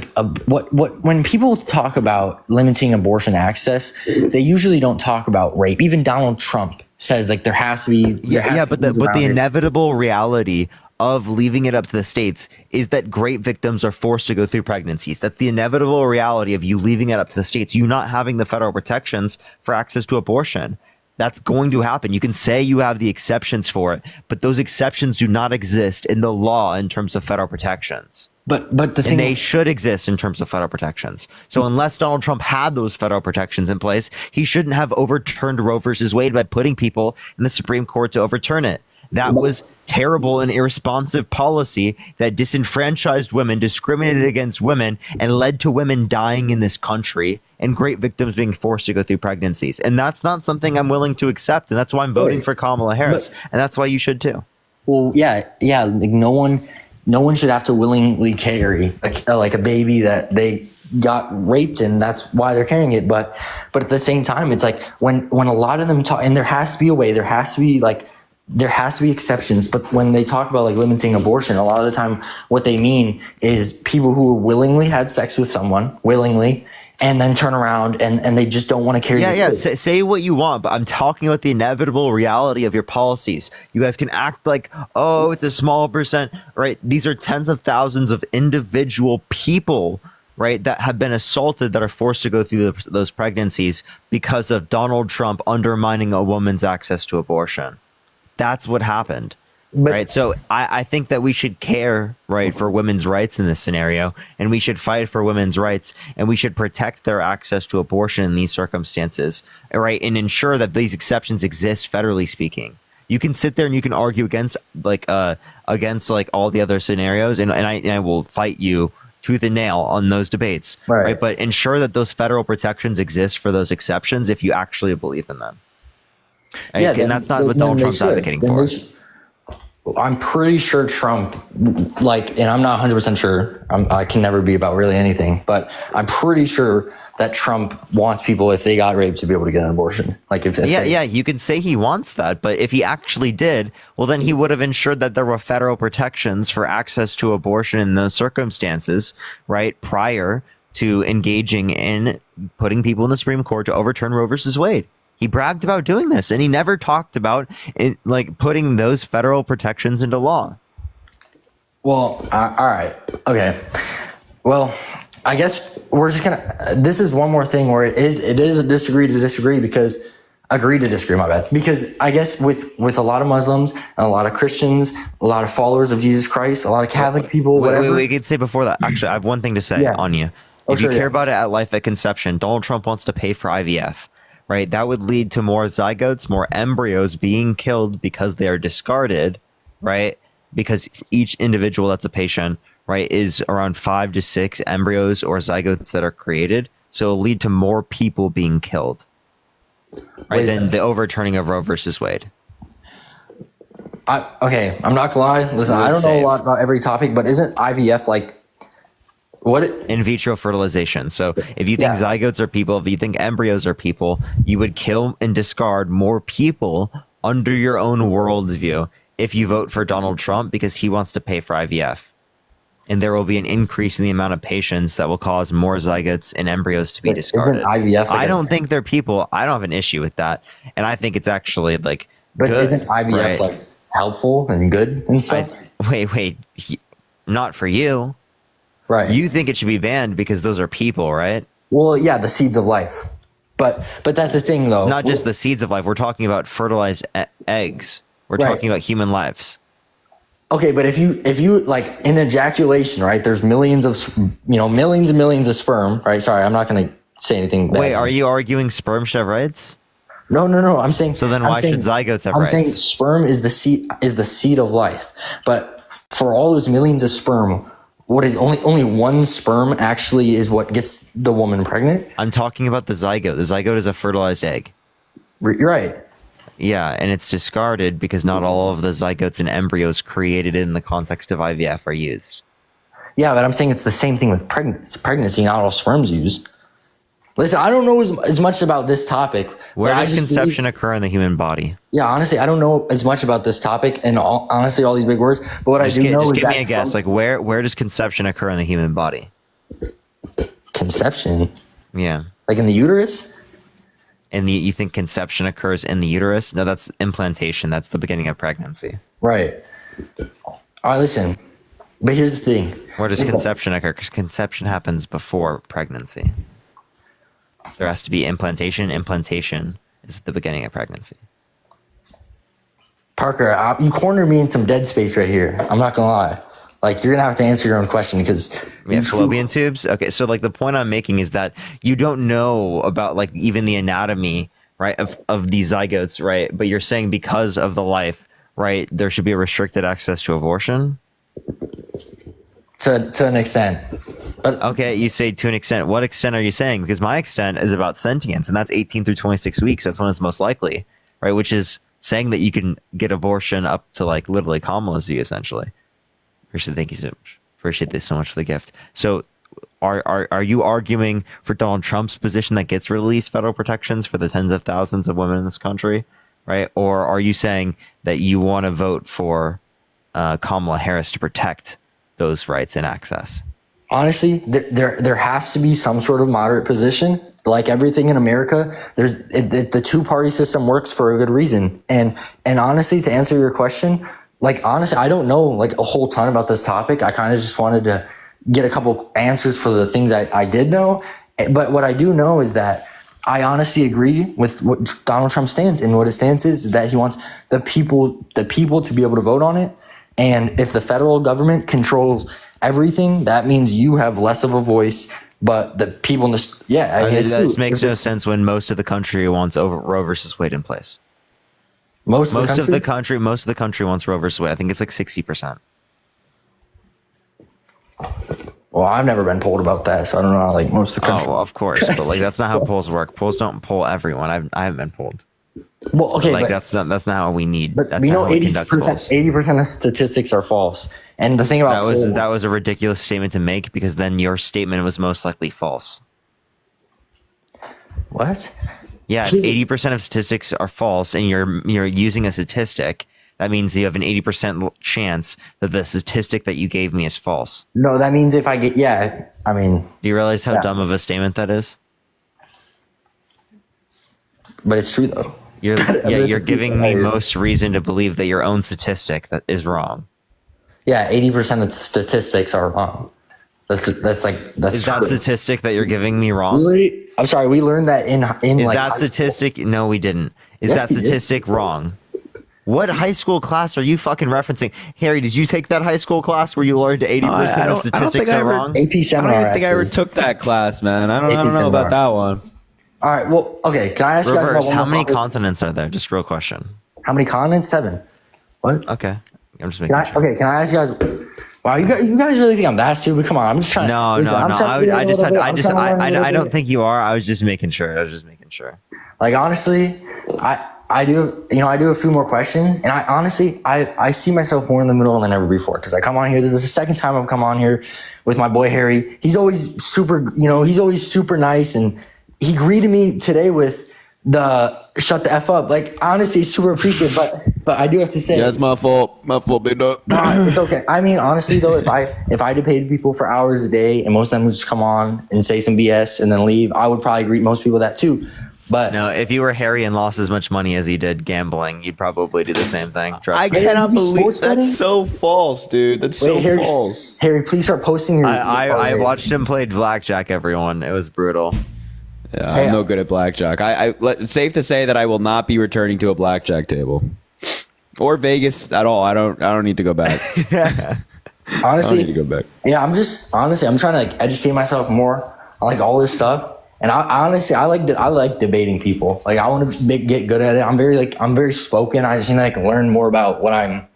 when people talk about limiting abortion access, they usually don't talk about rape. Even Donald Trump says like there has to be. But the inevitable reality of leaving it up to the states is that rape victims are forced to go through pregnancies. That's the inevitable reality of you leaving it up to the states, you not having the federal protections for access to abortion. That's going to happen. You can say you have the exceptions for it, but those exceptions do not exist in the law in terms of federal protections. But the thing, and they should exist in terms of federal protections. So unless Donald Trump had those federal protections in place, he shouldn't have overturned Roe versus Wade by putting people in the Supreme Court to overturn it. That was terrible and irresponsive policy that disenfranchised women, discriminated against women, and led to women dying in this country and great victims being forced to go through pregnancies. And that's not something I'm willing to accept. And that's why I'm voting for Kamala Harris. And that's why you should too. Well, yeah. Like no one should have to willingly carry like a baby that they got raped, and that's why they're carrying it. But at the same time, it's like when a lot of them talk, and there has to be a way, there has to be exceptions, but when they talk about like limiting abortion, a lot of the time what they mean is people who willingly had sex with someone willingly and then turn around and they just don't want to carry say what you want, but I'm talking about the inevitable reality of your policies. You guys can act like, oh, it's a small percent, right? These are tens of thousands of individual people, right, that have been assaulted, that are forced to go through those pregnancies because of Donald Trump undermining a woman's access to abortion. That's what happened. right? So I think that we should care, right, for women's rights in this scenario, and we should fight for women's rights, and we should protect their access to abortion in these circumstances, right, and ensure that these exceptions exist federally speaking. You can sit there and you can argue against all the other scenarios, and I will fight you tooth and nail on those debates, right? But ensure that those federal protections exist for those exceptions if you actually believe in them. Right? Yeah, and that's not what Donald Trump's advocating for. I'm pretty sure Trump, and I'm not 100% sure. I can never be about really anything, but I'm pretty sure that Trump wants people, if they got raped, to be able to get an abortion. You can say he wants that, but if he actually did, well, then he would have ensured that there were federal protections for access to abortion in those circumstances, right, prior to engaging in putting people in the Supreme Court to overturn Roe versus Wade. He bragged about doing this, and he never talked about putting those federal protections into law. Well, all right. Okay. Well, I guess we're just this is one more thing where it is a agree to disagree, my bad. Because I guess with a lot of Muslims and a lot of Christians, a lot of followers of Jesus Christ, a lot of Catholic people, whatever. We could say before that. Actually, I have one thing to say on you. If you care about it at life at conception, Donald Trump wants to pay for IVF. Right, that would lead to more zygotes, more embryos being killed because they are discarded, right? Because each individual that's a patient, right, is around 5 to 6 embryos or zygotes that are created. So it'll lead to more people being killed, right, than the overturning of Roe versus Wade. Okay, I'm not gonna lie. Listen, I don't know a lot about every topic, but isn't IVF in vitro fertilization? So if you think zygotes are people, if you think embryos are people, you would kill and discard more people under your own worldview if you vote for Donald Trump, because he wants to pay for IVF. And there will be an increase in the amount of patients that will cause more zygotes and embryos to be discarded. Isn't IVF I don't think they're people. I don't have an issue with that. And I think it's actually But good, isn't IVF helpful and good and stuff? Wait. Not for you. Right. You think it should be banned because those are people, right? Well, yeah, the seeds of life. But that's the thing, though. Not just the seeds of life. We're talking about fertilized eggs. We're talking about human lives. Okay, but if you in ejaculation, right? There's millions of millions and millions of sperm, right? Sorry, I'm not going to say anything bad. Wait, are you arguing sperm should have rights? No. I'm saying. So then why should zygotes have rights? I'm saying sperm is the seed of life. But for all those millions of sperm, what is only one sperm actually is what gets the woman pregnant? I'm talking about the zygote. The zygote is a fertilized egg. You're right. Yeah, and it's discarded because not all of the zygotes and embryos created in the context of IVF are used. Yeah, but I'm saying it's the same thing with pregnancy. Not all sperm's used. Listen, I don't know as much about this topic. Where does conception occur in the human body? Yeah, honestly, I don't know as much about this topic and honestly all these big words. But what I do know is give me a guess. Where does conception occur in the human body? Conception? Yeah. In the uterus? You think conception occurs in the uterus? No, that's implantation. That's the beginning of pregnancy. Right. All right, listen. But here's the thing. Where does conception occur? Because conception happens before pregnancy. There has to be implantation. Implantation is the beginning of pregnancy. Parker, you cornered me in some dead space right here. I'm not going to lie. You're going to have to answer your own question because... We have fallopian tubes? Okay, so, the point I'm making is that you don't know about, even the anatomy, right, of these zygotes, right? But you're saying because of the life, right, there should be a restricted access to abortion? To an extent. But okay, you say to an extent. What extent are you saying? Because my extent is about sentience, and that's 18 through 26 weeks. That's when it's most likely, right? Which is saying that you can get abortion up to literally Kamala's view, essentially. Thank you so much. Appreciate this so much for the gift. So are you arguing for Donald Trump's position that gets released federal protections for the tens of thousands of women in this country, right? Or are you saying that you want to vote for Kamala Harris to protect those rights and access? Honestly, there has to be some sort of moderate position. Like everything in America, the two-party system works for a good reason. And honestly, to answer your question, honestly, I don't know a whole ton about this topic. I kind of just wanted to get a couple answers for the things I did know. But what I do know is that I honestly agree with what Donald Trump stands, and what his stance is that he wants the people to be able to vote on it. And if the federal government controls everything, that means you have less of a voice. But the people in this, that just makes no sense when most of the country wants Roe versus Wade in place. Most of the country wants Roe versus Wade. I think it's like 60%. Well, I've never been polled about that, so I don't know how, like, most of the country. Oh, well, of course, but like that's not how polls work. Polls don't poll everyone. I haven't been polled. Well, okay, like that's not how we need. But that's we know how we conduct polls. 80% of statistics are false. And the thing about that was a ridiculous statement to make, because then your statement was most likely false. What? Yeah, if 80% of statistics are false, and you're using a statistic, that means you have an 80% chance that the statistic that you gave me is false. No, that means if I get, I mean. Do you realize how dumb of a statement that is? But it's true though. You're giving me most reason to believe that your own statistic that is wrong. Yeah, 80% of statistics are wrong. That's is that true. Statistic that you're giving me wrong? I'm sorry, we learned that in is like that statistic? No, we didn't. Is that statistic wrong? What high school class are you fucking referencing? Harry, did you take that high school class where you learned 80% of statistics are wrong? AP seminar. I don't even think I ever took that class, man. I don't know about that one. All right, well, okay. Can I ask you guys about how many continents are there? Just real question. How many continents? 7. What? Okay. I'm just making sure. Okay, can I ask you guys? Wow, you guys really think I'm that stupid? Come on, I'm just trying. No. I don't think you are. I was just making sure. Like, honestly, I do a few more questions, and I see myself more in the middle than ever before, because I come on here. This is the second time I've come on here with my boy Harry. He's always super nice, and he greeted me today with the shut the F up. Like, honestly, super appreciative, but I do have to say, yeah, it's my fault, big dog. It's okay. I mean, honestly though, if I debated people for hours a day and most of them would just come on and say some BS and then leave, I would probably greet most people that too. But no, if you were Harry and lost as much money as he did gambling, you'd probably do the same thing. I cannot believe that's so false, dude. That's so false. Harry, please start posting your. I watched him play blackjack. Everyone, it was brutal. Yeah, I'm no good at blackjack. It's safe to say that I will not be returning to a blackjack table or Vegas at all. I don't need to go back. Honestly, I don't need to go back. Yeah, I'm trying to like educate myself more on like all this stuff. And I like debating people. Like, I want to get good at it. I'm very spoken. I just need to like learn more about what I'm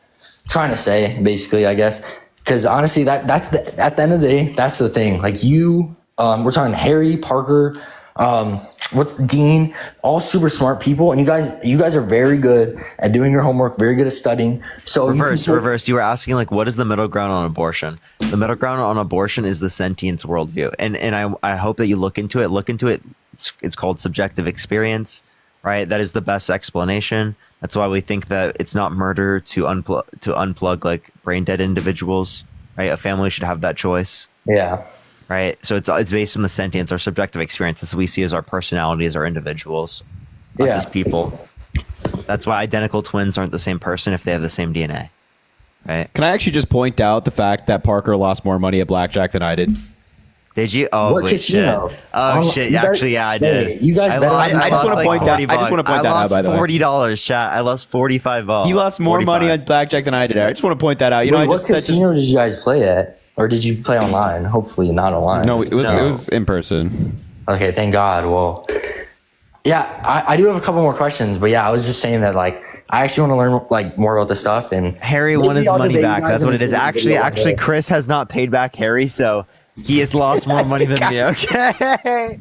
trying to say, basically, I guess. Because honestly, at the end of the day, that's the thing. Like we're talking Harry, Parker, what's Dean, all super smart people, and you guys are very good at doing your homework, very good at studying. So reverse. You were asking like, what is the middle ground on abortion? The middle ground on abortion is the sentience worldview, and I hope that you look into it. It's called subjective experience, right? That is the best explanation. That's why we think that it's not murder to unplug like brain dead individuals, right? A family should have that choice. Yeah. Right, so it's based on the sentience, our subjective experiences we see as our personalities, our individuals, us as people. That's why identical twins aren't the same person if they have the same DNA. Right? Can I actually just point out the fact that Parker lost more money at blackjack than I did? Did you? Oh, what wait, casino? Shit. Oh shit! Actually, yeah, I did. You guys, I just want to point that. I just want to point that out. By the way, $40, chat. I lost $45. He lost more money on blackjack than I did. I just want to point that out. You know, what casino did you guys play at? Or did you play online? Hopefully not online. No, it was in person. Okay, thank God. Well, yeah, I do have a couple more questions, but yeah, I was just saying that like I actually want to learn like more about this stuff. And Harry won his money back. That's what it is. Actually, Chris has not paid back Harry, so he has lost more money than me. Okay.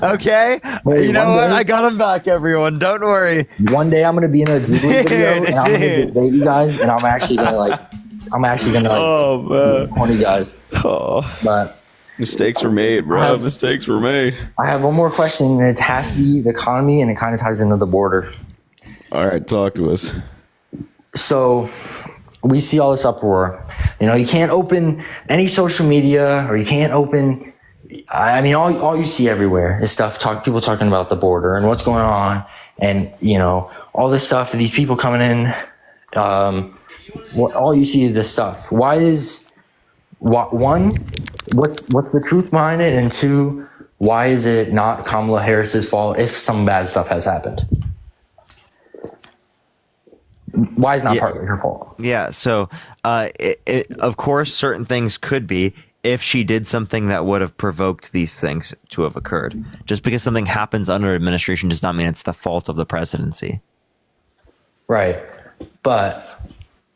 Okay. Wait, you know what? I got him back, everyone. Don't worry. One day I'm gonna be in a Googling video and I'm gonna debate you guys, and I'm actually gonna like. Oh man, 20 guys. Oh, but mistakes were made, bro. Mistakes were made. I have one more question, and it has to be the economy, and it kind of ties into the border. All right, talk to us. So we see all this uproar. You know, you can't open any social media, or you can't open. I mean, all you see everywhere is people talking about the border and what's going on, and you know all this stuff. These people coming in. All you see is this stuff. One, what's the truth behind it, and two, why is it not Kamala Harris's fault if some bad stuff has happened? Why is it not partly her fault? Yeah, so of course, certain things could be if she did something that would have provoked these things to have occurred. Just because something happens under administration does not mean it's the fault of the presidency. Right, but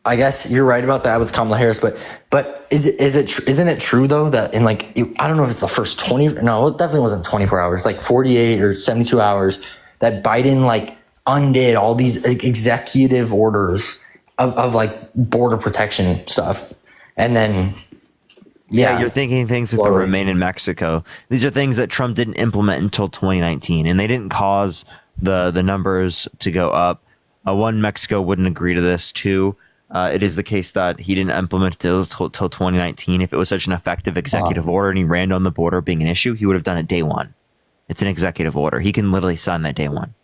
I guess you're right about that with Kamala Harris. But isn't it true though that in like I don't know if it's the first 20? No, it definitely wasn't 24 hours. Like 48 or 72 hours that Biden like undid all these executive orders of like border protection stuff, and then. Yeah, you're thinking things like the Remain in Mexico. These are things that Trump didn't implement until 2019, and they didn't cause the numbers to go up. One, Mexico wouldn't agree to this. Two, it is the case that he didn't implement it till 2019. If it was such an effective executive order and he ran on the border being an issue, he would have done it day one. It's an executive order. He can literally sign that day one.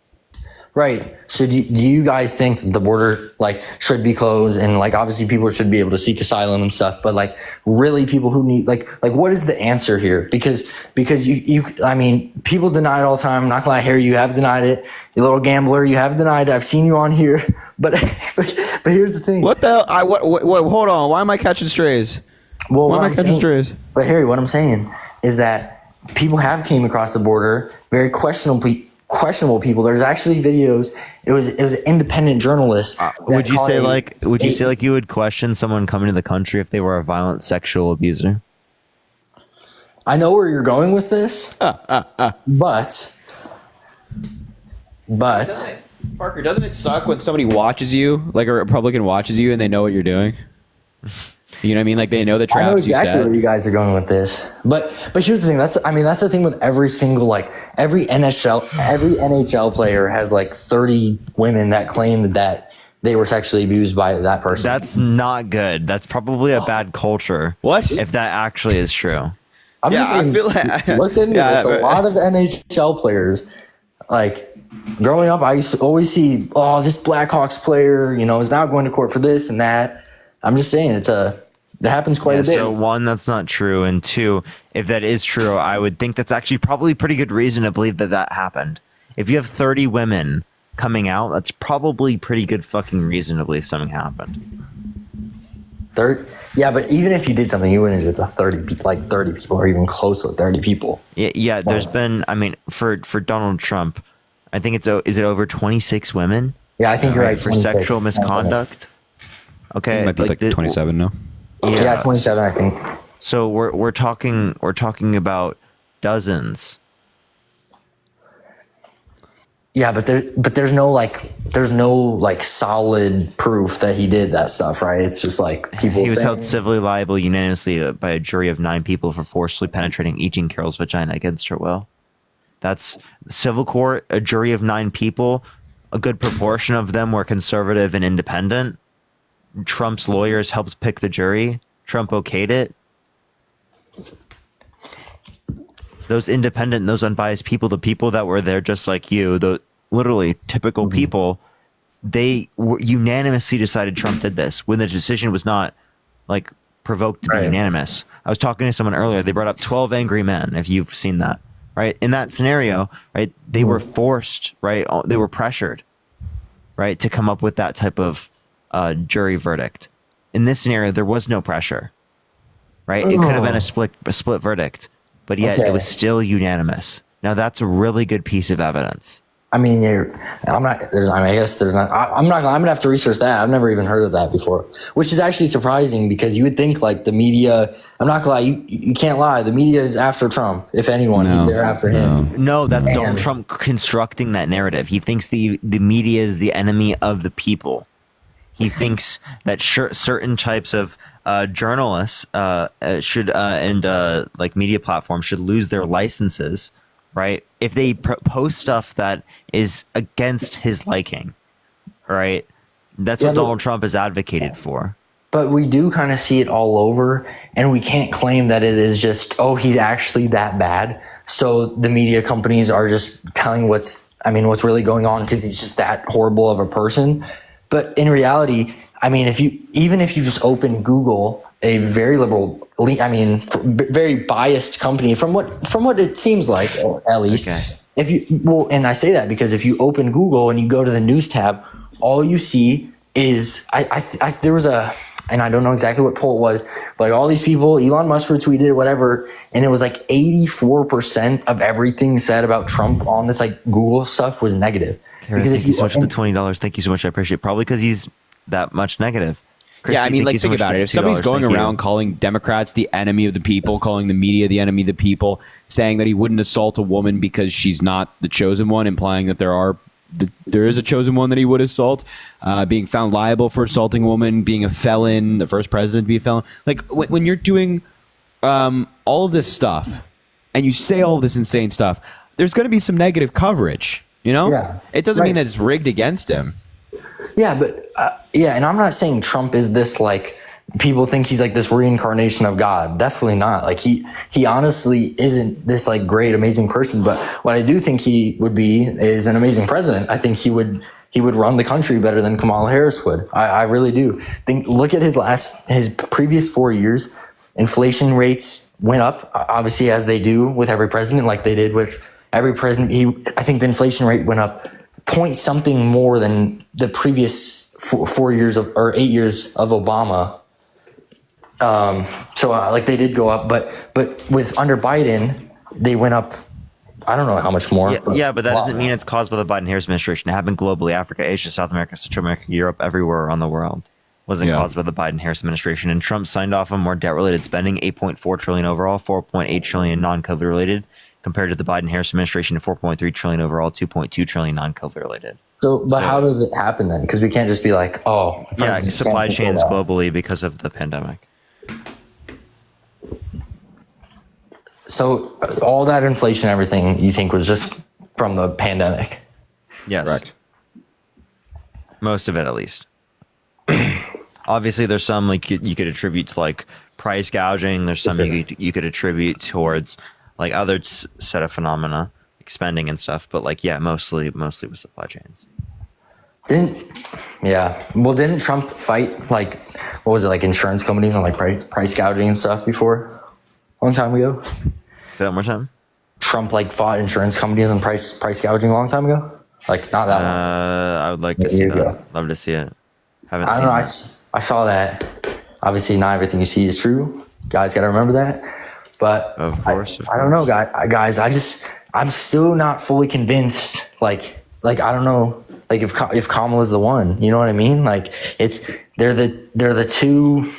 Right. So do you guys think that the border like should be closed and like obviously people should be able to seek asylum and stuff, but like really people who need like what is the answer here? Because you I mean people deny it all the time. I'm not gonna lie, Harry, you have denied it. You little gambler, you have denied it. I've seen you on here, but here's the thing. What the hell? What, hold on. Why am I catching strays? Well, why am I catching strays? But Harry, what I'm saying is that people have came across the border, very questionable people. There's actually videos. It was an independent journalist. Would you say you would question someone coming to the country if they were a violent sexual abuser? I know where you're going with this, but Parker, doesn't it suck when somebody watches you, like a Republican watches you, and they know what you're doing? You know what I mean? Like they know the traps I know exactly you set. where you guys are going with this. But here's the thing. That's the thing with every single like every NHL player has like 30 women that claim that they were sexually abused by that person. That's not good. That's probably a bad culture. What? If that actually is true. I'm just saying, I feel like look into this. A lot of NHL players, like growing up, I used to always see, oh, this Blackhawks player, is now going to court for this and that. I'm just saying it happens quite a bit. So one, that's not true. And two, if that is true, I would think that's actually probably pretty good reason to believe that happened. If you have 30 women coming out, that's probably pretty good fucking reason to believe something happened. Yeah, but even if you did something, you wouldn't do it to 30 people or even close to 30 people. Yeah. There's been, for Donald Trump, I think is it over 26 women? Yeah, I think you're right. For sexual misconduct. Okay, it might be like 27 now. Yeah, 27, I think. So we're talking about dozens. Yeah, but there's no solid proof that he did that stuff, right? It's just like people. He was held civilly liable unanimously by a jury of 9 people for forcibly penetrating E. Jean Carroll's vagina against her will. That's civil court, a jury of 9 people. A good proportion of them were conservative and independent. Trump's lawyers helped pick the jury. Trump okayed it. Those independent, those unbiased people, the people that were there just like you, the literally typical people, they unanimously decided Trump did this when the decision was not like provoked to be unanimous. I was talking to someone earlier. They brought up 12 angry men, if you've seen that. Right? In that scenario, right, they were forced, right? They were pressured, right, to come up with that type of jury verdict. In this scenario, there was no pressure, right? It could have been a split verdict, but yet it was still unanimous. Now that's a really good piece of evidence. I mean, I'm not gonna have to research that. I've never even heard of that before, which is actually surprising because you would think like the media, I'm not gonna lie, you can't lie. The media is after Trump. If anyone, they're after him. No, that's Donald Trump constructing that narrative. He thinks the media is the enemy of the people. He thinks that certain types of journalists should like media platforms should lose their licenses, right? If they post stuff that is against his liking, right? That's what Donald Trump has advocated for. But we do kind of see it all over, and we can't claim that it is just, he's actually that bad. So the media companies are just telling what's really going on because he's just that horrible of a person. But in reality, I mean, if you just open Google a very liberal, very biased company from what it seems like, at least. Okay. And I say that because if you open Google and you go to the news tab, all you see is there was and I don't know exactly what poll it was, but like all these people, Elon Musk retweeted whatever, and it was like 84% of everything said about Trump on this like Google stuff was negative. Harris, thank you so much for the $20. Thank you so much. I appreciate it. Probably because he's that much negative. Chrissy, yeah, I mean, like, think about it. If somebody's going around you. calling Democrats the enemy of the people, calling the media the enemy of the people, saying that he wouldn't assault a woman because she's not the chosen one, implying that there is a chosen one that he would assault, being found liable for assaulting a woman, being a felon, the first president to be a felon. Like, when you're doing all of this stuff and you say all of this insane stuff, there's going to be some negative coverage, you know? Yeah. It doesn't mean that it's rigged against him. Yeah, but and I'm not saying Trump is this like people think he's like this reincarnation of God. Definitely not. Like he honestly isn't this like great, amazing person. But what I do think he would be is an amazing president. I think he would run the country better than Kamala Harris would. I really do. Look at his previous 4 years. Inflation rates went up, obviously, as they do with every president, like they did with every president. I think the inflation rate went up point something more than the previous 4 years or 8 years of Obama. So like they did go up, but with under Biden, they went up. I don't know how much more. Yeah, but that doesn't mean it's caused by the Biden-Harris administration. It happened globally: Africa, Asia, South America, Central America, Europe, everywhere around the world. Wasn't caused by the Biden-Harris administration. And Trump signed off on more debt-related spending, $8.4 trillion overall, $4.8 trillion non-COVID related, compared to the Biden-Harris administration of $4.3 trillion overall, $2.2 trillion non-COVID related. But how does it happen then? Because we can't just be like, oh, yeah, supply chains globally because of the pandemic. So all that inflation, everything you think was just from the pandemic? Yes. Correct. Most of it, at least. Obviously, there's some like you could attribute to like price gouging. There's some you could attribute towards like other set of phenomena, like spending and stuff. But like, yeah, mostly with supply chains. Didn't Trump fight like what was it, like insurance companies on like price gouging and stuff before a long time ago? Say that one more time. Trump like fought insurance companies on price gouging a long time ago. Like not that long. I would like to see that. Love to see it. I don't know. I saw that. Obviously, not everything you see is true. Guys, got to remember that. But of course, I don't know, guys. I'm still not fully convinced. Like I don't know. Like if Kamala's the one, you know what I mean? Like they're the two.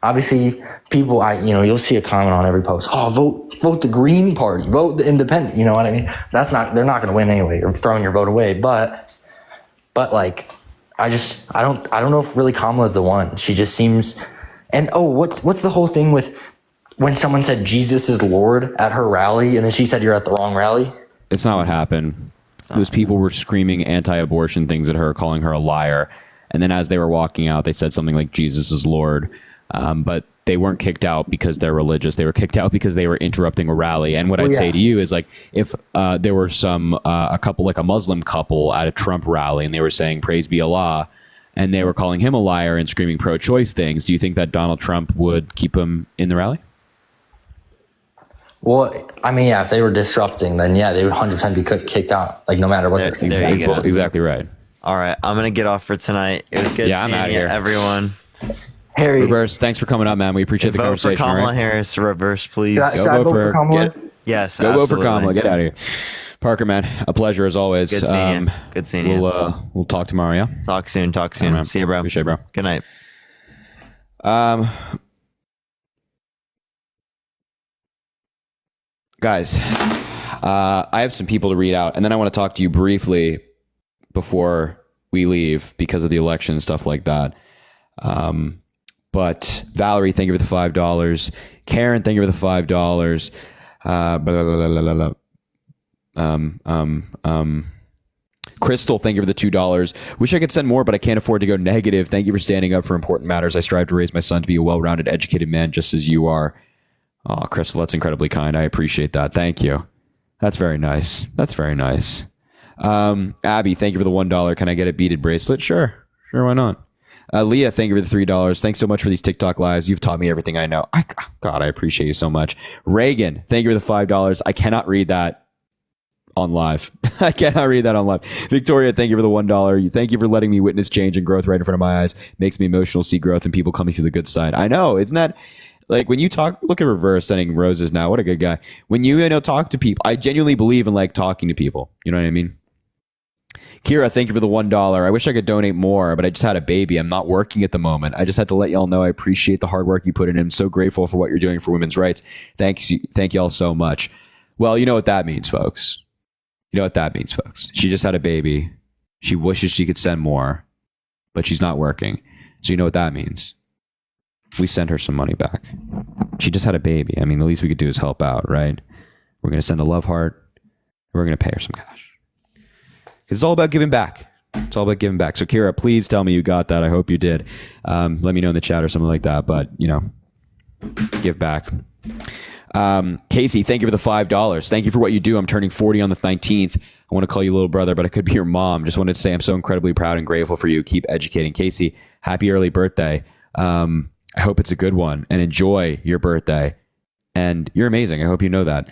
Obviously, people. You'll see a comment on every post. Oh, vote the Green Party. Vote the Independent. You know what I mean? They're not going to win anyway. You're throwing your vote away. But like. I don't know if really Kamala's the one. She just seems, and what's the whole thing with when someone said Jesus is Lord at her rally and then she said you're at the wrong rally? It's not what happened. Those people were screaming anti-abortion things at her, calling her a liar. And then as they were walking out, they said something like Jesus is Lord. But they weren't kicked out because they're religious. They were kicked out because they were interrupting a rally. And what I'd say to you is like, if there were a couple, like a Muslim couple at a Trump rally and they were saying praise be Allah and they were calling him a liar and screaming pro-choice things, do you think that Donald Trump would keep him in the rally? Well, I mean, yeah, if they were disrupting, then yeah, they would 100% be kicked out, like no matter what they're saying. Exactly right. All right, I'm going to get off for tonight. It was good seeing I'm out of here. Everyone. Harry. Reverse, thanks for coming up, man. We appreciate the conversation. Vote for Kamala Harris. Reverse, please. Should I vote for Kamala? Yes, go vote for Kamala. Get out of here. Parker, man, a pleasure as always. Good seeing you. Good seeing you. We'll talk tomorrow, yeah? Talk soon. Right, see you, bro. Appreciate it, bro. Good night. Guys, I have some people to read out, and then I want to talk to you briefly before we leave because of the election and stuff like that. But Valerie, thank you for the $5. Karen, thank you for the $5. Crystal, thank you for the $2. Wish I could send more, but I can't afford to go negative. Thank you for standing up for important matters. I strive to raise my son to be a well-rounded, educated man, just as you are. Oh, Crystal, that's incredibly kind. I appreciate that. Thank you. That's very nice. Abby, thank you for the $1. Can I get a beaded bracelet? Sure, why not? Leah, thank you for the $3. Thanks so much for these TikTok lives. You've taught me everything I know. God, I appreciate you so much. Reagan, thank you for the $5. I cannot read that on live. I cannot read that on live. Victoria, thank you for the $1. Thank you for letting me witness change and growth right in front of my eyes. Makes me emotional to see growth and people coming to the good side. I know. Isn't that like when you talk, look at Reverse sending roses now. What a good guy. When you know, talk to people, I genuinely believe in like talking to people. You know what I mean? Kira, thank you for the $1. I wish I could donate more, but I just had a baby. I'm not working at the moment. I just had to let y'all know I appreciate the hard work you put in. I'm so grateful for what you're doing for women's rights. Thank y'all so much. Well, you know what that means, folks. You know what that means, folks. She just had a baby. She wishes she could send more, but she's not working. So you know what that means. We send her some money back. She just had a baby. I mean, the least we could do is help out, right? We're going to send a love heart. We're going to pay her some cash. It's all about giving back. It's all about giving back. So Kira, please tell me you got that. I hope you did. Let me know in the chat or something like that. But, you know, give back. Casey, thank you for the $5. Thank you for what you do. I'm turning 40 on the 19th. I want to call you little brother, but I could be your mom. Just wanted to say I'm so incredibly proud and grateful for you. Keep educating. Casey, happy early birthday. I hope it's a good one and enjoy your birthday. And you're amazing. I hope you know that.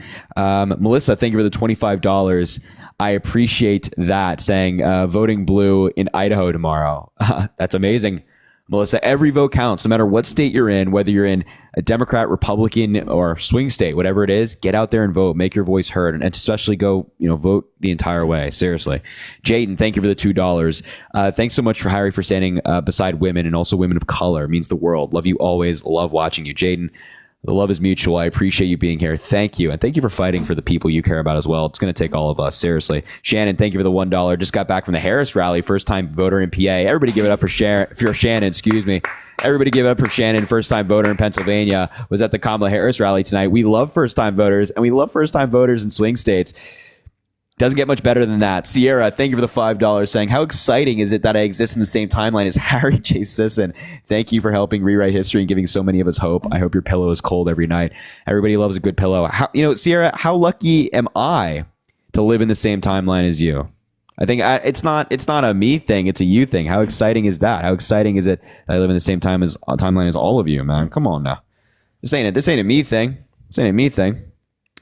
Melissa, thank you for the $25. I appreciate that. Saying voting blue in Idaho tomorrow. That's amazing. Melissa, every vote counts, no matter what state you're in, whether you're in a Democrat, Republican, or swing state, whatever it is, get out there and vote. Make your voice heard, and especially go, vote the entire way. Seriously. Jaden, thank you for the $2. Thanks so much for Harry for standing beside women and also women of color. It means the world. Love you always. Love watching you, Jaden. The love is mutual. I appreciate you being here. Thank you. And thank you for fighting for the people you care about as well. It's going to take all of us. Seriously. Shannon, thank you for the $1. Just got back from the Harris rally. First time voter in PA. Everybody give it up for Shannon. Excuse me. Everybody give it up for Shannon. First time voter in Pennsylvania. Was at the Kamala Harris rally tonight. We love first time voters, and we love first time voters in swing states. Doesn't get much better than that. Sierra, thank you for the $5, saying, how exciting is it that I exist in the same timeline as Harry J. Sisson? Thank you for helping rewrite history and giving so many of us hope. I hope your pillow is cold every night. Everybody loves a good pillow. Sierra, how lucky am I to live in the same timeline as you? I think it's not a me thing. It's a you thing. How exciting is that? How exciting is it that I live in the same timeline as all of you, man? Come on now. This ain't a me thing. This ain't a me thing.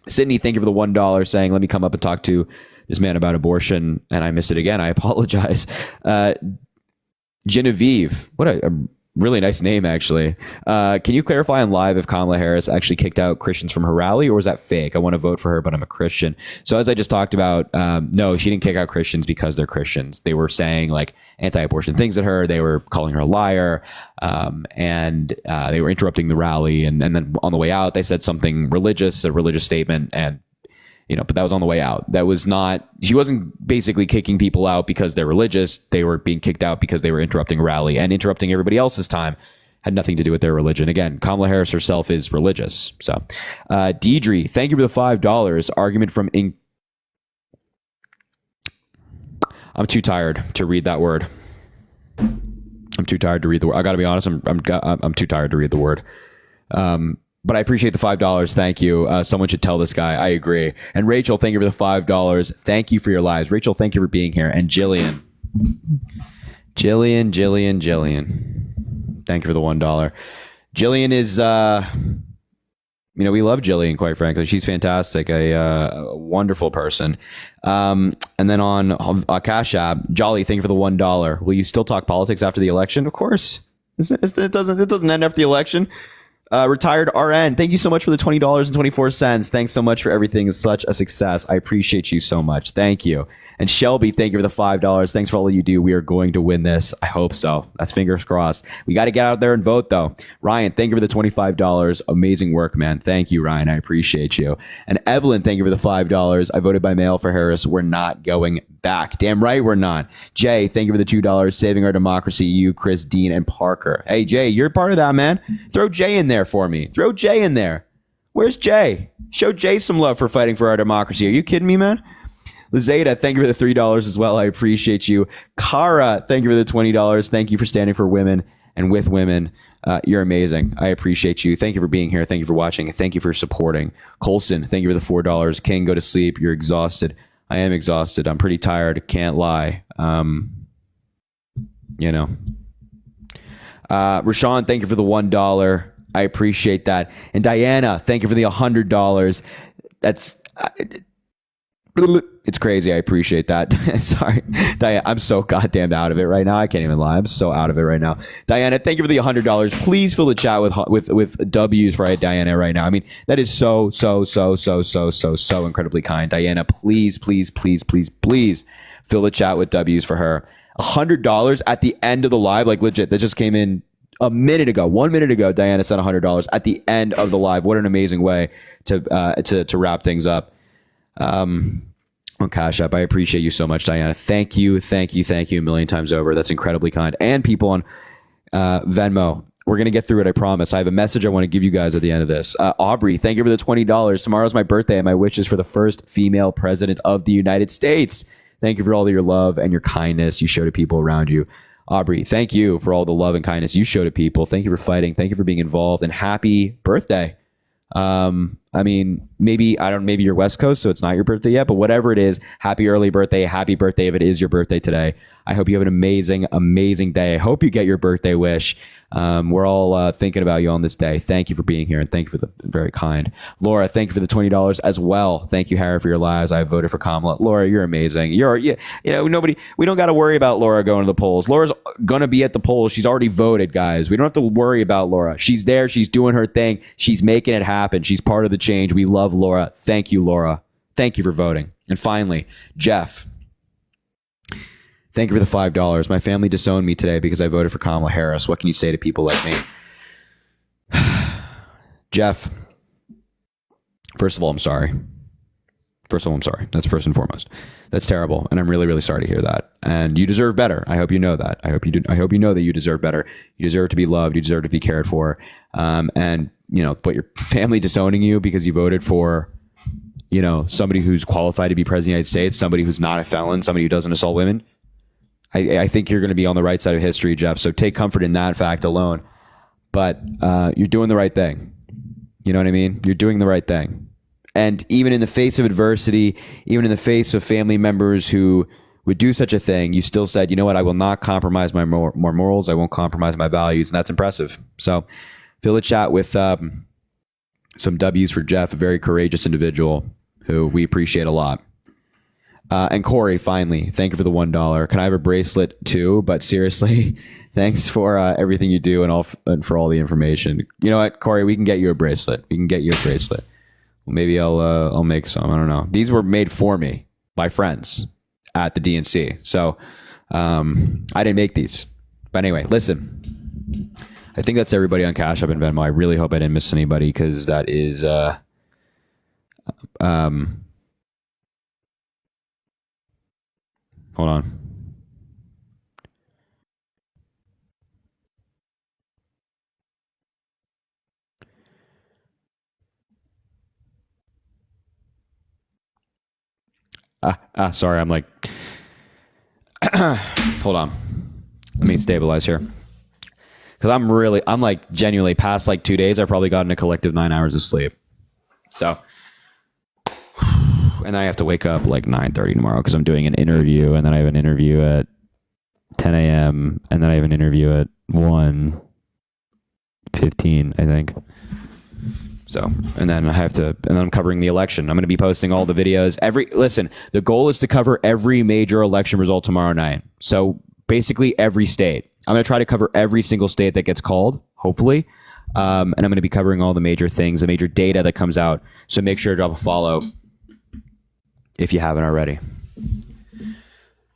Sydney, thank you for the $1, saying, let me come up and talk to this man about abortion. And I missed it again. I apologize. Genevieve, what a really nice name, actually. Can you clarify on live if Kamala Harris actually kicked out Christians from her rally, or was that fake? I want to vote for her, but I'm a Christian. So as I just talked about, no, she didn't kick out Christians because they're Christians. They were saying like anti-abortion things at her. They were calling her a liar, and they were interrupting the rally. And then on the way out, they said something religious, a religious statement, and but that was on the way out. That was not, she wasn't basically kicking people out because they're religious. They were being kicked out because they were interrupting a rally, and interrupting everybody else's time had nothing to do with their religion. Again, Kamala Harris herself is religious. So, Deidre, thank you for the $5. Argument from I'm too tired to read that word. I'm too tired to read the word. I got to be honest. I'm too tired to read the word. But I appreciate the $5. Thank you. Someone should tell this guy. I agree. And Rachel, thank you for the $5. Thank you for your lives. Rachel, thank you for being here. And Jillian. Thank you for the $1. Jillian is, we love Jillian, quite frankly. She's fantastic. A wonderful person. And then on Cash App, Jolly, thank you for the $1. Will you still talk politics after the election? Of course. It doesn't end after the election. Retired RN, thank you so much for the $20.24. Thanks so much for everything. It's such a success. I appreciate you so much. Thank you. And Shelby, thank you for the $5. Thanks for all you do. We are going to win this. I hope so. That's fingers crossed. We got to get out there and vote, though. Ryan, thank you for the $25. Amazing work, man. Thank you, Ryan. I appreciate you. And Evelyn, thank you for the $5. I voted by mail for Harris. We're not going back. Damn right we're not. Jay, thank you for the $2. Saving our democracy. You, Chris, Dean, and Parker. Hey, Jay, you're part of that, man. Throw Jay in there for me. Throw Jay in there. Where's Jay? Show Jay some love for fighting for our democracy. Are you kidding me, man? Lizada, thank you for the $3 as well. I appreciate you. Kara, thank you for the $20. Thank you for standing for women and with women. You're amazing. I appreciate you. Thank you for being here. Thank you for watching. Thank you for supporting. Colson, thank you for the $4. King, go to sleep. You're exhausted. I am exhausted. I'm pretty tired. Can't lie. Rashawn, thank you for the $1. I appreciate that. And Diana, thank you for the $100. That's it's crazy. I appreciate that. Sorry, Diana, I'm so goddamn out of it right now. I can't even lie. I'm so out of it right now. Diana, thank you for the $100. Please fill the chat with W's for Diana right now. I mean, that is so incredibly kind. Diana, please fill the chat with W's for her. $100 at the end of the live, like legit. That just came in a minute ago. 1 minute ago, Diana sent $100 at the end of the live. What an amazing way to wrap things up. On Cash App. I appreciate you so much, Diana. Thank you a million times over. That's incredibly kind. And people on Venmo. We're going to get through it, I promise. I have a message I want to give you guys at the end of this. Aubrey, thank you for the $20. Tomorrow's my birthday, and my wish is for the first female president of the United States. Thank you for all of your love and your kindness you show to people around you. Aubrey, thank you for all the love and kindness you show to people. Thank you for fighting. Thank you for being involved, and happy birthday. I mean, maybe you're West Coast, so it's not your birthday yet, but whatever it is, happy early birthday. Happy birthday if it is your birthday today. I hope you have an amazing day. I hope you get your birthday wish. We're all thinking about you on this day. Thank you for being here, and thank you for the very kind. Laura, thank you for the $20 as well. Thank you, Harry, for your lives. I voted for Kamala. Laura, you're amazing. We don't got to worry about Laura going to the polls. Laura's going to be at the polls. She's already voted, guys. We don't have to worry about Laura. She's there. She's doing her thing. She's making it happen. She's part of the change. We love Laura. Thank you, Laura. Thank you for voting. And finally, Jeff, thank you for the $5. My family disowned me today because I voted for Kamala Harris. What can you say to people like me? Jeff, first of all, I'm sorry. That's first and foremost. That's terrible. And I'm really, really sorry to hear that. And you deserve better. I hope you know that. I hope you know that you deserve better. You deserve to be loved. You deserve to be cared for. But your family disowning you because you voted for, somebody who's qualified to be president of the United States, somebody who's not a felon, somebody who doesn't assault women. I think you're going to be on the right side of history, Jeff. So take comfort in that fact alone. But you're doing the right thing. You know what I mean? You're doing the right thing. And even in the face of adversity, even in the face of family members who would do such a thing, you still said, you know what? I will not compromise my morals. I won't compromise my values. And that's impressive. So fill the chat with some W's for Jeff, a very courageous individual who we appreciate a lot. And Corey, finally, thank you for the $1. Can I have a bracelet too? But seriously, thanks for everything you do and for all the information. You know what, Corey, we can get you a bracelet. Well, maybe I'll make some. I don't know. These were made for me by friends at the DNC. So I didn't make these. But anyway, listen. I think that's everybody on Cash App and Venmo. I really hope I didn't miss anybody because that is hold on. Sorry, I'm like hold on. Let me stabilize here. Because I'm like genuinely past like 2 days, I've probably gotten a collective 9 hours of sleep. So, and I have to wake up like 9:30 tomorrow because I'm doing an interview, and then I have an interview at 10 a.m. and then I have an interview at 1:15, I think. So, and then I'm covering the election. I'm going to be posting all the videos. Listen, the goal is to cover every major election result tomorrow night. So basically every state. I'm going to try to cover every single state that gets called, hopefully. And I'm going to be covering all the major things, the major data that comes out. So make sure to drop a follow if you haven't already.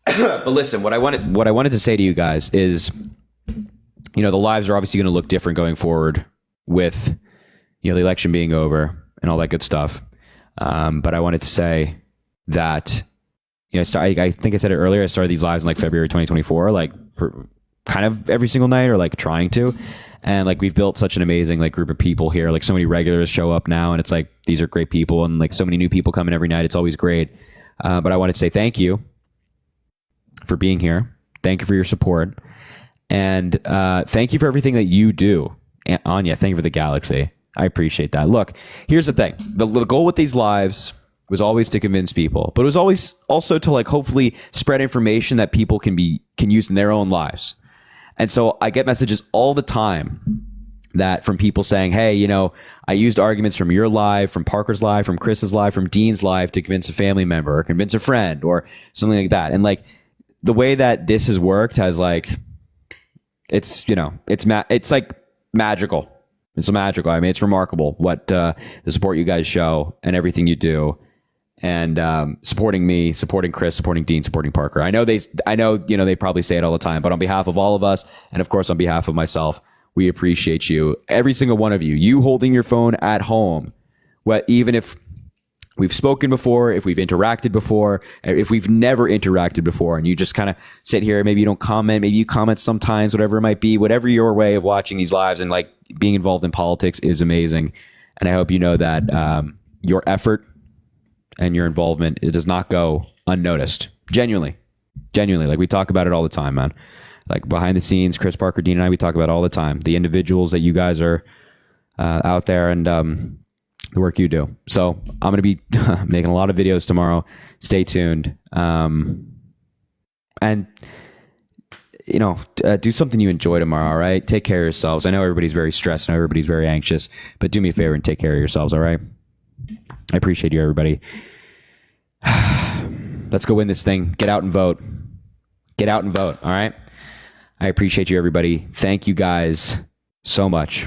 But listen, what I wanted to say to you guys is, the lives are obviously going to look different going forward with the election being over and all that good stuff. But I wanted to say that, I think I said it earlier, I started these lives in like February 2024, like kind of every single night, or like trying to. And like we've built such an amazing like group of people here. Like so many regulars show up now, and it's like these are great people, and like so many new people coming every night. It's always great. But I wanted to say thank you for being here. Thank you for your support. And thank you for everything that you do. Anya, thank you for the galaxy. I appreciate that. Look, here's the thing. The goal with these lives was always to convince people, but it was always also to like hopefully spread information that people can use in their own lives. And so I get messages all the time that from people saying, hey, you know, I used arguments from your live, from Parker's live, from Chris's live, from Dean's live to convince a family member or convince a friend or something like that. And like the way that this has worked has like, it's, you know, it's like magical. It's magical. I mean, it's remarkable what the support you guys show and everything you do, and supporting me, supporting Chris, supporting Dean, supporting Parker. I know, you know, they probably say it all the time, but on behalf of all of us, and of course on behalf of myself, we appreciate you, every single one of you. You holding your phone at home, even if we've spoken before, if we've interacted before, if we've never interacted before, and you just kind of sit here, maybe you don't comment, maybe you comment sometimes, whatever it might be, whatever your way of watching these lives and like being involved in politics is amazing. And I hope you know that your effort and your involvement, it does not go unnoticed. Genuinely, like we talk about it all the time, man. Like behind the scenes, Chris, Parker, Dean, and I, we talk about it all the time. The individuals that you guys are out there, and the work you do. So I'm going to be making a lot of videos tomorrow. Stay tuned. And, you know, do something you enjoy tomorrow, all right? Take care of yourselves. I know everybody's very stressed. I know everybody's very anxious. But do me a favor and take care of yourselves, all right? I appreciate you, everybody. Let's go win this thing. Get out and vote. Get out and vote, all right? I appreciate you, everybody. Thank you guys so much.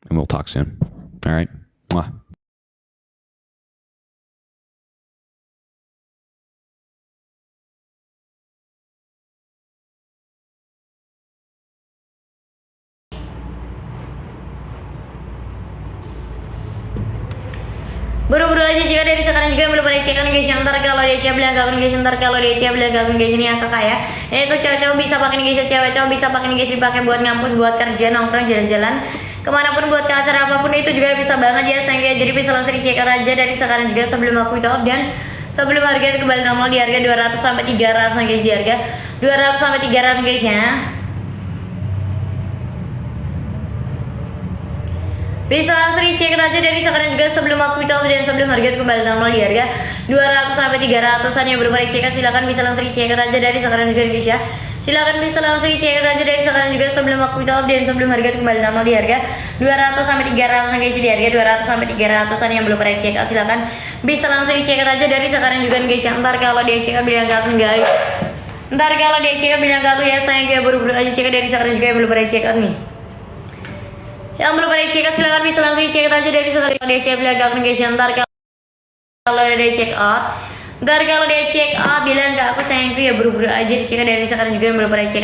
And we'll talk soon. All right? Mwah. Buru-buru aja jika dari sekarang juga belum pada cekan guys. Ntar kalau dia siap bilang gabung guys, ntar kalau dia siap bilang gabung guys, ini yang kakak ya. Itu cowok-cowok bisa pakai nih guys, cewek cowok bisa pakai nih guys, dipakai buat ngampus, buat kerja, nongkrong, jalan-jalan, kemanapun, buat ke acara apapun itu juga bisa banget ya sayang. Jadi bisa langsung dicekan aja dari sekarang juga sebelum aku off, dan sebelum harga kembali normal di harga 200 sampai 300 guys, di harga 200 sampai 300 guys ya. Bisa langsung dicek aja dari sekarang juga sebelum aku off, dan sebelum harga kembali normal di harga 200 sampai 300-an yang belum dicek, silakan bisa langsung dicek aja dari sekarang juga guys ya. Silakan bisa langsung dicek aja dari sekarang juga sebelum aku off, dan sebelum harga kembali normal di harga 200 sampai 300-an guys, di harga 200 sampai 300-an yang belum pernah cek, silakan bisa langsung dicek aja dari sekarang juga guys ya. Ntar kalau dia cek bilang gak akun guys. Ntar kalau dia cek bilang gak akun ya sayang, kayak buru-buru aja cek dari sekarang juga yang belum pernah cek nih. Yang belum pada check out silahkan bisa langsung cek aja dari sekarang. Dia cek bilang gak guys, ntar kalau dia check out, ntar kalau dia check out bilang gak aku sayangku ya buru-buru aja dicek dari sekarang juga yang belum pada check out.